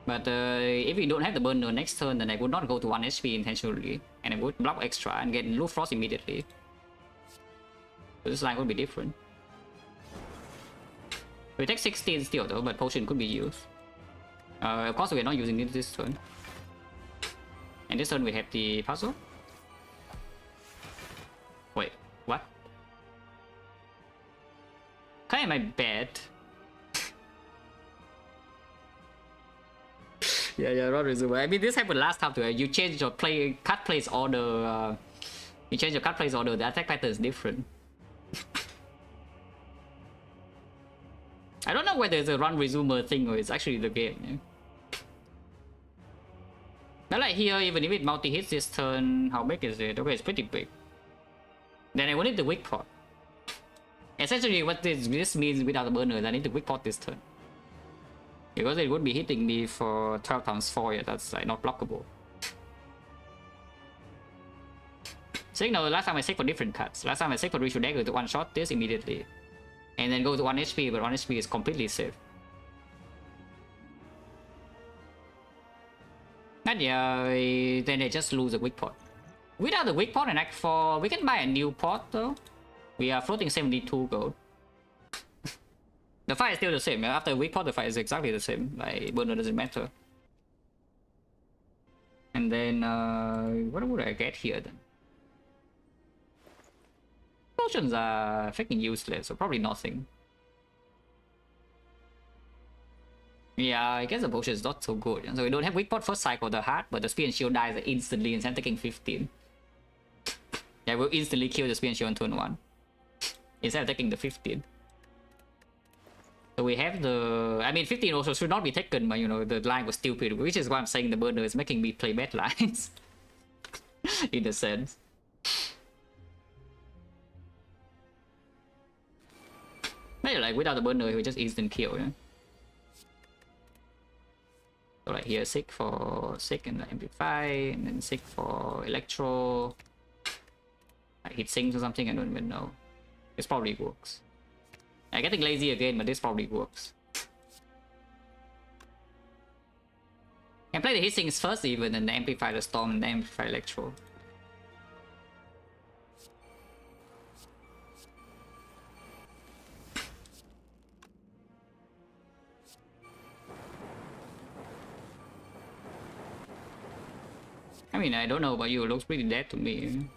But if we don't have the burner next turn, then I would not go to 1 HP intentionally. And I would block extra and get loop frost immediately. So this line would be different. We take 16 still though, but potion could be used. Of course we're not using it this turn. And this turn we have the puzzle. Wait, what? Am I bad? Yeah, not resume. I mean, this happened last time too. You change your cut place order. You change your cut place order. The attack pattern is different. I don't know whether it's a run resumer thing or it's actually the game. Yeah? But like here, even if it multi hits this turn, how big is it? Okay, it's pretty big. Then I will need the weak pot. Essentially, what this means without the burner is I need the weak pot this turn. Because it would be hitting me for 12 times 4, yeah, that's like not blockable. So you know, last time I saved for different cuts. Last time I saved for Ritual Dagger to one-shot this immediately. And then go to 1 HP, but 1 HP is completely safe. And yeah, then they just lose a weak pot. Without the weak pot in Act 4, we can buy a new pot though. We are floating 72 gold. The fight is still the same. After weak pot, the fight is exactly the same. Like, burner doesn't matter. And then, what would I get here then? Potions are freaking useless, so probably nothing. Yeah, I guess the potion is not so good. So we don't have weak pot first cycle the heart, but the spear and shield dies instantly instead of taking 15. Yeah, we'll instantly kill the spear and shield on turn 1. Instead of taking the 15. So we have the... I mean, 15 also should not be taken, but you know, the line was stupid, which is why I'm saying the burner is making me play bad lines. In a sense. Maybe like without the burner, we just instant kill, yeah? So like here, Sick for Sick and Amplify, and then Sick for Electro. I hit Syncs or something, I don't even know. This probably works. I'm getting lazy again, but this probably works. Can play the hit Syncs first even, and then Amplify the Storm, and then Amplify Electro. I mean, I don't know about you, it looks pretty dead to me.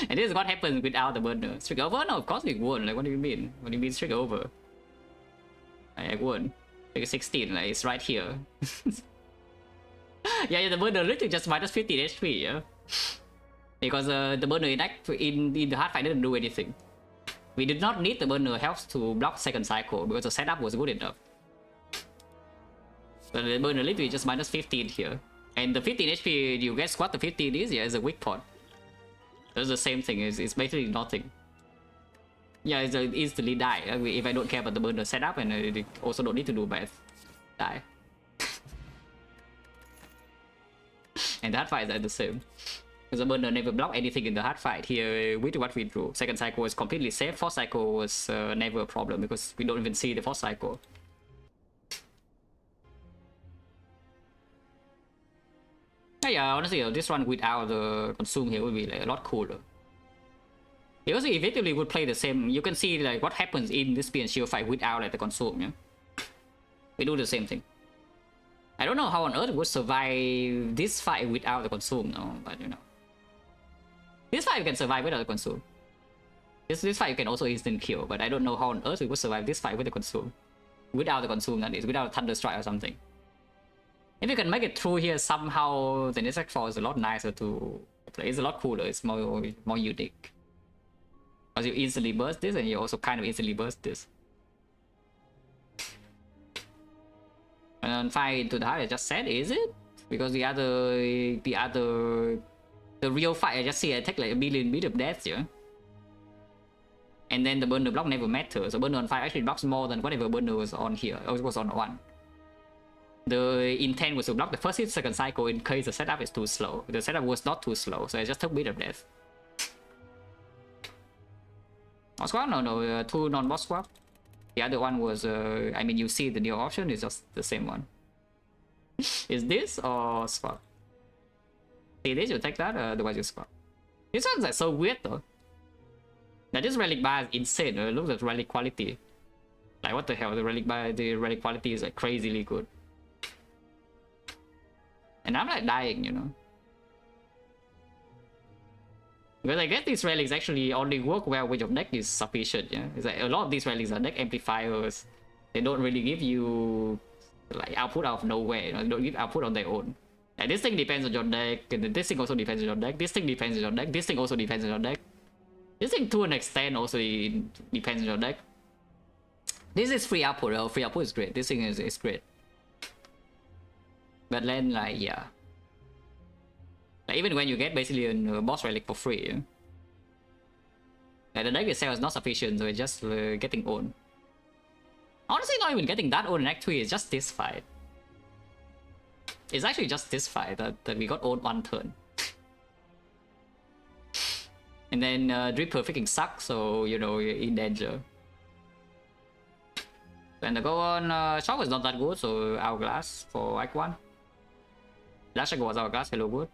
And this is what happens without the burner. Streak over? No, of course we won. Like, what do you mean? What do you mean streak over? I won. Like 16, like, it's right here. Yeah, the burner literally just minus 15 HP, yeah? Because the burner in the hard fight didn't do anything. We did not need the burner helps to block second cycle because the setup was good enough. So the burner literally just minus 15 here. And the 15 HP you guess what the 15 is? Yeah, it's a weak pot. It's the same thing, it's basically nothing. Yeah, it's instantly die. I mean, if I don't care about the burner setup and I also don't need to do math. Die. And the hard fights are the same. Because the burner never blocked anything in the hard fight here with what we drew. Second cycle was completely safe, fourth cycle was never a problem because we don't even see the fourth cycle. Yeah, honestly, this one without the consume here would be like a lot cooler. Because we effectively would play the same. You can see like what happens in this spear and shield fight without like the consume. Yeah, we do the same thing. I don't know how on earth we would survive this fight without the consume, no, but you know, this fight you can survive without the consume. This fight you can also instant kill, but I don't know how on earth we would survive this fight with the consume, without the consume. That is, without a thunder strike or something. If you can make it through here somehow, then this X4 is a lot nicer to play. It's a lot cooler. It's more unique. Because you instantly burst this, and you also kind of instantly burst this. And then fight into the heart I just said, is it? Because the real fight I just see I take like a million bit of deaths here. And then the burner block never matters. So burner on 5 actually blocks more than whatever burner was on here. Or it was on 1. The intent was to block the first hit, second cycle in case the setup is too slow. The setup was not too slow, so I just took a bit of death. Boss swap? No, 2 non-boss swap. The other one was, I mean, you see the new option is just the same one. Is this or swap? See this, you take that, otherwise you swap. This one's like so weird though. Now this relic bar is insane. Look at relic quality. Like what the hell, the relic quality is like crazily good. And I'm like dying, you know. Because I guess these relics actually only work well when your deck is sufficient, yeah. It's like a lot of these relics are deck amplifiers. They don't really give you like output out of nowhere. You know, don't give output on their own. And this thing depends on your deck, and this thing also depends on your deck. This thing depends on your deck. This thing also depends on your deck. This thing to an extent also depends on your deck. This is free output. Though. Free output is great. This thing is great. But then like yeah, like, even when you get basically a boss relic for free, yeah? Like, the deck itself is not sufficient, so it's just getting owned. Honestly, not even getting that owned in Act 3. It's just this fight. It's actually just this fight that we got owned one turn. And then Dripper freaking sucks, so you know you're in danger. And the go on shop is not that good, so Hourglass for Act 1. Last Act was Hourglass, hello good.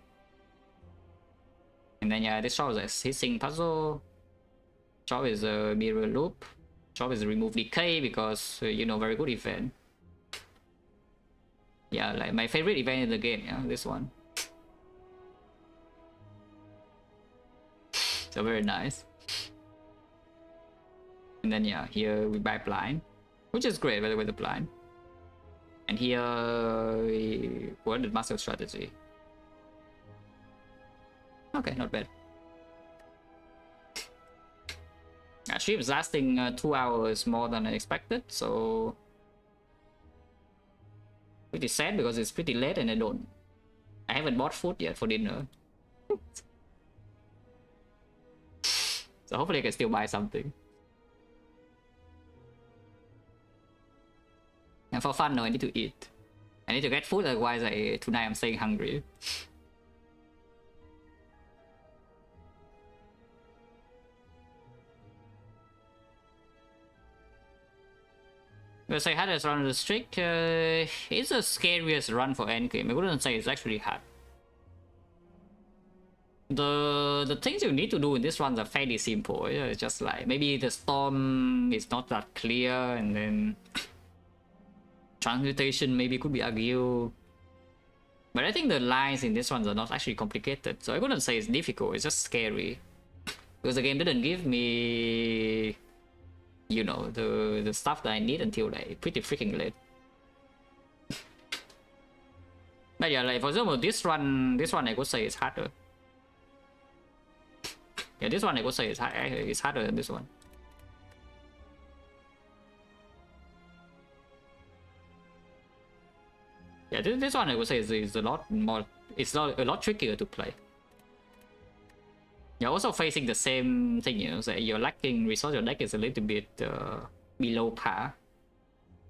And then yeah, this shop is a hissing puzzle. Shop is a mirror loop. Shop is remove decay because you know, very good event. Yeah, like my favorite event in the game, yeah, this one. So very nice. And then yeah, here we buy blind, which is great by the way, the blind. And here we worded master strategy. Okay, not bad. Stream is lasting 2 hours more than I expected, so pretty sad because it's pretty late and I haven't bought food yet for dinner. So hopefully I can still buy something. And for fun, no, I need to eat. I need to get food, otherwise tonight I'm staying hungry. Because I had this run of the streak, it's the scariest run for endgame. I wouldn't say it's actually hard. The things you need to do in this runs are fairly simple. It's just like maybe the storm is not that clear, and then transmutation maybe could be argued. But I think the lines in this ones are not actually complicated, so I wouldn't say it's difficult. It's just scary because the game didn't give me, you know, the stuff that I need until like pretty freaking late. But yeah, like for example, this one I could say is harder. Yeah, this one I could say is harder than this one. Yeah, this one I would say is a lot more. It's a lot trickier to play. You're also facing the same thing, you know, so you're lacking resource. Your deck is a little bit below par,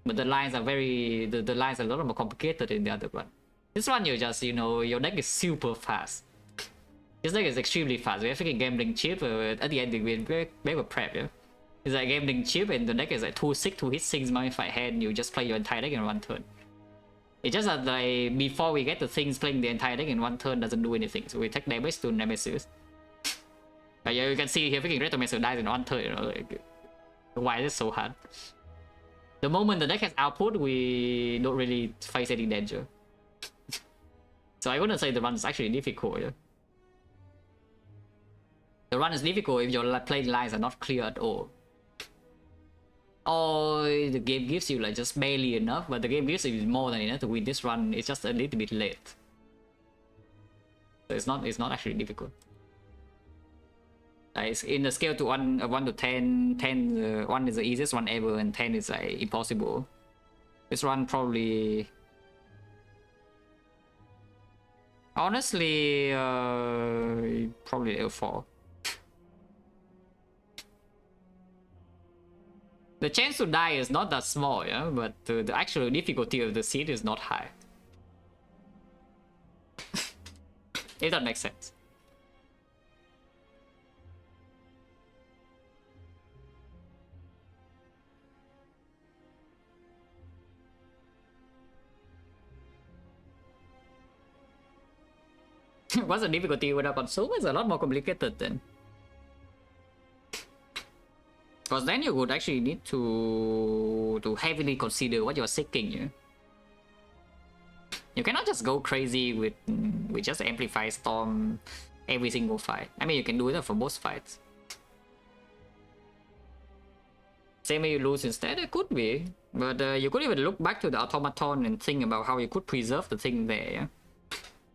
but the lines are the lines are a lot more complicated in the other one. This one you just, you know, your deck is super fast. This deck is extremely fast. We are freaking gambling chip. At the end we were prep, yeah. It's like gambling chip, and the deck is like 2/6 to hit 6 modified hand. You just play your entire deck in one turn. It's just that like before we get the things, playing the entire deck in one turn doesn't do anything. So we take damage to Nemesis. Yeah, you can see here, freaking Retromancer dies in one turn. You know, like, why is it so hard? The moment the deck has output, we don't really face any danger. So I wouldn't say the run is actually difficult. Yeah? The run is difficult if your playing lines are not clear at all. Or the game gives you like just barely enough, but the game gives you more than enough to win this run. It's just a little bit late. So it's not actually difficult. It's in the scale to 1 to 10. 1 is the easiest one ever, and 10 is like impossible. This run probably, honestly, probably L4. The chance to die is not that small, yeah, but the actual difficulty of the seed is not high. If that makes sense. What's the difficulty with a console? It's a lot more complicated then. Because then you would actually need to heavily consider what you're seeking. Yeah? You cannot just go crazy with just amplify storm every single fight. I mean, you can do that for most fights. Same way you lose instead, it could be. But you could even look back to the automaton and think about how you could preserve the thing there. Yeah?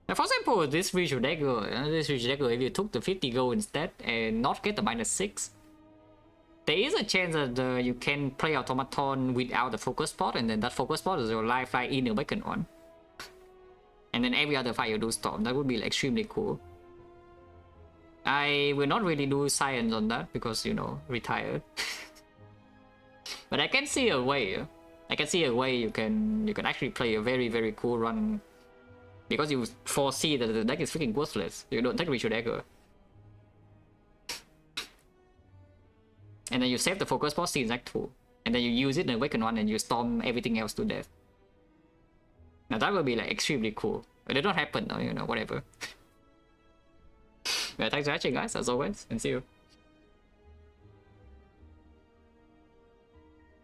Now, for example, this ritual dagger, if you took the 50 gold instead and not get the -6, there is a chance that you can play automaton without the focus spot, and then that focus spot is your lifeline in the awakened one. And then every other fight you do storm. That would be like, extremely cool. I will not really do science on that because, you know, retired. But I can see a way. I can see a way you can actually play a very, very cool run. Because you foresee that the deck is freaking worthless. You don't take Ritual Dagger. And then you save the focus spot in Act 2. And then you use it in the Awakened one and you storm everything else to death. Now that would be like extremely cool. But it don't happen though, you know, whatever. But thanks for watching guys, as always, and see you.